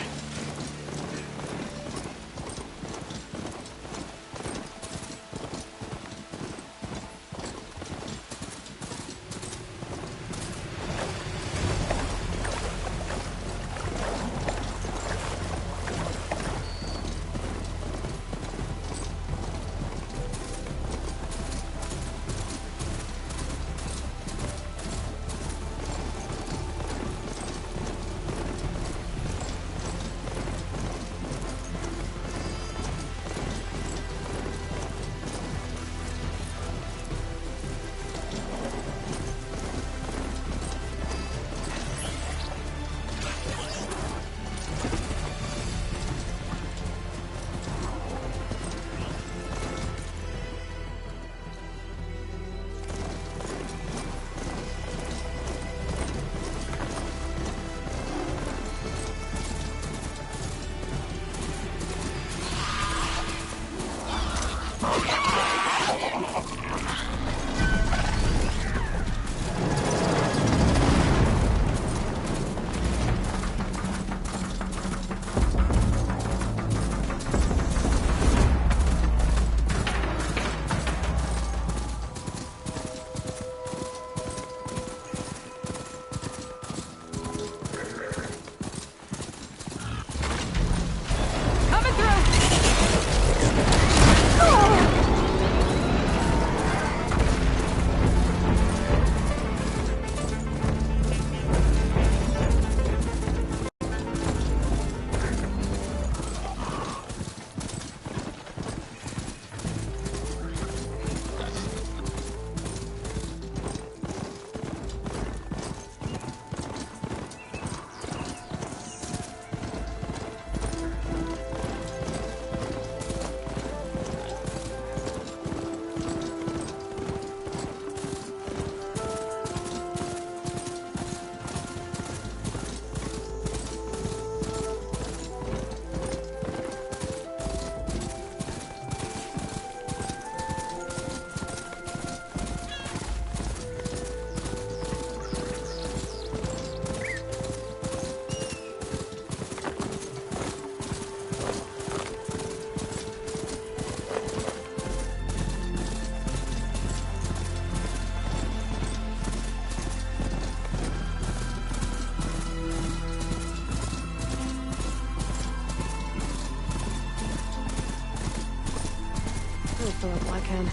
Fill up while I can.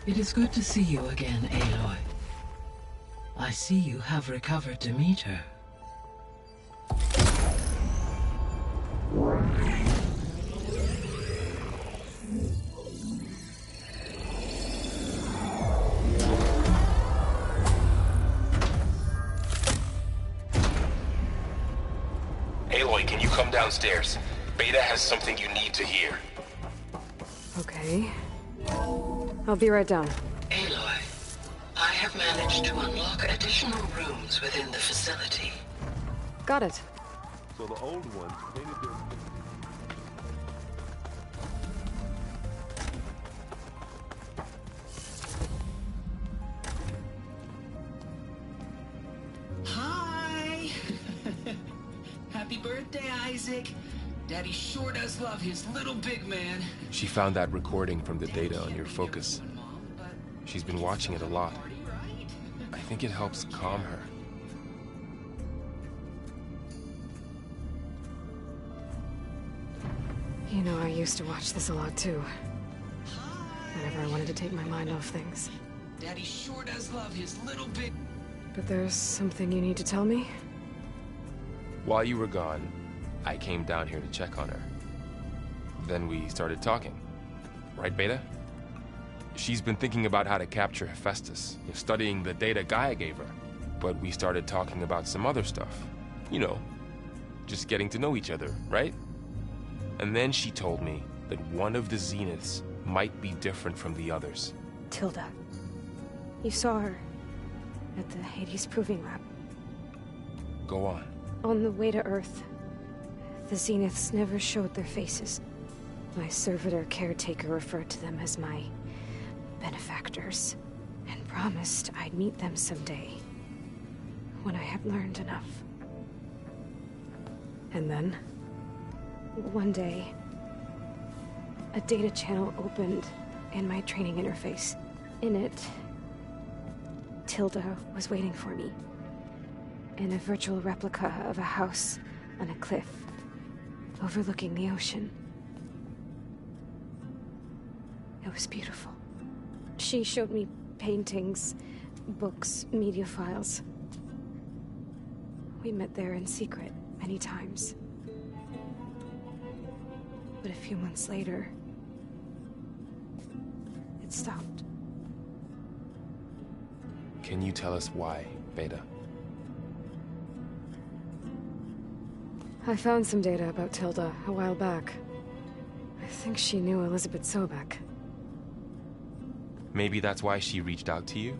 It is good to see you again, Aloy. I see you have recovered Demeter. Aloy, can you come downstairs? Beta has something you need to hear. Okay. I'll be right down. Aloy, I have managed to unlock additional rooms within the facility. Got it. So the old ones painted their... Hi! Happy birthday, Isaac. Daddy sure does love his little big man. She found that recording from the data on your focus. She's been watching it a lot. I think it helps calm her. You know, I used to watch this a lot too. Whenever I wanted to take my mind off things. Daddy sure does love his little big... But there's something you need to tell me? While you were gone, I came down here to check on her. Then we started talking. Right, Beta? She's been thinking about how to capture Hephaestus, studying the data Gaia gave her. But we started talking about some other stuff. You know, just getting to know each other, right? And then she told me that one of the Zeniths might be different from the others. Tilda. You saw her at the Hades Proving Lab. Go on. On the way to Earth, the Zeniths never showed their faces. My servitor caretaker referred to them as my benefactors, and promised I'd meet them someday, when I had learned enough. And then? One day, a data channel opened in my training interface. In it, Tilda was waiting for me, in a virtual replica of a house on a cliff, overlooking the ocean. It was beautiful. She showed me paintings, books, media files. We met there in secret many times. But a few months later, it stopped. Can you tell us why, Beta? I found some data about Tilda a while back. I think she knew Elizabeth Sobek. Maybe that's why she reached out to you?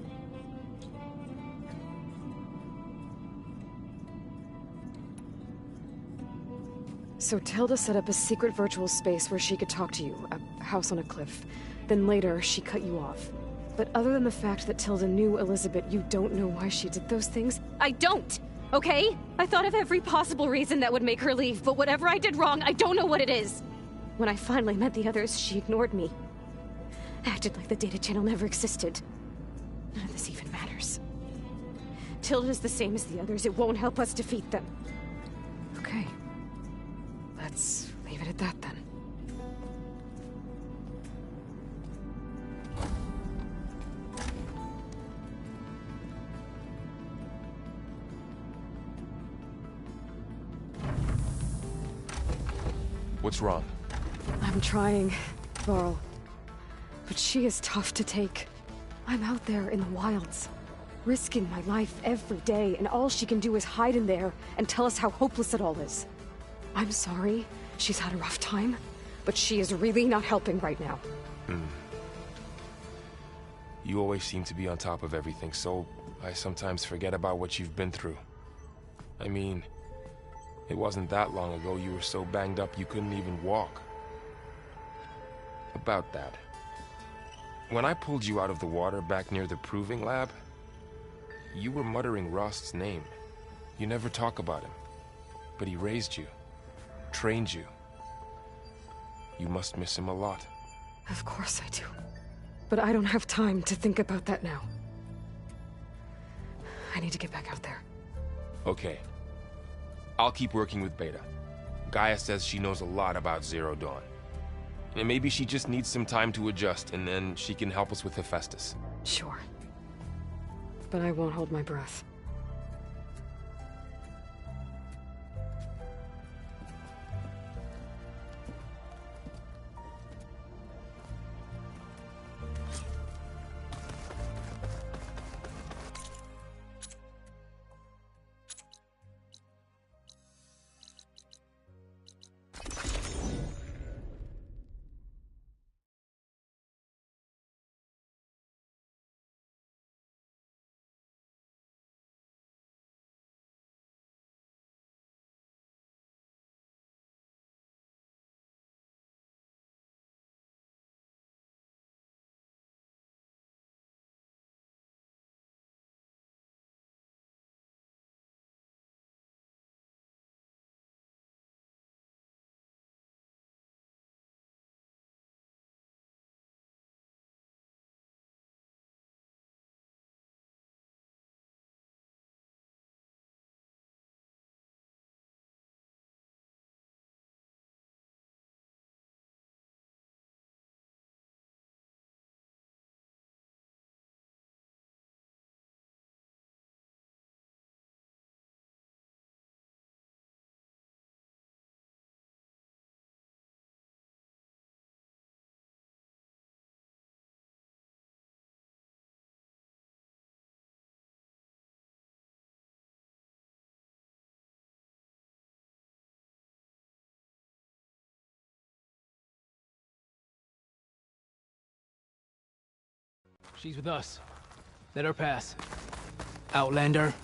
So Tilda set up a secret virtual space where she could talk to you, a house on a cliff. Then later, she cut you off. But other than the fact that Tilda knew Elizabeth, you don't know why she did those things? I don't! Okay? I thought of every possible reason that would make her leave, but whatever I did wrong, I don't know what it is. When I finally met the others, she ignored me. Acted like the data channel never existed. None of this even matters. Tilda's the same as the others. It won't help us defeat them. Okay. Let's leave it at that then. What's wrong? I'm trying, Varl. But she is tough to take. I'm out there in the wilds, risking my life every day, and all she can do is hide in there and tell us how hopeless it all is. I'm sorry, she's had a rough time, but she is really not helping right now. You always seem to be on top of everything, so I sometimes forget about what you've been through. I mean, it wasn't that long ago you were so banged up you couldn't even walk. About that. When I pulled you out of the water back near the Proving Lab, you were muttering Rost's name. You never talk about him. But he raised you, trained you. You must miss him a lot. Of course I do. But I don't have time to think about that now. I need to get back out there. Okay. I'll keep working with Beta. Gaia says she knows a lot about Zero Dawn. And maybe she just needs some time to adjust, and then she can help us with Hephaestus. Sure. But I won't hold my breath. She's with us. Let her pass. Outlander,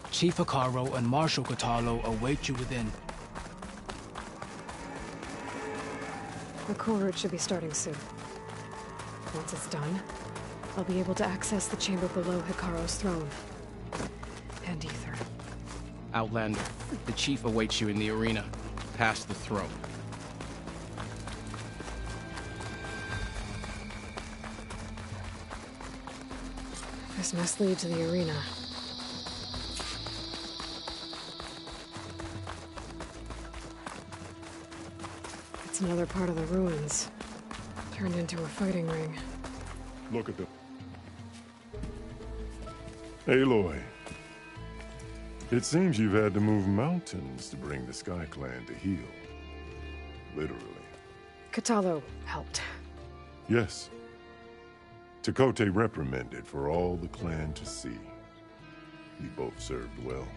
Chief Hekarro and Marshal Kotallo await you within. The core route should be starting soon. Once it's done, I'll be able to access the chamber below Hekarro's throne. And Ether. Outlander, the Chief awaits you in the arena, past the throne. This must lead to the arena. It's another part of the ruins, turned into a fighting ring. Look at them. Aloy. It seems you've had to move mountains to bring the Sky Clan to heel. Literally. Kotallo helped. Yes. Tekotteh reprimanded for all the clan to see. You both served well.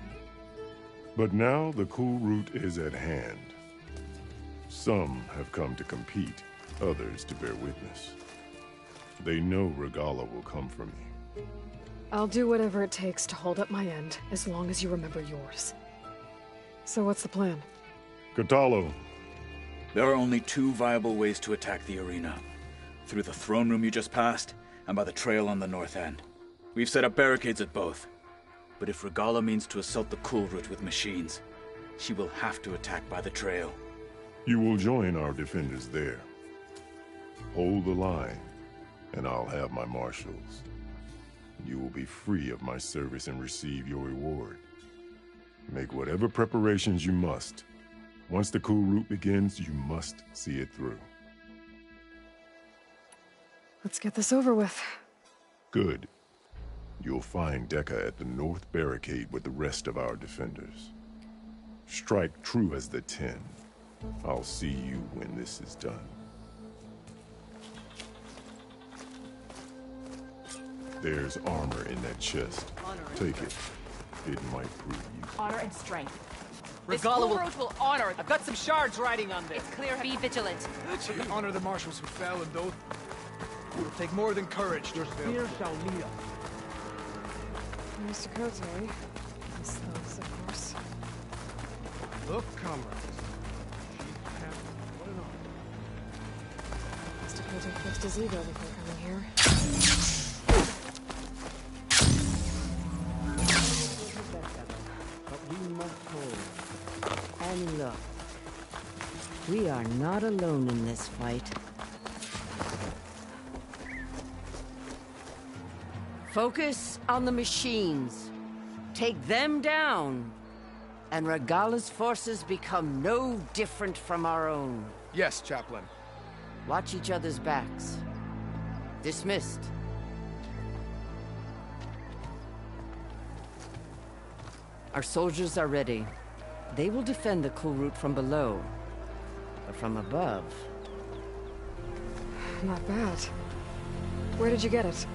But now the cool route is at hand. Some have come to compete, others to bear witness. They know Regalla will come for me. I'll do whatever it takes to hold up my end, as long as you remember yours. So what's the plan? Kotallo. There are only two viable ways to attack the arena. Through the throne room you just passed, and by the trail on the north end. We've set up barricades at both. But if Regalla means to assault the cool route with machines, she will have to attack by the trail. You will join our defenders there. Hold the line, and I'll have my marshals. You will be free of my service and receive your reward. Make whatever preparations you must. Once the cool route begins, you must see it through. Let's get this over with. Good. You'll find Dekka at the north barricade with the rest of our defenders. Strike true as the 10. I'll see you when this is done. There's armor in that chest. Take it. It might prove useful. Honor and strength. Regalla will honor. I've got some shards riding on this. It's clear. Be vigilant. To honor the marshals who fell and those. It'll take more than courage. Your spear shall lead us. Mr. Tekotteh. Miss those, of course. Look, comrades. What an honor. Mr. Tekotteh fixed his ego before coming here. But we must hold. And look, we are not alone in this fight. Focus on the machines. Take them down, and Regalla's forces become no different from our own. Yes, Chaplain. Watch each other's backs. Dismissed. Our soldiers are ready. They will defend the cool route from below. But from above... Not bad. Where did you get it?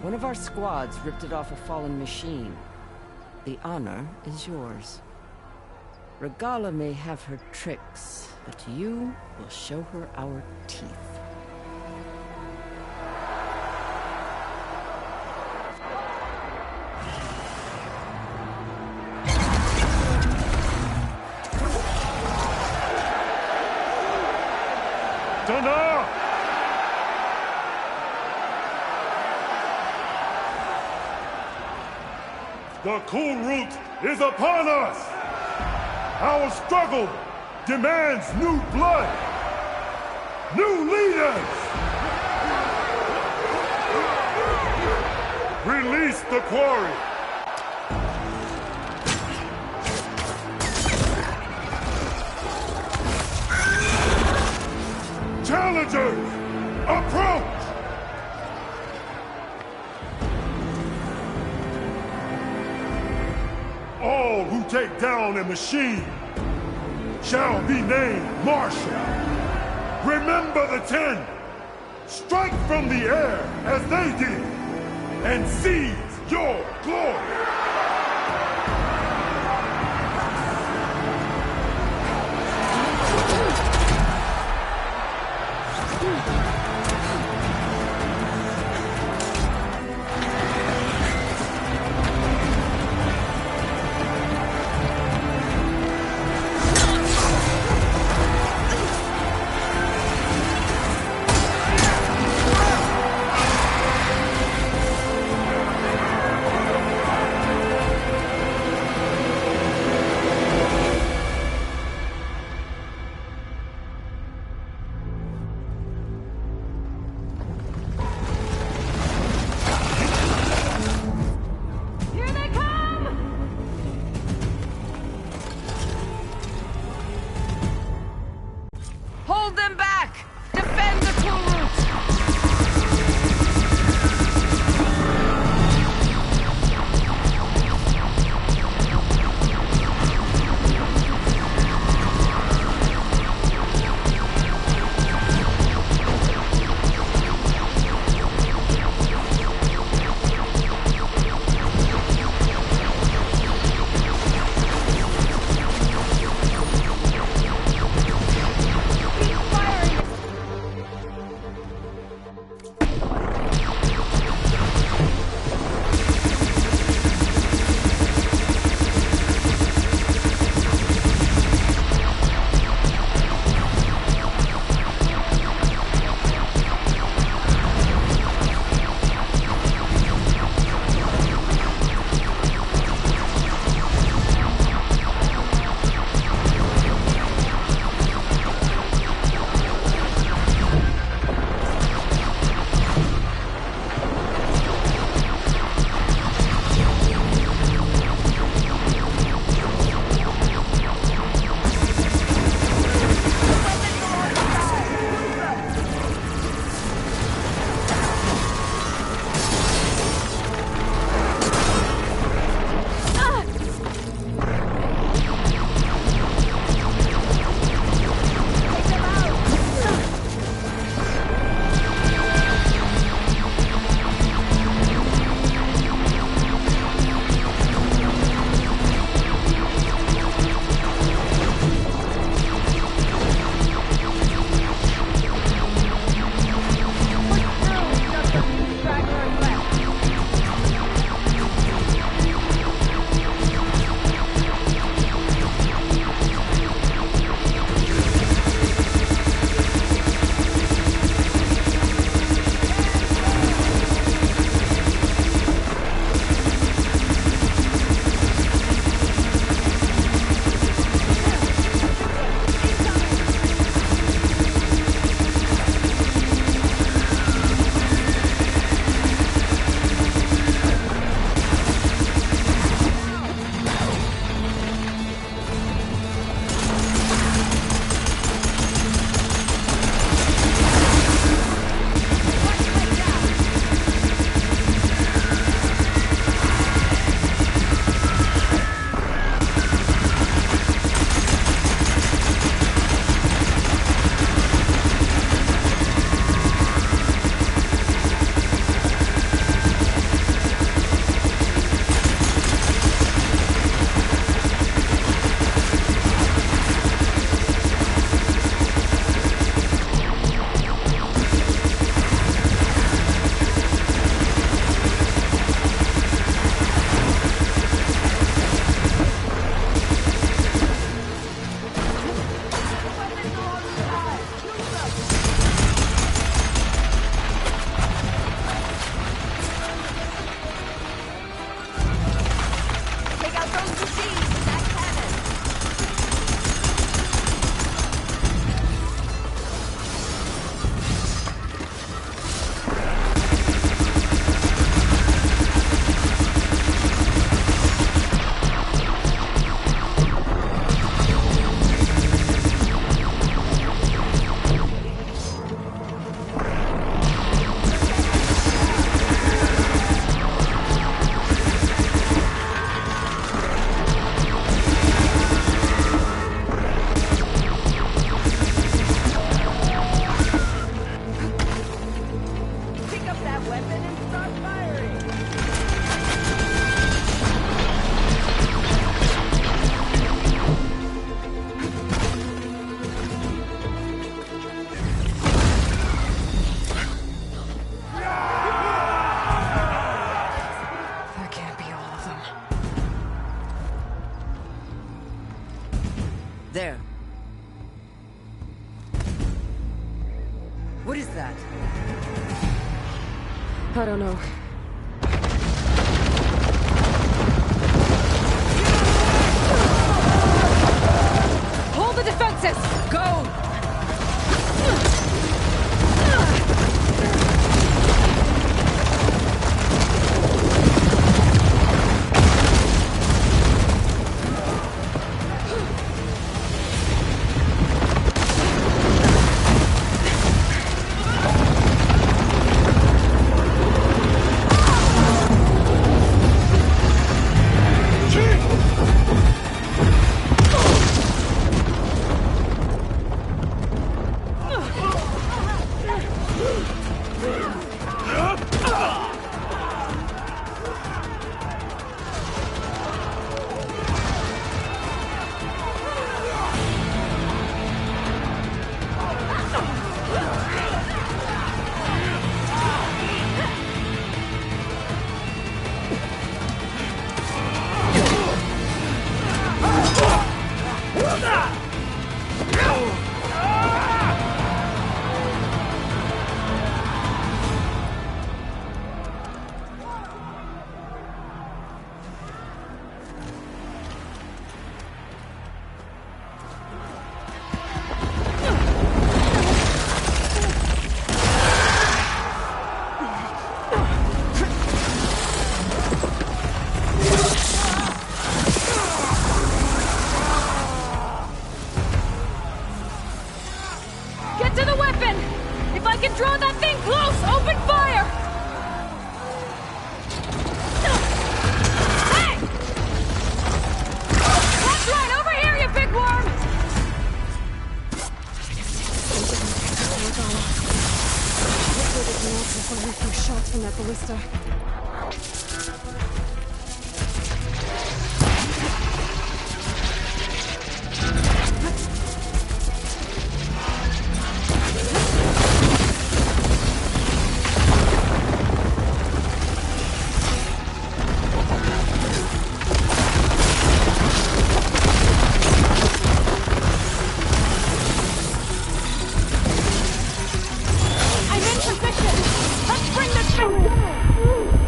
One of our squads ripped it off a fallen machine. The honor is yours. Regala may have her tricks, but you will show her our teeth. Dana! The cool route is upon us! Our struggle demands new blood! New leaders! Release the quarry! Challengers, approach! All who take down a machine shall be named Marshal. Remember the 10. Strike from the air as they did, and seize your glory. that weapon and start firing. That can't be all of them. There. What is that? I don't know. Hold the defenses! Go! Get to the weapon! If I can draw that thing close, open fire! Hey! That's right, over here, you big worm! Hopefully they can answer for a few shots from that ballista. I'm in position! Let's bring this thing down!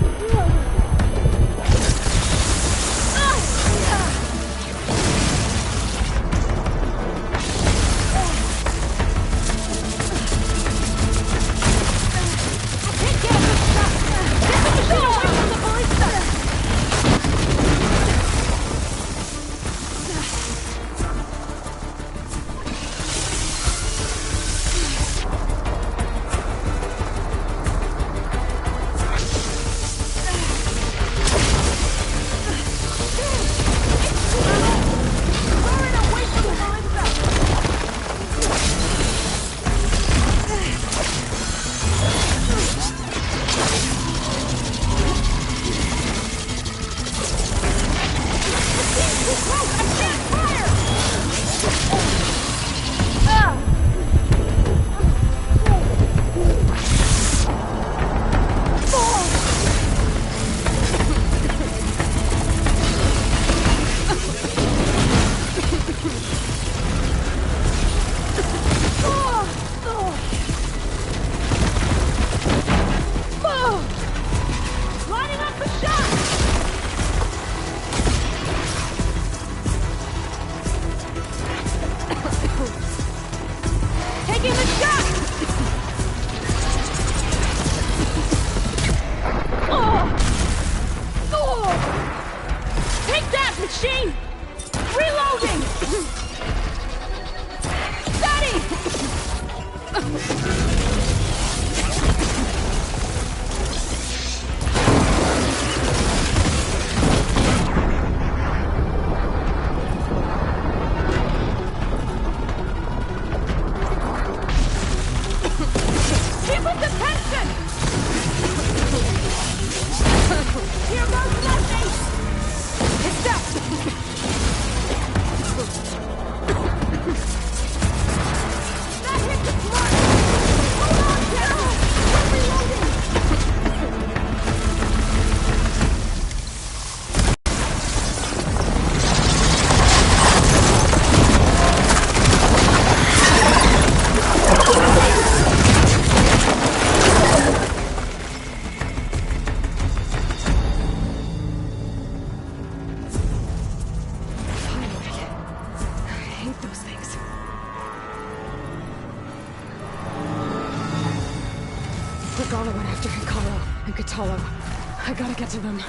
after Hikaru and Kotallo. I gotta get to them.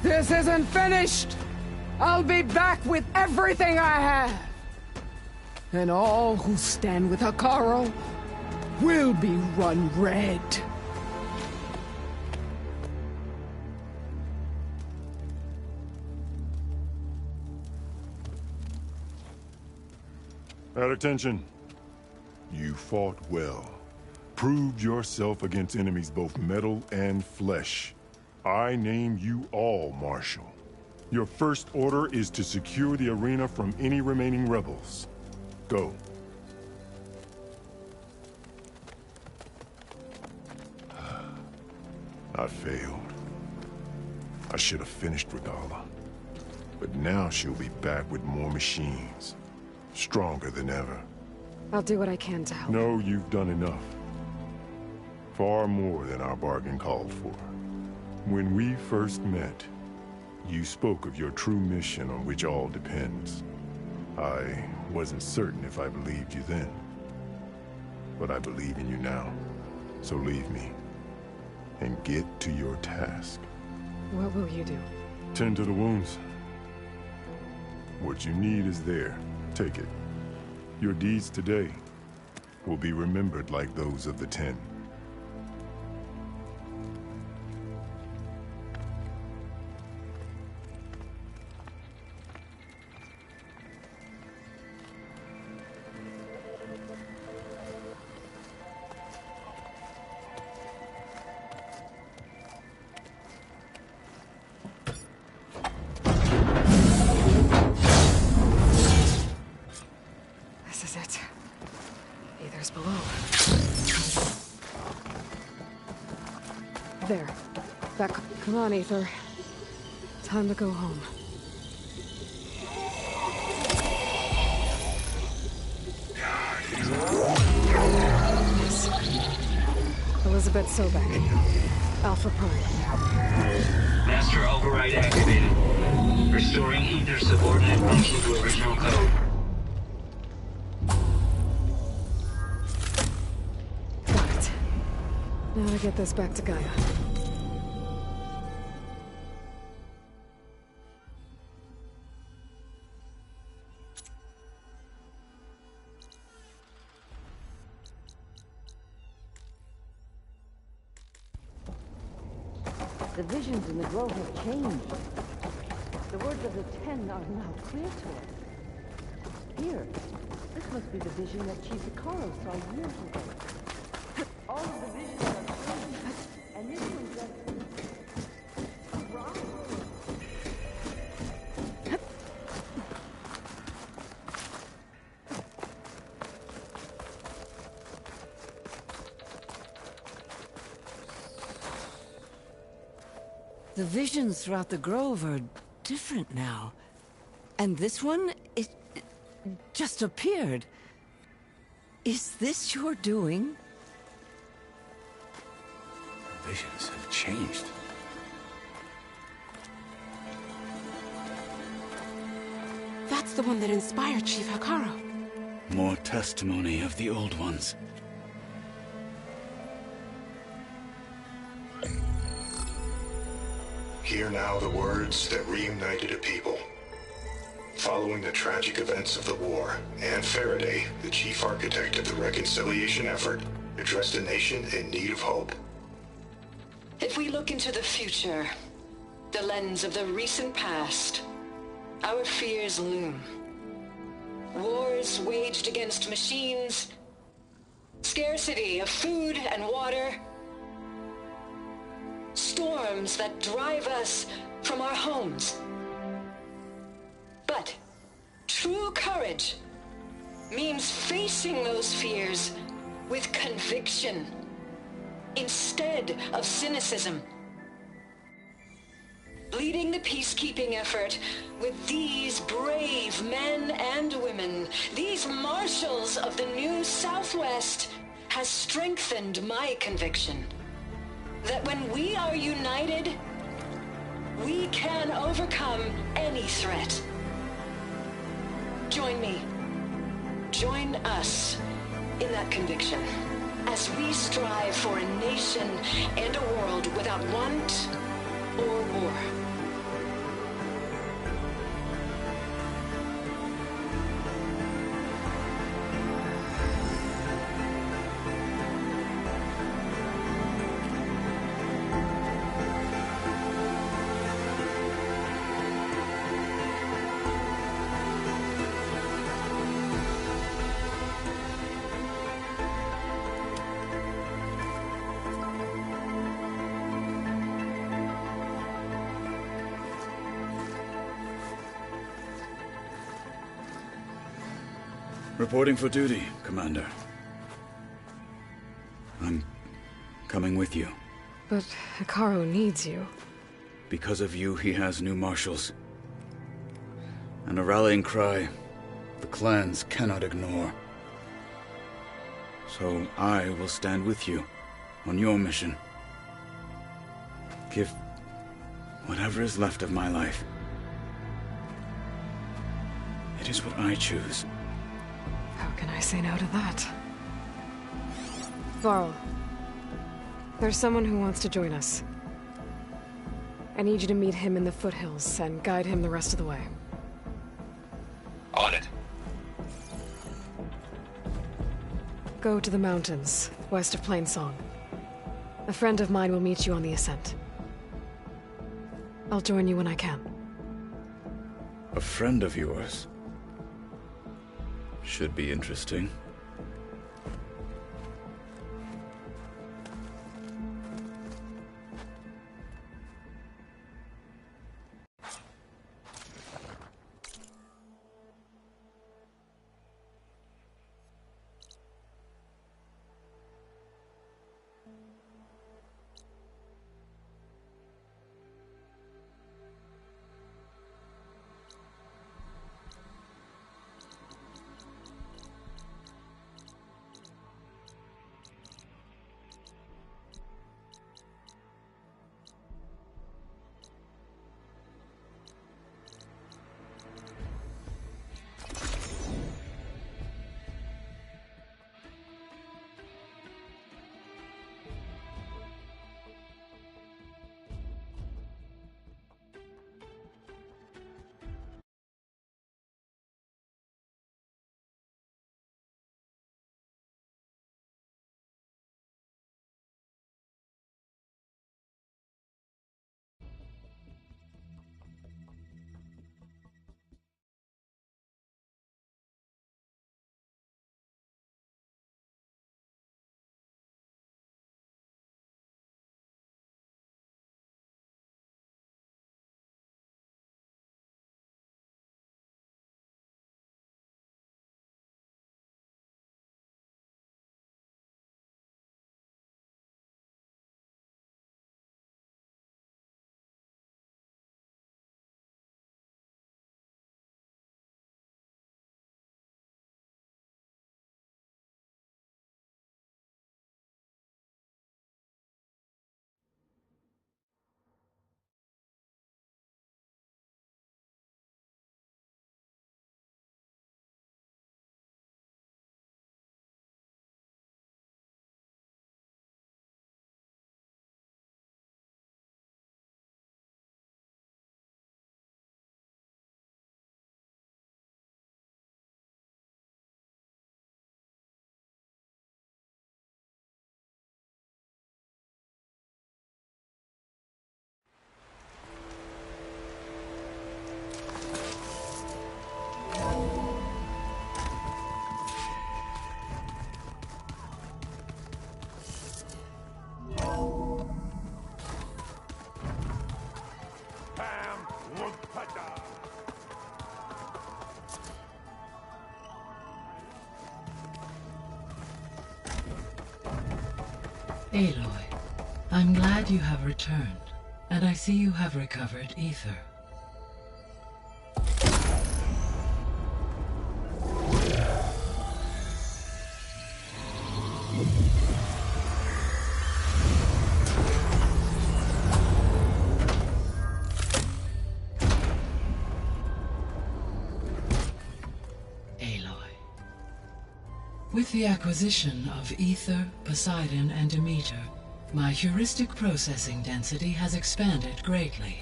This isn't finished! I'll be back with everything I have! And all who stand with Hikaru will be run red. At attention. You fought well. Proved yourself against enemies both metal and flesh. I name you all Marshal. Your first order is to secure the arena from any remaining rebels. Go. I failed. I should have finished Regalla. But now she'll be back with more machines. Stronger than ever. I'll do what I can to help. No, you've done enough. Far more than our bargain called for. When we first met, you spoke of your true mission on which all depends. I wasn't certain if I believed you then. But I believe in you now. So leave me. And get to your task. What will you do? Tend to the wounds. What you need is there. Take it. Your deeds today will be remembered like those of the 10. There. Back. Come on, Aether. Time to go home. Yes. Elizabeth Sobek. Alpha Prime. Master override activated. Restoring Aether subordinate function to original code. Got it. Now to get this back to Gaia. The visions in the grove have changed. The words of the 10 are now clear to us. Here, this must be the vision that Chief Hikaru saw years ago. All of the visions are changed, and this one just The visions throughout the grove are different now. And this one, it just appeared. Is this your doing? Visions have changed. That's the one that inspired Chief Hekarro. More testimony of the Old Ones. Hear now the words that reunited a people. Following the tragic events of the war, Anne Faraday, the chief architect of the reconciliation effort, addressed a nation in need of hope. If we look into the future, the lens of the recent past, our fears loom. Wars waged against machines, scarcity of food and water, storms that drive us from our homes. But true courage means facing those fears with conviction instead of cynicism. Leading the peacekeeping effort with these brave men and women, these marshals of the new Southwest, has strengthened my conviction that when we are united, we can overcome any threat. Join me. Join us in that conviction as we strive for a nation and a world without want or war. Reporting for duty, Commander. I'm coming with you. But Hekarro needs you. Because of you, he has new marshals. And a rallying cry the clans cannot ignore. So I will stand with you on your mission. Give whatever is left of my life. It is what I choose. How can I say no to that? Varl, there's someone who wants to join us. I need you to meet him in the foothills and guide him the rest of the way. On it. Go to the mountains, west of Plainsong. A friend of mine will meet you on the ascent. I'll join you when I can. A friend of yours? Should be interesting. Aloy, I'm glad you have returned, and I see you have recovered Ether. With the acquisition of Ether, Poseidon, and Demeter, my heuristic processing density has expanded greatly.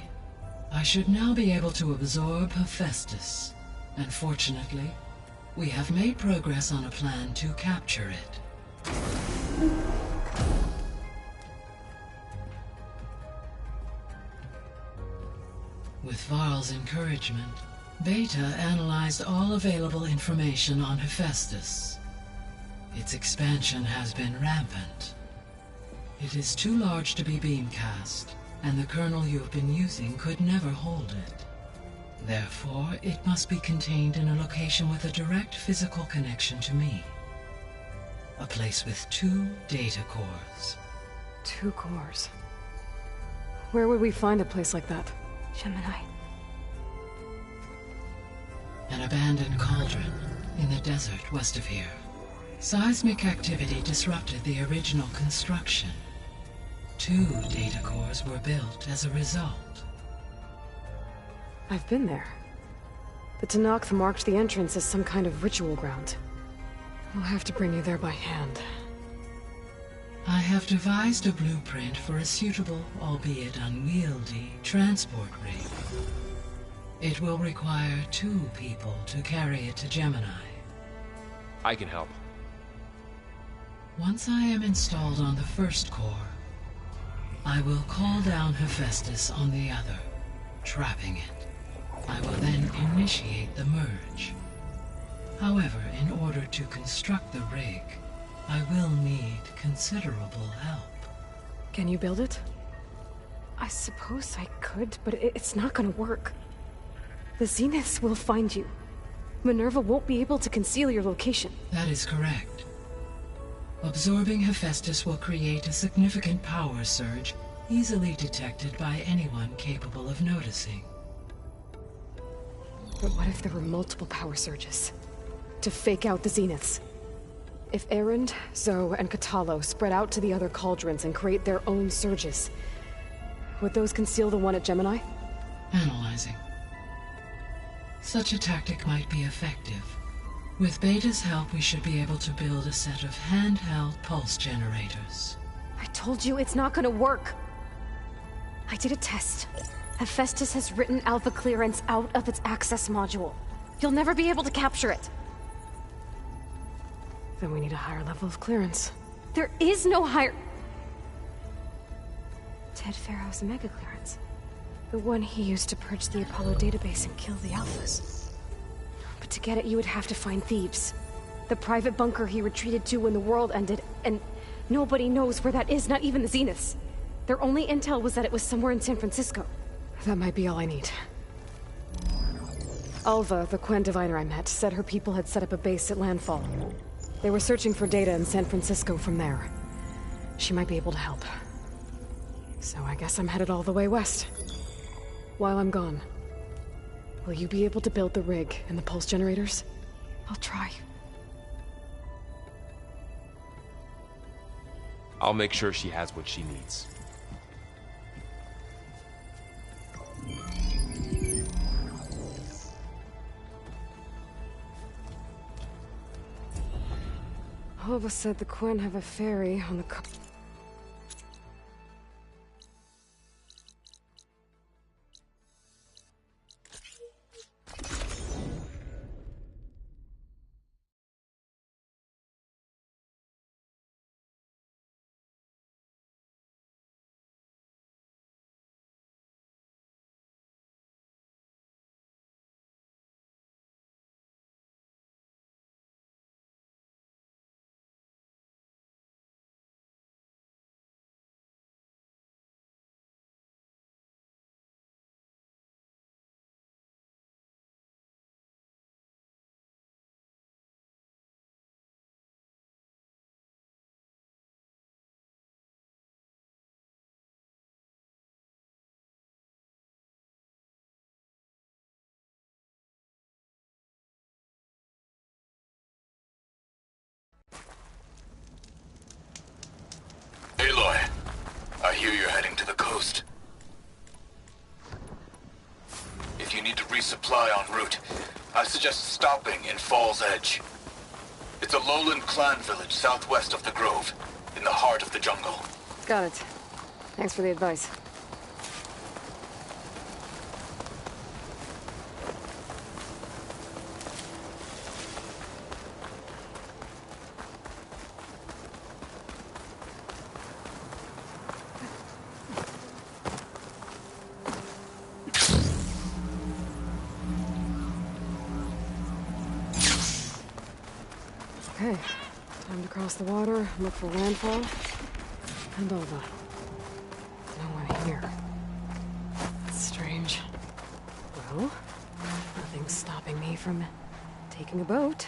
I should now be able to absorb Hephaestus, and fortunately, we have made progress on a plan to capture it. With Varl's encouragement, Beta analyzed all available information on Hephaestus. Its expansion has been rampant. It is too large to be beamcast, and the kernel you've been using could never hold it. Therefore, it must be contained in a location with a direct physical connection to me. A place with 2 data cores. 2 cores? Where would we find a place like that? Gemini. An abandoned cauldron in the desert west of here. Seismic activity disrupted the original construction. 2 data cores were built as a result. I've been there. The Tenakth marked the entrance as some kind of ritual ground. We'll have to bring you there by hand. I have devised a blueprint for a suitable, albeit unwieldy, transport rig. It will require 2 people to carry it to Gemini. I can help. Once I am installed on the first core, I will call down Hephaestus on the other, trapping it. I will then initiate the merge. However, in order to construct the rig, I will need considerable help. Can you build it? I suppose I could, but it's not gonna work. The Zeniths will find you. Minerva won't be able to conceal your location. That is correct. Absorbing Hephaestus will create a significant power surge, easily detected by anyone capable of noticing. But what if there were multiple power surges? To fake out the Zeniths? If Erend, Zoe, and Kotallo spread out to the other cauldrons and create their own surges, would those conceal the one at Gemini? Analyzing. Such a tactic might be effective. With Beta's help, we should be able to build a set of handheld pulse generators. I told you it's not gonna work. I did a test. Hephaestus has written Alpha clearance out of its access module. You'll never be able to capture it. Then we need a higher level of clearance. There is no higher... Ted Pharaoh's mega clearance. The one he used to purge the Apollo database and kill the Alphas. But to get it, you would have to find Thebes. The private bunker he retreated to when the world ended, and nobody knows where that is, not even the Zeniths. Their only intel was that it was somewhere in San Francisco. That might be all I need. Alva, the Quen diviner I met, said her people had set up a base at Landfall. They were searching for data in San Francisco from there. She might be able to help. So I guess I'm headed all the way west. While I'm gone, will you be able to build the rig and the pulse generators? I'll try. I'll make sure she has what she needs. Alva said the Quen have a ferry on the hear you're heading to the coast. If you need to resupply en route, I suggest stopping in Fall's Edge. It's a lowland clan village southwest of the Grove, in the heart of the jungle. Got it. Thanks for the advice. Okay, time to cross the water, look for landfall, and Alva. No one here. That's strange. Well, nothing's stopping me from taking a boat.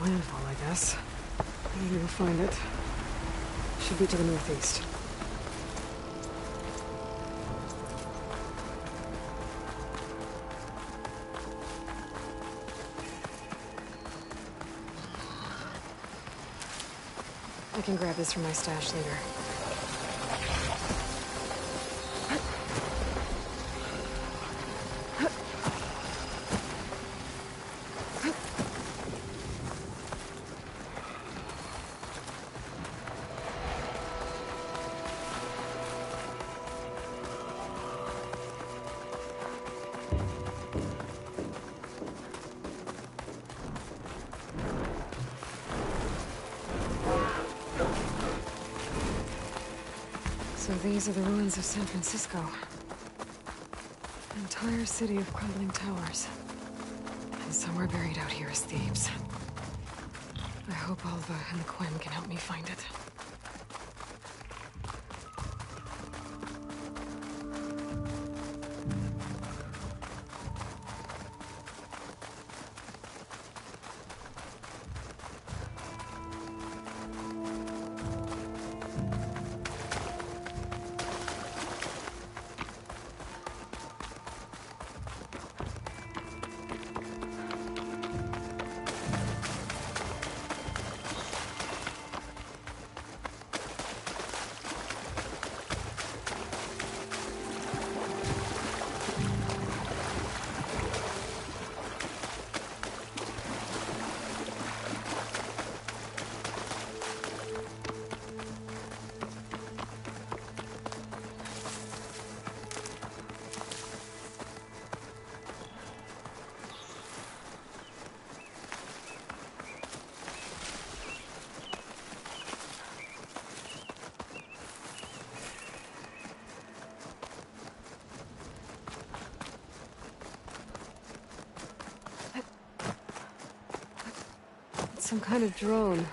Landfall, I guess. Maybe we'll find it. Should be to the northeast. I can grab this from my stash later. So these are the ruins of San Francisco. An entire city of crumbling towers. And somewhere buried out here is Thebes. I hope Alva and the Quen can help me find it. Some kind of drone.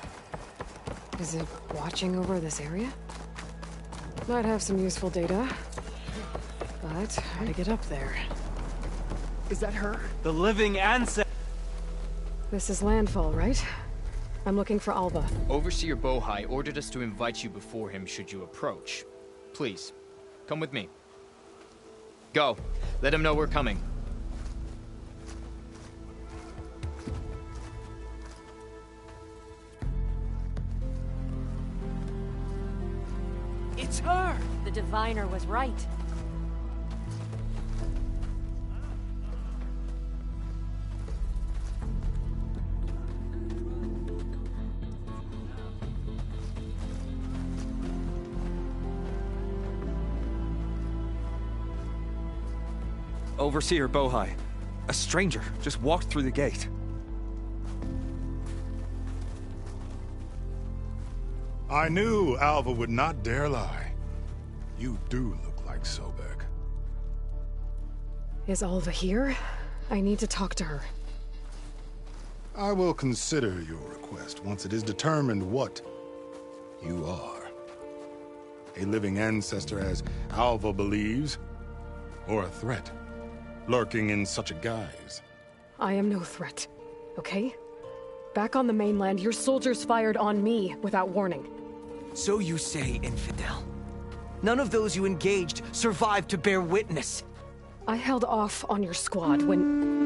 Is it watching over this area? Might have some useful data. But but how to get up there? Is that her? The living ancestor. This is landfall, right? I'm looking for Alva. Overseer Bohai ordered us to invite you before him should you approach. Please, come with me. Go. Let him know we're coming. It's her! The diviner was right. Overseer Bohai. A stranger just walked through the gate. I knew Alva would not dare lie. You do look like Sobek. Is Alva here? I need to talk to her. I will consider your request once it is determined what you are. A living ancestor, as Alva believes, or a threat, lurking in such a guise. I am no threat, okay? Back on the mainland, your soldiers fired on me without warning. So you say, infidel. None of those you engaged survived to bear witness. I held off on your squad when...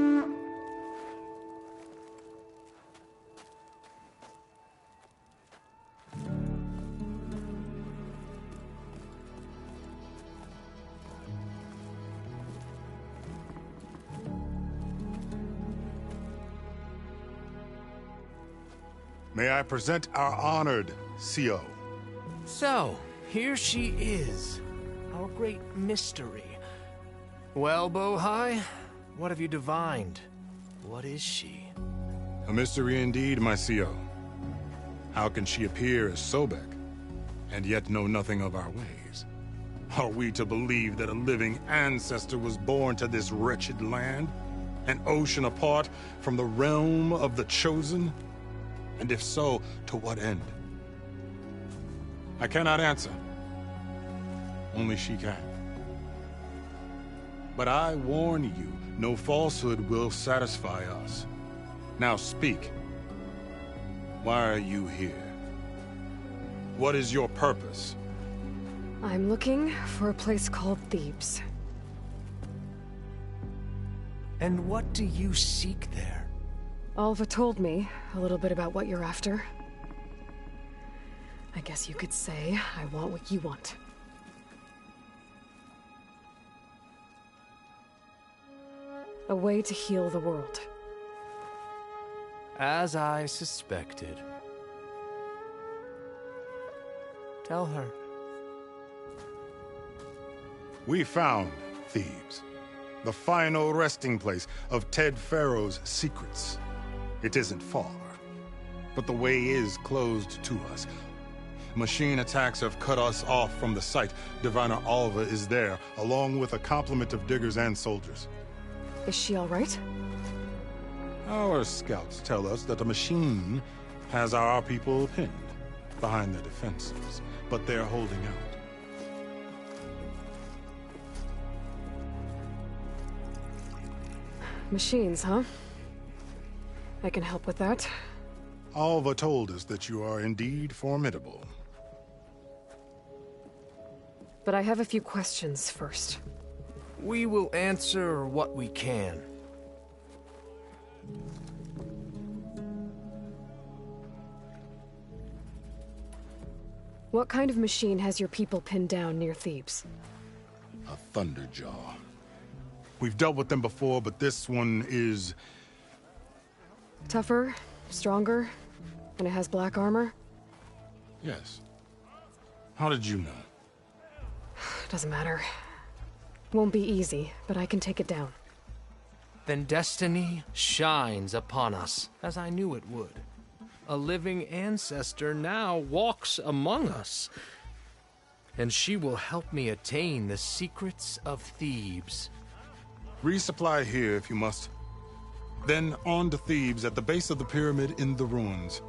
May I present our honored CO. So, here she is. Our great mystery. Well, Bohai, what have you divined? What is she? A mystery indeed, my CO. How can she appear as Sobek, and yet know nothing of our ways? Are we to believe that a living ancestor was born to this wretched land? An ocean apart from the realm of the Chosen? And if so, to what end? I cannot answer. Only she can. But I warn you, no falsehood will satisfy us. Now speak. Why are you here? What is your purpose? I'm looking for a place called Thebes. And what do you seek there? Alva told me a little bit about what you're after. I guess you could say I want what you want. A way to heal the world. As I suspected. Tell her. We found Thebes, the final resting place of Ted Pharaoh's secrets. It isn't far, but the way is closed to us. Machine attacks have cut us off from the site. Diviner Alva is there, along with a complement of diggers and soldiers. Is she all right? Our scouts tell us that a machine has our people pinned behind their defenses, but they're holding out. Machines, huh? I can help with that. Alva told us that you are indeed formidable. But I have a few questions first. We will answer what we can. What kind of machine has your people pinned down near Thebes? A Thunderjaw. We've dealt with them before, but this one is... Tougher, stronger, and it has black armor? Yes. How did you know? Doesn't matter. Won't be easy, but I can take it down. Then destiny shines upon us, as I knew it would. A living ancestor now walks among us. And she will help me attain the secrets of Thebes. Resupply here if you must. Then on to Thebes at the base of the pyramid in the ruins.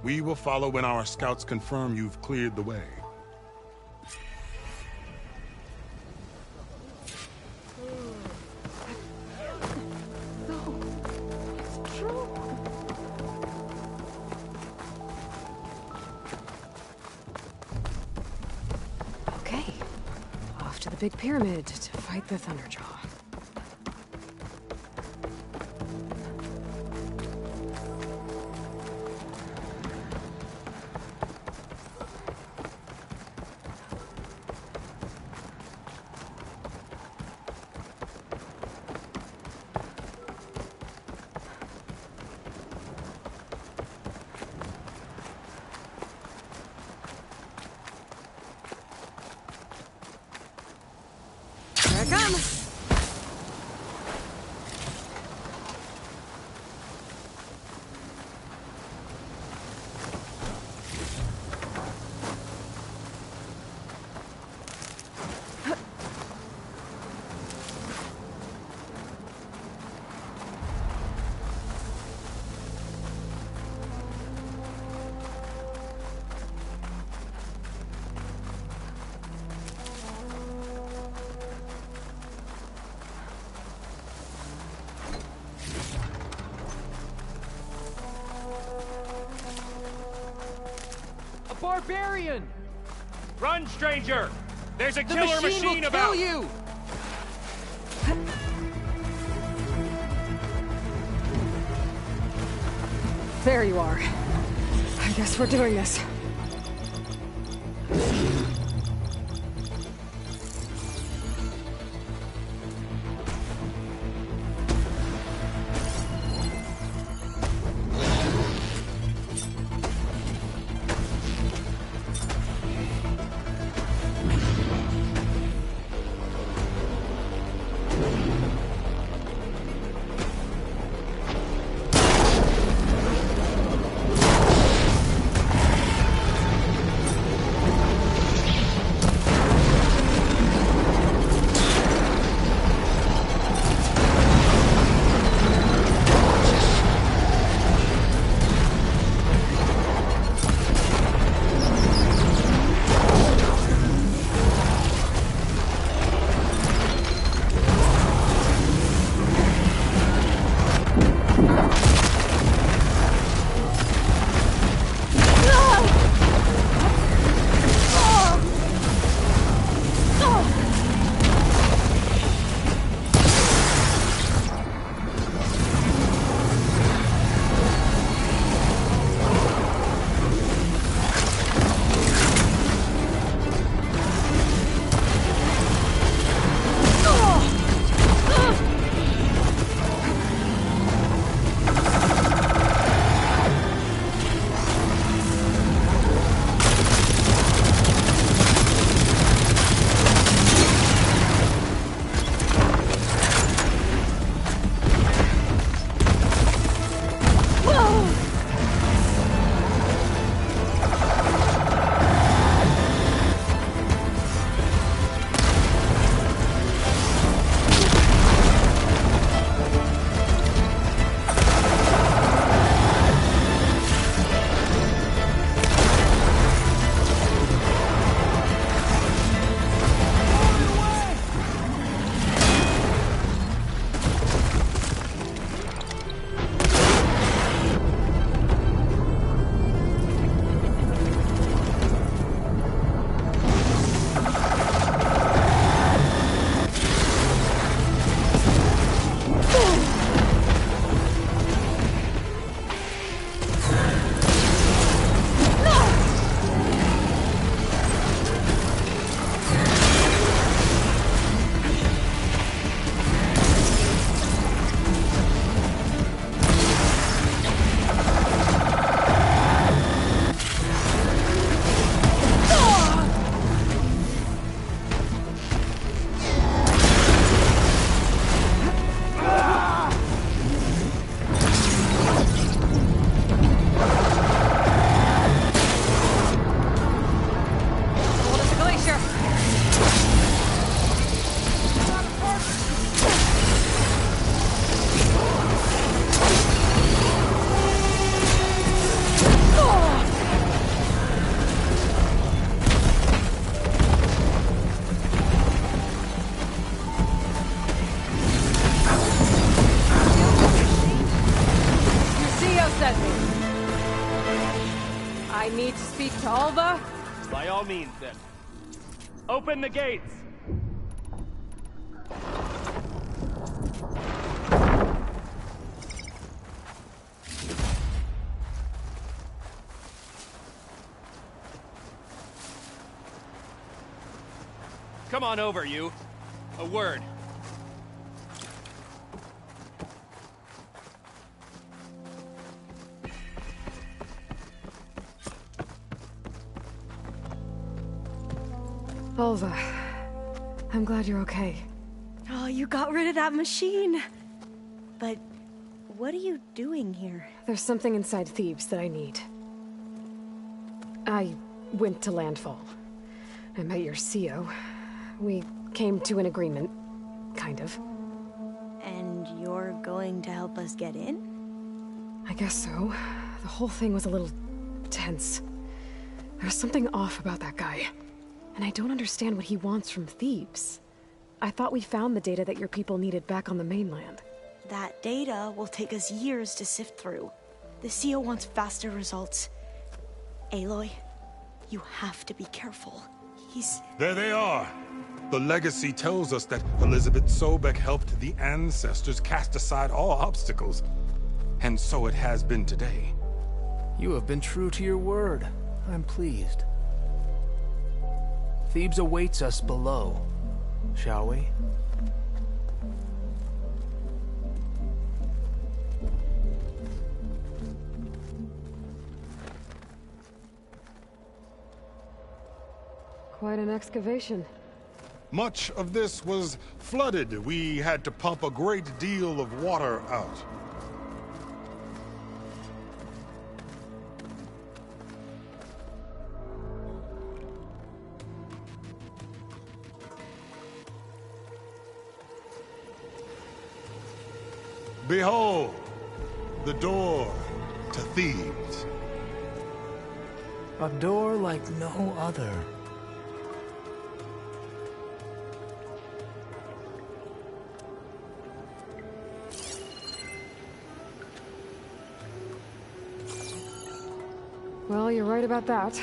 We will follow when our scouts confirm you've cleared the way. big pyramid to fight the Thunderjaw. Here I come! Barbarian! Run, stranger! There's a The killer machine will about! kill you! There you are. I guess we're doing this. need to speak to Alva? By all means, then. Open the gates! Come on over, you. A word. Volva, I'm glad you're okay. Oh, you got rid of that machine. But what are you doing here? There's something inside Thebes that I need. I went to Landfall. I met your CO. We came to an agreement, kind of. And you're going to help us get in? I guess so. The whole thing was a little tense. There's something off about that guy. And I don't understand what he wants from Thebes. I thought we found the data that your people needed back on the mainland. That data will take us years to sift through. The CO wants faster results. Aloy, you have to be careful. There they are! The legacy tells us that Elizabeth Sobek helped the ancestors cast aside all obstacles. And so it has been today. You have been true to your word. I'm pleased. Thebes awaits us below, shall we? Quite an excavation. Much of this was flooded. We had to pump a great deal of water out. Behold, the door to Thebes. A door like no other. Well, you're right about that.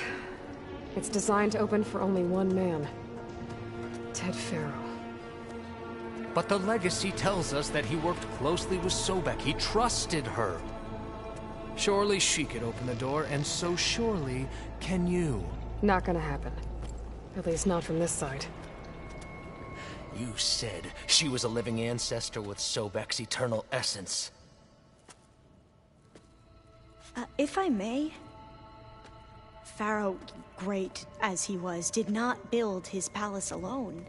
It's designed to open for only one man. Ted Faro. But the legacy tells us that he worked closely with Sobek. He trusted her. Surely she could open the door, and so surely can you. Not gonna happen. At least not from this side. You said she was a living ancestor with Sobek's eternal essence. If I may... Faro, great as he was, did not build his palace alone.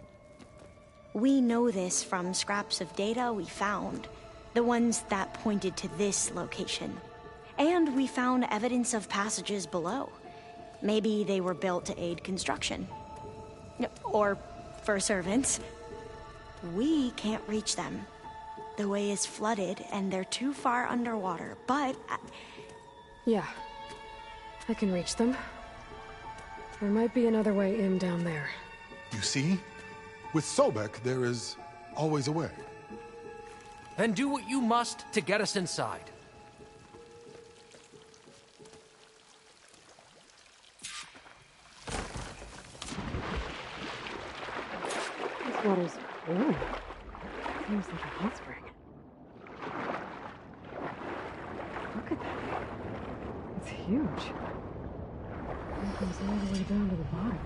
We know this from scraps of data we found, the ones that pointed to this location. And we found evidence of passages below. Maybe they were built to aid construction. Or for servants. We can't reach them. The way is flooded and they're too far underwater, but... Yeah. I can reach them. There might be another way in down there. You see? With Sobek, there is always a way. Then do what you must to get us inside. This water's warm. Seems like a hot spring. Look at that. It's huge. It goes all the way down to the bottom.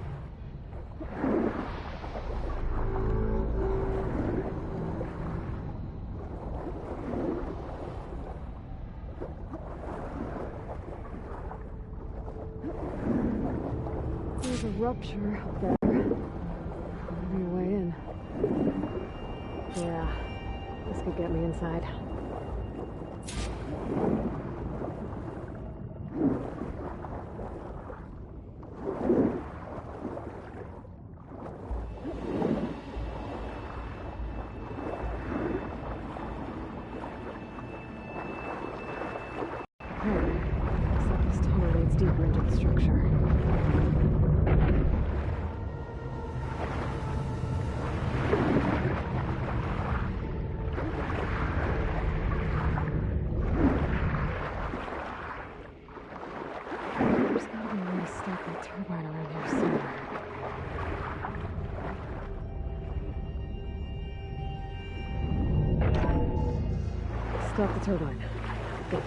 There's a rupture up there. Maybe a way in. Yeah, this could get me inside. Looks like this tunnel leads deeper into the structure. There's gotta be a way to stop that turbine around here somewhere. stop the turbine. Good.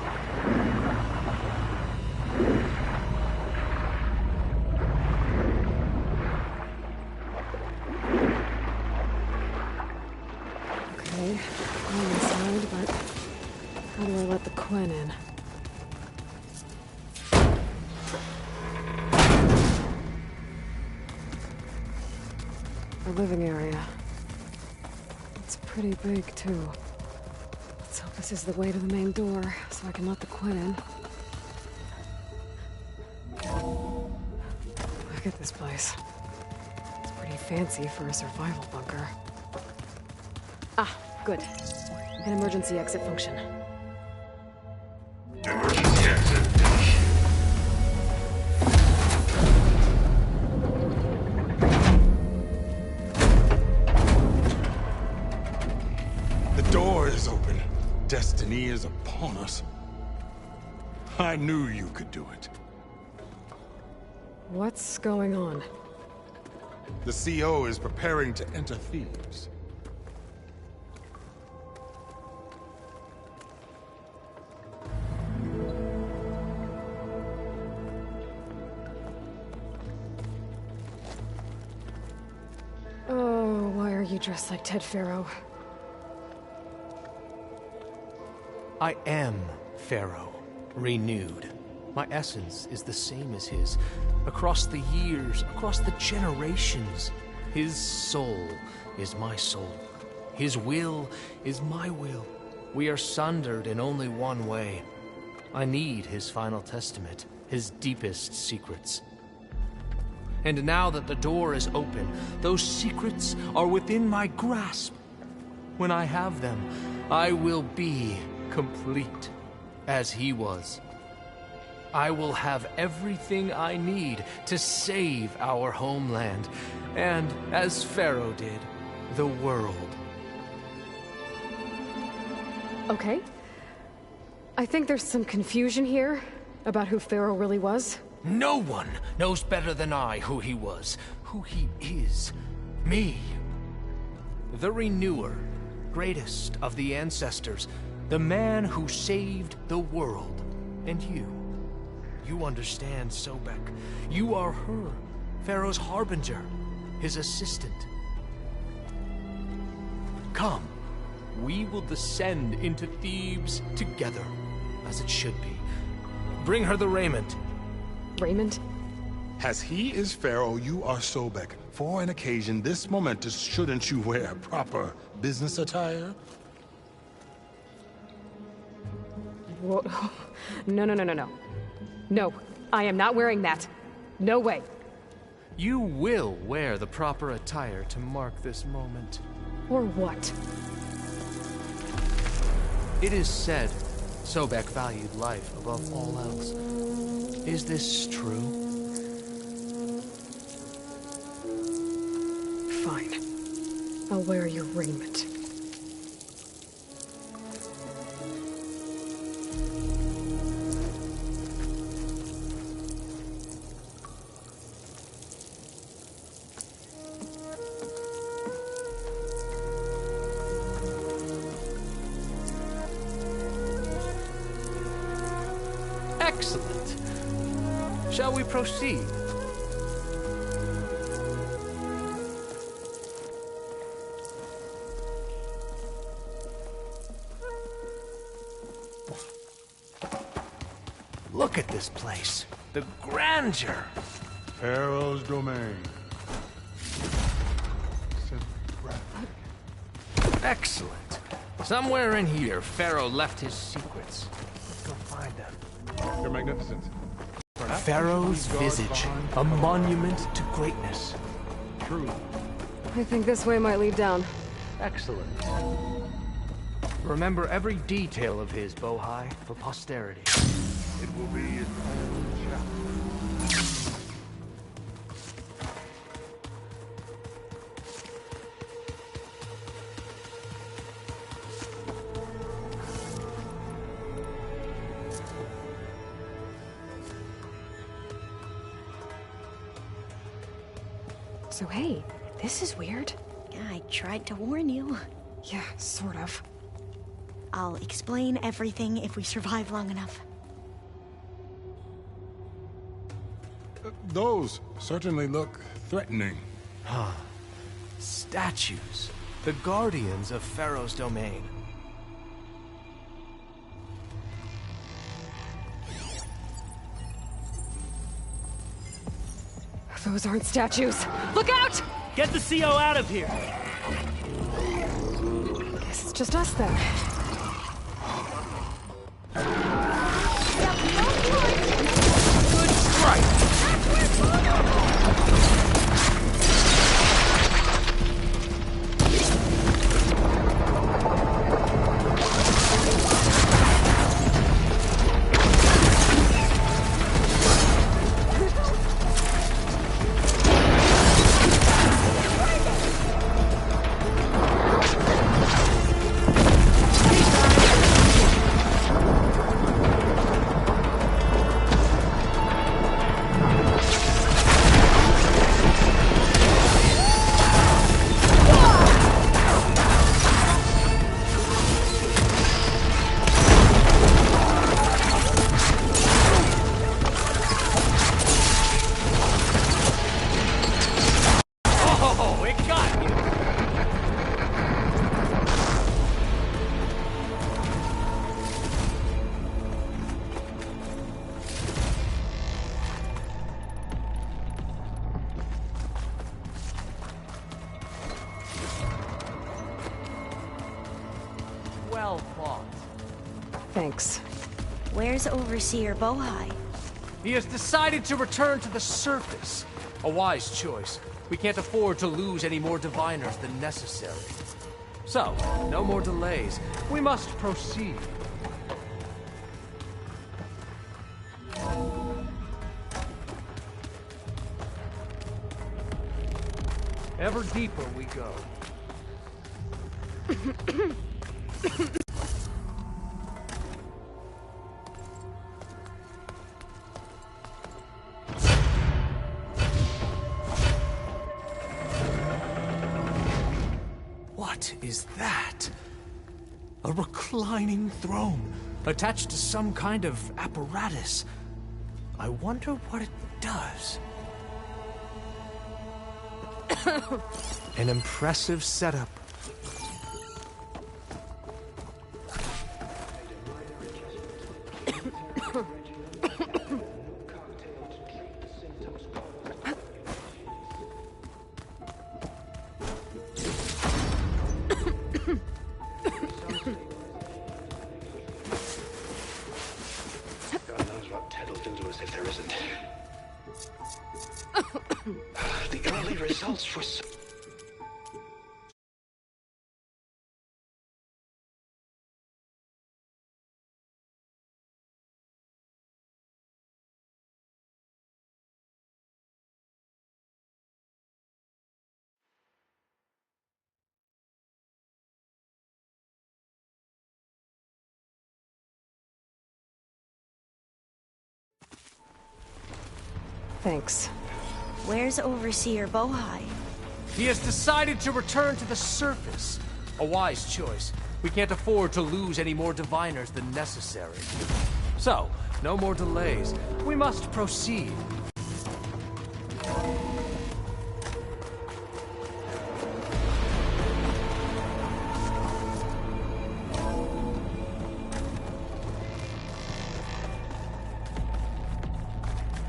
Okay, I'm inside, but how do I let the Quen in? The living area. It's pretty big, too. Let's hope this is the way to the main door, so I can let the Quen in. Look at this place. It's pretty fancy for a survival bunker. Ah, good. An emergency exit function. Emergency exit function. The door is open. Destiny is upon us. I knew you could do it. What's going on? The CO is preparing to enter Thebes. Oh, why are you dressed like Ted Faro? I am Pharaoh, renewed. My essence is the same as his. Across the years, across the generations, his soul is my soul. His will is my will. We are sundered in only one way. I need his final testament, his deepest secrets. And now that the door is open, those secrets are within my grasp. When I have them, I will be complete, as he was. I will have everything I need to save our homeland, and, as Pharaoh did, the world. Okay. I think there's some confusion here about who Pharaoh really was. No one knows better than I who he was, who he is. Me. The Renewer, greatest of the ancestors, the man who saved the world. And you. You understand, Sobek. You are her, Pharaoh's harbinger, his assistant. Come, we will descend into Thebes together, as it should be. Bring her the raiment. Raiment? As he is Pharaoh, you are Sobek. For an occasion this momentous, shouldn't you wear proper business attire? Whoa. No. No, I am not wearing that. No way. You will wear the proper attire to mark this moment. Or what? It is said Sobek valued life above all else. Is this true? Fine. I'll wear your raiment. Excellent. Shall we proceed? Look at this place. The grandeur. Pharaoh's domain. Excellent. Somewhere in here, Pharaoh left his secrets. Let's go find them. Your Magnificence. Pharaoh's visage, a monument to greatness. True. I think this way might lead down. Excellent. Remember every detail of his, Bohai, for posterity. It will be his own chapter. So hey, this is weird. Yeah, I tried to warn you. Yeah, sort of. I'll explain everything if we survive long enough. Those certainly look threatening. Statues. The guardians of Pharaoh's domain. Those aren't statues. Look out! Get the CO out of here! Guess it's just us then. Good strike! Well fought. Thanks. Where's Overseer Bohai? He has decided to return to the surface. A wise choice. We can't afford to lose any more diviners than necessary. So, no more delays. We must proceed. Ever deeper we go. What is that? A reclining throne, attached to some kind of apparatus. I wonder what it does. An impressive setup. God knows what Ted will do to us if there isn't. The early results were so... Thanks. Where's Overseer Bohai? He has decided to return to the surface. A wise choice. We can't afford to lose any more diviners than necessary. So, no more delays. We must proceed.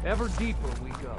Ever deeper we go.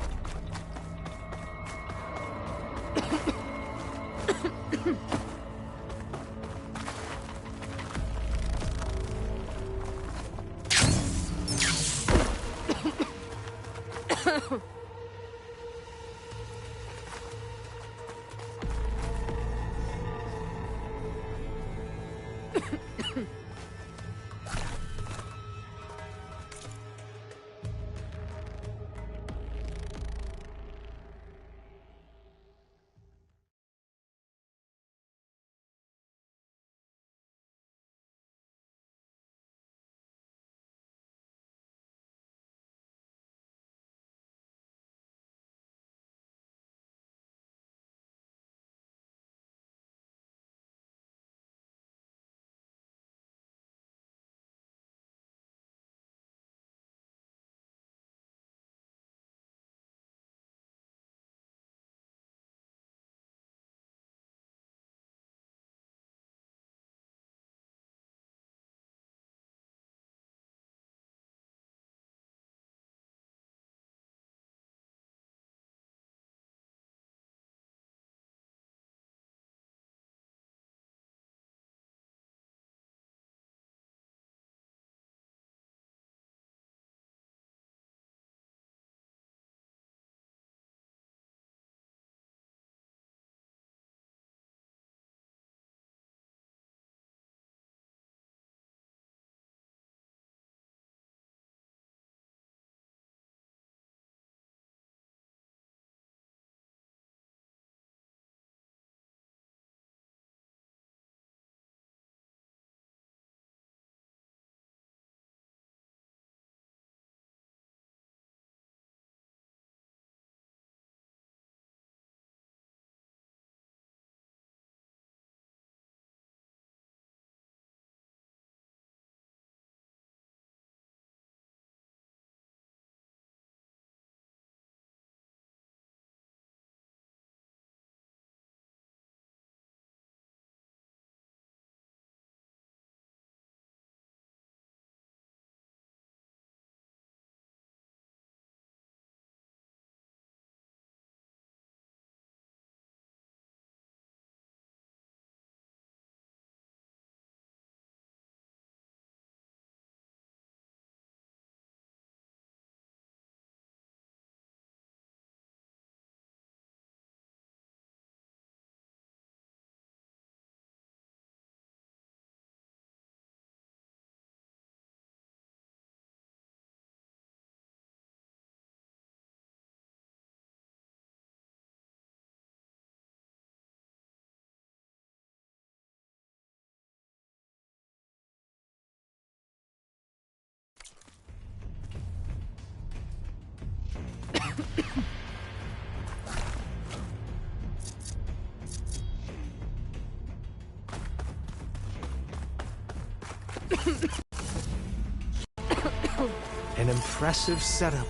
An impressive setup.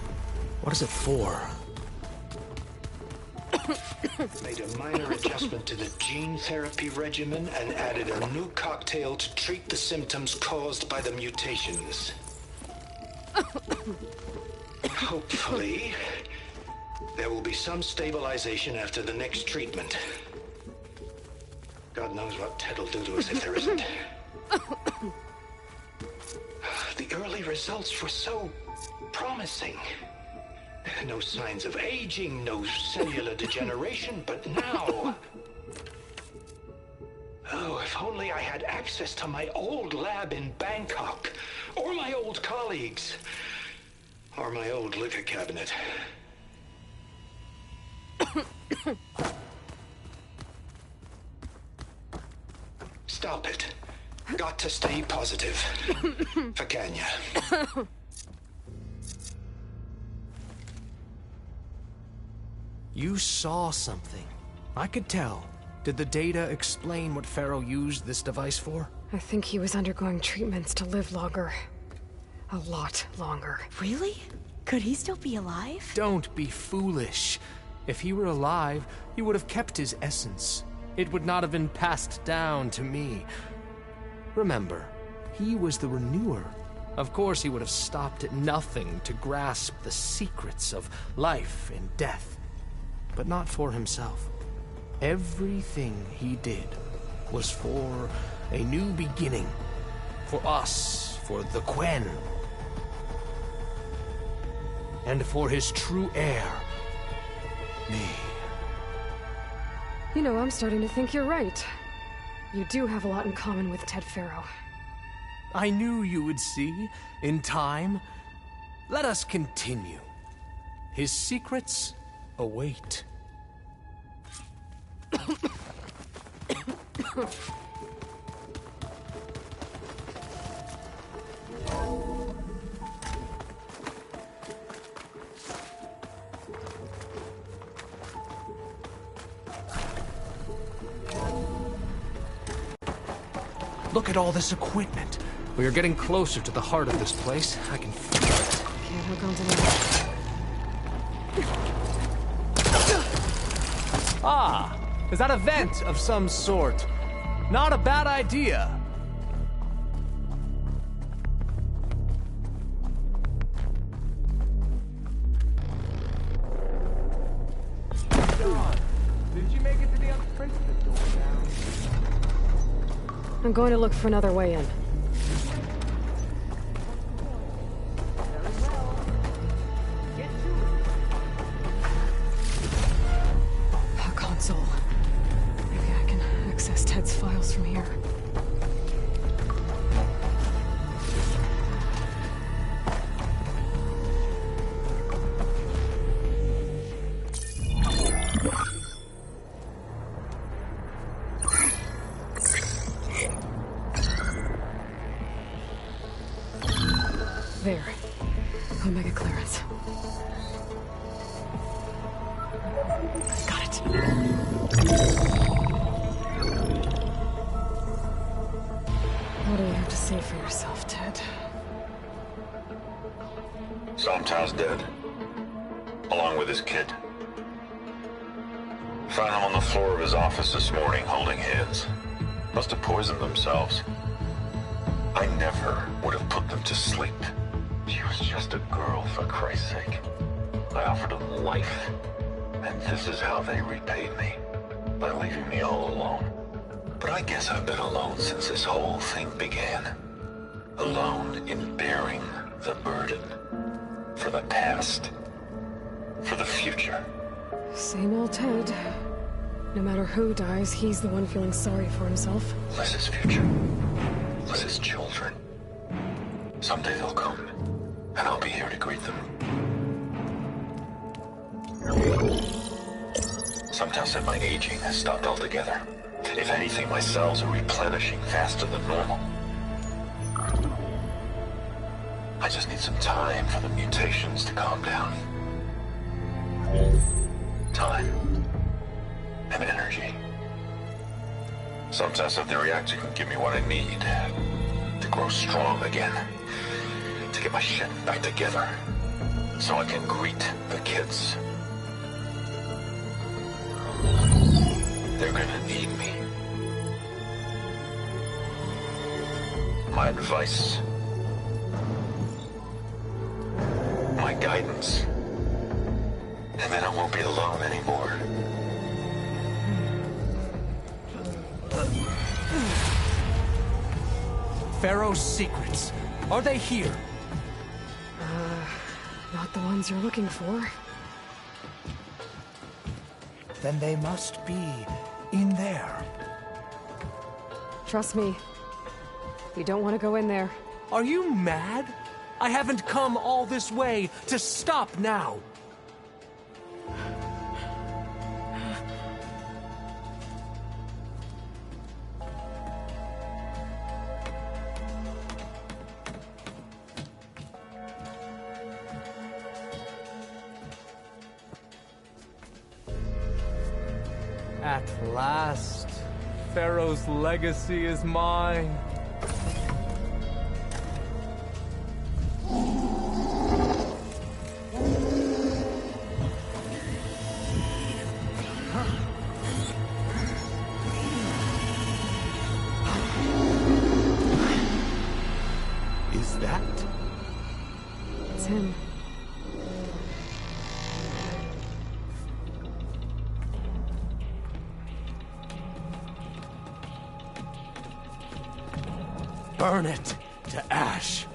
What is it for? Made a minor adjustment to the gene therapy regimen and added a new cocktail to treat the symptoms caused by the mutations. Hopefully, there will be some stabilization after the next treatment. God knows what Ted will do to us if there isn't. The early results were so promising. No signs of aging, no cellular degeneration, but now... Oh, if only I had access to my old lab in Bangkok, or my old colleagues, or my old liquor cabinet. Stop it. Got to stay positive. For Kenya. You saw something. I could tell. Did the data explain what Pharaoh used this device for? I think he was undergoing treatments to live longer. A lot longer. Really? Could he still be alive? Don't be foolish. If he were alive, he would have kept his essence. It would not have been passed down to me. Remember, he was the renewer. Of course he would have stopped at nothing to grasp the secrets of life and death. But not for himself. Everything he did was for a new beginning. For us, for the Quen. And for his true heir, me. You know, I'm starting to think you're right. You do have a lot in common with Ted Pharaoh. I knew you would see, in time. Let us continue. His secrets await. Look at all this equipment. We are getting closer to the heart of this place. I can feel it. Can't hook onto that. Ah! Is that a vent of some sort? Not a bad idea. John, did you make it to the unprinted door now? I'm going to look for another way in. A console. Maybe I can access Ted's files from here. There. Omega clearance. Got it. What do you have to say for yourself, Ted? Somtow's dead. Along with his kid. Found him on the floor of his office this morning, holding hands. Must have poisoned themselves. I never would have put them to sleep. She was just a girl, for Christ's sake. I offered them life, and this is how they repaid me, by leaving me all alone. But I guess I've been alone since this whole thing began. Alone in bearing the burden. For the past. For the future. Same old Ted. No matter who dies, he's the one feeling sorry for himself. Liz's future. Liz's children. Someday they'll come. And I'll be here to greet them. Sometimes said my aging has stopped altogether. If anything, my cells are replenishing faster than normal. I just need some time for the mutations to calm down. Time. And energy. Sometimes if the reactor can give me what I need, to grow strong again, to get my shit back together, so I can greet the kids. They're gonna need me. My advice, my guidance, and then I won't be alone anymore. Pharaoh's secrets. Are they here? Not the ones you're looking for. Then they must be in there. Trust me. You don't want to go in there. Are you mad? I haven't come all this way to stop now. At last, Pharaoh's legacy is mine. Is that? It's him. Burn it to ash.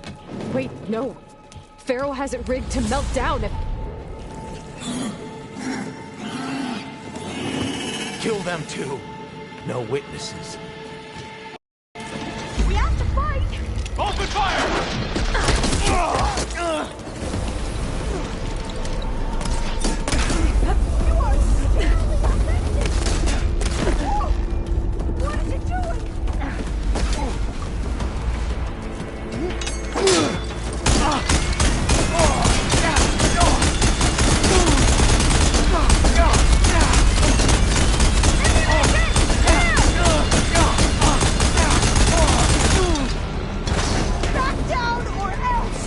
Wait, no. Pharaoh has it rigged to melt down if... Kill them too. No witnesses. We have to fight! Open fire! What is it doing? Back down or else!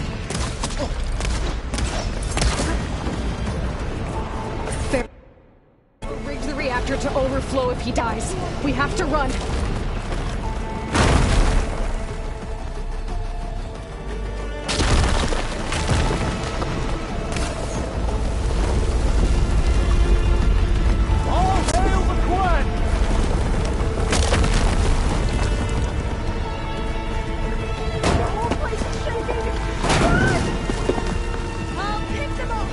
Pharaoh rigged the reactor to overflow if he dies. We have to run. All hail the Quen! The whole place is shaking! Run! I'll pick them up!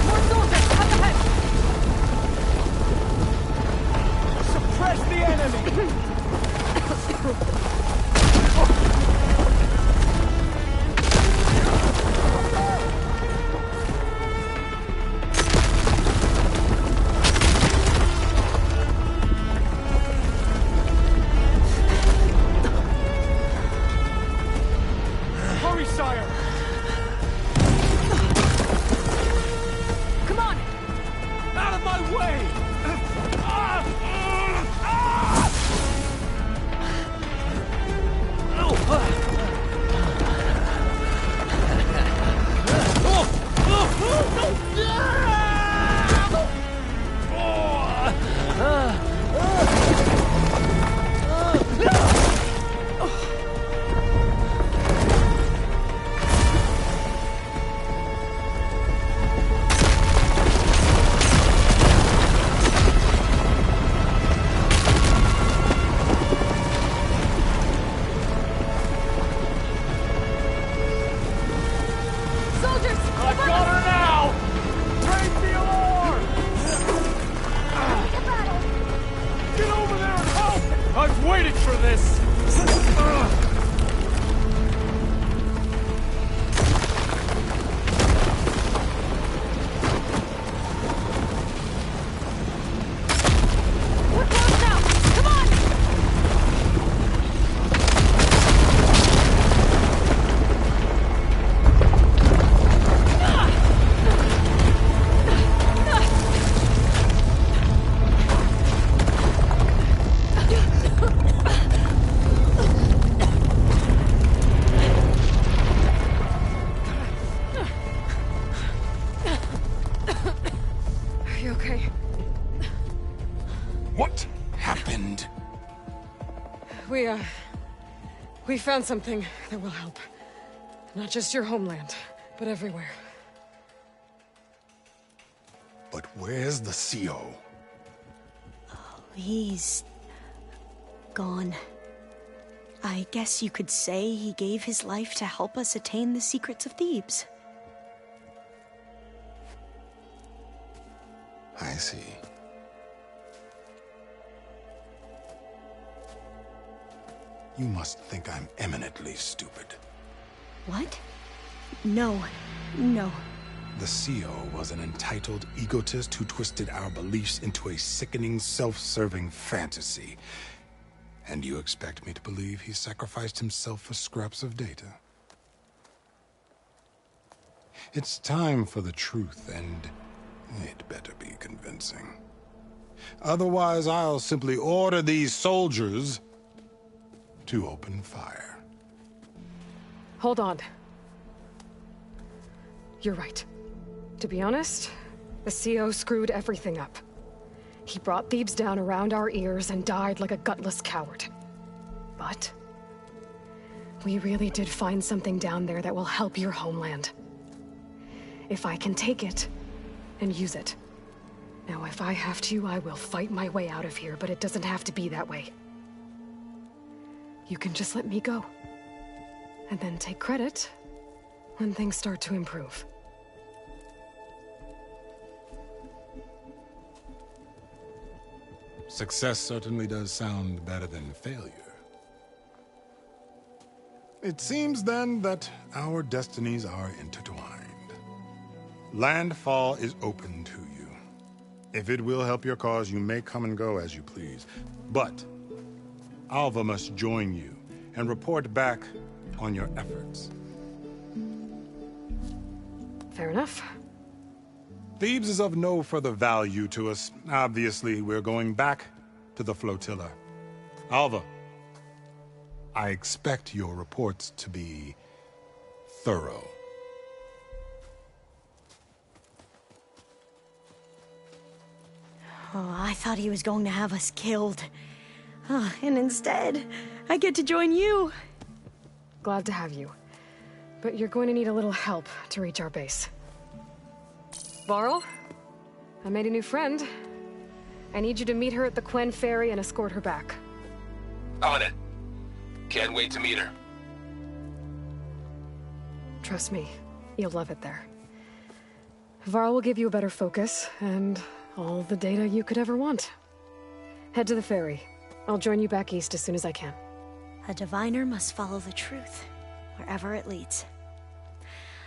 More soldiers! Up ahead! Suppress the enemy! Hurry, sire! Come on! Out of my way! Soldiers! I've got her now! Raise the alarm! Get over there and help! I've waited for this! We're close now! Come on! happened? We found something that will help. Not just your homeland, but everywhere. But where's the CO? He's gone. I guess you could say he gave his life to help us attain the secrets of Thebes. I see. You must think I'm eminently stupid. What? No. The CO was an entitled egotist who twisted our beliefs into a sickening, self-serving fantasy. And you expect me to believe he sacrificed himself for scraps of data? It's time for the truth, and it better be convincing. Otherwise, I'll simply order these soldiers to open fire. Hold on. You're right. To be honest, the CO screwed everything up. He brought Thebes down around our ears and died like a gutless coward. But we really did find something down there that will help your homeland. If I can take it and use it. Now, if I have to, I will fight my way out of here, but it doesn't have to be that way. You can just let me go. And then take credit when things start to improve. Success certainly does sound better than failure. It seems then that our destinies are intertwined. Landfall is open to you. If it will help your cause, you may come and go as you please. But Alva must join you and report back on your efforts. Fair enough. Thebes is of no further value to us. Obviously, we're going back to the flotilla. Alva, I expect your reports to be thorough. Oh, I thought he was going to have us killed. And instead, I get to join you. Glad to have you. But you're going to need a little help to reach our base. Varl, I made a new friend. I need you to meet her at the Quen Ferry and escort her back. On it. Can't wait to meet her. Trust me, you'll love it there. Varl will give you a better focus, and all the data you could ever want. Head to the ferry. I'll join you back east as soon as I can. A diviner must follow the truth, wherever it leads.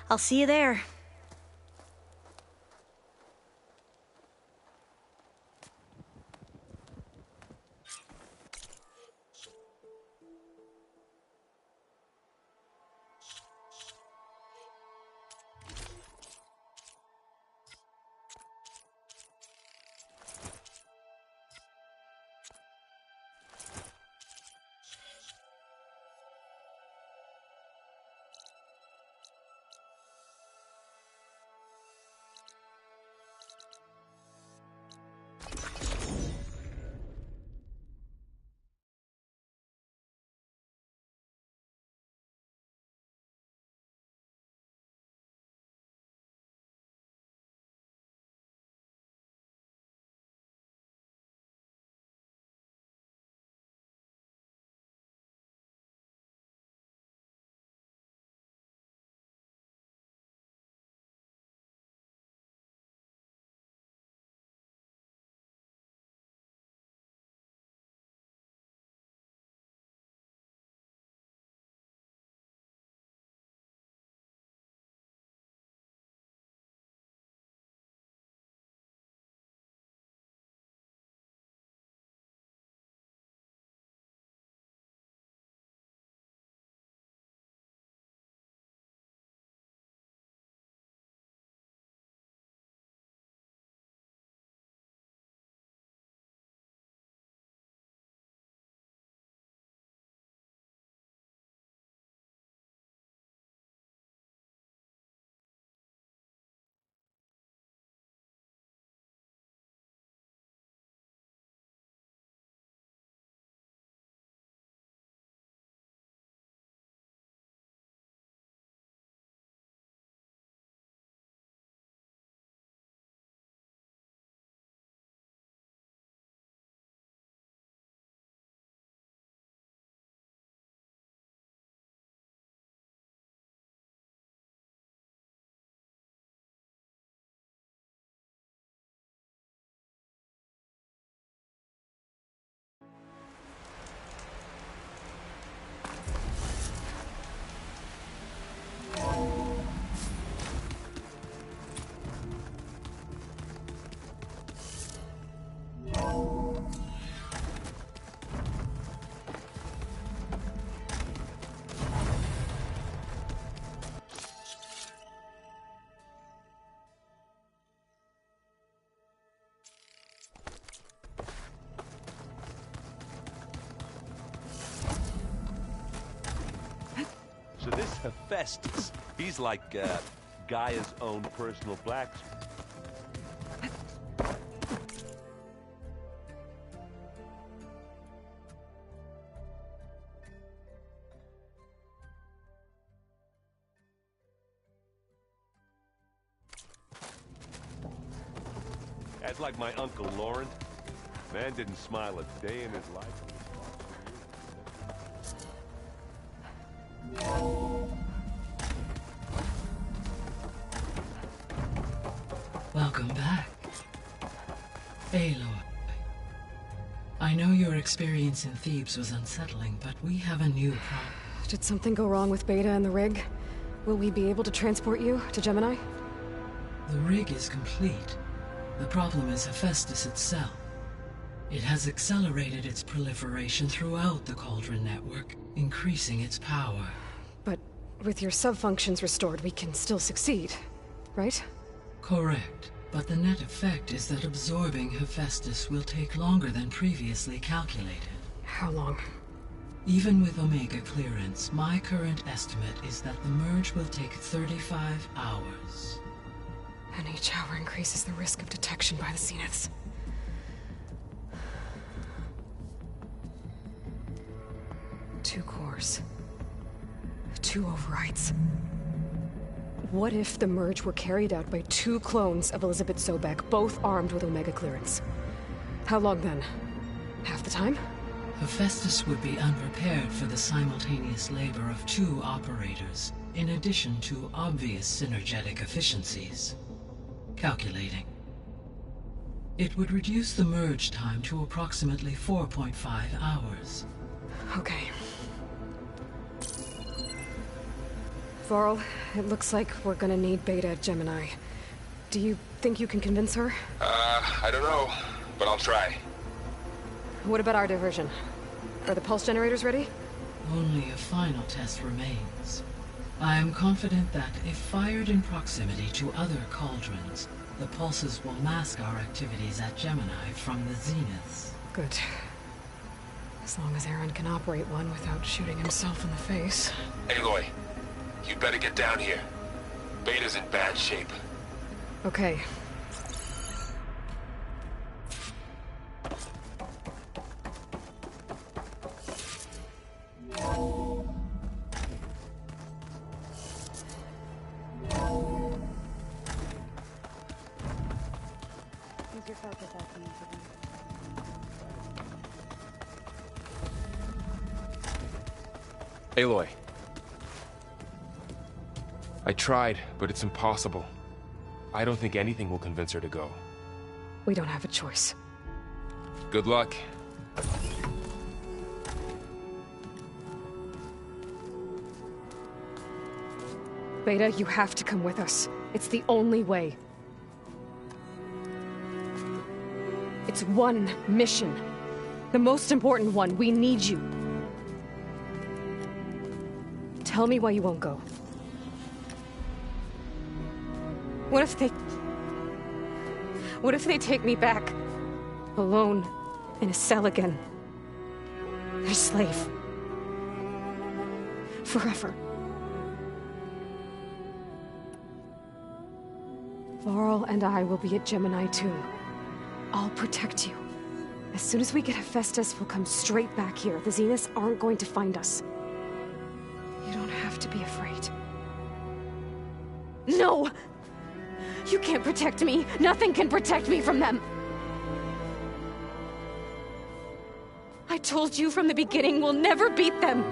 I'll see you there. Hephaestus. He's like Gaia's own personal blacksmith. That's like my Uncle Laurent. Man didn't smile a day in his life. Welcome back. Aloy. I know your experience in Thebes was unsettling, but we have a new problem. Did something go wrong with Beta and the rig? Will we be able to transport you to Gemini? The rig is complete. The problem is Hephaestus itself. It has accelerated its proliferation throughout the Cauldron network, increasing its power. But with your sub-functions restored, we can still succeed, right? Correct. But the net effect is that absorbing Hephaestus will take longer than previously calculated. How long? Even with Omega clearance, my current estimate is that the merge will take 35 hours. And each hour increases the risk of detection by the Zeniths. Two cores. 2 overrides. What if the merge were carried out by 2 clones of Elizabeth Sobek, both armed with Omega clearance? How long then? Half the time? Hephaestus would be unprepared for the simultaneous labor of 2 operators, in addition to obvious synergetic efficiencies. Calculating. It would reduce the merge time to approximately 4.5 hours. Okay. Varl, it looks like we're gonna need Beta at Gemini. Do you think you can convince her? I don't know, but I'll try. What about our diversion? Are the pulse generators ready? Only a final test remains. I am confident that if fired in proximity to other cauldrons, the pulses will mask our activities at Gemini from the Zeniths. Good. As long as Aaron can operate one without shooting himself in the face. Aloy, you better get down here. Beta's in bad shape. Okay. Aloy. I tried, but it's impossible. I don't think anything will convince her to go. We don't have a choice. Good luck. Beta, you have to come with us. It's the only way. It's one mission. The most important one. We need you. Tell me why you won't go. What if they take me back? Alone, in a cell again. Their slave. Forever. Varl and I will be at Gemini too. I'll protect you. As soon as we get Hephaestus, we'll come straight back here. The Zeniths aren't going to find us. You don't have to be afraid. No! You can't protect me. Nothing can protect me from them. I told you from the beginning we'll never beat them.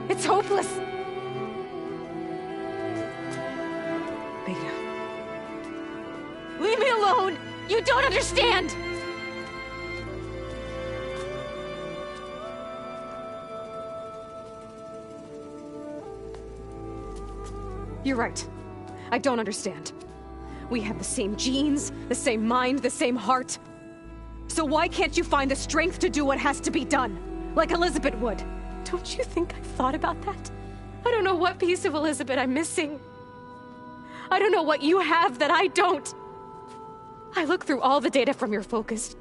It's hopeless. Beta. Leave me alone! You don't understand! You're right. I don't understand. We have the same genes, the same mind, the same heart. So why can't you find the strength to do what has to be done? Like Elizabeth would. Don't you think I've thought about that? I don't know what piece of Elizabeth I'm missing. I don't know what you have that I don't. I look through all the data from your focus.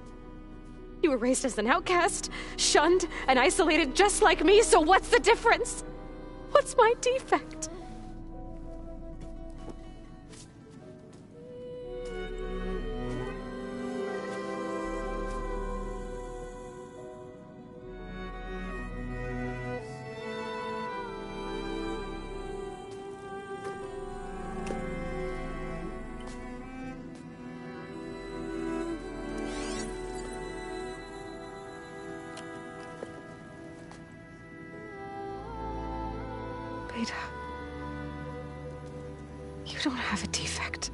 You were raised as an outcast, shunned, and isolated just like me, so what's the difference? What's my defect? Beta. You don't have a defect.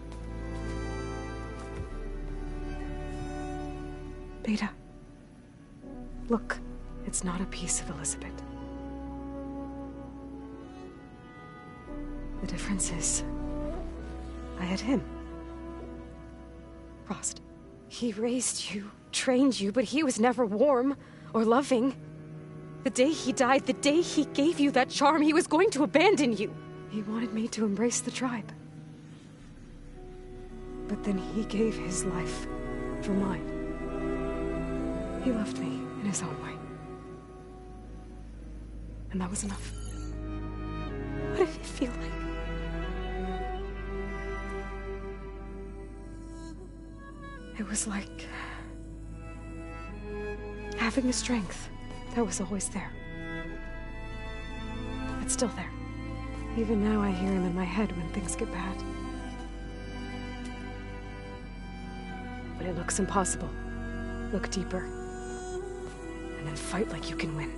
Beta. Look, it's not a piece of Elizabeth. The difference is, I had him. Frost. He raised you, trained you, but he was never warm or loving. The day he died, the day he gave you that charm, he was going to abandon you. He wanted me to embrace the tribe. But then he gave his life for mine. He loved me in his own way. And that was enough. What did it feel like? It was like having a strength that was always there. It's still there. Even now I hear him in my head when things get bad. When it looks impossible, look deeper. And then fight like you can win.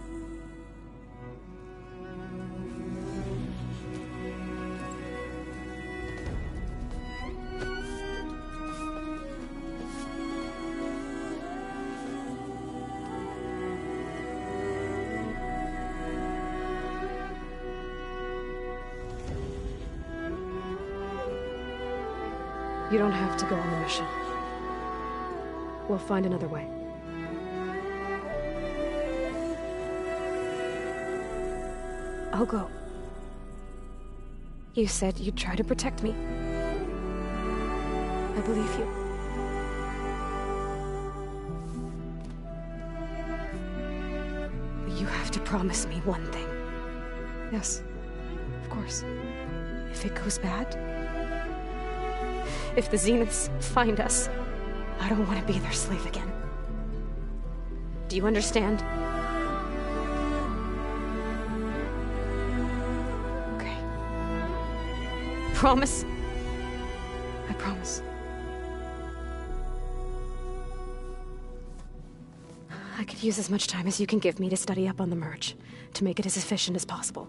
You don't have to go on the mission. We'll find another way. I'll go. You said you'd try to protect me. I believe you. But you have to promise me one thing. Yes, of course. If it goes bad, if the Zeniths find us, I don't want to be their slave again. Do you understand? Okay. Promise? I promise. I could use as much time as you can give me to study up on the merge, to make it as efficient as possible.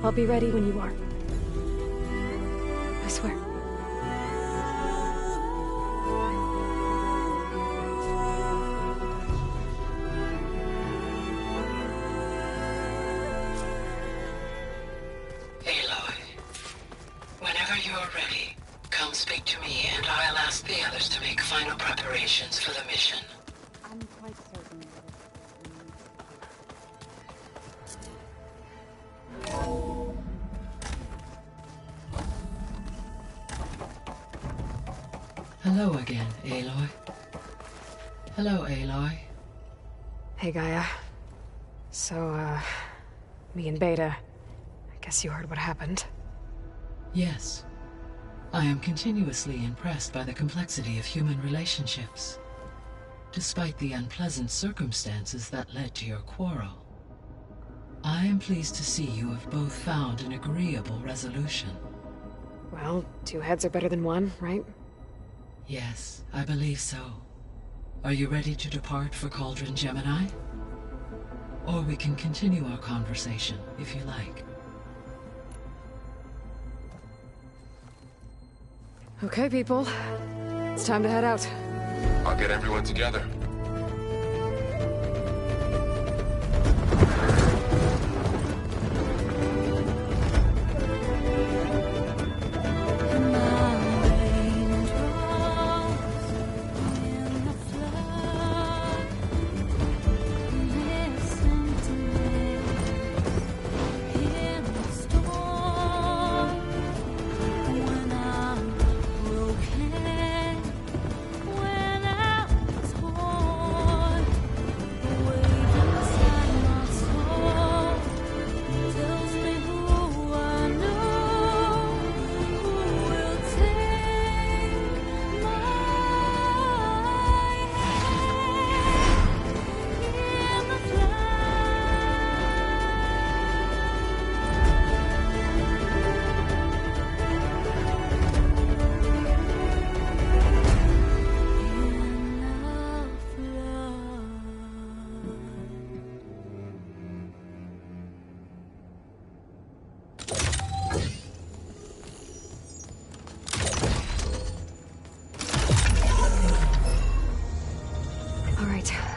I'll be ready when you are. I swear. Aloy, whenever you're ready, come speak to me and I'll ask the others to make final preparations for the mission. I'm quite certain that Hello again, Aloy. Hello, Aloy. Hey, Gaia. So, me and Beta, I guess you heard what happened. Yes. I am continuously impressed by the complexity of human relationships, despite the unpleasant circumstances that led to your quarrel. I am pleased to see you have both found an agreeable resolution. Well, two heads are better than one, right? Yes, I believe so. Are you ready to depart for Cauldron Gemini? Or we can continue our conversation, if you like. Okay, people. It's time to head out. I'll get everyone together. When I was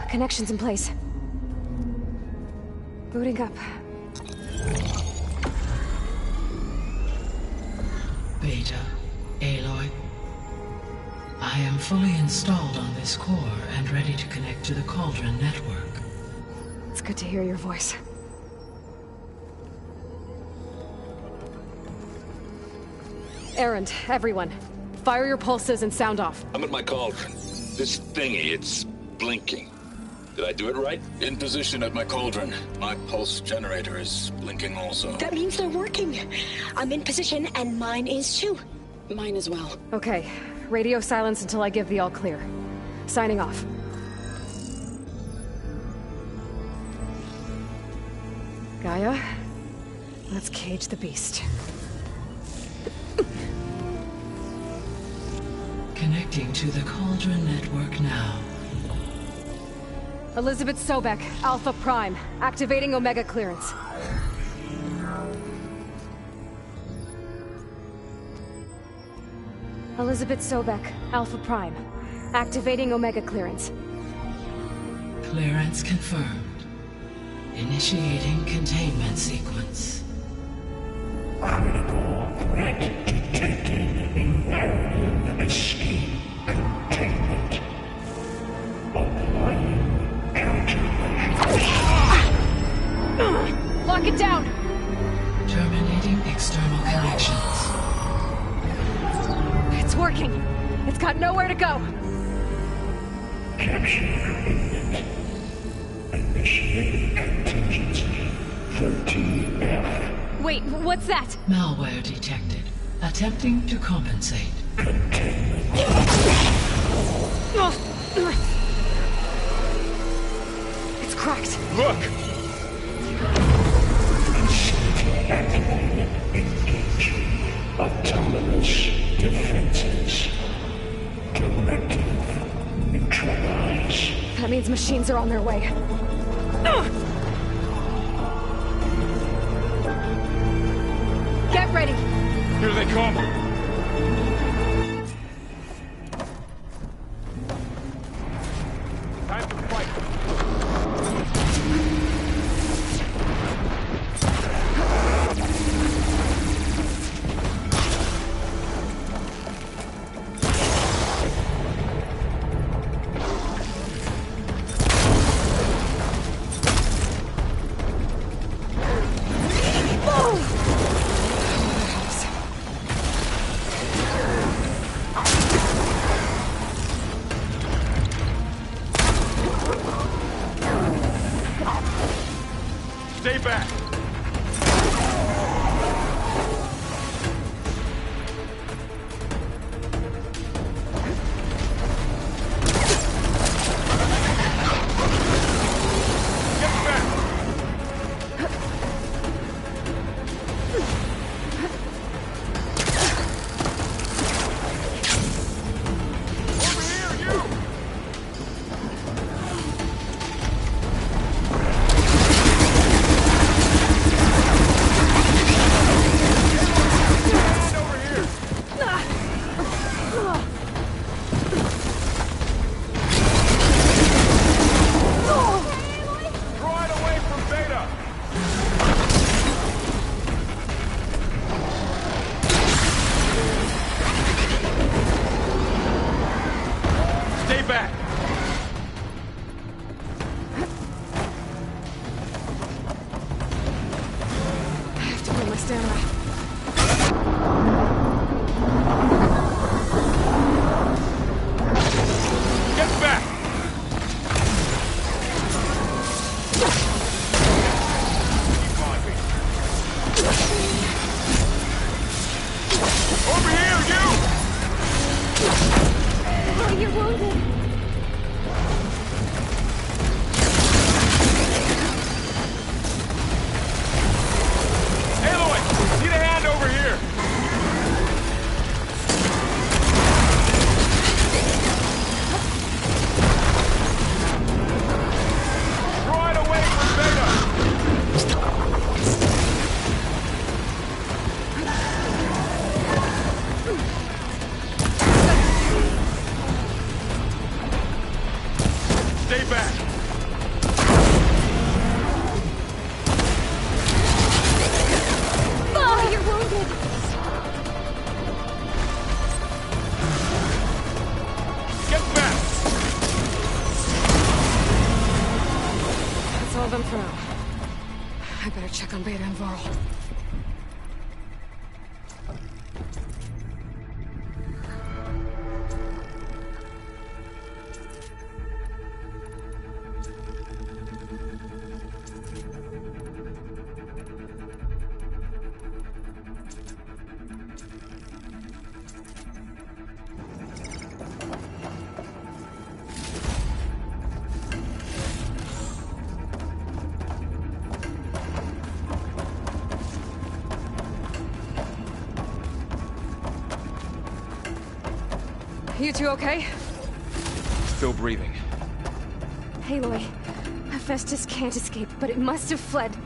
Connection's in place. Booting up. Beta, Aloy. I am fully installed on this core and ready to connect to the Cauldron network. It's good to hear your voice. Erend, everyone. Fire your pulses and sound off. I'm at my cauldron. This thingy, it's blinking. Did I do it right? In position at my cauldron. My pulse generator is blinking also. That means they're working. I'm in position, and mine is too. Mine as well. Okay. Radio silence until I give the all clear. Signing off. Gaia, let's cage the beast. Connecting to the Cauldron network now. Elizabeth Sobek, Alpha Prime, activating Omega clearance. Elizabeth Sobek, Alpha Prime, activating Omega clearance. Clearance confirmed. Initiating containment sequence. Critical threat detected in Meridian escape containment. Applying countermeasures. Lock it down! Terminating external connections. It's working. It's got nowhere to go. Capture imminent. Initiating contingency 13F. Wait, what's that? Malware detected. Attempting to compensate. It's cracked. Look! Facility activated. Engaging autonomous defenses. Directive neutralize. That means machines are on their way. Get ready! Here they come! Time to fight! Stay back! done for now. I better check on Beta and Varl. You two okay? Still breathing. Aloy, Hephaestus can't escape, but it must have fled.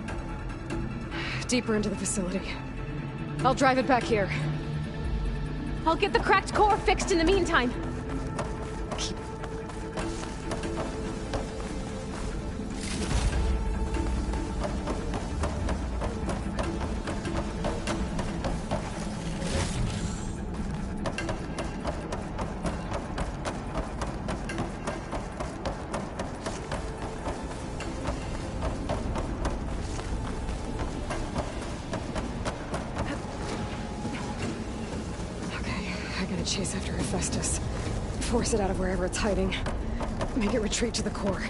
Deeper into the facility. I'll drive it back here. I'll get the cracked core fixed in the meantime. Chase after Hephaestus. Force it out of wherever it's hiding. Make it retreat to the core.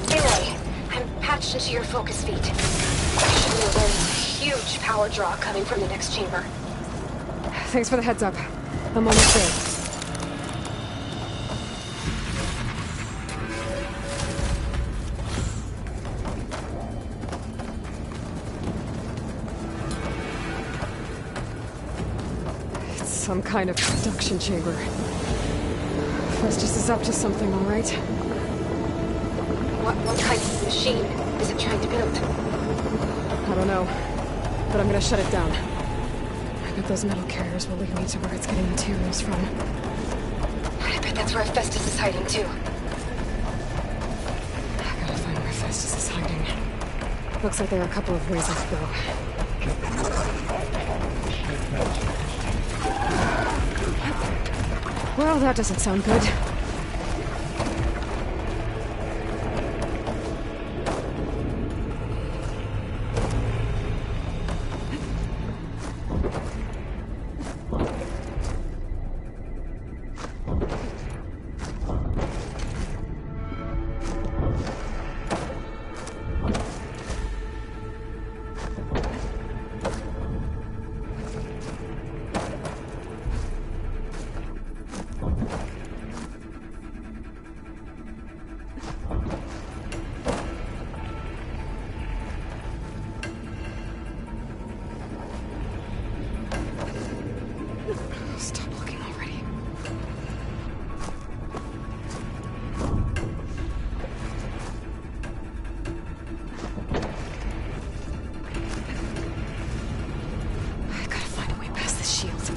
Aloy, I'm patched into your focus feed. You should know there's a huge power draw coming from the next chamber. Thanks for the heads up. I'm almost there. Some kind of production chamber. Hephaestus is up to something, all right? What kind of machine is it trying to build? I don't know, but I'm gonna shut it down. I bet those metal carriers will lead me to where it's getting materials from. I bet that's where Hephaestus is hiding, too. I gotta find where Hephaestus is hiding. Looks like there are a couple of ways I could go. Well, that doesn't sound good. Stop looking already. I gotta find a way past the shield.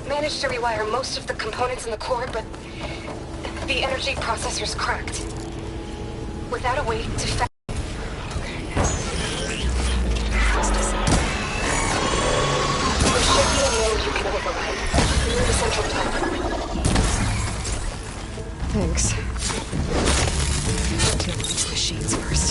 Managed to rewire most of the components in the core, but the energy processor's cracked. Without a way to there should be a node you can override near the central platform. Thanks. Deal with these machines first.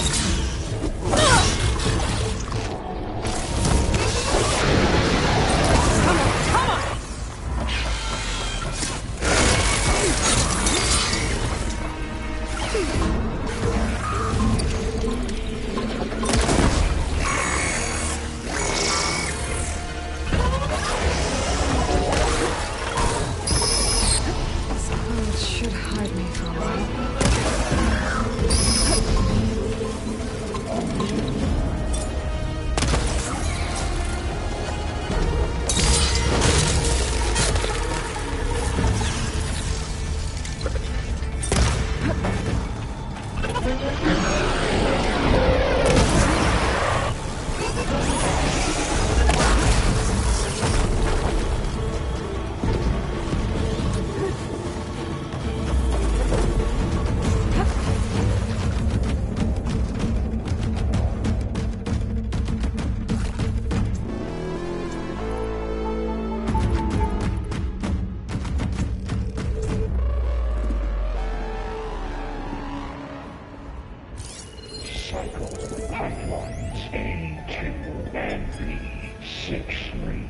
Pipelines A2 and B63.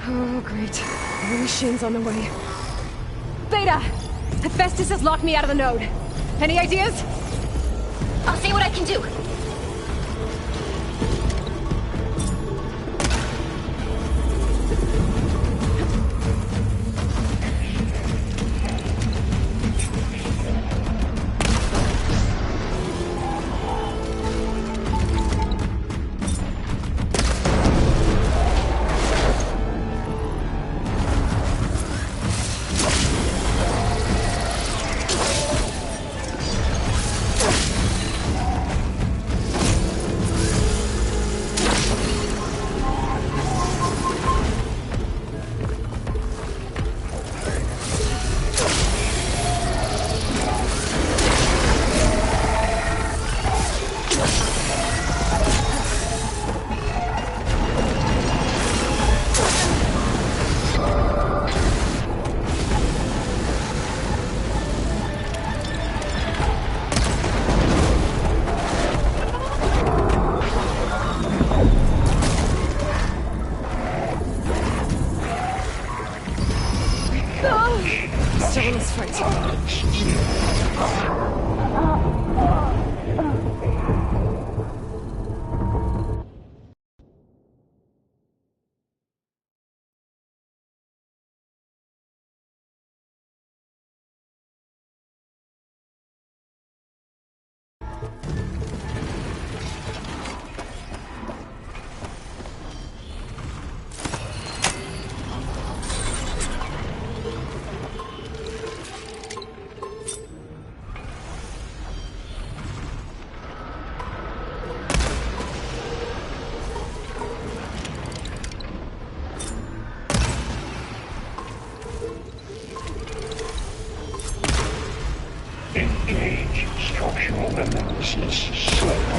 Oh, great. More machines on the way. Beta! Hephaestus has locked me out of the node. Any ideas? I'll see what I can do. Still in this fight. Engage structural analysis select.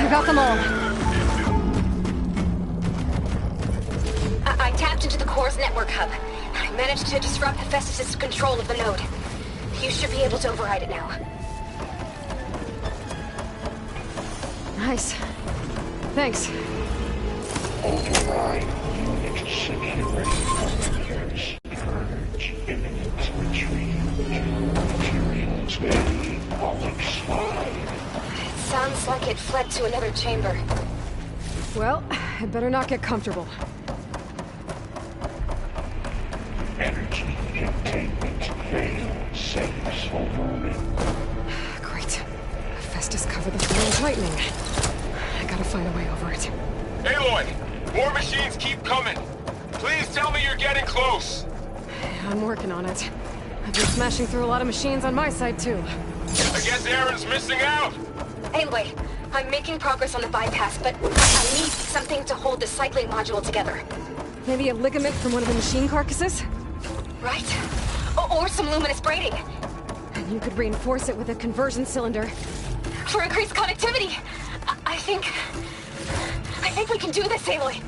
I got them all. I tapped into the core's network hub. I managed to disrupt Hephaestus' control of the node. You should be able to override it now. Nice. Thanks. Override unit securing frontiers. Purge imminent retreat. Materials ready. All expired. It sounds like it fled to another chamber. Well, I'd better not get comfortable. Energy containment failed. Saves for moment. Great. Festus covered the floor with lightning. I gotta find a way over it. Aloy! More machines keep coming! Please tell me you're getting close! I'm working on it. I've been smashing through a lot of machines on my side, too. I guess Aaron's missing out! Anyway, I'm making progress on the bypass, but I need something to hold the cycling module together. Maybe a ligament from one of the machine carcasses? Right. Or some luminous braiding. And you could reinforce it with a conversion cylinder. For increased connectivity. I think we can do this, Aloy.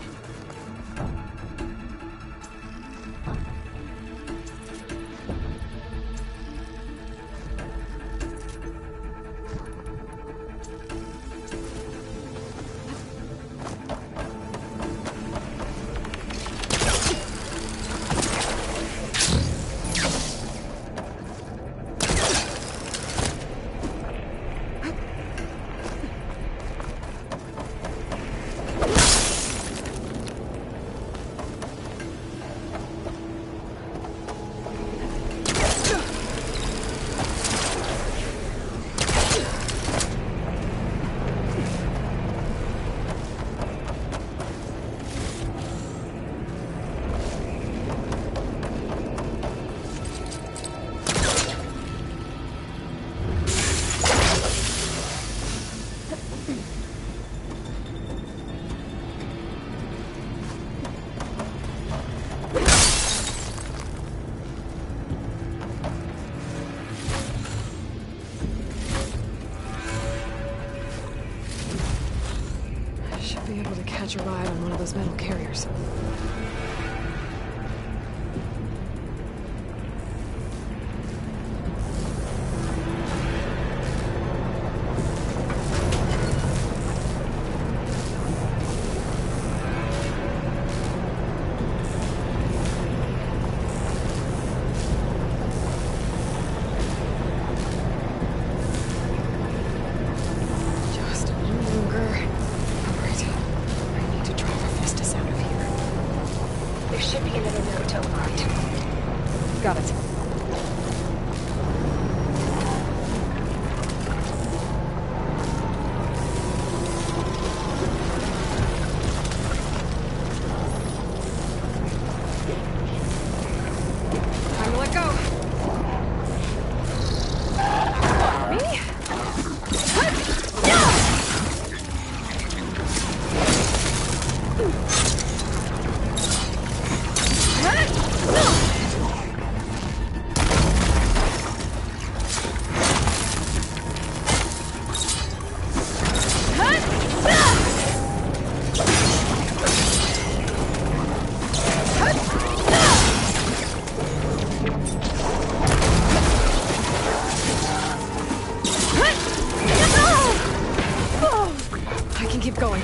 Be able to catch a ride on one of those metal carriers. Just a little longer. I need to drive Hephaestus out of here. There should be another node to override. Got it. Time to let go. Me? I can keep going.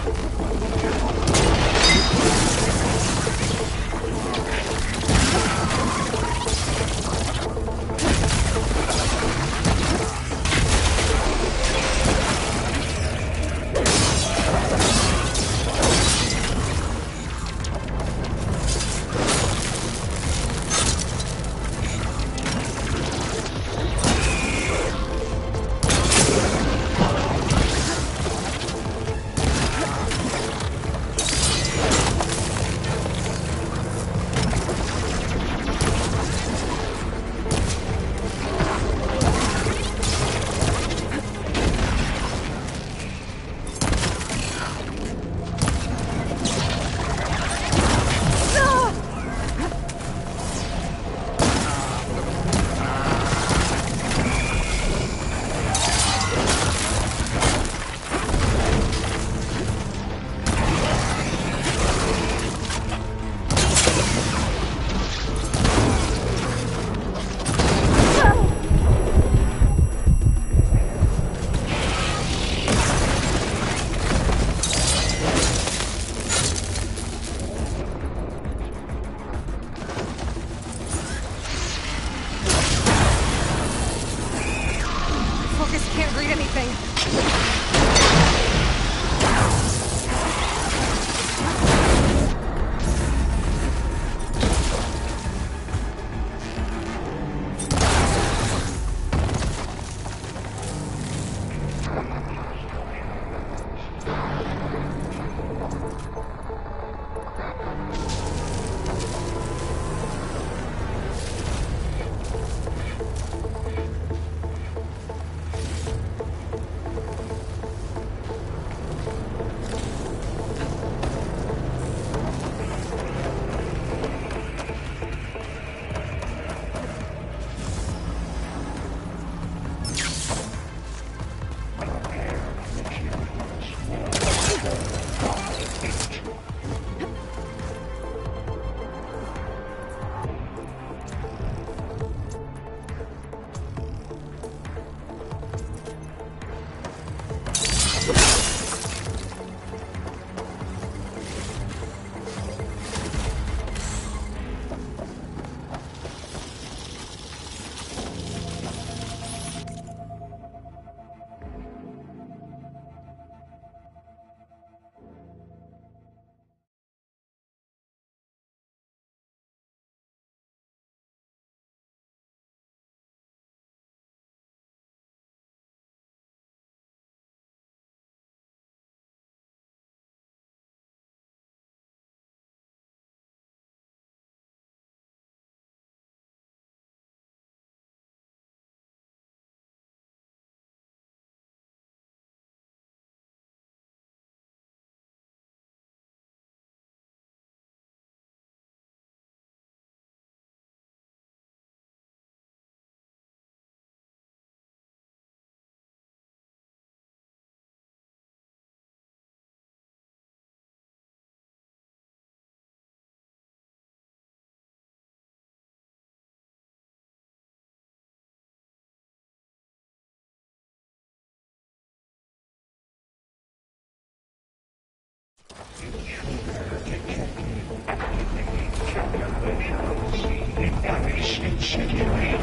Increase incendiary.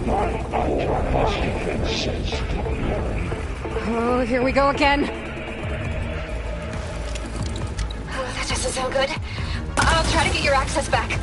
My ultra-plus defenses deployed. Oh, here we go again. Oh, that doesn't sound good. I'll try to get your access back.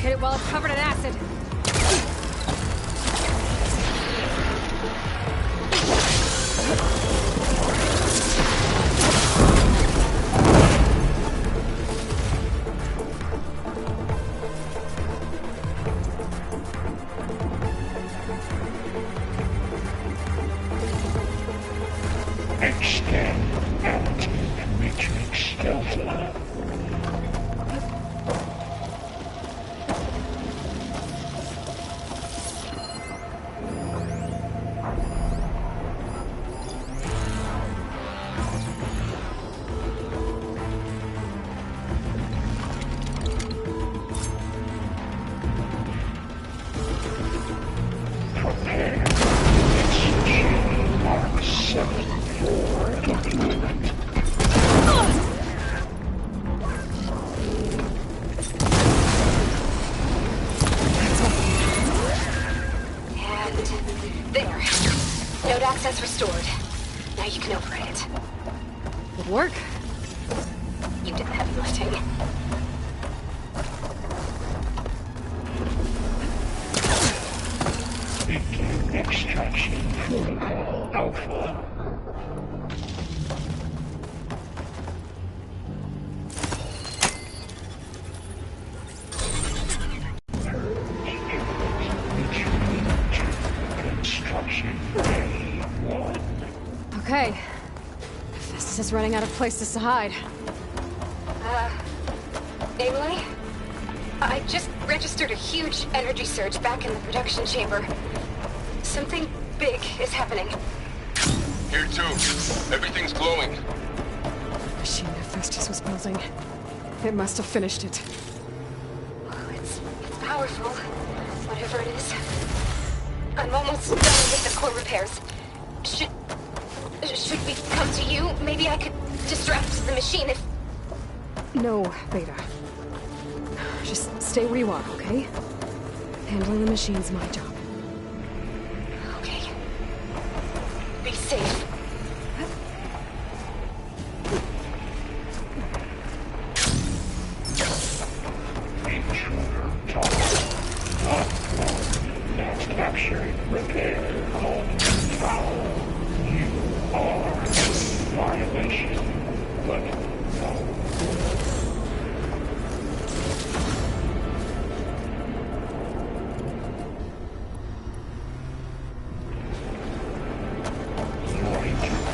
Hit it while it's covered in acid. Extend active matrix stealthily. Prepare. Execution Mark 7-4 deployment. And there. Node access restored. Now you can operate it. Good work. You did the heavy lifting. Begin extraction protocol Alpha. Construction A1. Okay. Festus is running out of places to hide. Emily? I just registered a huge energy surge back in the production chamber. Something big is happening. Here too. Everything's glowing. The machine that Festus was building. It must have finished it. Oh, it's powerful, whatever it is. I'm almost done with the core repairs. Should we come to you? Maybe I could distract the machine if... No, Beta. Just stay where you are, okay? Handling the machine's my job. Okay. Be safe. Intruder top. Not one. Now captured, repair, home, foul. You are in violation. But no. Right.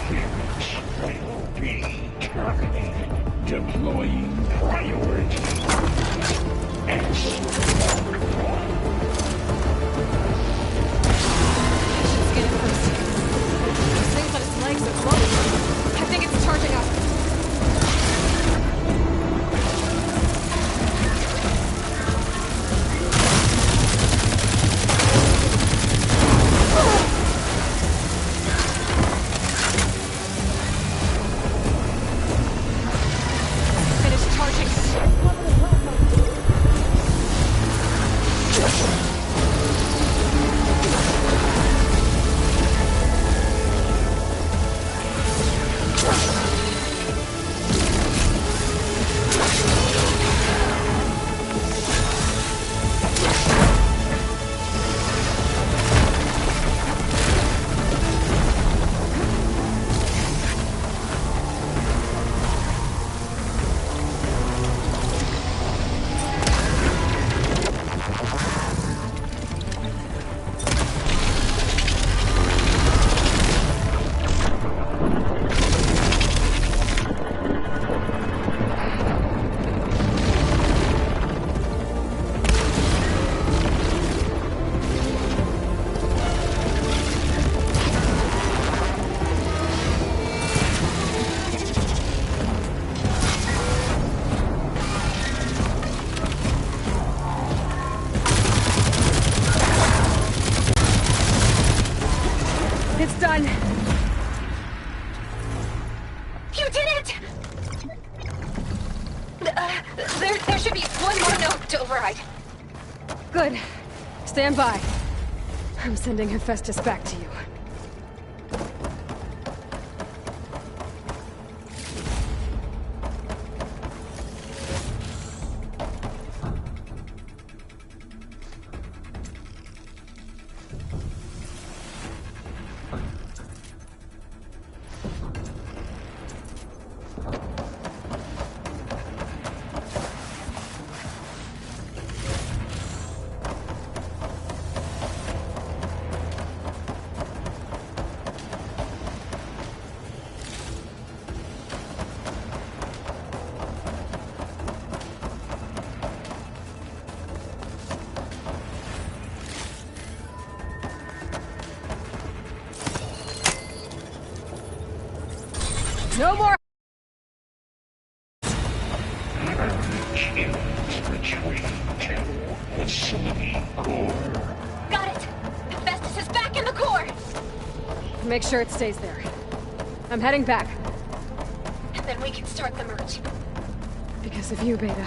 on! You did it! There should be one more note to override. Good. Stand by. I'm sending Hephaestus back to you. No more! Got it! Hephaestus is back in the core! Make sure it stays there. I'm heading back. And then we can start the merge. Because of you, Beta.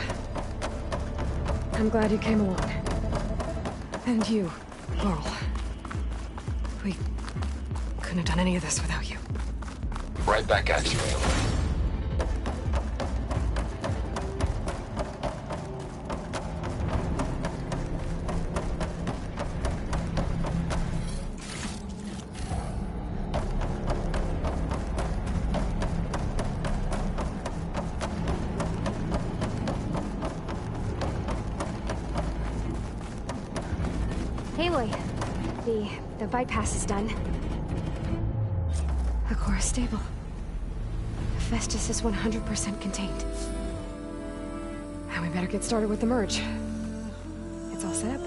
I'm glad you came along. And you, Laurel. We couldn't have done any of this without you. Right back at you, Aloy. Aloy, the bypass is done. The core is stable. Hephaestus is 100% contained. Now we better get started with the merge. It's all set up.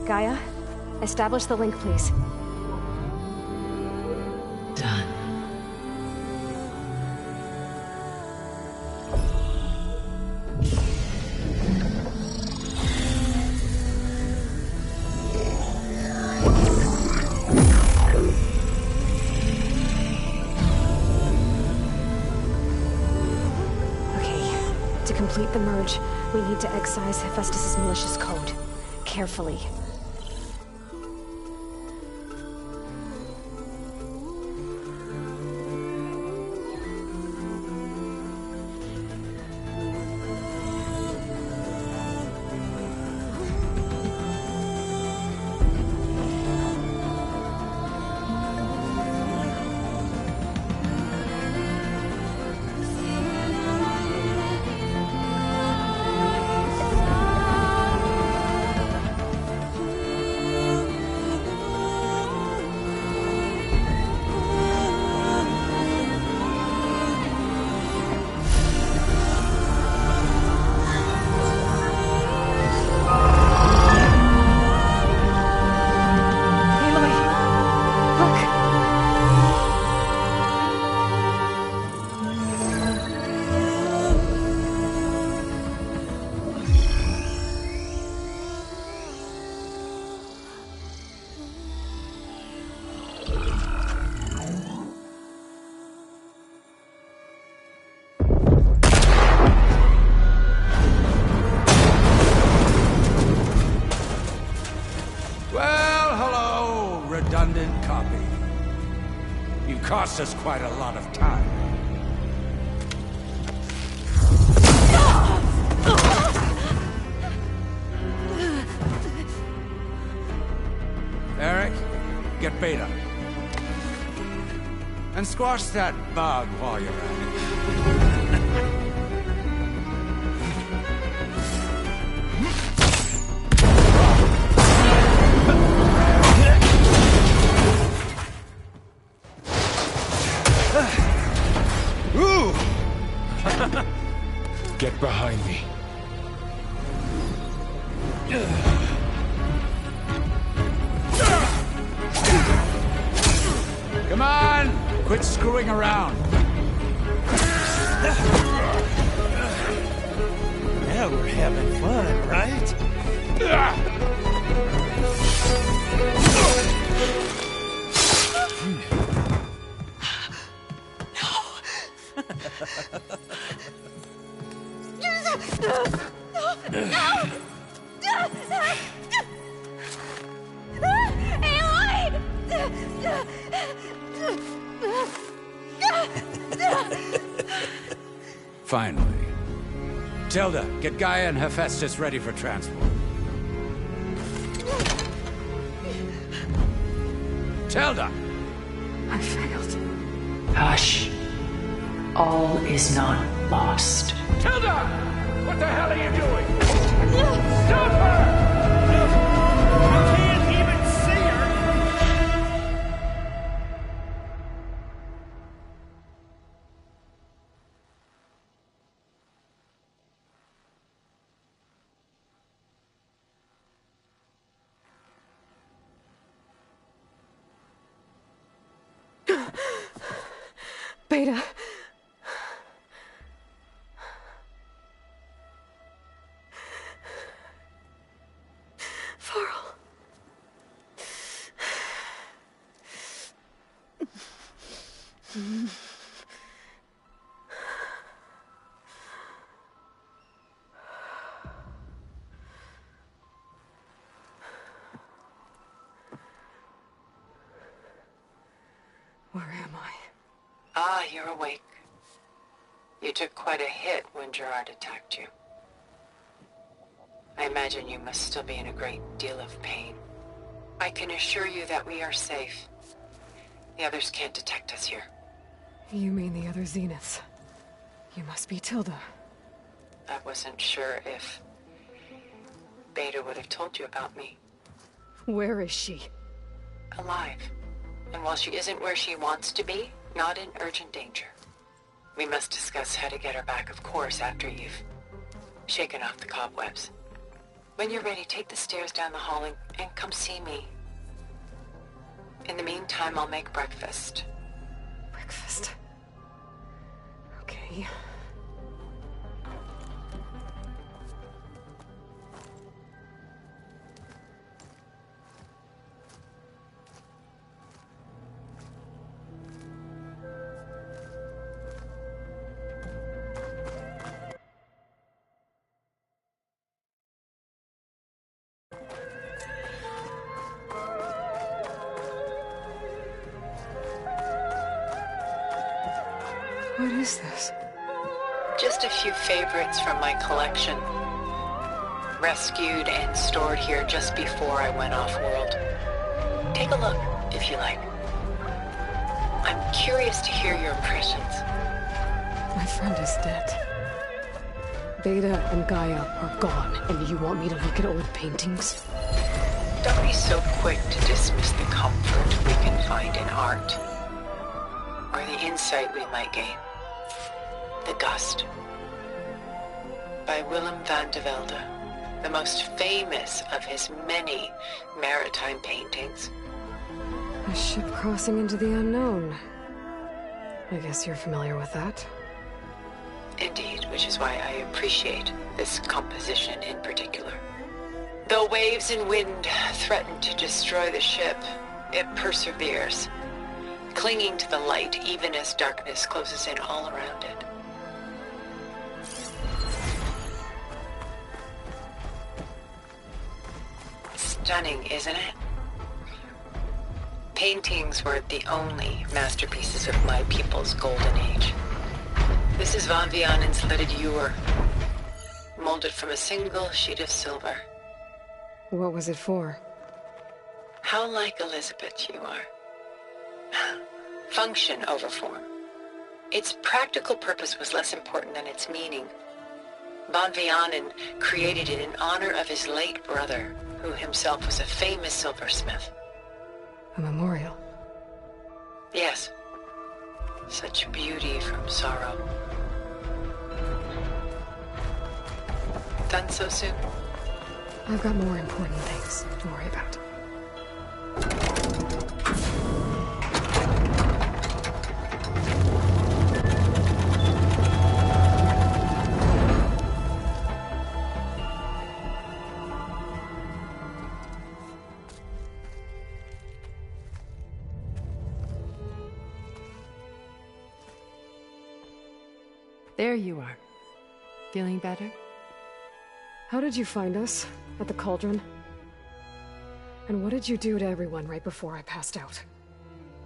Gaia, establish the link, please. Done. To complete the merge, we need to excise Hephaestus' malicious code. Carefully. Redundant copy. You cost us quite a lot of time. Eric, get Beta. And squash that bug while you're at it. Get behind me. Come on! Quit screwing around. Now we're having fun, right? Finally. Tilda, get Gaia and Hephaestus ready for transport. Tilda! I failed. Hush. All is not lost. Tilda! What the hell are you doing? Stop her! You can't even see her! Beta. Varl. Where am I? Ah, you're awake. You took quite a hit when Gerard attacked you. I imagine you must still be in a great deal of pain. I can assure you that we are safe. The others can't detect us here. You mean the other Zeniths? You must be Tilda. I wasn't sure if Beta would have told you about me. Where is she? Alive. And while she isn't where she wants to be, not in urgent danger. We must discuss how to get her back, of course, after you've shaken off the cobwebs. When you're ready, take the stairs down the hall and come see me. In the meantime, I'll make breakfast. Breakfast? Okay. What is this? Just a few favorites from my collection. Rescued and stored here just before I went off-world. Take a look, if you like. I'm curious to hear your impressions. My friend is dead. Beta and Gaia are gone, and you want me to look at old paintings? Don't be so quick to dismiss the comfort we can find in art. Or the insight we might gain. The Dust. By Willem van de Velde, the most famous of his many maritime paintings. A ship crossing into the unknown. I guess you're familiar with that. Indeed, which is why I appreciate this composition in particular. Though waves and wind threaten to destroy the ship, it perseveres, clinging to the light even as darkness closes in all around it. Stunning, isn't it? Paintings were the only masterpieces of my people's golden age. This is Van Vianen's leaded ewer, molded from a single sheet of silver. What was it for? How like Elizabeth you are. Function over form. Its practical purpose was less important than its meaning. Van Vianen created it in honor of his late brother, who himself was a famous silversmith. A memorial? Yes. Such beauty from sorrow. Done so soon? I've got more important things to worry about. There you are. Feeling better? How did you find us? At the Cauldron? And what did you do to everyone right before I passed out?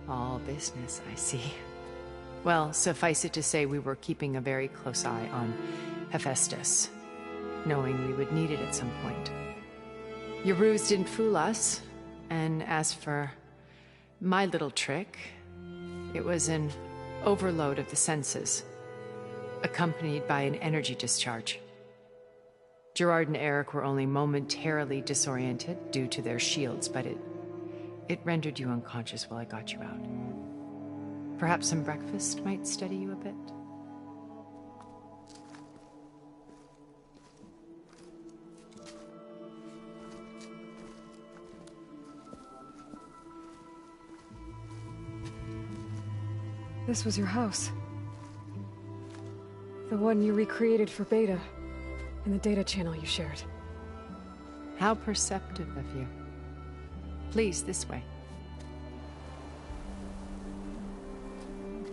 All business, I see. Well, suffice it to say we were keeping a very close eye on Hephaestus, knowing we would need it at some point. Your ruse didn't fool us, and as for my little trick, it was an overload of the senses, accompanied by an energy discharge. Gerard and Eric were only momentarily disoriented due to their shields, but it rendered you unconscious while I got you out. Perhaps some breakfast might steady you a bit? This was your house. The one you recreated for Beta, in the data channel you shared. How perceptive of you. Please, this way.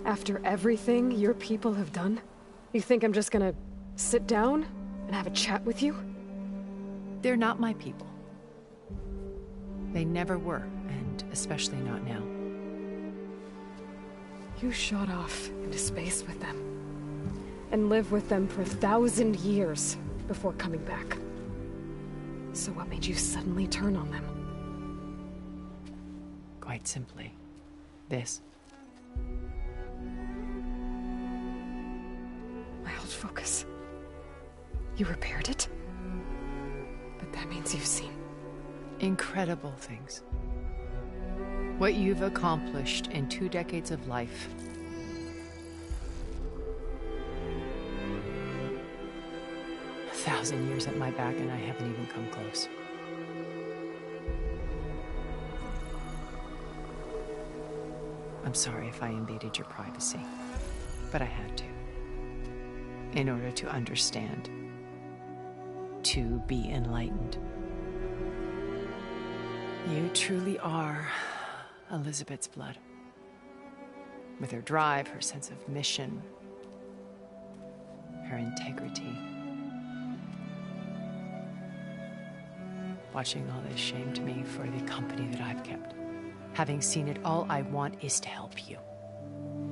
After everything your people have done, you think I'm just gonna sit down and have a chat with you? They're not my people. They never were, and especially not now. You shot off into space with them, and lived with them for 1,000 years before coming back. So what made you suddenly turn on them? Quite simply, this. My old focus. You repaired it? But that means you've seen incredible things. What you've accomplished in 2 decades of life. A 1,000 years at my back and I haven't even come close. I'm sorry if I invaded your privacy, but I had to. In order to understand. To be enlightened. You truly are Elizabeth's blood. With her drive, her sense of mission, her integrity. Watching all this shamed me for the company that I've kept. Having seen it, all I want is to help you.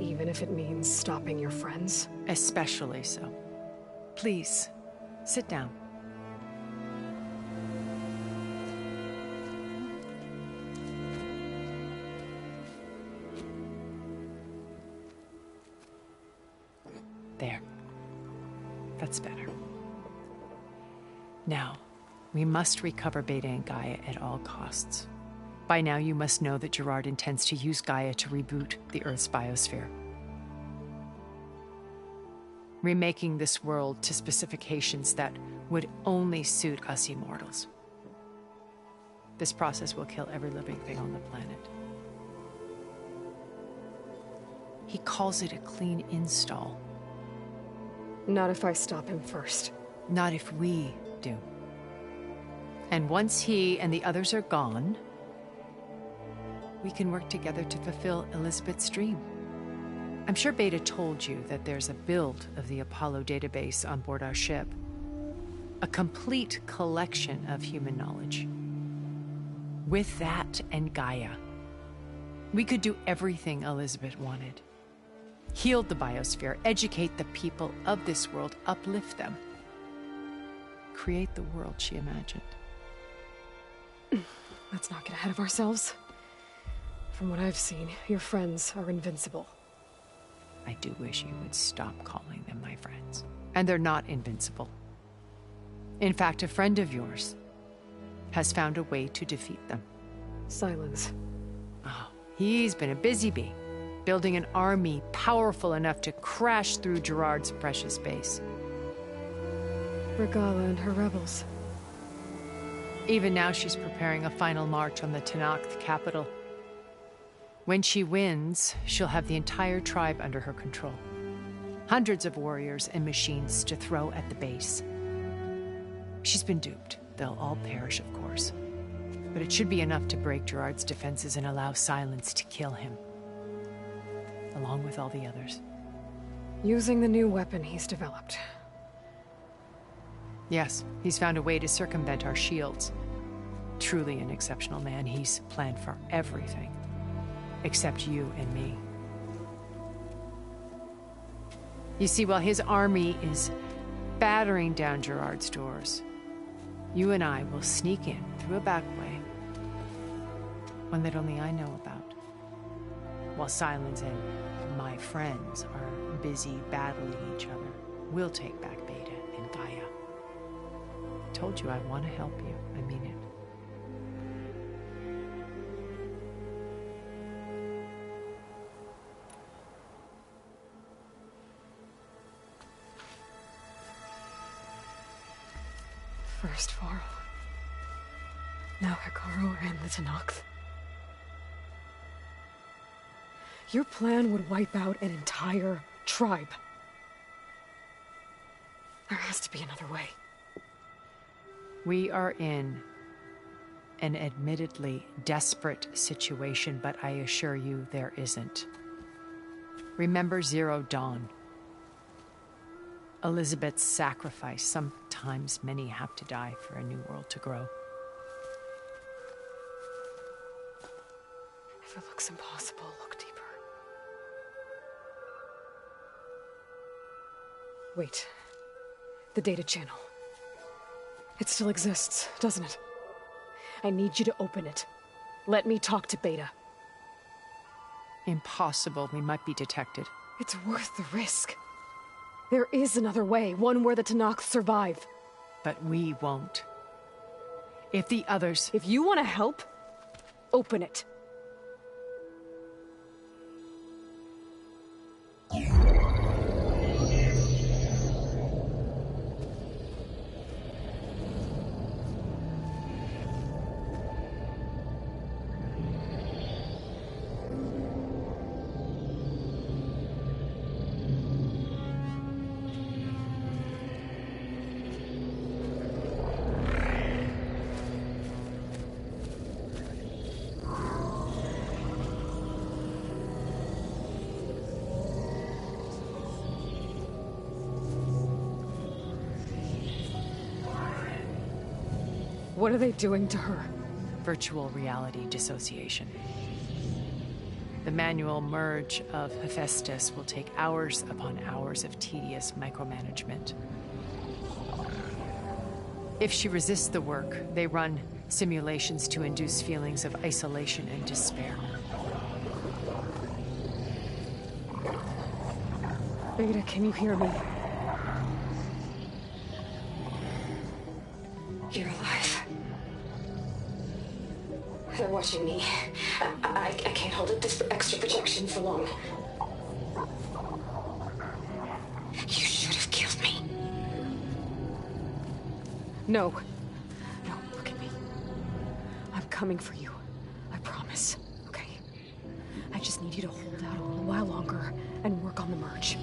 Even if it means stopping your friends? Especially so. Please, sit down. There. That's better. Now, we must recover Beta and Gaia at all costs. By now, you must know that Gerard intends to use Gaia to reboot the Earth's biosphere. Remaking this world to specifications that would only suit us immortals. This process will kill every living thing on the planet. He calls it a clean install. Not if I stop him first. Not if we do. And once he and the others are gone, we can work together to fulfill Elizabeth's dream. I'm sure Beta told you that there's a build of the Apollo database on board our ship. A complete collection of human knowledge. With that and Gaia, we could do everything Elizabeth wanted. Heal the biosphere, educate the people of this world, uplift them. Create the world she imagined. Let's not get ahead of ourselves. From what I've seen, your friends are invincible. I do wish you would stop calling them my friends. And they're not invincible. In fact, a friend of yours has found a way to defeat them. Silence. Oh, he's been a busy bee, building an army powerful enough to crash through Gerard's precious base. Regala and her rebels. Even now, she's preparing a final march on the Tenakth capital. When she wins, she'll have the entire tribe under her control. Hundreds of warriors and machines to throw at the base. She's been duped. They'll all perish, of course. But it should be enough to break Gerard's defenses and allow Silence to kill him. Along with all the others. Using the new weapon he's developed. Yes, he's found a way to circumvent our shields. Truly an exceptional man. He's planned for everything. Except you and me. You see, while his army is battering down Gerard's doors, you and I will sneak in through a back way, one that only I know about, while Sylens and my friends are busy battling each other. We'll take back Beta and Gaia. I told you I want to help you. I mean it. First Varl. Now Hekarro and the Tenakth. Your plan would wipe out an entire tribe. There has to be another way. We are in an admittedly desperate situation, but I assure you there isn't. Remember Zero Dawn. Elizabeth's sacrifice. Sometimes many have to die for a new world to grow. If it looks impossible, look deeper. Wait. The data channel. It still exists, doesn't it? I need you to open it. Let me talk to Beta. Impossible. We might be detected. It's worth the risk. There is another way, one where the Tenakth survive. But we won't. If the others... If you want to help, open it. What are they doing to her? Virtual reality dissociation. The manual merge of Hephaestus will take hours upon hours of tedious micromanagement. If she resists the work, they run simulations to induce feelings of isolation and despair. Beta, can you hear me? You're alive. They're watching me. I can't hold up this extra projection for long. You should have killed me. No. No, look at me. I'm coming for you. I promise. Okay? I just need you to hold out a little while longer and work on the merge.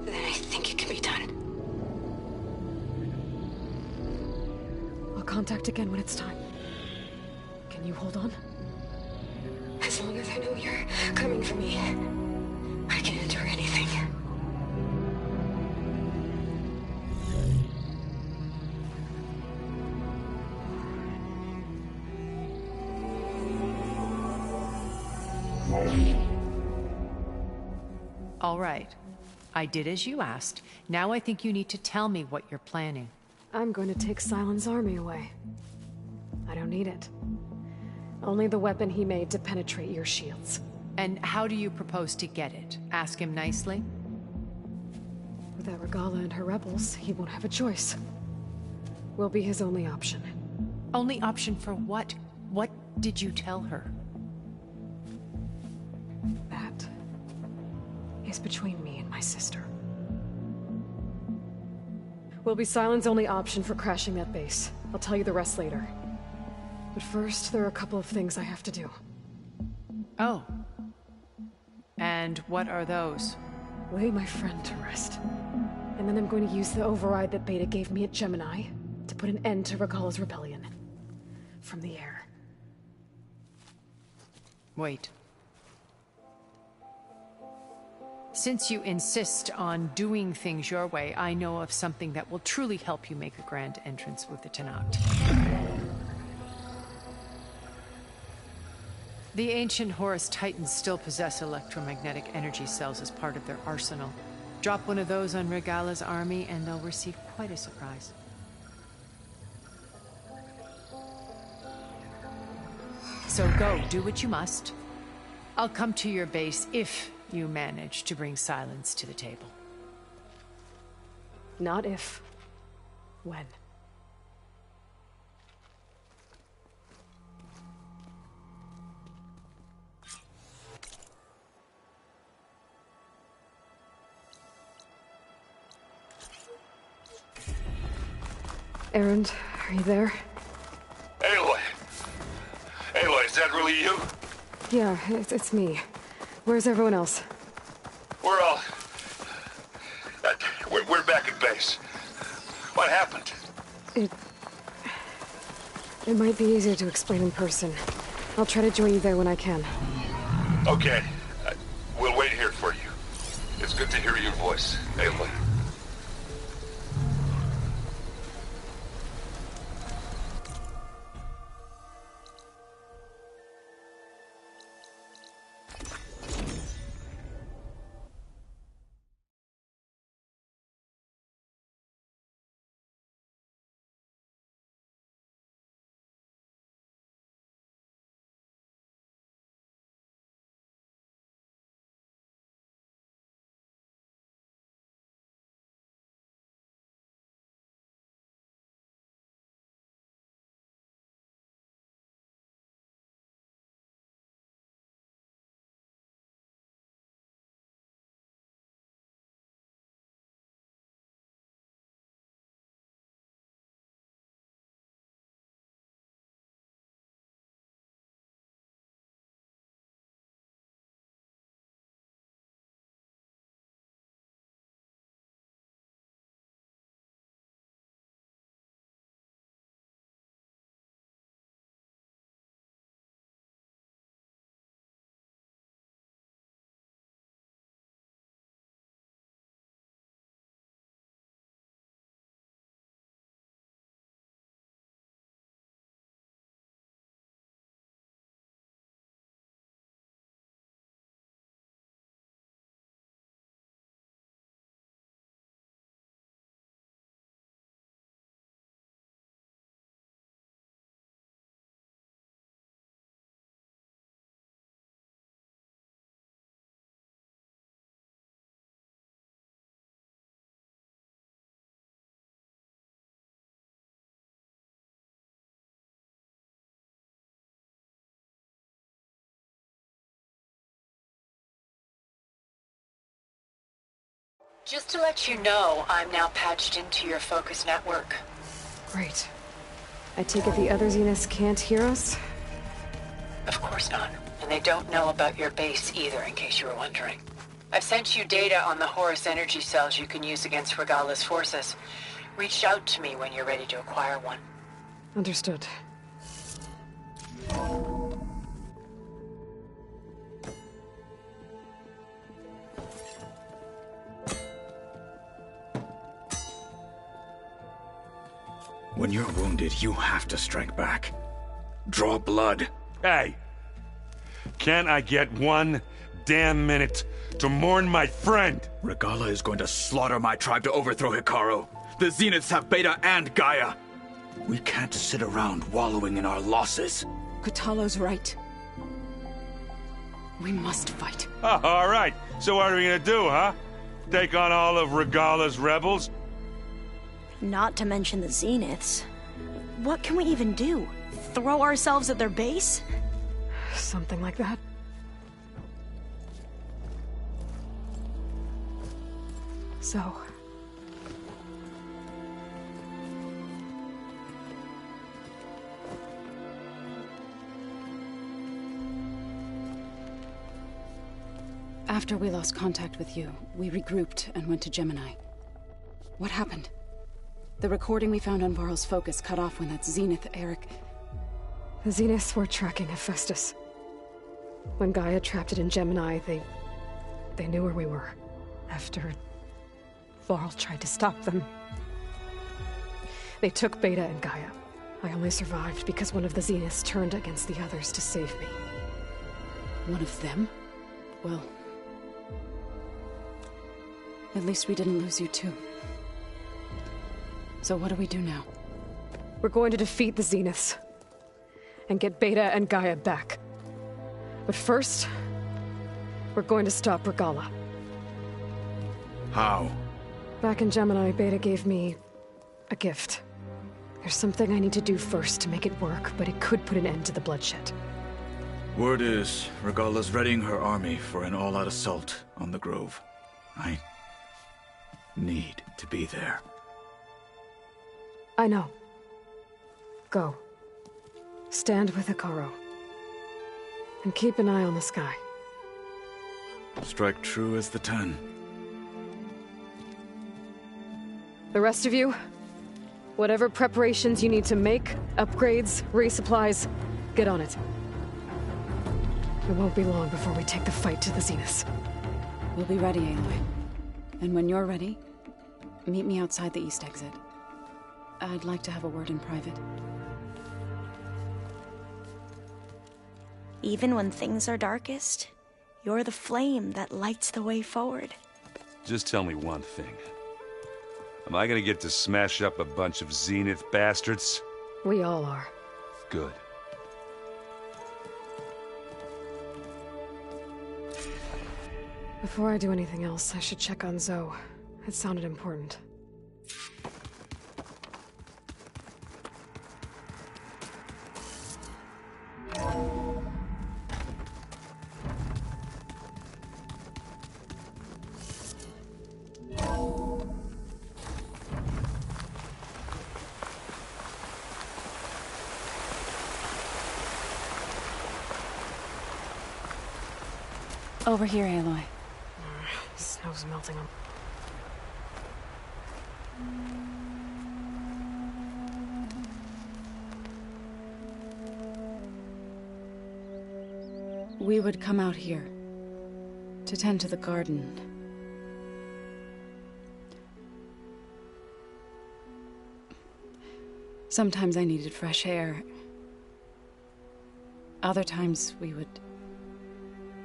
Then I think it can be done. I'll contact again when it's time. Can you hold on? As long as I know you're coming for me, I can endure anything. All right. I did as you asked. Now I think you need to tell me what you're planning. I'm going to take Sylens' army away. I don't need it. Only the weapon he made to penetrate your shields. And how do you propose to get it? Ask him nicely? Without Regalla and her rebels, he won't have a choice. We'll be his only option. Only option for what? What did you tell her? That is between me and my sister. Will be Sylens' only option for crashing that base. I'll tell you the rest later. But first, there are a couple of things I have to do. Oh. And what are those? Lay my friend to rest. And then I'm going to use the override that Beta gave me at Gemini to put an end to Regalla's rebellion. From the air. Wait. Since you insist on doing things your way, I know of something that will truly help you make a grand entrance with the Tenakth. The ancient Horus Titans still possess electromagnetic energy cells as part of their arsenal. Drop one of those on Regala's army and they'll receive quite a surprise. So go, do what you must. I'll come to your base if you manage to bring silence to the table. Not if. When. Erend, are you there? Aloy! Aloy, is that really you? Yeah, it's me. Where's everyone else? We're all... We're back at base. What happened? It might be easier to explain in person. I'll try to join you there when I can. Okay. We'll wait here for you. It's good to hear your voice, Aloy. Just to let you know, I'm now patched into your focus network. Great. I take it the other Zeniths can't hear us? Of course not. And they don't know about your base either, in case you were wondering. I've sent you data on the Horus energy cells you can use against Regala's forces. Reach out to me when you're ready to acquire one. Understood. When you're wounded, you have to strike back. Draw blood. Hey! Can't I get one damn minute to mourn my friend? Regala is going to slaughter my tribe to overthrow Hekarro. The Zeniths have Beta and Gaia. We can't sit around wallowing in our losses. Kotallo's right. We must fight. Oh, all right. So what are we gonna do, huh? Take on all of Regala's rebels? Not to mention the Zeniths. What can we even do? Throw ourselves at their base? Something like that. So... After we lost contact with you, we regrouped and went to Gemini. What happened? The recording we found on Varl's focus cut off when that Zenith, Eric... The Zeniths were tracking Hephaestus. When Gaia trapped it in Gemini, they knew where we were. after Varl tried to stop them. They took Beta and Gaia. I only survived because one of the Zeniths turned against the others to save me. One of them? Well... at least we didn't lose you too. So what do we do now? We're going to defeat the Zeniths. And get Beta and Gaia back. But first... we're going to stop Regalla. How? Back in Gemini, Beta gave me... a gift. There's something I need to do first to make it work, but it could put an end to the bloodshed. Word is, Regalla's readying her army for an all-out assault on the Grove. I need to be there. I know. Go. Stand with Hekarro. And keep an eye on the sky. Strike true as the 10. The rest of you, whatever preparations you need to make, upgrades, resupplies, get on it. It won't be long before we take the fight to the Zeniths. We'll be ready, Aloy. And when you're ready, meet me outside the east exit. I'd like to have a word in private. Even when things are darkest, you're the flame that lights the way forward. Just tell me one thing. Am I gonna get to smash up a bunch of Zenith bastards? We all are. Good. Before I do anything else, I should check on Zoe. It sounded important. Over here, Aloy. Snow's melting on. We would come out here to tend to the garden. Sometimes I needed fresh air. Other times we would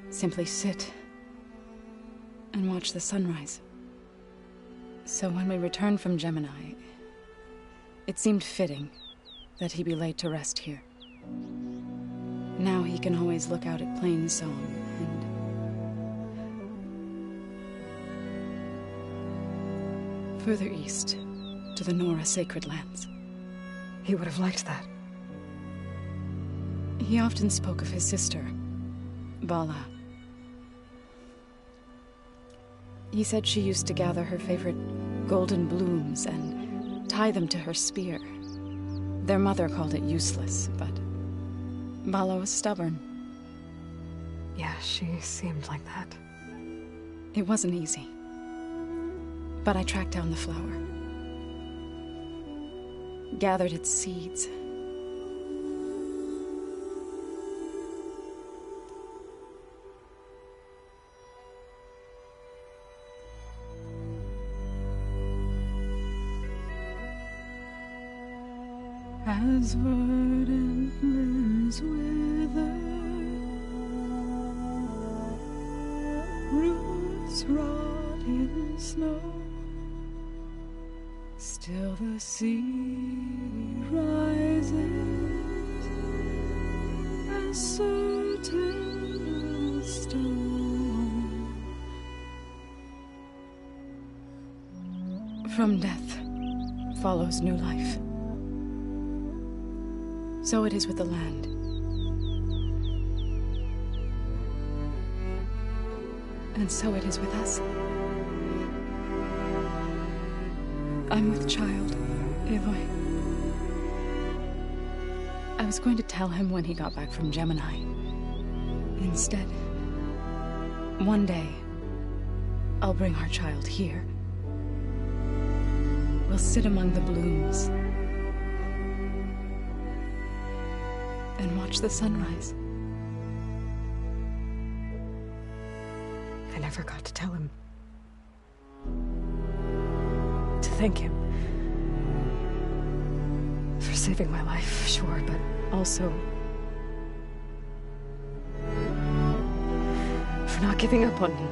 simply sit and watch the sunrise. So when we returned from Gemini, it seemed fitting that he be laid to rest here. Now he can always look out at Plainsong and further east to the Nora Sacred Lands. He would have liked that. He often spoke of his sister, Vala. He said she used to gather her favorite golden blooms and tie them to her spear. Their mother called it useless, but Vala was stubborn. Yeah, she seemed like that. It wasn't easy. But I tracked down the flower. Gathered its seeds. As verdant limbs wither, roots rot in snow, still the sea rises as certain as stone. From death follows new life. So it is with the land. And so it is with us. I'm with child, Aloy. I was going to tell him when he got back from Gemini. Instead, one day, I'll bring our child here. We'll sit among the blooms and watch the sunrise. I never got to tell him. thank him. For saving my life, sure, but also... for not giving up on me.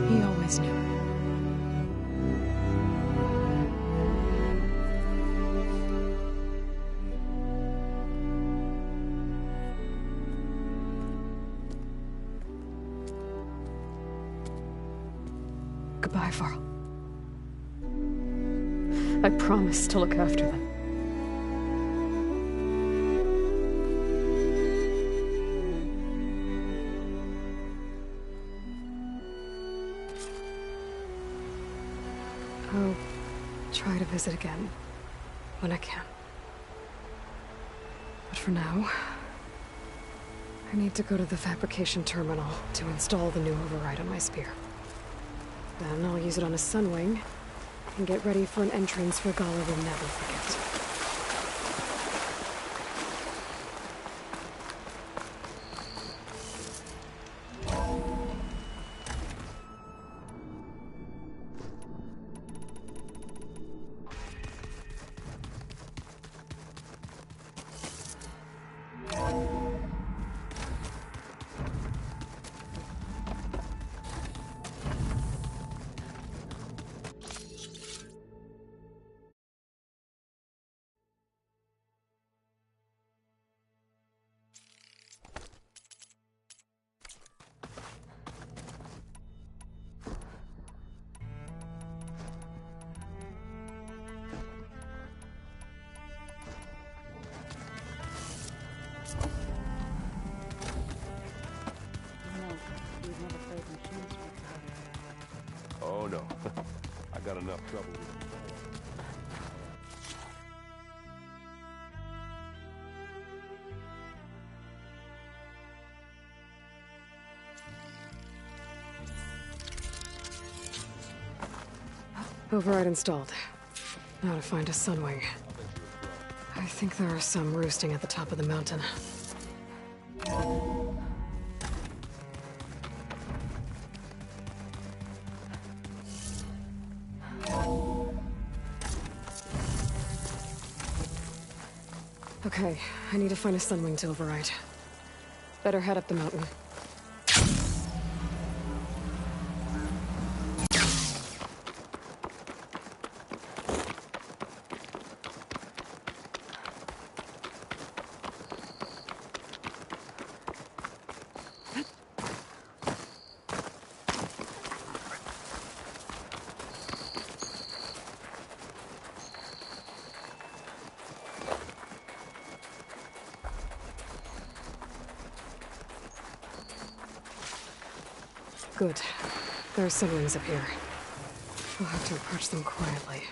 He always knew. Goodbye, Varl. I promise to look after them. I'll try to visit again when I can. But for now, I need to go to the fabrication terminal to install the new override on my spear. Then I'll use it on a Sunwing and get ready for an entrance Regalla will never forget. Oh no, I got enough trouble with it. Override installed. Now to find a Sunwing. I think there are some roosting at the top of the mountain. Okay, I need to find a Sunwing to override. Better head up the mountain. Good. There are Sunwings up here. We'll have to approach them quietly.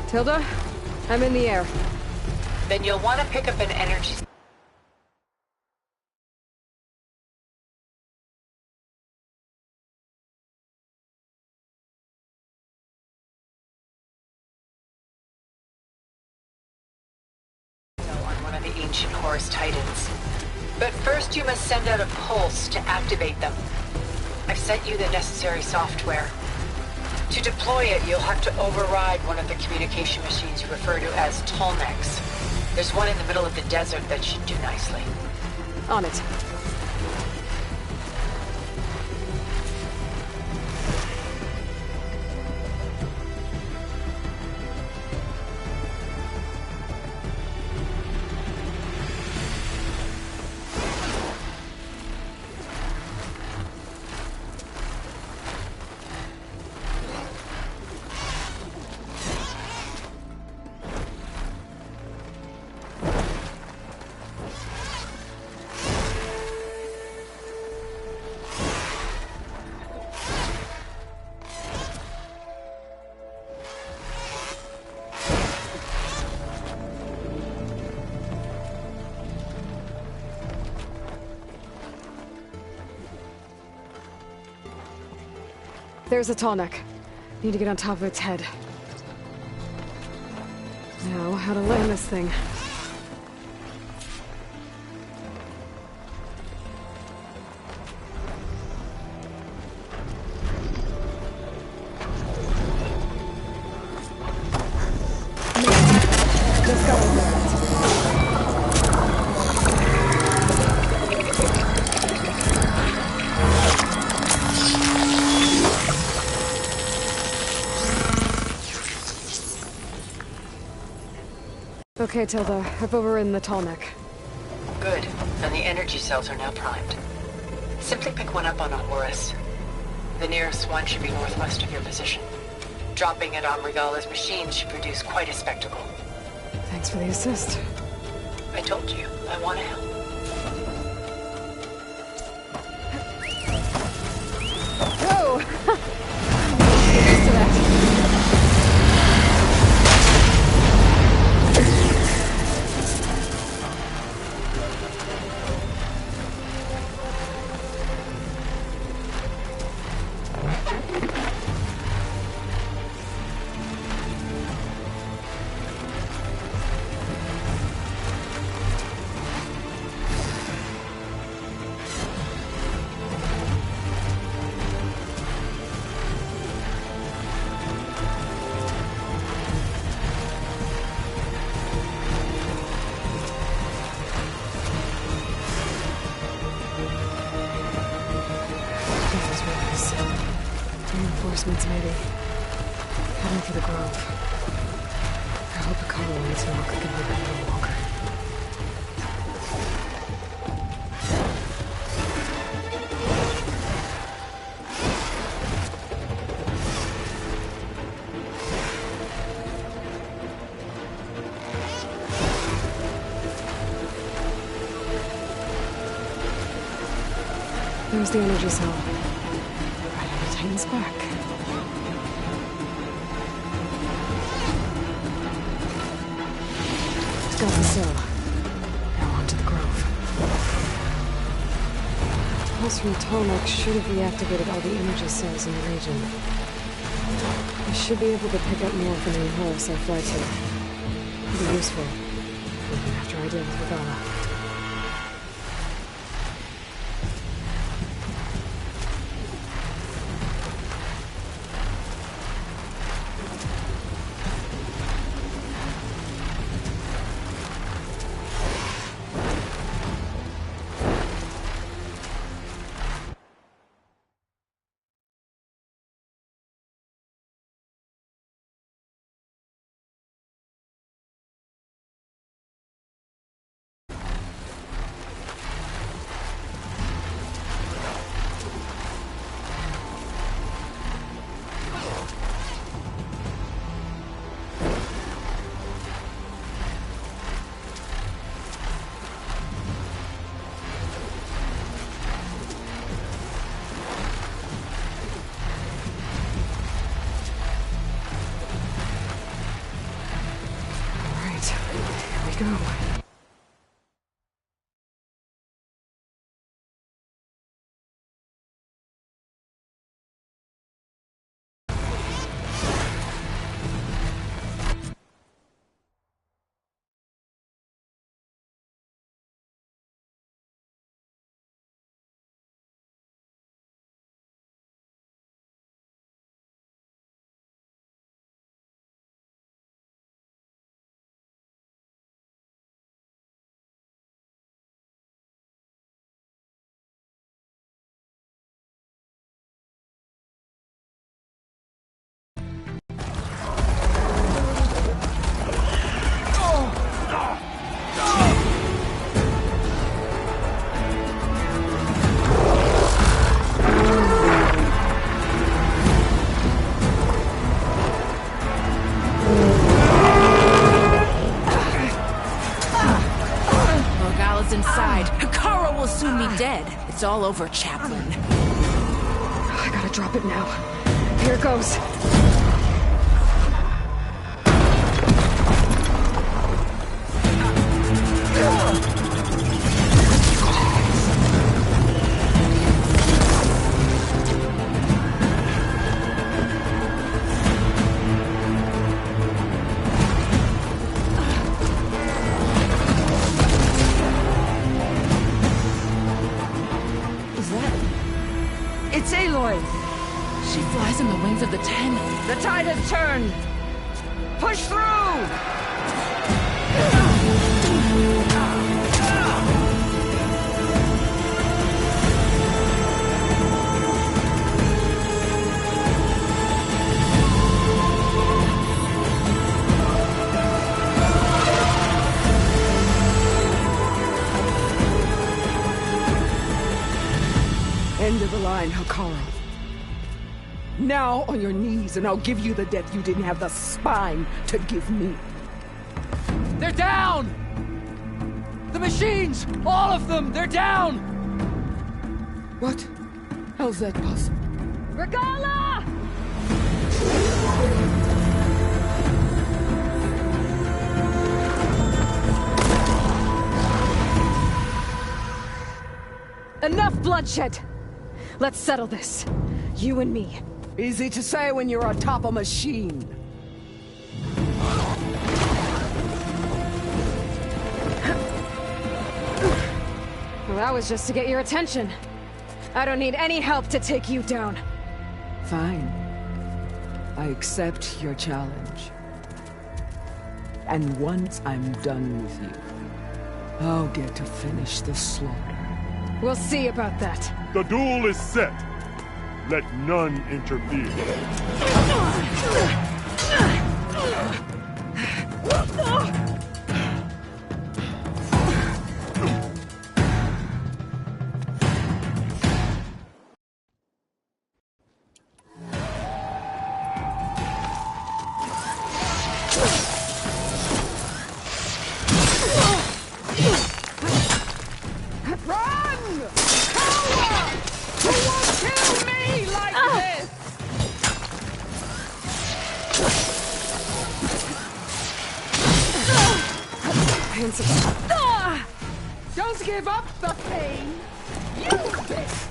Tilda, I'm in the air. Then you'll want to pick up an energy... on one of the ancient Horus Titans. But first you must send out a pulse to activate them. I've sent you the necessary software. To deploy it, you'll have to override one of the communication machines you refer to as Tolmecs. There's one in the middle of the desert that should do nicely. On it. There's a tall neck. Need to get on top of its head. Now, how to land this thing. Just go over it. Okay, Tilda. I've overridden the tall neck. Good. And the energy cells are now primed. Simply pick one up on a Horus. The nearest one should be northwest of your position. Dropping it on Regala's machine should produce quite a spectacle. Thanks for the assist. I told you, I want to help. Go! Get used to that. Reinforcements, maybe. Heading for the Grove. I hope Hikaru and his milk can live a little longer. There's the energy cell. Right on the Titan's back. Got the cell. Now on to the Grove. The pulse from Tomek should have reactivated all the energy cells in the region. I should be able to pick up more from any Horus I fly to. It'll be useful. Even after I deal with Regala. Go. Dead. It's all over, Chaplain. I gotta drop it now. Here it goes. rise in the wings of the Ten. The tide has turned! Push through! End of the line, Hekarro. Now on your knees, and I'll give you the death you didn't have the spine to give me. They're down! The machines! All of them! They're down! What? How's that possible? Regala! Enough bloodshed! Let's settle this. You and me. Easy to say when you're atop a machine. Well, that was just to get your attention. I don't need any help to take you down. Fine. I accept your challenge. And once I'm done with you, I'll get to finish the slaughter. We'll see about that. The duel is set. Let none interfere. Don't give up the pain! You bitch!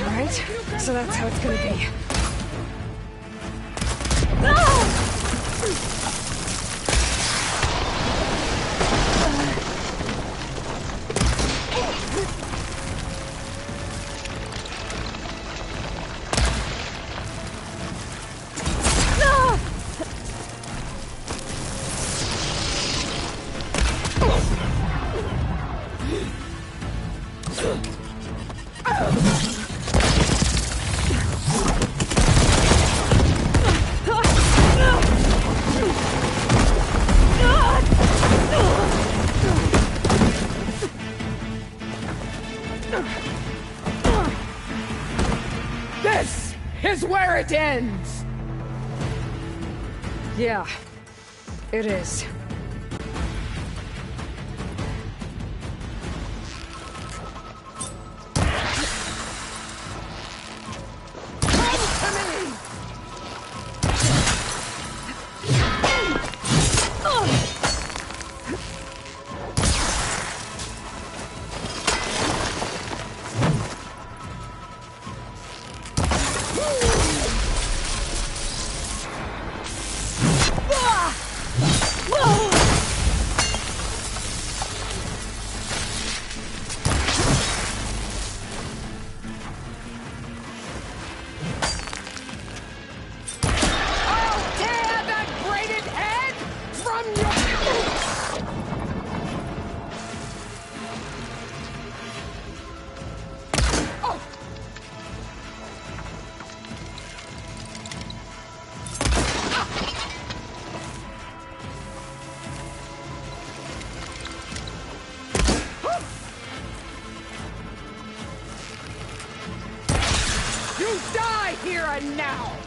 Right? So that's how it's gonna be. This is where it ends! Yeah, it is. You die here and now!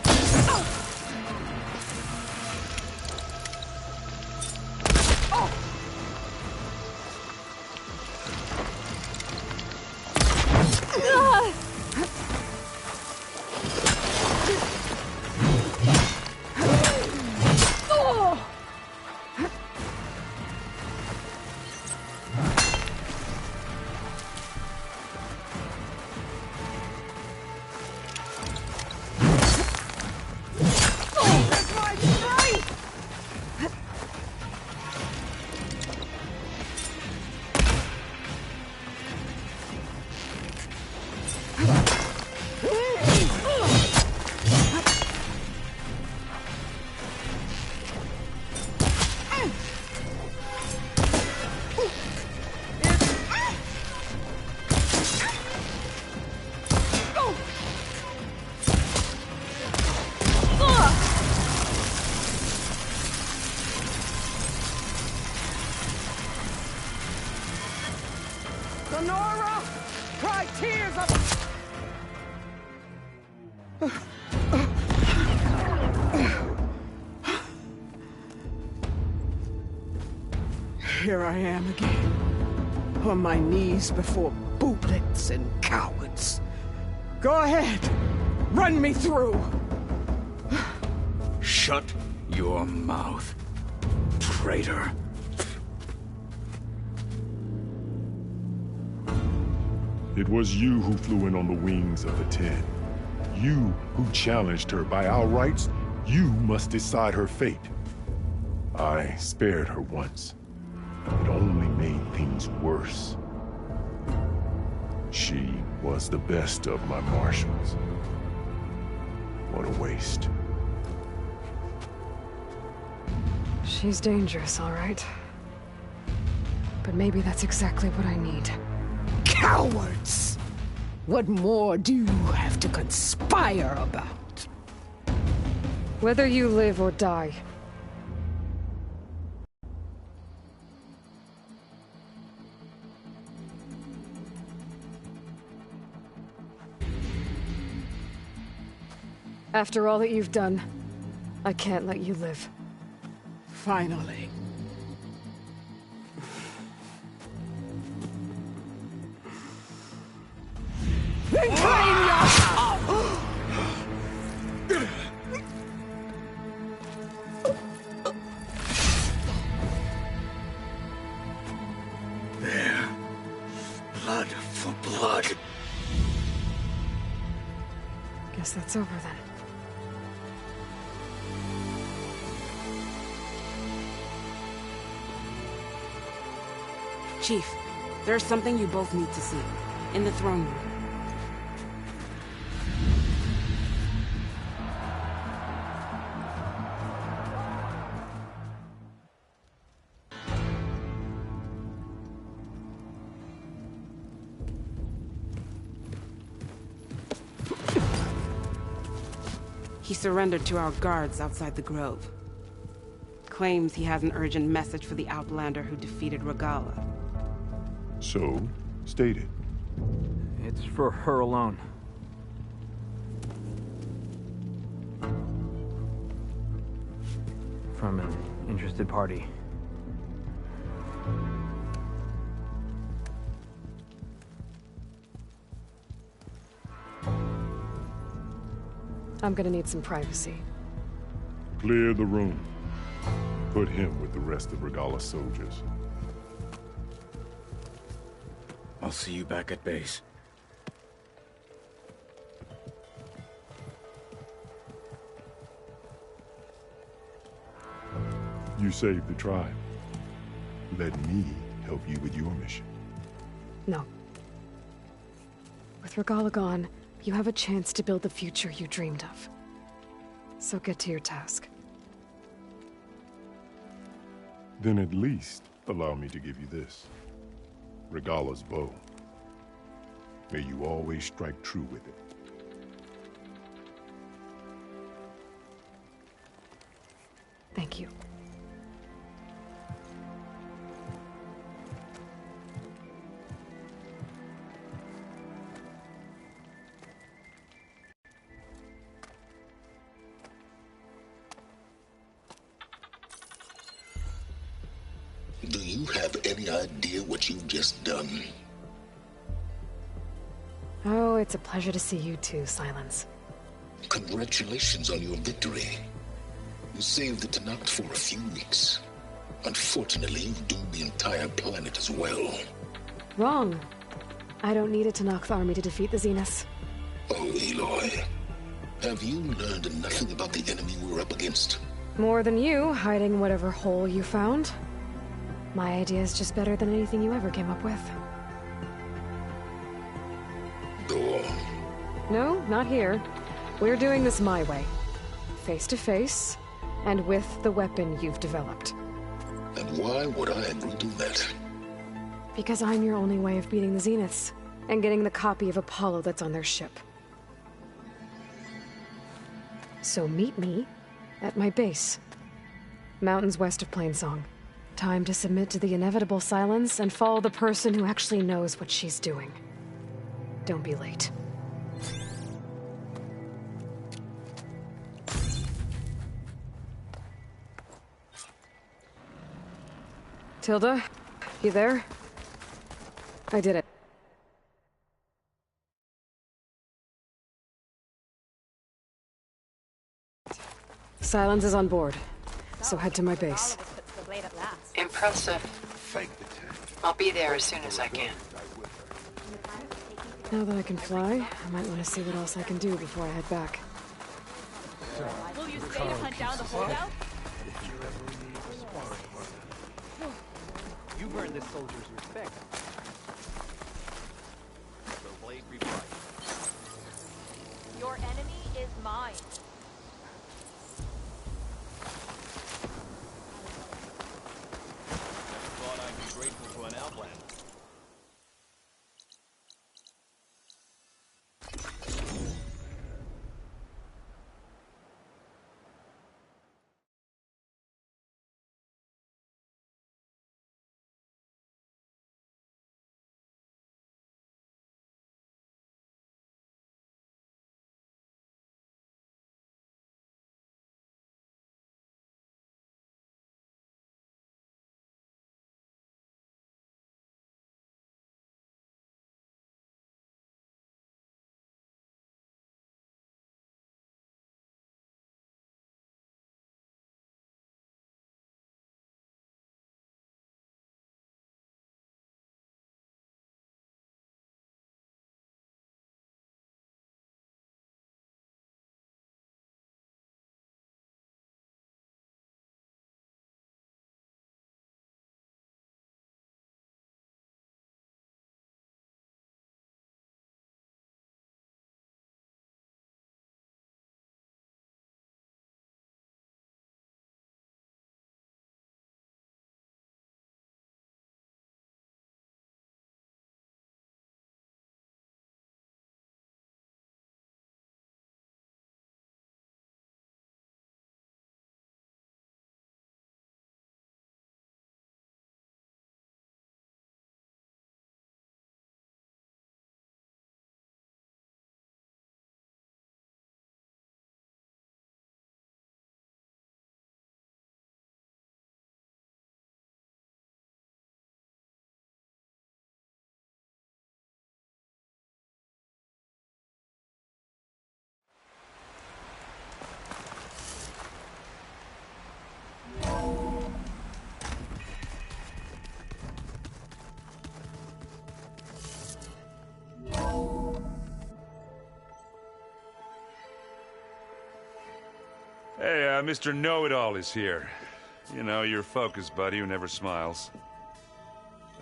Nora! Cry tears of... Here I am again, on my knees before bootlets and cowards. Go ahead, run me through. Shut your mouth, traitor. It was you who flew in on the wings of the 10. You who challenged her by our rights. You must decide her fate. I spared her once. It only made things worse. She was the best of my marshals. What a waste. She's dangerous, all right. But maybe that's exactly what I need. Cowards! What more do you have to conspire about? Whether you live or die. After all that you've done, I can't let you live. Finally. Then claim your... There. Blood for blood. Guess that's over then. Chief, there's something you both need to see. In the throne room. He surrendered to our guards outside the grove. Claims he has an urgent message for the Outlander who defeated Regalla. So, state it. It's for her alone. From an interested party. I'm gonna need some privacy. Clear the room. Put him with the rest of Regalla's soldiers. I'll see you back at base. You saved the tribe. Let me help you with your mission. No. With Regalla gone, you have a chance to build the future you dreamed of. So get to your task. Then at least allow me to give you this. Regalla's bow. May you always strike true with it. Thank you. Do you have any idea what you've just done? Oh, it's a pleasure to see you too, Silence. Congratulations on your victory. You saved the Tenakth for a few weeks. Unfortunately, you've doomed the entire planet as well. Wrong. I don't need a Tenakth army to defeat the Zeniths. Oh, Aloy. Have you learned nothing about the enemy we're up against? More than you, hiding whatever hole you found. My idea is just better than anything you ever came up with. Go on. No, not here. We're doing this my way. Face to face, and with the weapon you've developed. And why would I agree to that? Because I'm your only way of beating the Zeniths, and getting the copy of Apollo that's on their ship. So meet me at my base. Mountains west of Plainsong. Time to submit to the inevitable silence and follow the person who actually knows what she's doing. Don't be late. Tilda, you there? I did it. Silence is on board, so head to my base. Impressive. I'll be there as soon as I can. Now that I can fly, I might want to see what else I can do before I head back. Will you stay to hunt down the holdout? You've earned this soldier's respect. The blade be bright. Your enemy is mine. Thought I'd be grateful to an outlander. Hey, Mr. Know-It-All is here. You know, your focus buddy who never smiles.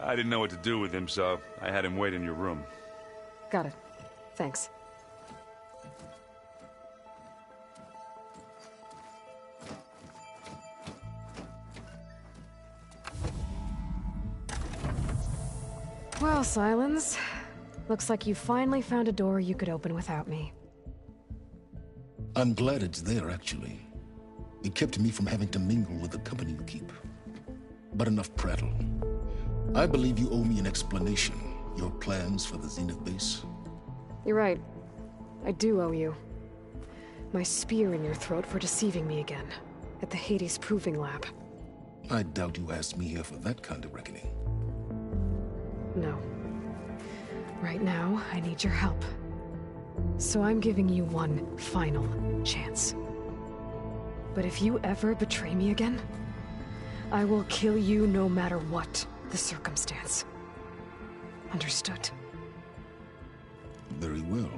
I didn't know what to do with him, so I had him wait in your room. Got it. Thanks. Well, Silence. Looks like you finally found a door you could open without me. I'm glad it's there, actually. It kept me from having to mingle with the company you keep. But enough prattle. I believe you owe me an explanation. Your plans for the Zenith base? You're right. I do owe you. My spear in your throat for deceiving me again. At the Hades Proving Lab. I doubt you asked me here for that kind of reckoning. No. Right now, I need your help. So I'm giving you one final chance. But if you ever betray me again, I will kill you no matter what the circumstance. Understood? Very well.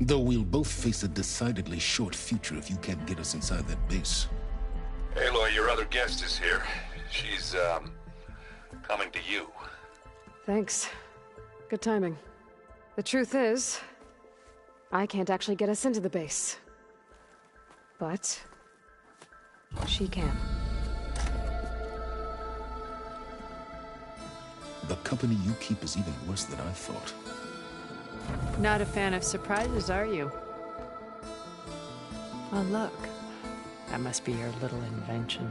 Though we'll both face a decidedly short future if you can't get us inside that base. Aloy, your other guest is here. She's, coming to you. Thanks. Good timing. The truth is, I can't actually get us into the base. But she can. The company you keep is even worse than I thought. Not a fan of surprises, are you? Oh, look. That must be your little invention.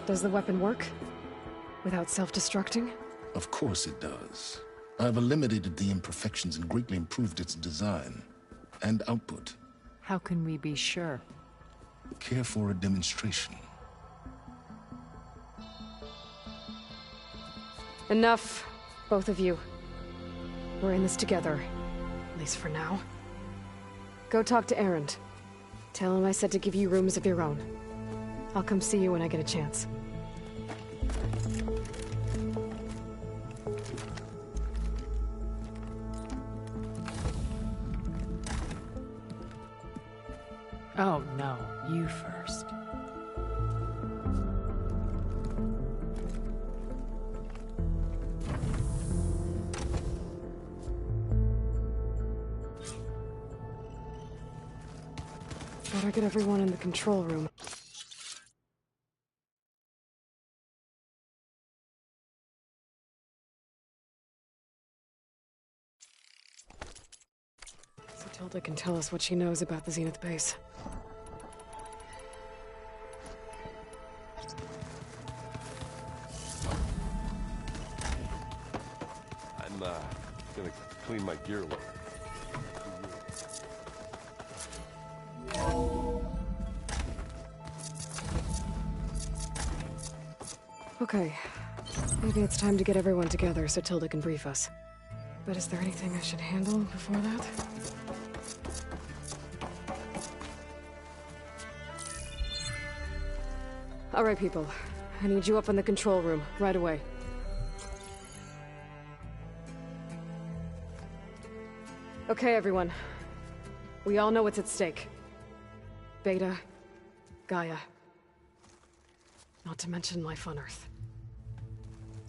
Does the weapon work? Without self-destructing? Of course it does. I've eliminated the imperfections and greatly improved its design and output. How can we be sure? Care for a demonstration? Enough, both of you. We're in this together, at least for now. Go talk to Erend. Tell him I said to give you rooms of your own. I'll come see you when I get a chance. Oh no, you first. Better get everyone in the control room. So Tilda can tell us what she knows about the Zenith base. I'm gonna clean my gear load. Okay. Maybe it's time to get everyone together so Tilda can brief us. But is there anything I should handle before that? All right, people. I need you up in the control room, right away. Okay, everyone. We all know what's at stake. Beta, Gaia. Not to mention life on Earth.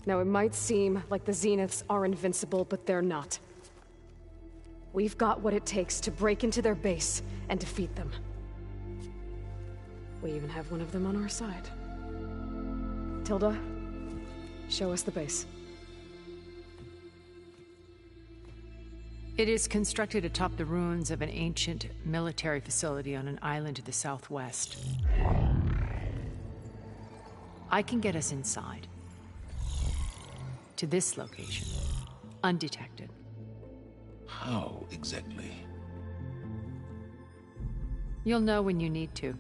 Now, it might seem like the Zeniths are invincible, but they're not. We've got what it takes to break into their base and defeat them. We even have one of them on our side. Tilda, show us the base. It is constructed atop the ruins of an ancient military facility on an island to the southwest. I can get us inside. To this location. Undetected. How exactly? You'll know when you need to.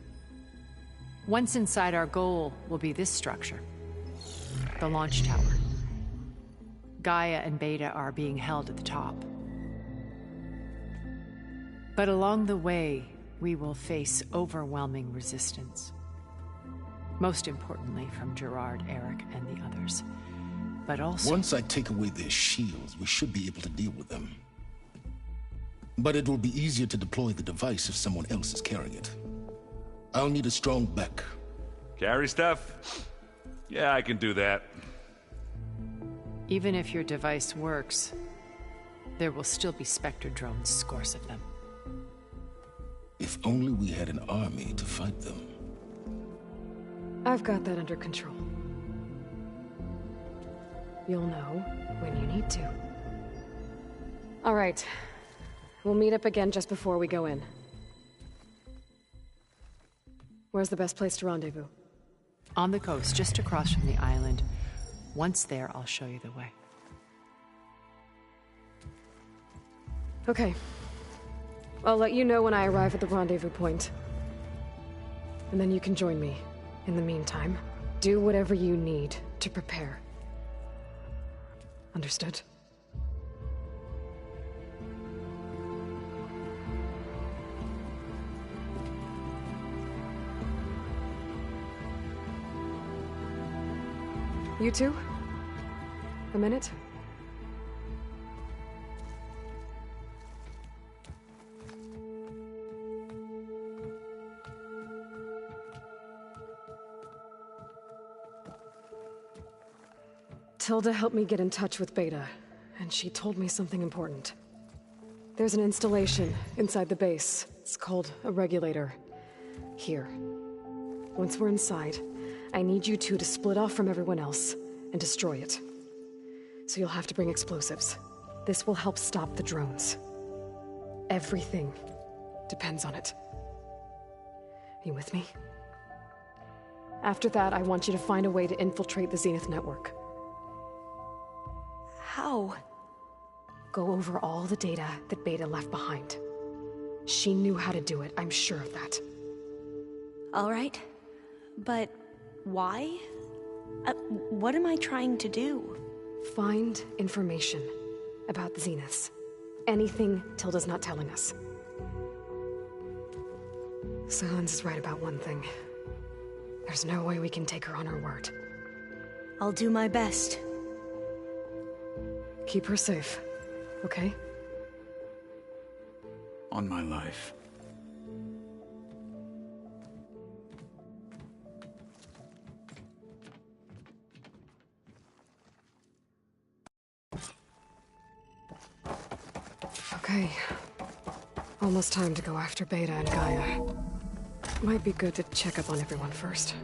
Once inside, our goal will be this structure. The launch tower. Gaia and Beta are being held at the top. But along the way, we will face overwhelming resistance. Most importantly from Gerard, Eric, and the others. But also... Once I take away their shields, we should be able to deal with them. But it will be easier to deploy the device if someone else is carrying it. I'll need a strong back. Carry stuff? Yeah, I can do that. Even if your device works, there will still be Spectre drones, scores of them. If only we had an army to fight them. I've got that under control. You'll know when you need to. All right. We'll meet up again just before we go in. Where's the best place to rendezvous? On the coast, just across from the island. Once there, I'll show you the way. Okay. I'll let you know when I arrive at the rendezvous point. And then you can join me. In the meantime, do whatever you need to prepare. Understood? You two? A minute? Tilda helped me get in touch with Beta, and she told me something important. There's an installation inside the base. It's called a regulator. Here. Once we're inside, I need you two to split off from everyone else and destroy it. So you'll have to bring explosives. This will help stop the drones. Everything depends on it. You with me? After that, I want you to find a way to infiltrate the Zenith network. How? Go over all the data that Beta left behind. She knew how to do it, I'm sure of that. All right. But why? What am I trying to do? Find information about the Zeniths. Anything Tilda's not telling us. Sylens is right about one thing. There's no way we can take her on her word. I'll do my best. Keep her safe, okay? On my life. Okay. Almost time to go after Beta and Gaia. Might be good to check up on everyone first.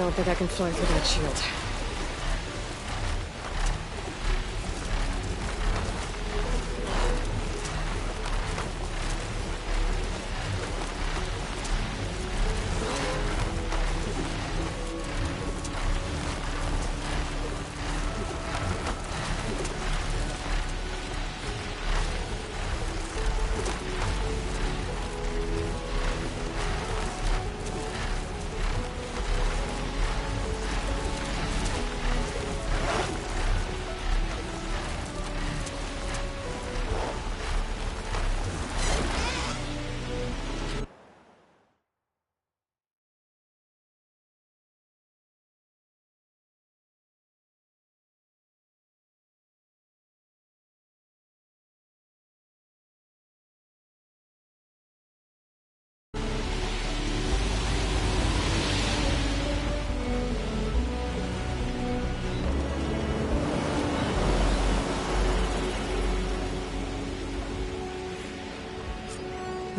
Don't think I can fly through that shield.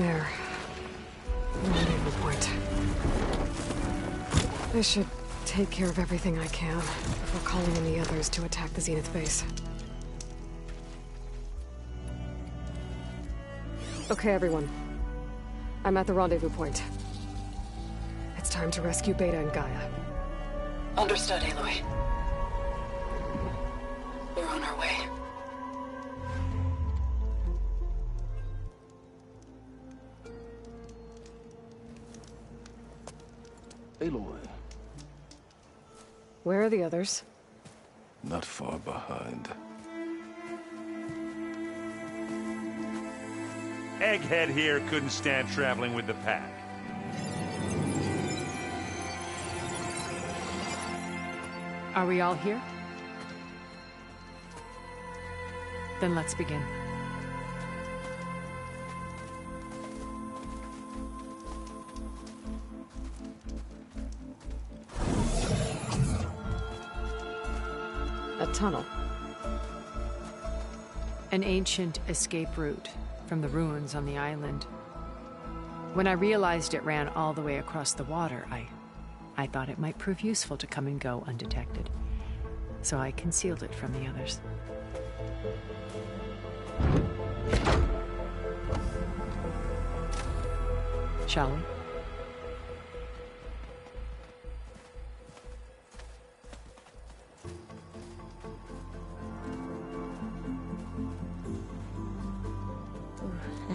There. Rendezvous point. I should take care of everything I can before calling in the others to attack the Zenith base. Okay, everyone. I'm at the rendezvous point. It's time to rescue Beta and Gaia. Understood, Aloy. We're on our way. Aloy. Where are the others? Not far behind. Egghead here couldn't stand traveling with the pack. Are we all here? Then let's begin. A tunnel. An ancient escape route from the ruins on the island. When I realized it ran all the way across the water, I thought it might prove useful to come and go undetected. So I concealed it from the others. Shall we?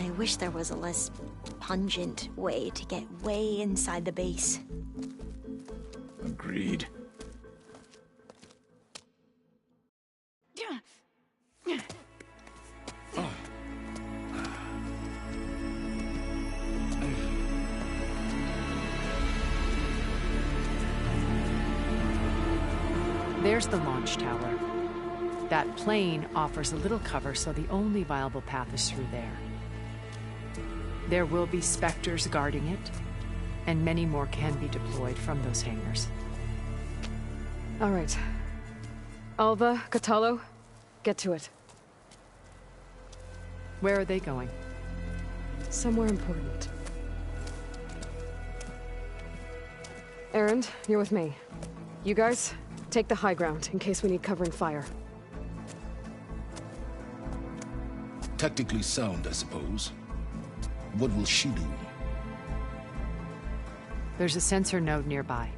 I wish there was a less pungent way to get way inside the base. Agreed. There's the launch tower. That plane offers a little cover, so the only viable path is through there. There will be Spectres guarding it, and many more can be deployed from those hangars. All right. Alva, Kotallo, get to it. Where are they going? Somewhere important. Erend, you're with me. You guys, take the high ground in case we need covering fire. Tactically sound, I suppose. What will she do? There's a sensor node nearby.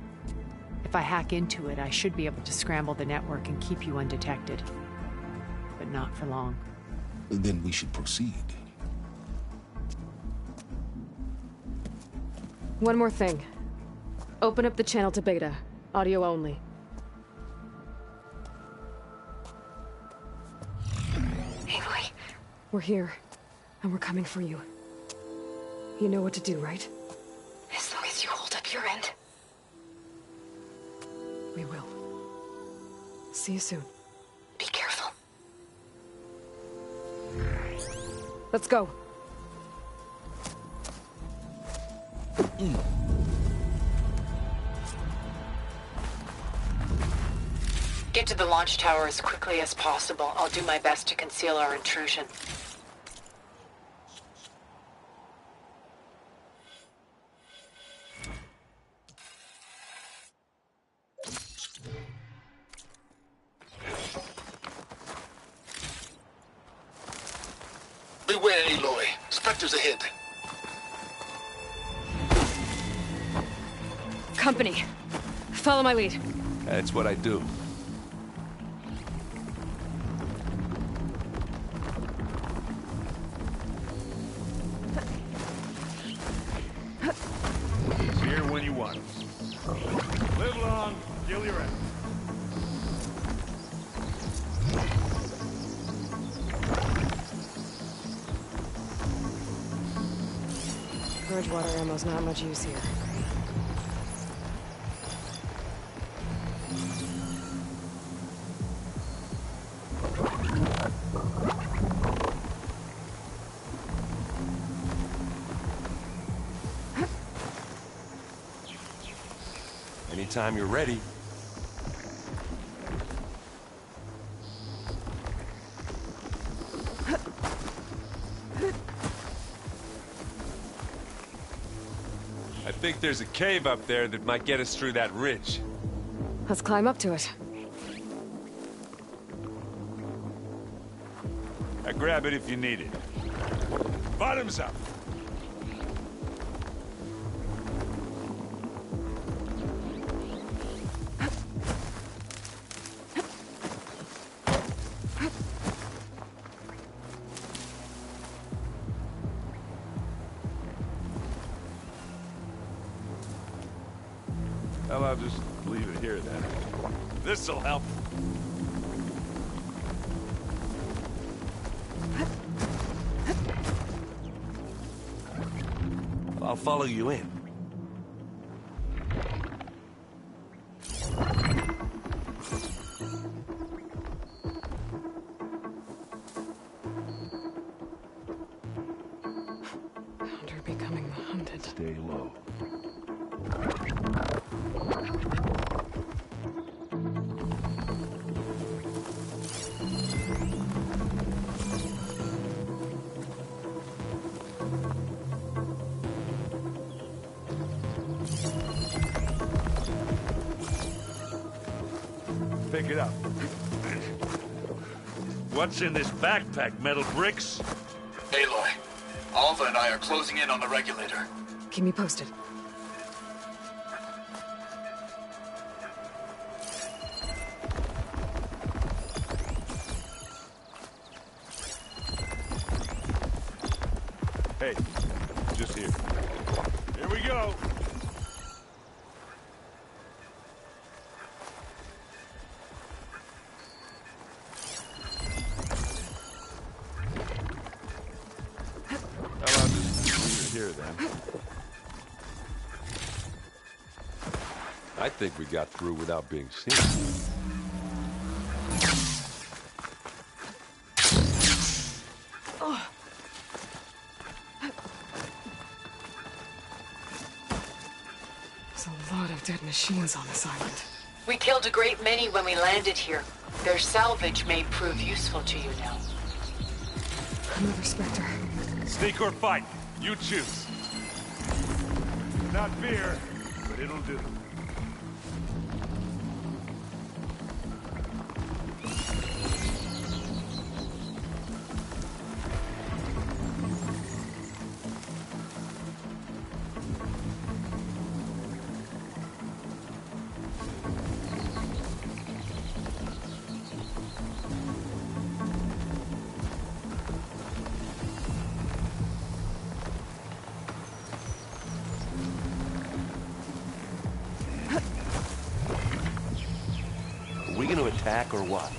If I hack into it, I should be able to scramble the network and keep you undetected. But not for long. Then we should proceed. One more thing. Open up the channel to Beta. Audio only. Aloy. We're here, and we're coming for you. You know what to do, right? As long as you hold up your end. We will. See you soon. Be careful. Let's go. Get to the launch tower as quickly as possible. I'll do my best to conceal our intrusion. Beware, Aloy. Spectres ahead. Company. Follow my lead. That's what I do. He's here when you want him. Live long, kill your ass. Bridgewater ammo's not much use here. Anytime you're ready. I think there's a cave up there that might get us through that ridge. Let's climb up to it. Now grab it if you need it. Bottoms up! Well, I'll just leave it here then. This'll help. I'll follow you in. Hunter becoming the hunted. Stay low. Pick it up. What's in this backpack? Metal bricks? Aloy, Alva and I are closing in on the regulator. Keep me posted. Hey, just here. Here we go. Well, I'll just leave it here then. I think we got through without being seen. There's a lot of dead machines on this island. We killed a great many when we landed here. Their salvage may prove useful to you now. Another Spectre. Sneak or fight, you choose. Not fear, but it'll do. Are we gonna attack or what?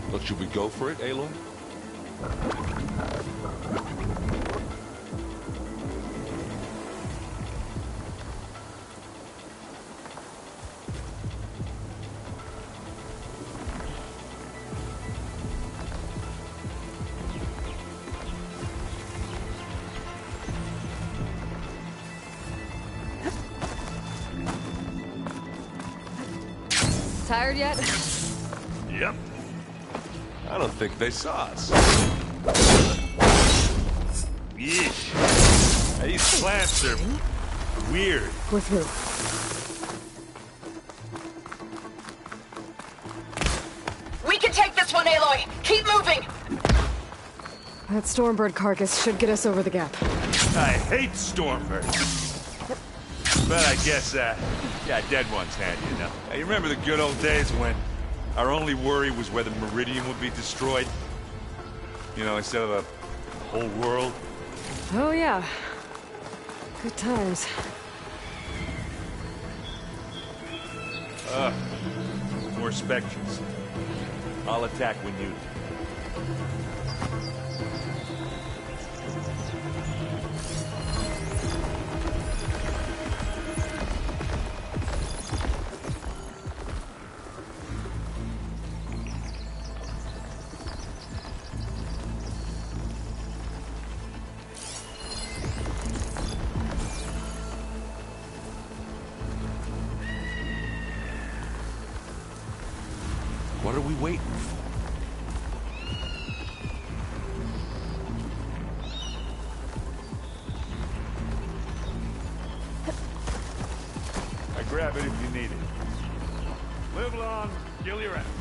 Well, should we go for it, Aloy? Tired yet? Yep. I don't think they saw us. Yeesh. These plants are weird. We're through. We can take this one, Aloy! Keep moving! That Stormbird carcass should get us over the gap. I hate Stormbirds. But I guess, yeah, dead one's handy enough. Hey, you remember the good old days when our only worry was whether Meridian would be destroyed? You know, instead of a whole world? Oh, yeah. Good times. More Spectres. I'll attack when you... What are we waiting for? I grab it if you need it. Live long, kill your enemies.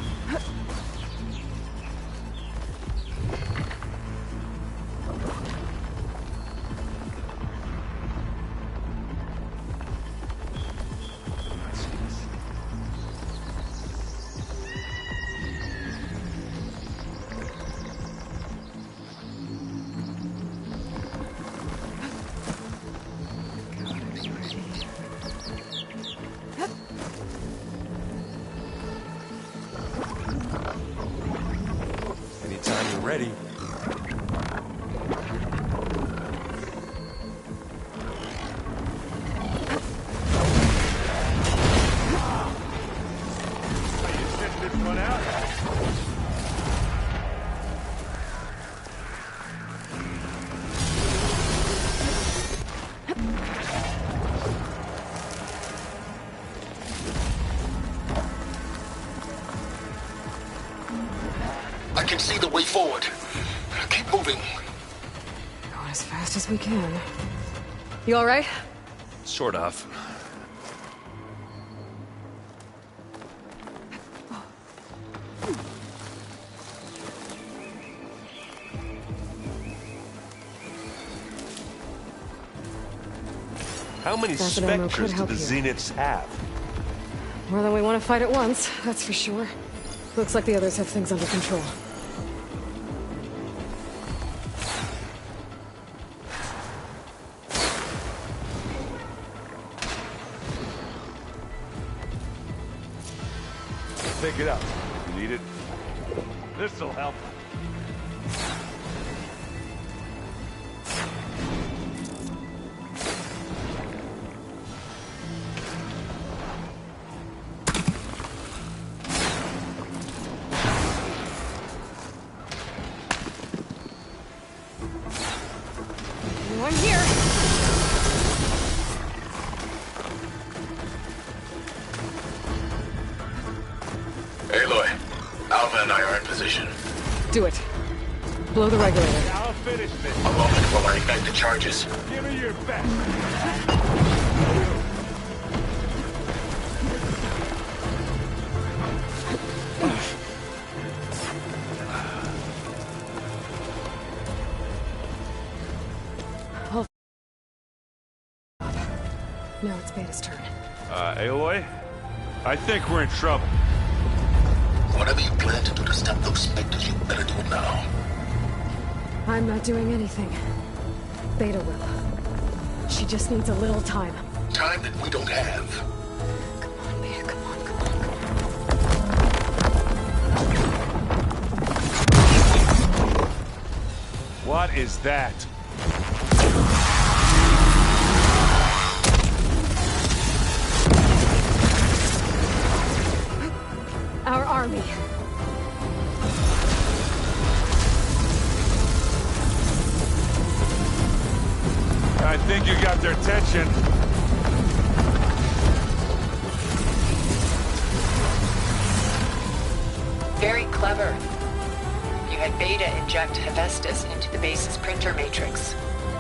Anytime you're ready. I can see the way forward. Keep moving. Going as fast as we can. You all right? Sort of. How many That ammo could Spectres do help the you. Zeniths have? More than we want to fight at once, that's for sure. Looks like the others have things under control. Pick it up. You need it? This'll help. Anyone here? Aloy, Alva and I are in position. Do it. Blow the regulator. I'll finish this. A moment while I ignite the charges. Give me your best. Now it's Beta's turn. Aloy? I think we're in trouble. Whatever you plan to do to stop those Spectres, you better do it now. I'm not doing anything. Beta will. She just needs a little time. Time that we don't have. Come on, Beta, come on, come on. What is that? Our army. I think you got their attention. Very clever. You had Beta inject Hephaestus into the base's printer matrix.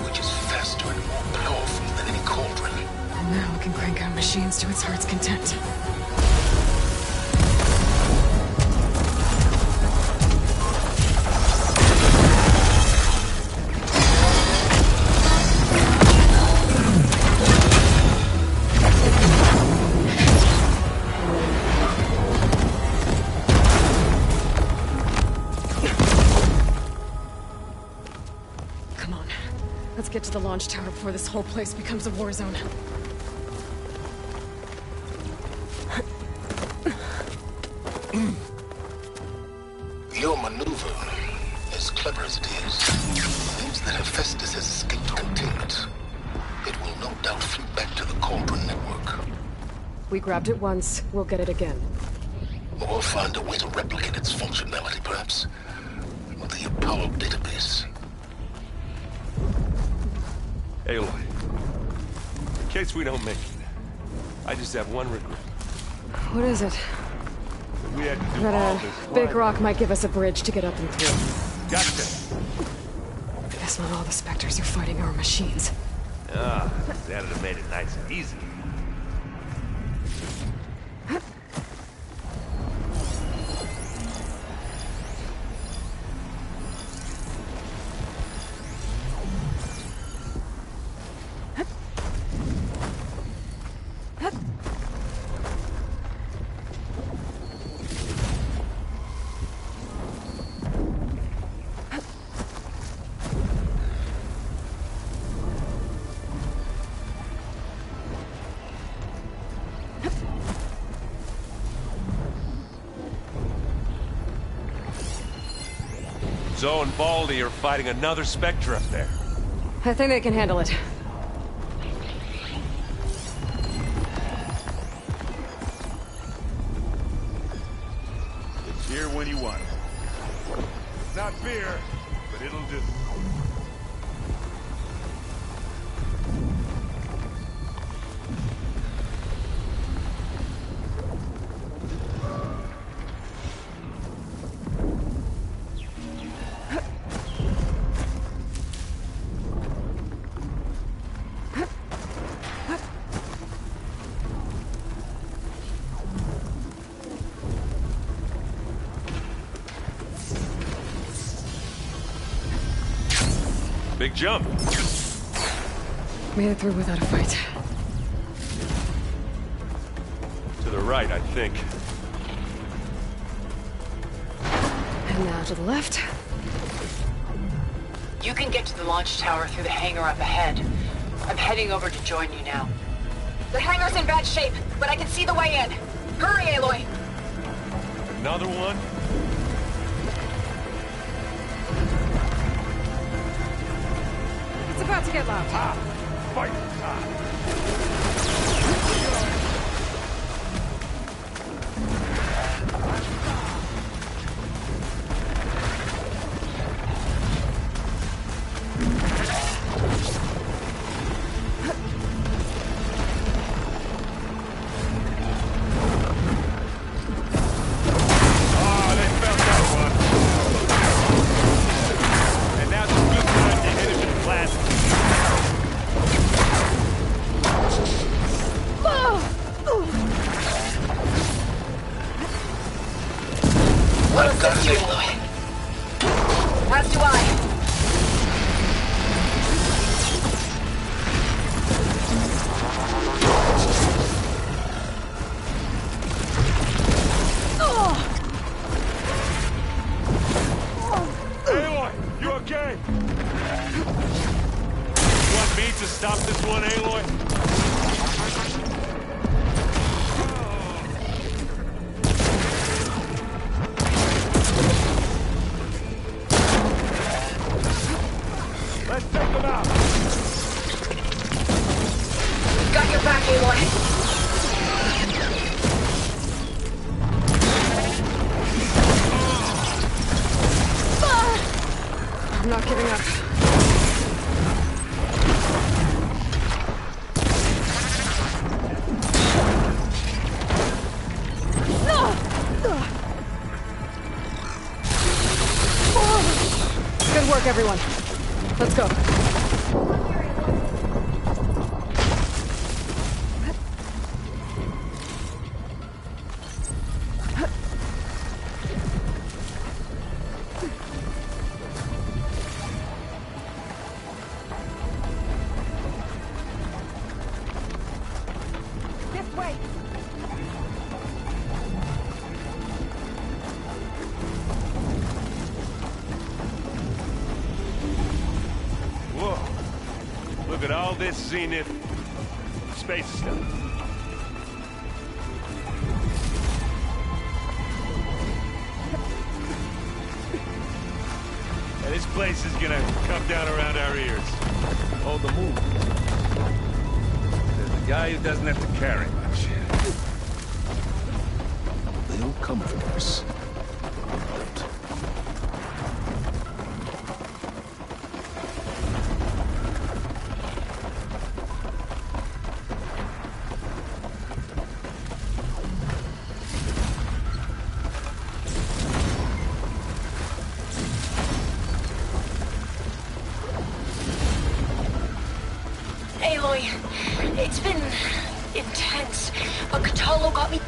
Which is faster and more powerful than any cauldron. And now it can crank out machines to its heart's content. Get to the launch tower before this whole place becomes a war zone. Your maneuver, as clever as it is, means that Hephaestus has escaped containment. It will no doubt flee back to the Cauldron network. We grabbed it once, we'll get it again. Or find a way to replicate its functionality, perhaps, with the Apollo database. Aloy, in case we don't make it, I just have one regret. What is it? we had to do But all this Big climbing. Rock might give us a bridge to get up and through. Gotcha. I guess not all the specters are fighting our machines. Ah, that'd have made it nice and easy. Zoe and Baldy are fighting another Spectre up there. I think they can handle it. It's here when you want it. It's not beer, but it'll do. Big jump. Made it through without a fight. To the right, I think. And now to the left. You can get to the launch tower through the hangar up ahead. I'm heading over to join you now. The hangar's in bad shape, but I can see the way in. Hurry, Aloy! Another one? It's about to get loud. Fight! I've got you, Aloy. As do I. Aloy, you okay? You want me to stop this one, Aloy? Let's take them out. Got your back, Aloy. I'm not giving up. Good work, everyone. Let's go. This way. Whoa. Look at all this Zenith space stuff. Yeah, this place is gonna come down around our ears. Hold the move. There's a guy who doesn't have to carry much. They'll come for us. Hollow got me.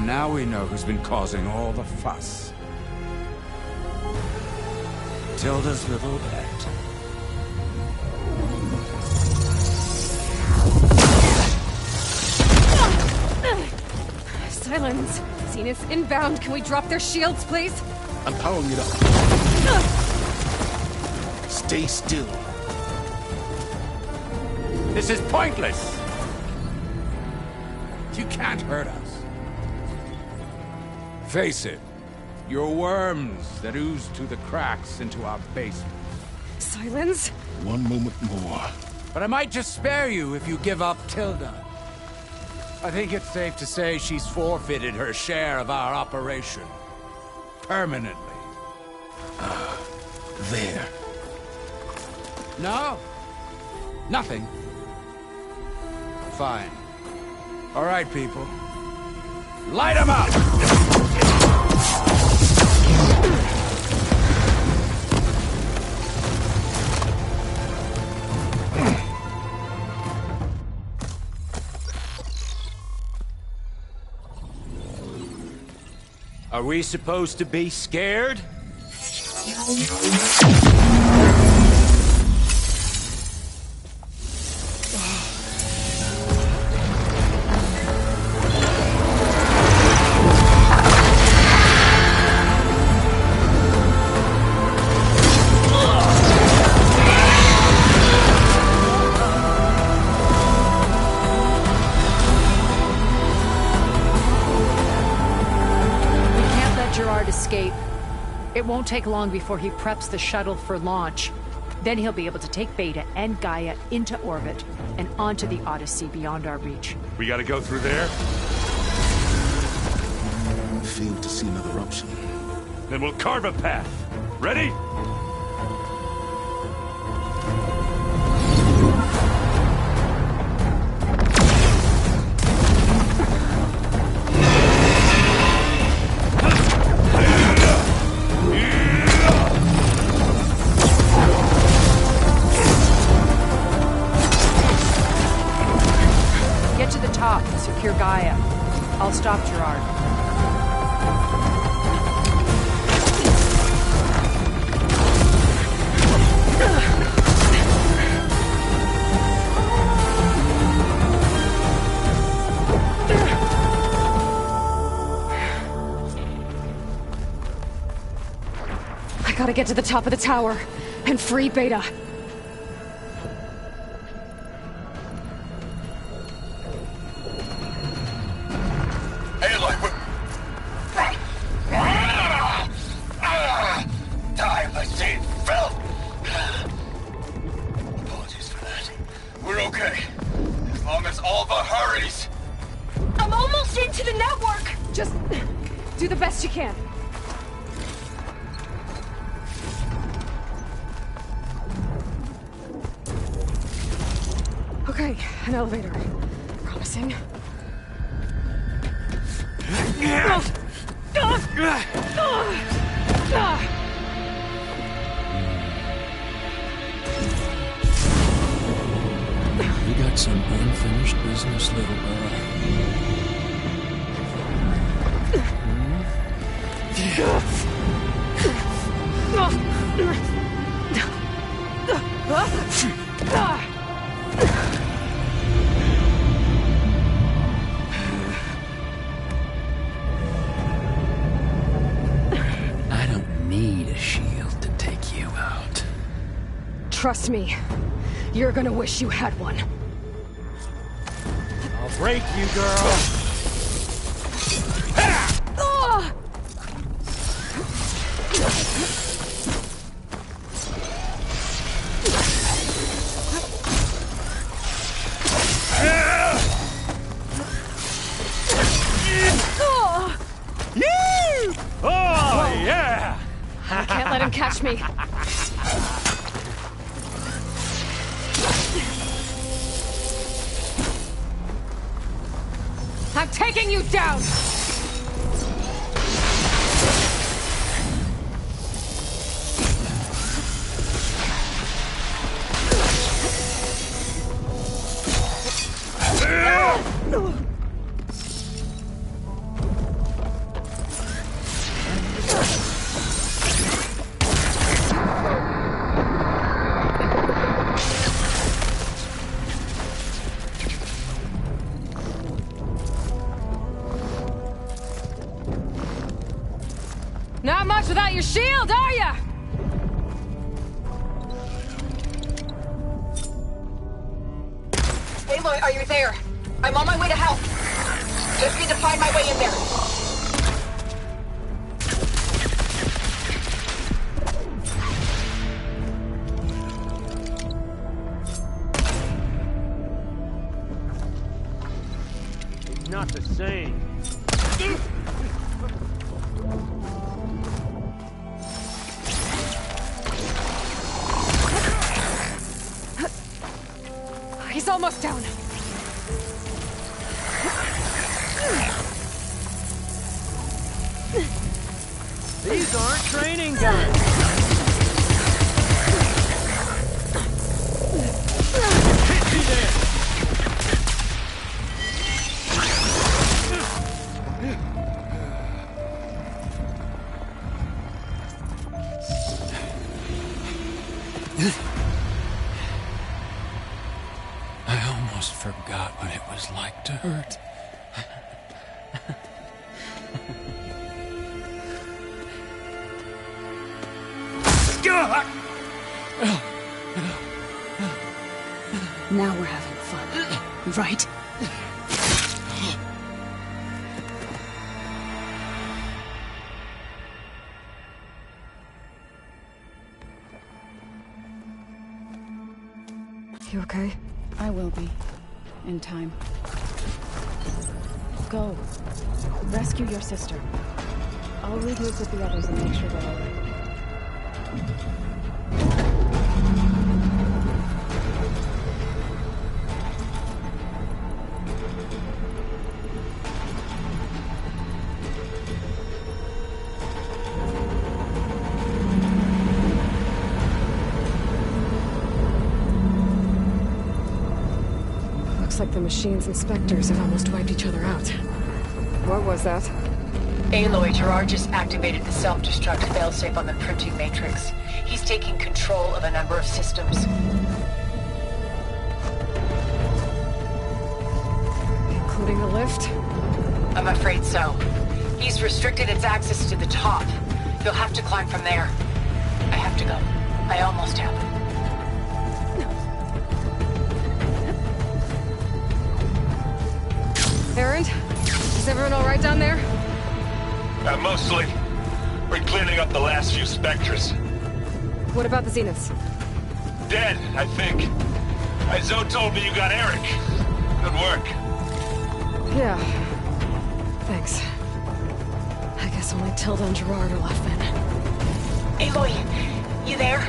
Now we know who's been causing all the fuss. Tilda's little pet. Silence! Zenith's inbound. Can we drop their shields, please? I'm powering it up. Stay still. This is pointless! You can't hurt us. Face it, you're worms that ooze through the cracks into our basement. Silence? One moment more. But I might just spare you if you give up Tilda. I think it's safe to say she's forfeited her share of our operation. Permanently. There. No. Nothing. Fine. All right, people. Light 'em up! Are we supposed to be scared? Escape. It won't take long before he preps the shuttle for launch. Then he'll be able to take Beta and Gaia into orbit and onto the Odyssey beyond our reach. We gotta go through there? Failed to see another option. Then we'll carve a path. Ready? Secure Gaia. I'll stop Gerard. I gotta get to the top of the tower and free Beta. Do the best you can. Okay, an elevator. Promising. You got some unfinished business, little girl. I don't need a shield to take you out. Trust me, you're gonna wish you had one. I'll break you, girl. I can't let him catch me. I'm taking you down! Not much without your shield, are ya? Aloy, are you there? I'm on my way to help. Just need to find my way in there. It's not the same. He's almost down. These aren't training guns. Hit you there. I almost forgot what it was like to hurt. Now we're having fun, right? You okay? I will be. In time. Go. Rescue your sister. I'll regroup with the others and make sure they're all right. Like the machines and Spectres have almost wiped each other out. What was that? Aloy, Gerard just activated the self-destruct failsafe on the printing matrix. He's taking control of a number of systems. Including the lift? I'm afraid so. He's restricted its access to the top. You'll have to climb from there. I have to go. I almost have. Erend? Is everyone all right down there? Mostly. We're cleaning up the last few Spectres. What about the Zeniths? Dead, I think. Zoe told me you got Eric. Good work. Yeah. Thanks. I guess only Tilda and Gerard are left then. Aloy, you there?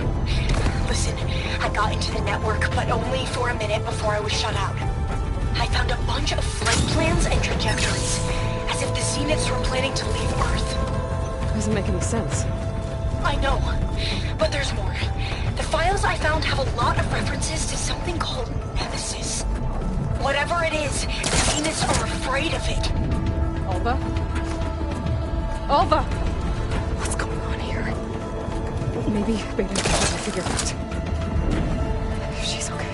Listen, I got into the network, but only for a minute before I was shut out. I found a bunch of flight plans and trajectories, as if the Zeniths were planning to leave Earth. Doesn't make any sense. I know, but there's more. The files I found have a lot of references to something called Nemesis. Whatever it is, the Zeniths are afraid of it. Alba? Alba! What's going on here? Maybe Beta can help me figure out. If she's okay.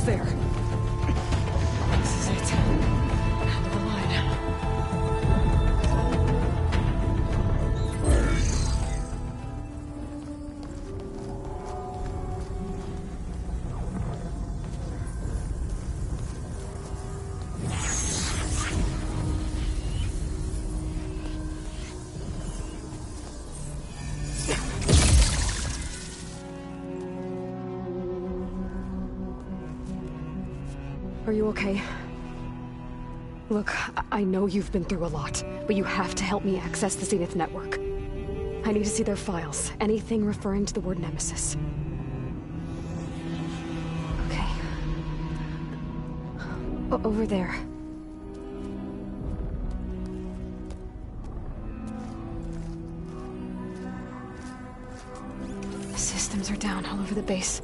There. This is it. End of the line. Are you okay? Look, I know you've been through a lot, but you have to help me access the Zenith network. I need to see their files. Anything referring to the word Nemesis. Okay. Over there. The systems are down all over the base.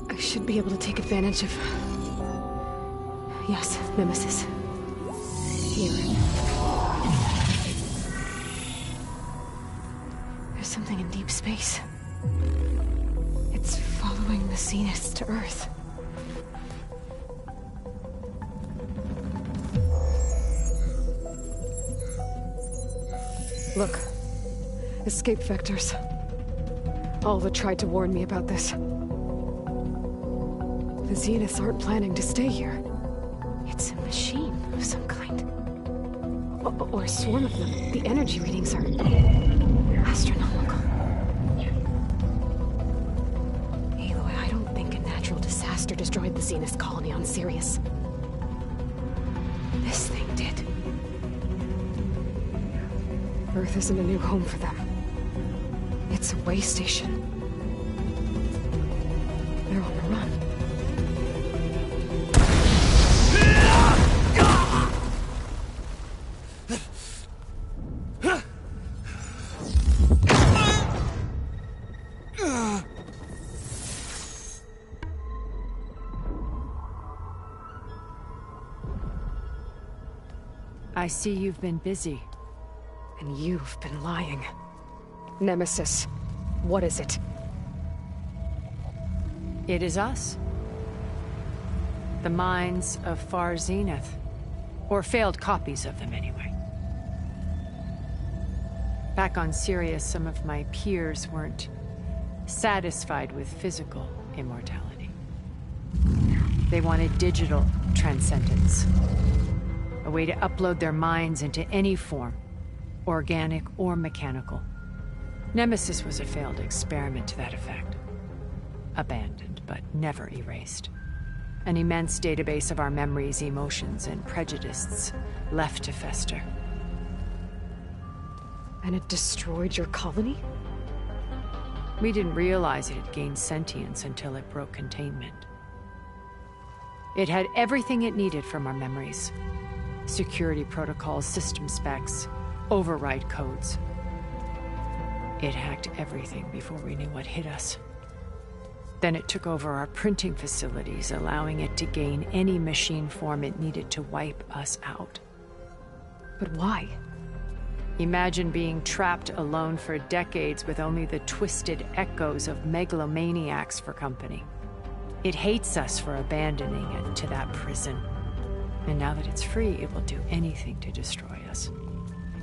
I should be able to take advantage of... Yes, Nemesis. Here. There's something in deep space. It's following the Zeniths to Earth. Look. Escape vectors. Alva tried to warn me about this. The Zeniths aren't planning to stay here. It's a machine of some kind. Or a swarm of them. The energy readings are... astronomical. Aloy, I don't think a natural disaster destroyed the Zenith colony on Sirius. This thing did. Earth isn't a new home for them. It's a way station. They're on the run. I see you've been busy. And you've been lying. Nemesis, what is it? It is us. The minds of Far Zenith. Or failed copies of them, anyway. Back on Sirius, some of my peers weren't satisfied with physical immortality. They wanted digital transcendence. A way to upload their minds into any form, organic or mechanical. Nemesis was a failed experiment to that effect. Abandoned, but never erased. An immense database of our memories, emotions, and prejudices left to fester. And it destroyed your colony? We didn't realize it had gained sentience until it broke containment. It had everything it needed from our memories. Security protocols, system specs, override codes. It hacked everything before we knew what hit us. Then it took over our printing facilities, allowing it to gain any machine form it needed to wipe us out. But why? Imagine being trapped alone for decades with only the twisted echoes of megalomaniacs for company. It hates us for abandoning it to that prison. And now that it's free, it will do anything to destroy us,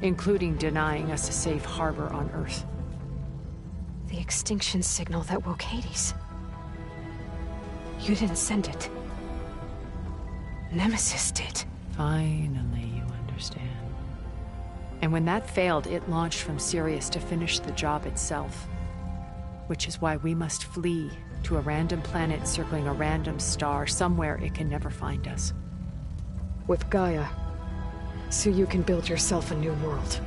including denying us a safe harbor on Earth. The extinction signal that woke Hades. You didn't send it. Nemesis did. Finally, you understand. And when that failed, it launched from Sirius to finish the job itself. Which is why we must flee to a random planet circling a random star, somewhere it can never find us. With Gaia, so you can build yourself a new world.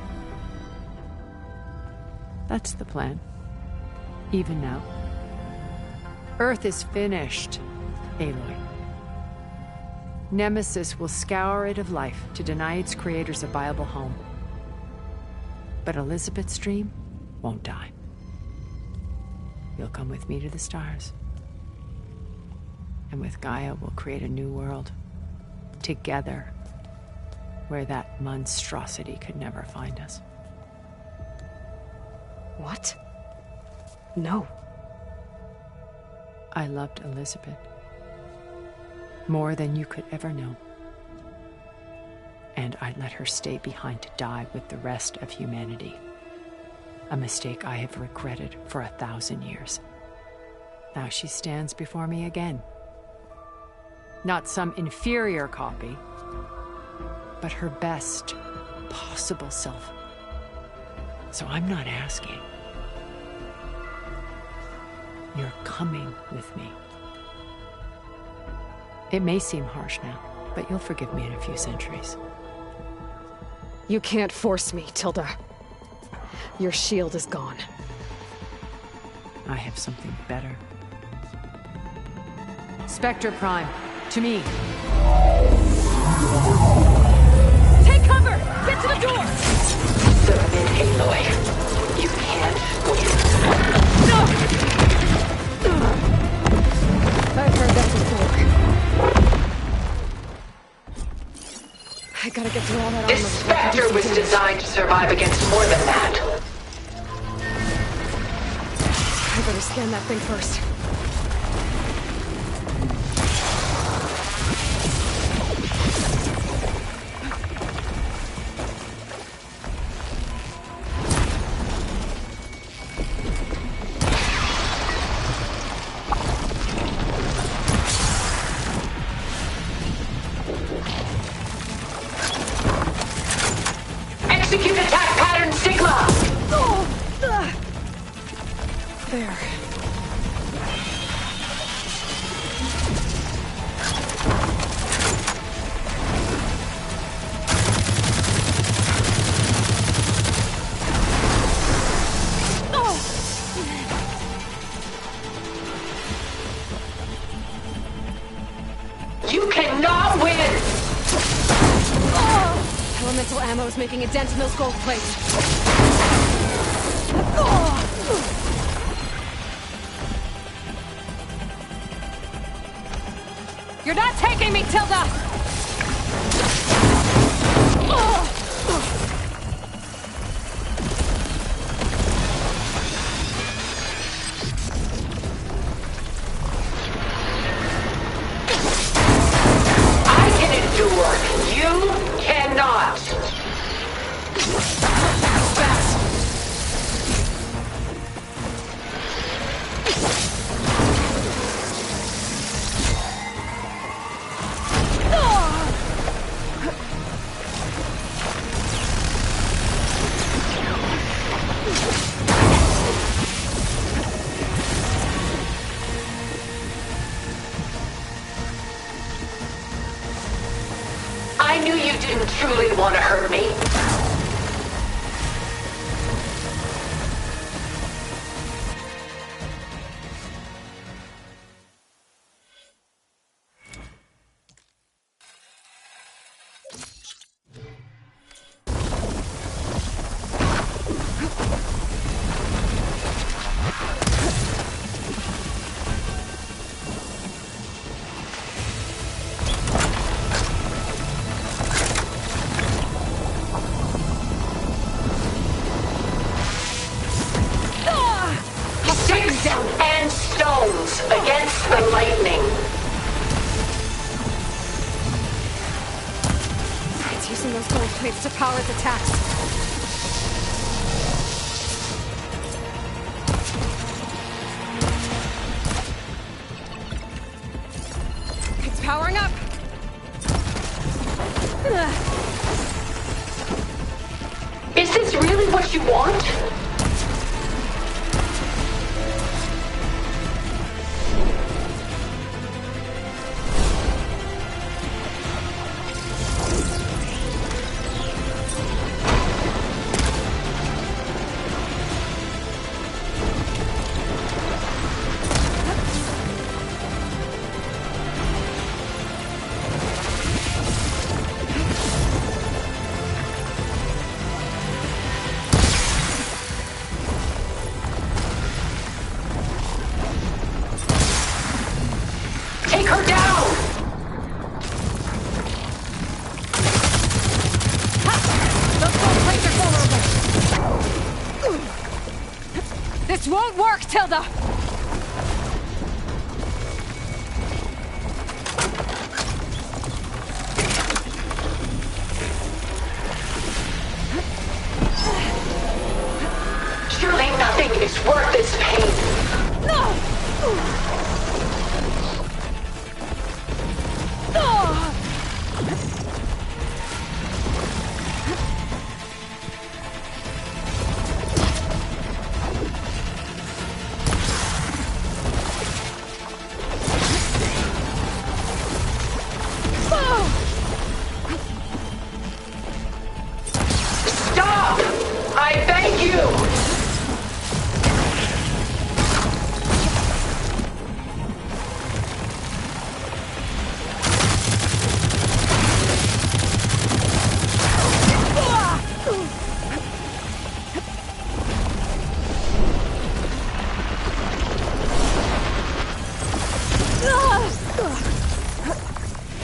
That's the plan. Even now. Earth is finished, Aloy. Nemesis will scour it of life to deny its creators a viable home. But Elizabeth's dream won't die. You'll come with me to the stars. And with Gaia, we'll create a new world. Together, where that monstrosity could never find us. What? No. I loved Elizabeth. More than you could ever know. And I let her stay behind to die with the rest of humanity. A mistake I have regretted for 1,000 years. Now she stands before me again. Not some inferior copy, but her best possible self. So I'm not asking. You're coming with me. It may seem harsh now, but you'll forgive me in a few centuries. You can't force me, Tilda. Your shield is gone. I have something better. Spectre Prime, to me. Take cover! Get to the door! Submit, Aloy. You can't win. No! I've heard that before. I gotta get through all that This Spectre was designed to survive against more than that. I better scan that thing first. Execute attack pattern Sigma! There. You cannot win! Elemental ammo is making a dent in those gold plates. You're not taking me, Tilda! I can endure. You cannot. I knew you didn't truly want to hurt me. Sticks and stones against the lightning. It's using those gold plates to power its attacks. It's powering up. Is this really what you want? Take her down! Those gold plates are vulnerable! This won't work, Tilda! Surely nothing is worth this pain. No!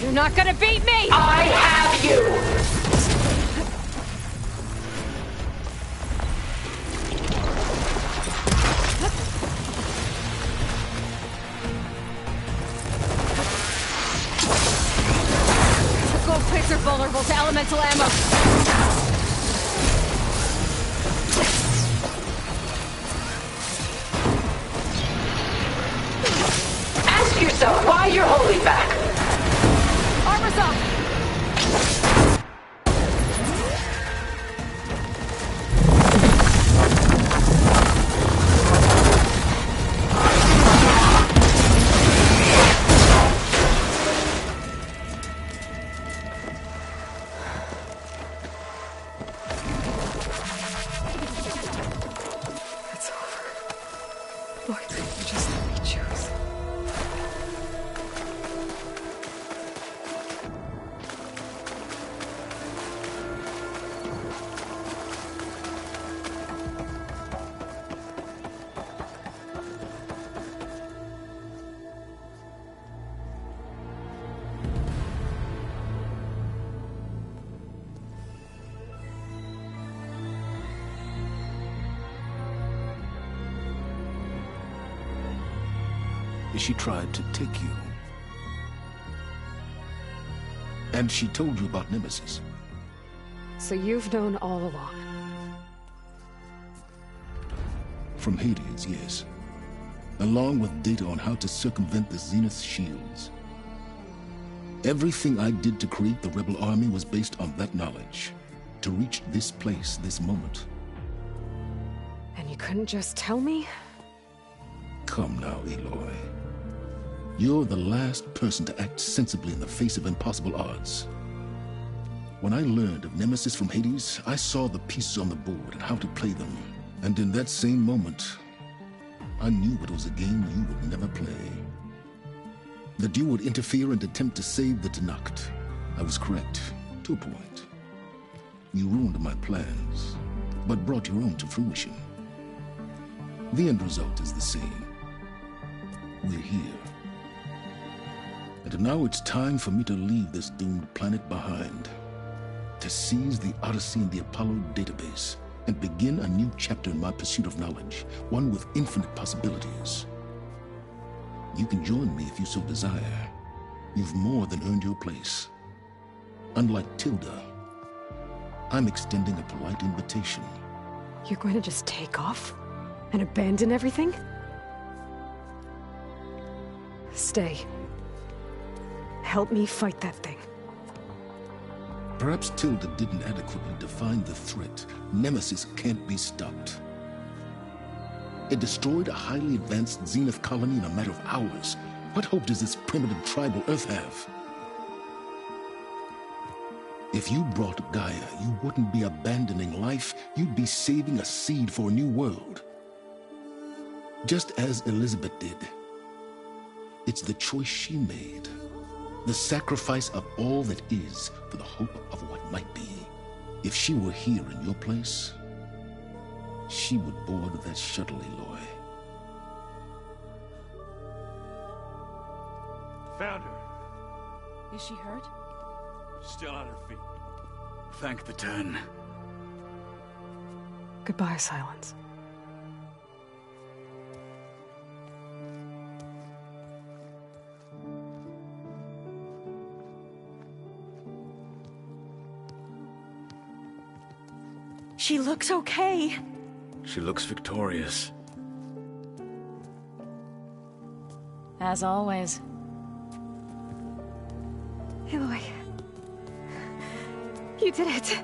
You're not gonna beat me! I have you! The gold plates are vulnerable to elemental ammo. Ask yourself why you're holding back. Armor's up! It's over. Why couldn't you just let me choose? She tried to take you. And she told you about Nemesis. So you've known all along. From Hades, yes. Along with data on how to circumvent the Zenith shields. Everything I did to create the Rebel Army was based on that knowledge. To reach this place, this moment. And you couldn't just tell me? Come now, Aloy. You're the last person to act sensibly in the face of impossible odds. When I learned of Nemesis from Hades, I saw the pieces on the board and how to play them. And in that same moment, I knew it was a game you would never play. That you would interfere and attempt to save the Tenakth. I was correct, to a point. You ruined my plans, but brought your own to fruition. The end result is the same. We're here. And now it's time for me to leave this doomed planet behind. To seize the Odyssey and the Apollo database, and begin a new chapter in my pursuit of knowledge, one with infinite possibilities. You can join me if you so desire. You've more than earned your place. Unlike Tilda, I'm extending a polite invitation. You're going to just take off? And abandon everything? Stay. Help me fight that thing. Perhaps Tilda didn't adequately define the threat. Nemesis can't be stopped. It destroyed a highly advanced Zenith colony in a matter of hours. What hope does this primitive tribal Earth have? If you brought Gaia, you wouldn't be abandoning life, you'd be saving a seed for a new world. Just as Elizabeth did. It's the choice she made. The sacrifice of all that is for the hope of what might be. If she were here in your place, she would board that shuttle, Aloy. Found her. Is she hurt? Still on her feet. Thank the Ten. Goodbye, Silence. She looks okay. She looks victorious. As always. Aloy. You did it.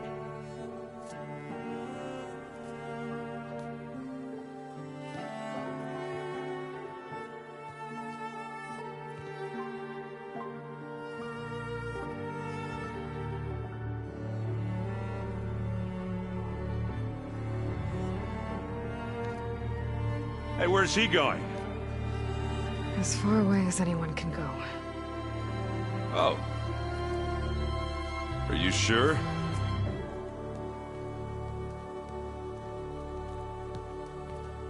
Hey, where's he going? As far away as anyone can go. Oh. Are you sure?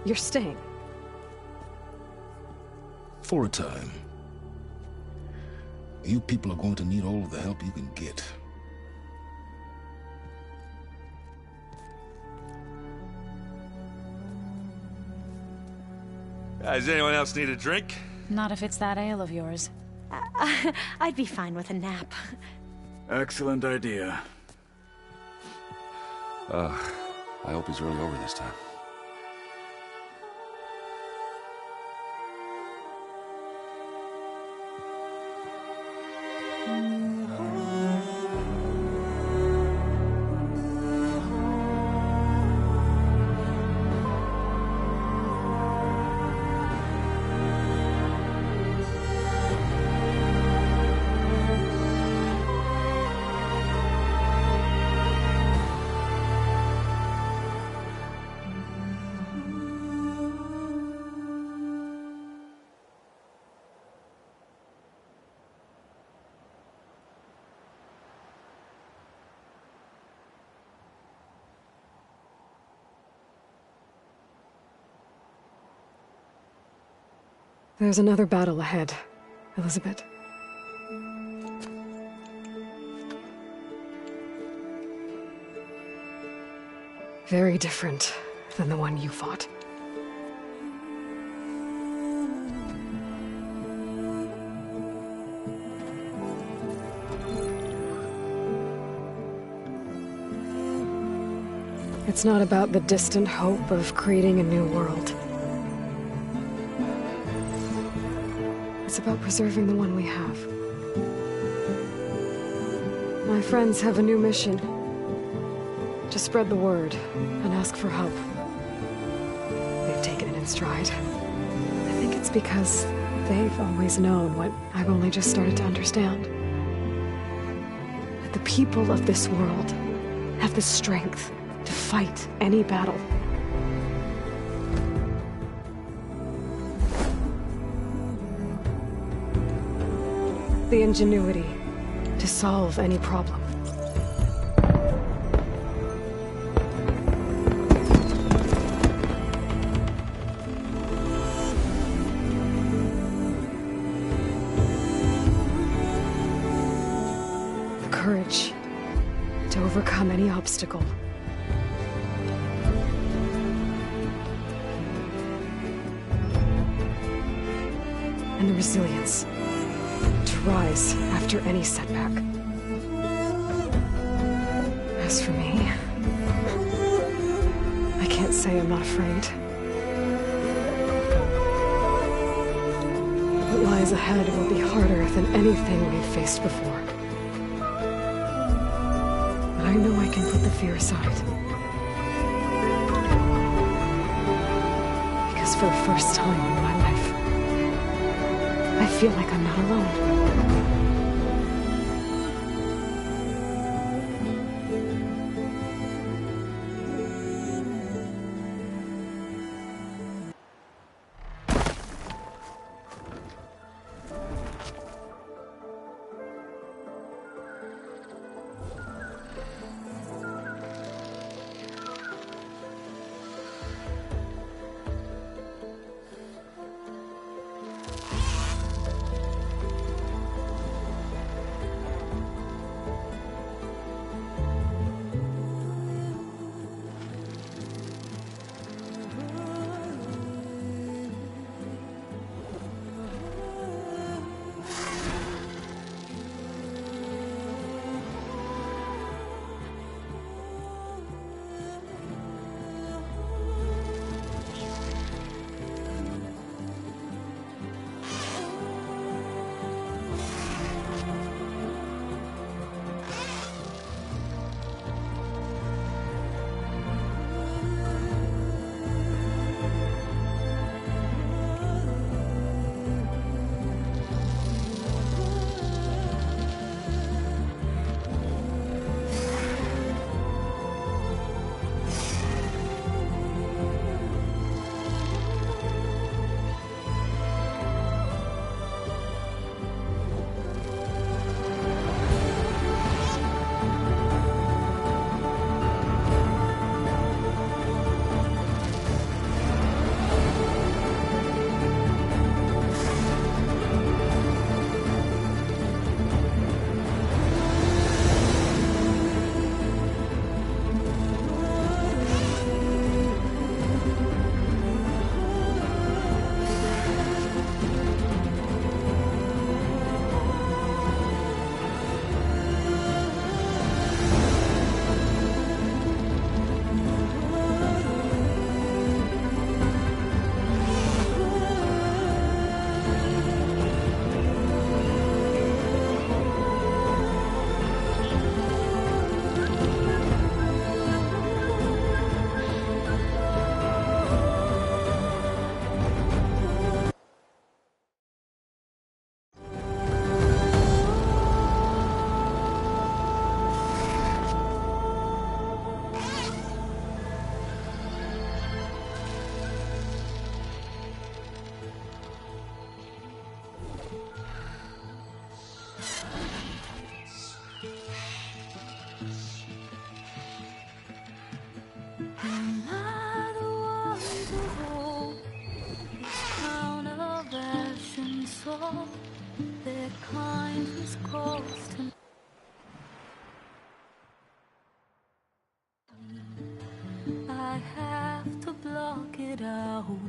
You're staying. For a time. You people are going to need all of the help you can get. Does anyone else need a drink? Not if it's that ale of yours. I'd be fine with a nap. Excellent idea. I hope he's really over this time. There's another battle ahead, Elizabeth. Very different than the one you fought. It's not about the distant hope of creating a new world. It's about preserving the one we have. My friends have a new mission. To spread the word and ask for help. They've taken it in stride. I think it's because they've always known what I've only just started to understand. That the people of this world have the strength to fight any battle. The ingenuity to solve any problem. The courage to overcome any obstacle. And the resilience to rise after any setback. As for me, I can't say I'm not afraid. What lies ahead will be harder than anything we've faced before. But I know I can put the fear aside. Because for the first time in my life, I feel like I'm not alone. loud.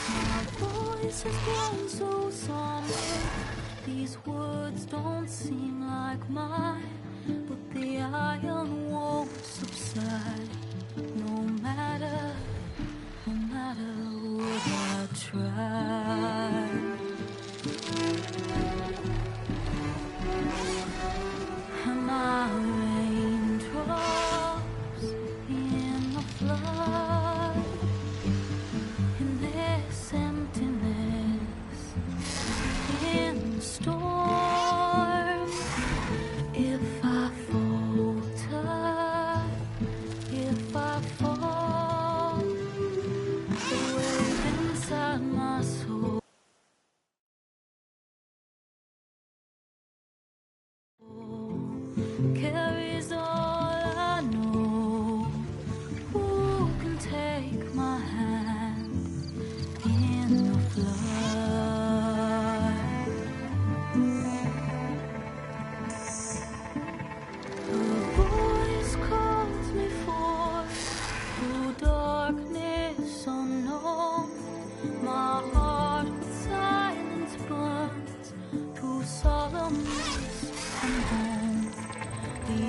My voice has grown so somber. These words don't seem like mine, but the iron won't subside. No matter what I try. And my raindrops in the flood, in this emptiness, in the storm. If I falter, if I fall, the wave inside my soul carries all I know. Who can take my hand in the flood? The voice calls me forth through darkness unknown. My heart with silence burns through solemnness and home. The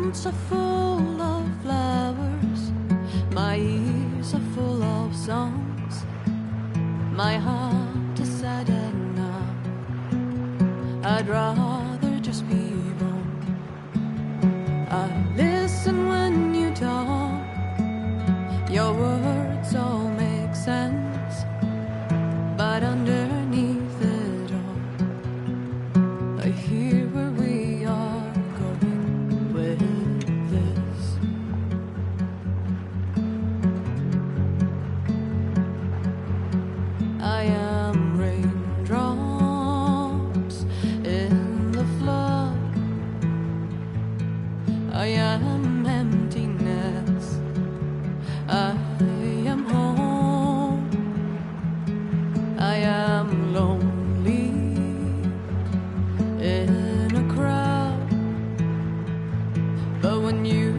hands are full of flowers, my ears are full of songs, my heart is sad and numb. I'd rather just be wrong. I listen when you talk, your words all make sense, but underneath it all, I hear where we are going with this. I am raindrops in the flood. I am emptiness. I am home. I am lonely in a crowd. But when you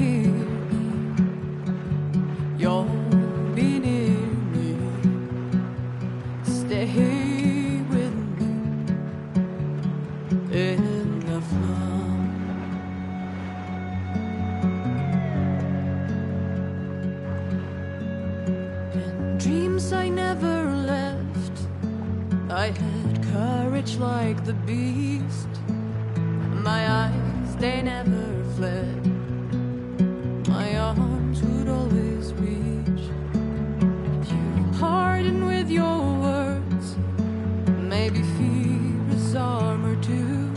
hear me, you'll be near me. Stay with me in the flood. In dreams I never left, I had courage like the beast. My eyes, they never fled. My arms would always reach. If you harden with your words, maybe fear is armor too.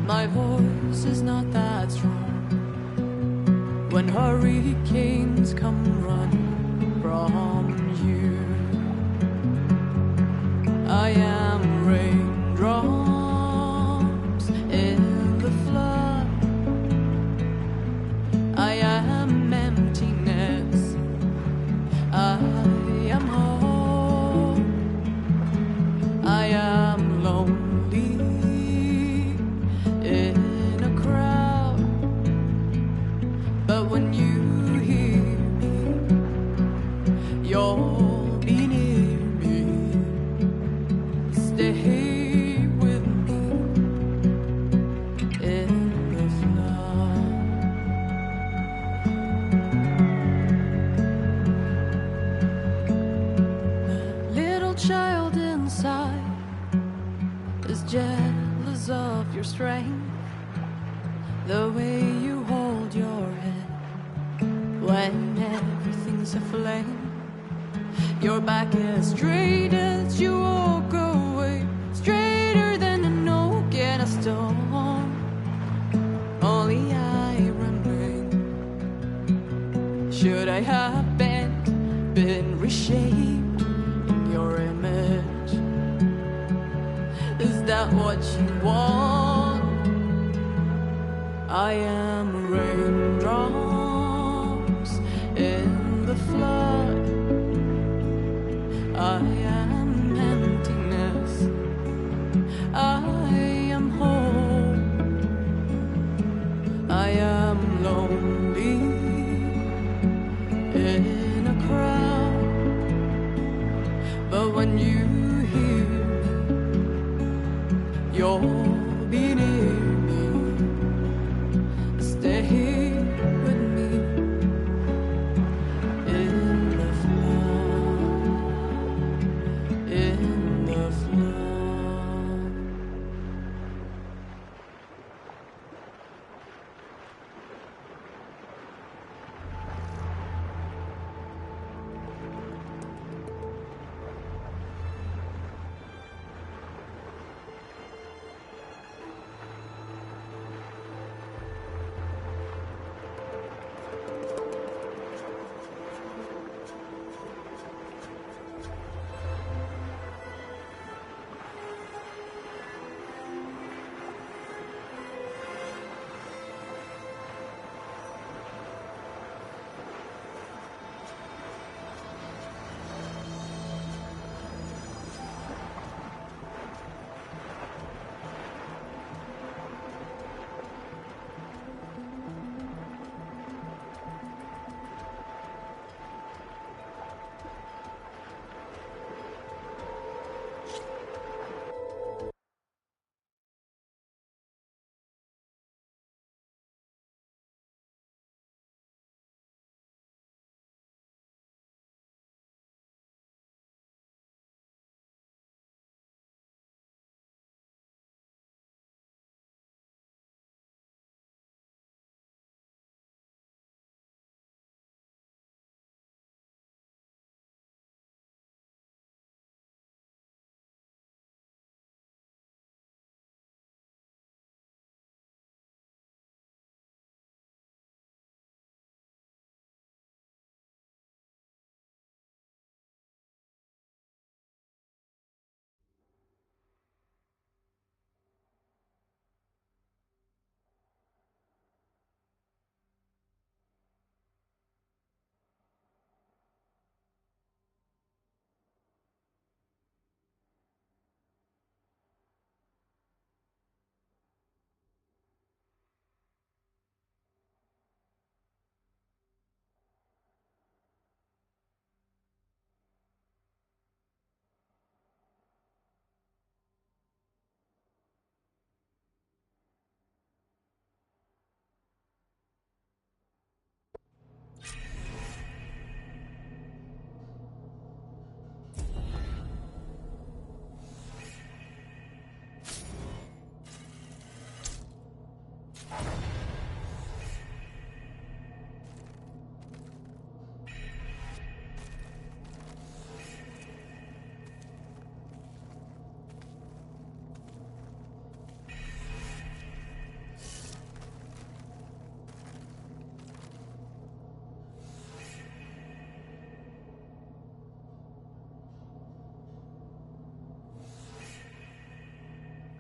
My voice is not that strong. When hurricanes come running from you, I am raindrops in the flood. I am emptiness. I am home. I am lonely in a crowd. But when you hear me, you'll be near me. Stay with me in the flood. The little child inside is jealous of your strength, the way you hold your head when everything's aflame. Your back is straight as you walk away, straighter than an oak in a storm. Only I remain. Should I have been reshaped in your image? Is that what you want? I am raindrops in the flood. I am emptiness. I am home. I am lonely in a crowd. But when you hear me, you'll be near me. Stay with me in the flood. In the flood.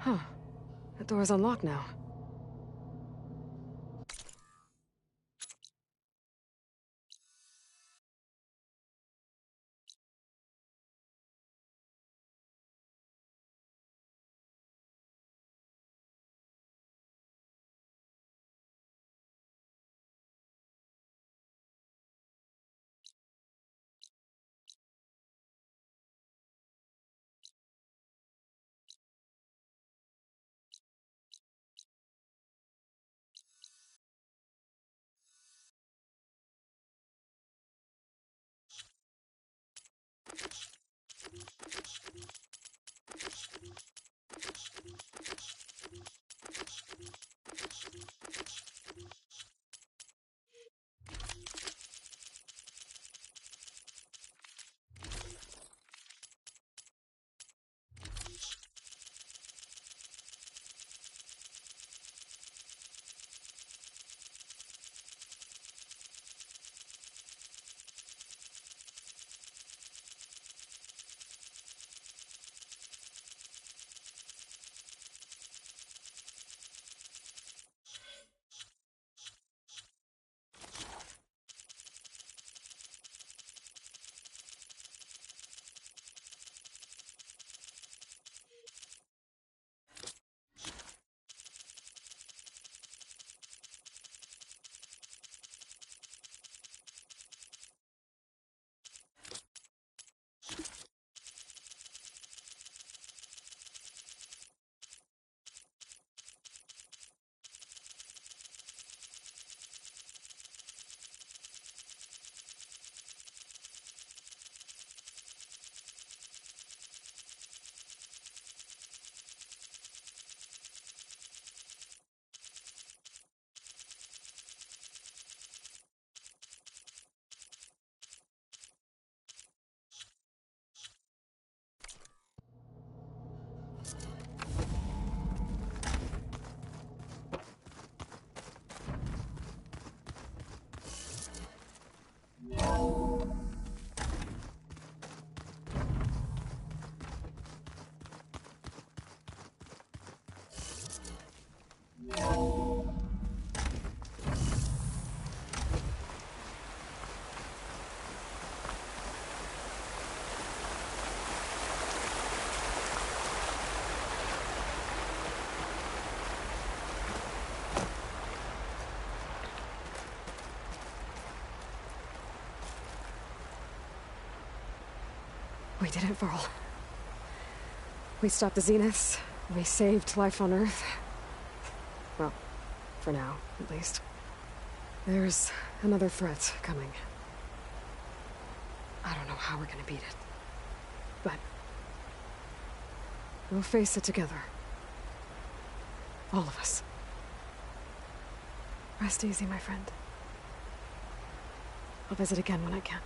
Huh. That door's unlocked now. We did it, Varl. We stopped the Zeniths. We saved life on Earth. Well, for now, at least. There's another threat coming. I don't know how we're gonna beat it. But we'll face it together. All of us. Rest easy, my friend. I'll visit again when I can.